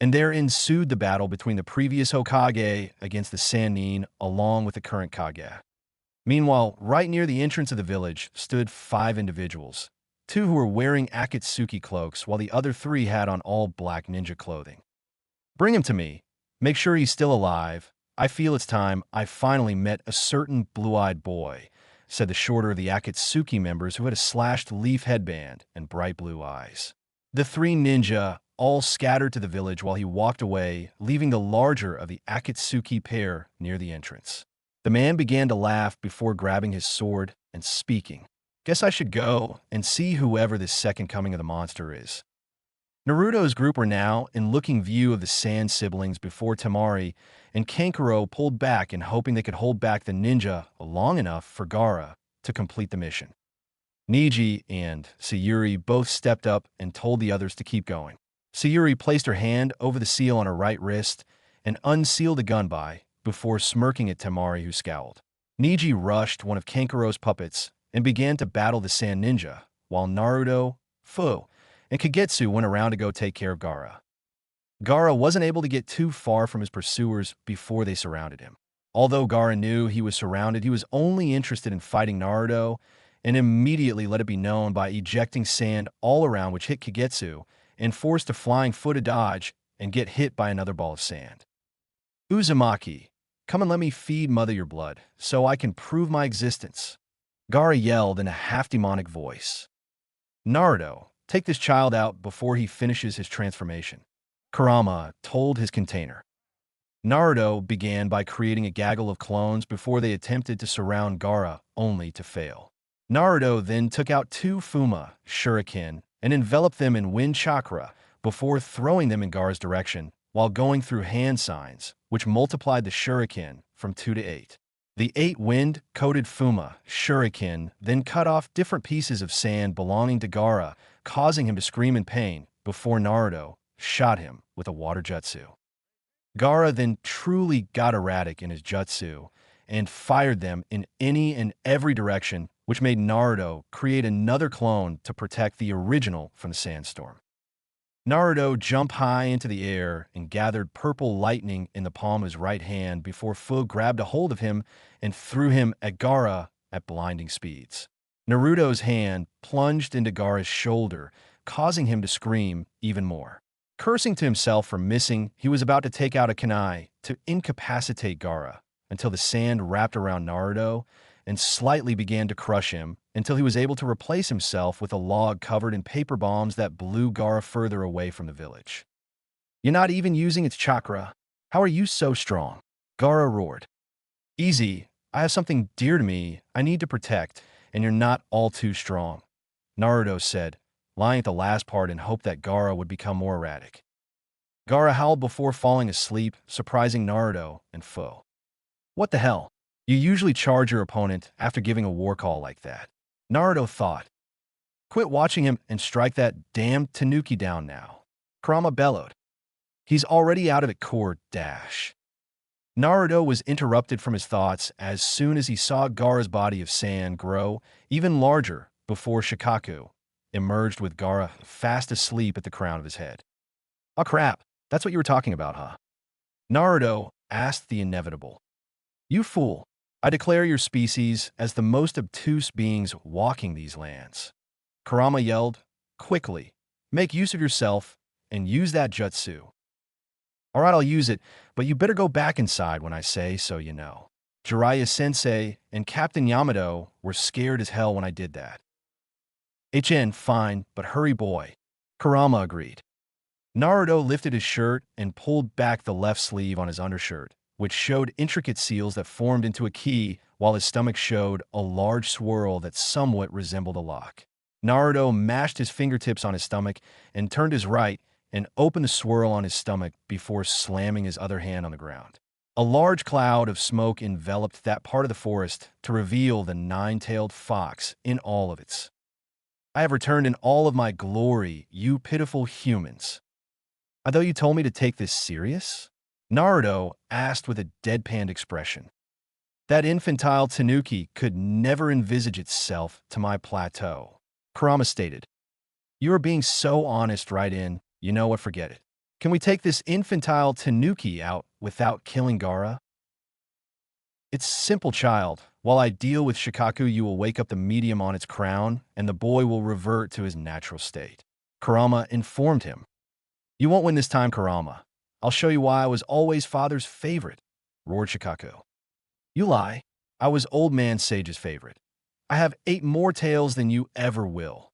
And there ensued the battle between the previous Hokage against the Sannin along with the current Kage. Meanwhile, right near the entrance of the village stood 5 individuals, 2 who were wearing Akatsuki cloaks while the other 3 had on all black ninja clothing. Bring him to me. Make sure he's still alive. I feel it's time I finally met a certain blue-eyed boy, said the shorter of the Akatsuki members who had a slashed leaf headband and bright blue eyes. The 3 ninja all scattered to the village while he walked away, leaving the larger of the Akatsuki pair near the entrance. The man began to laugh before grabbing his sword and speaking. Guess I should go and see whoever this second coming of the monster is. Naruto's group were now in looking view of the Sand siblings before Temari and Kankuro pulled back in hoping they could hold back the ninja long enough for Gaara to complete the mission. Niji and Sayuri both stepped up and told the others to keep going. Sayuri placed her hand over the seal on her right wrist and unsealed the gun before smirking at Temari, who scowled. Niji rushed one of Kankuro's puppets and began to battle the Sand Ninja, while Naruto, Fu, and Kagetsu went around to go take care of Gaara. Gaara wasn't able to get too far from his pursuers before they surrounded him. Although Gaara knew he was surrounded, he was only interested in fighting Naruto and immediately let it be known by ejecting sand all around, which hit Kagetsu and forced a flying foot to dodge and get hit by another ball of sand. Uzumaki, come and let me feed Mother your blood so I can prove my existence, Gaara yelled in a half-demonic voice. Naruto, take this child out before he finishes his transformation, Kurama told his container. Naruto began by creating a gaggle of clones before they attempted to surround Gaara, only to fail. Naruto then took out two Fuma shuriken and enveloped them in wind chakra before throwing them in Gaara's direction while going through hand signs, which multiplied the shuriken from 2 to 8. The 8 wind-coated Fuma shuriken then cut off different pieces of sand belonging to Gaara, causing him to scream in pain before Naruto shot him with a water jutsu. Gaara then truly got erratic in his jutsu and fired them in any and every direction, which made Naruto create another clone to protect the original from the sandstorm. Naruto jumped high into the air and gathered purple lightning in the palm of his right hand before Fu grabbed a hold of him and threw him at Gaara at blinding speeds. Naruto's hand plunged into Gaara's shoulder, causing him to scream even more. Cursing to himself for missing, he was about to take out a kunai to incapacitate Gaara until the sand wrapped around Naruto and slightly began to crush him until he was able to replace himself with a log covered in paper bombs that blew Gaara further away from the village. You're not even using its chakra. How are you so strong? Gaara roared. Easy, I have something dear to me I need to protect, and you're not all too strong, Naruto said, lying at the last part in hope that Gaara would become more erratic. Gaara howled before falling asleep, surprising Naruto and Fu. What the hell? You usually charge your opponent after giving a war call like that, Naruto thought. Quit watching him and strike that damn Tanuki down now, Kurama bellowed. He's already out of it core dash. Naruto was interrupted from his thoughts as soon as he saw Gaara's body of sand grow even larger before Shikaku emerged with Gaara fast asleep at the crown of his head. Oh crap, that's what you were talking about, huh? Naruto asked the inevitable. You fool, I declare your species as the most obtuse beings walking these lands. Kurama yelled, quickly, make use of yourself and use that jutsu. All right, I'll use it, but you better go back inside when I say so, you know. Jiraiya-sensei and Captain Yamato were scared as hell when I did that. HN, fine, but hurry boy, Kurama agreed. Naruto lifted his shirt and pulled back the left sleeve on his undershirt, which showed intricate seals that formed into a key, while his stomach showed a large swirl that somewhat resembled a lock. Naruto mashed his fingertips on his stomach and turned his right and opened the swirl on his stomach before slamming his other hand on the ground. A large cloud of smoke enveloped that part of the forest to reveal the nine-tailed fox in all of its. I have returned in all of my glory, you pitiful humans. I thought you told me to take this serious? Naruto asked with a deadpan expression. That infantile tanuki could never envisage itself to my plateau, Kurama stated. You are being so honest right in, you know what, forget it. Can we take this infantile tanuki out without killing Gaara? It's simple, child. While I deal with Shikaku, you will wake up the medium on its crown, and the boy will revert to his natural state, Kurama informed him. You won't win this time, Kurama. I'll show you why I was always father's favorite, roared Shikaku. You lie. I was old man Sage's favorite. I have 8 more tails than you ever will,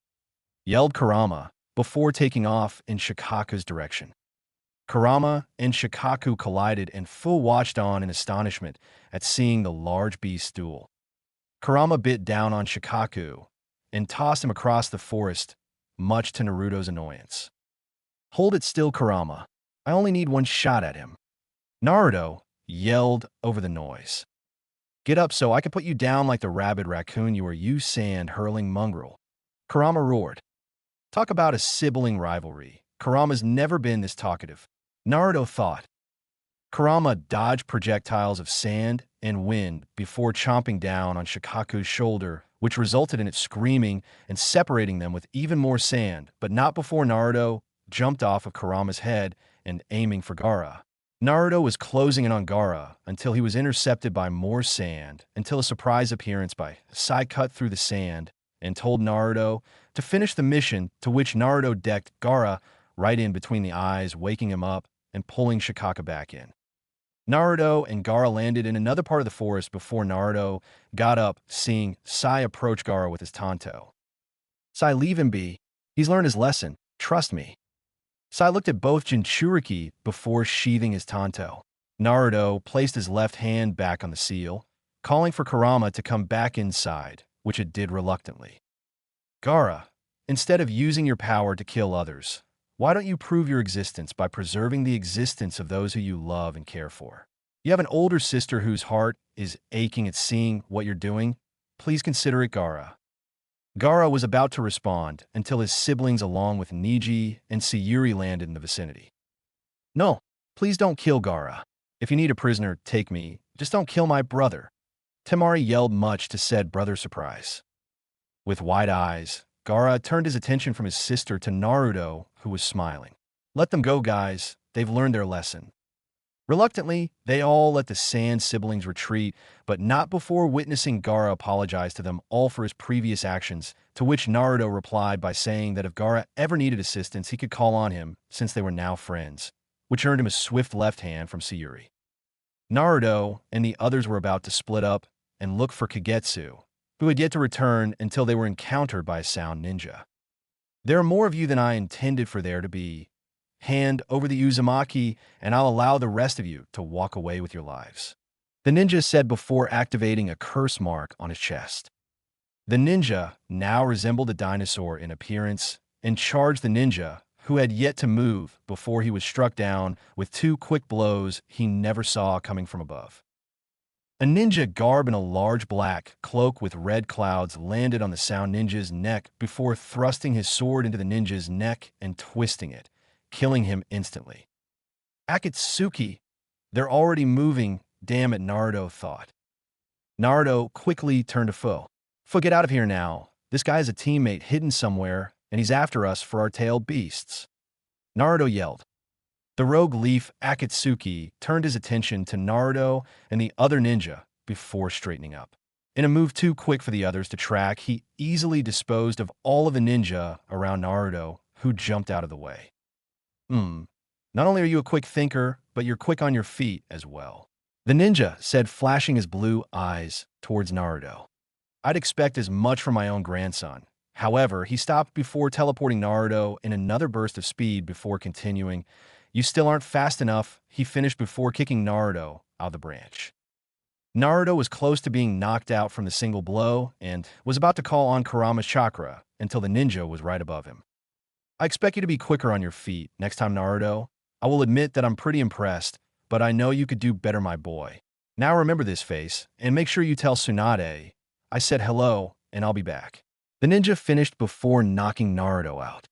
yelled Kurama before taking off in Shikaku's direction. Kurama and Shikaku collided and Fu watched on in astonishment at seeing the large beast duel. Kurama bit down on Shikaku and tossed him across the forest, much to Naruto's annoyance. Hold it still, Kurama. I only need one shot at him. Naruto yelled over the noise. Get up so I can put you down like the rabid raccoon you are, you sand-hurling mongrel. Kurama roared. Talk about a sibling rivalry. Kurama's never been this talkative. Naruto thought. Kurama dodged projectiles of sand and wind before chomping down on Shikaku's shoulder, which resulted in it screaming and separating them with even more sand, but not before Naruto jumped off of Kurama's head and aiming for Gaara. Naruto was closing in on Gaara until he was intercepted by more sand, until a surprise appearance by Sai cut through the sand and told Naruto to finish the mission, to which Naruto decked Gaara right in between the eyes, waking him up and pulling Shikaka back in. Naruto and Gaara landed in another part of the forest before Naruto got up, seeing Sai approach Gaara with his tanto. Sai, leave him be. He's learned his lesson. Trust me. Sai looked at both Jinchuriki before sheathing his tanto. Naruto placed his left hand back on the seal, calling for Kurama to come back inside, which it did reluctantly. Gaara, instead of using your power to kill others, why don't you prove your existence by preserving the existence of those who you love and care for? You have an older sister whose heart is aching at seeing what you're doing. Please consider it, Gaara. Gaara was about to respond until his siblings along with Neji and Sayuri landed in the vicinity. No, please don't kill Gaara. If you need a prisoner, take me. Just don't kill my brother. Temari yelled, much to said brother's surprise. With wide eyes, Gaara turned his attention from his sister to Naruto, who was smiling. Let them go, guys. They've learned their lesson. Reluctantly, they all let the Sand siblings retreat, but not before witnessing Gaara apologize to them all for his previous actions, to which Naruto replied by saying that if Gaara ever needed assistance, he could call on him, since they were now friends, which earned him a swift left hand from Sayuri. Naruto and the others were about to split up and look for Kagetsu, who had yet to return until they were encountered by a sound ninja. There are more of you than I intended for there to be. Hand over the Uzumaki, and I'll allow the rest of you to walk away with your lives. The ninja said before activating a curse mark on his chest. The ninja now resembled a dinosaur in appearance and charged the ninja, who had yet to move before he was struck down with two quick blows he never saw coming from above. A ninja garb in a large black cloak with red clouds landed on the sound ninja's neck before thrusting his sword into the ninja's neck and twisting it, killing him instantly. Akatsuki, they're already moving, damn it, Naruto thought. Naruto quickly turned to Fu. Fu, get out of here now. This guy is a teammate hidden somewhere, and he's after us for our tailed beasts. Naruto yelled. The rogue leaf Akatsuki turned his attention to Naruto and the other ninja before straightening up. In a move too quick for the others to track, he easily disposed of all of the ninja around Naruto, who jumped out of the way. Not only are you a quick thinker, but you're quick on your feet as well. The ninja said, flashing his blue eyes towards Naruto. I'd expect as much from my own grandson. However, he stopped before teleporting Naruto in another burst of speed before continuing. You still aren't fast enough, he finished before kicking Naruto out of the branch. Naruto was close to being knocked out from the single blow and was about to call on Kurama's chakra until the ninja was right above him. I expect you to be quicker on your feet next time, Naruto. I will admit that I'm pretty impressed, but I know you could do better, my boy. Now remember this face, and make sure you tell Tsunade I said hello, and I'll be back. The ninja finished before knocking Naruto out.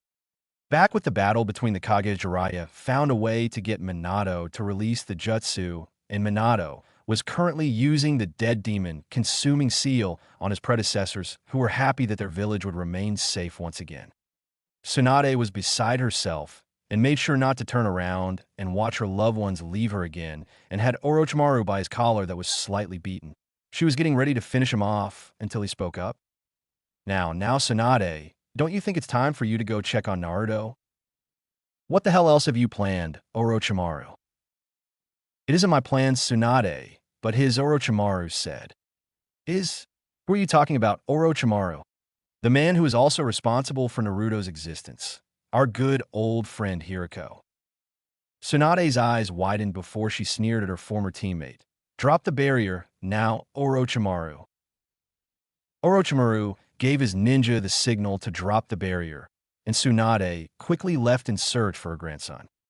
Back with the battle between the Kage, Jiraiya found a way to get Minato to release the jutsu, and Minato was currently using the dead demon consuming seal on his predecessors, who were happy that their village would remain safe once again. Tsunade was beside herself and made sure not to turn around and watch her loved ones leave her again, and had Orochimaru by his collar that was slightly beaten. She was getting ready to finish him off until he spoke up. Now, Tsunade, don't you think it's time for you to go check on Naruto? What the hell else have you planned, Orochimaru? It isn't my plans, Tsunade, but his, Orochimaru said. Who are you talking about, Orochimaru? The man who is also responsible for Naruto's existence. Our good old friend Hiriko. Tsunade's eyes widened before she sneered at her former teammate. Drop the barrier, now, Orochimaru. Orochimaru gave his ninja the signal to drop the barrier, and Tsunade quickly left in search for her grandson.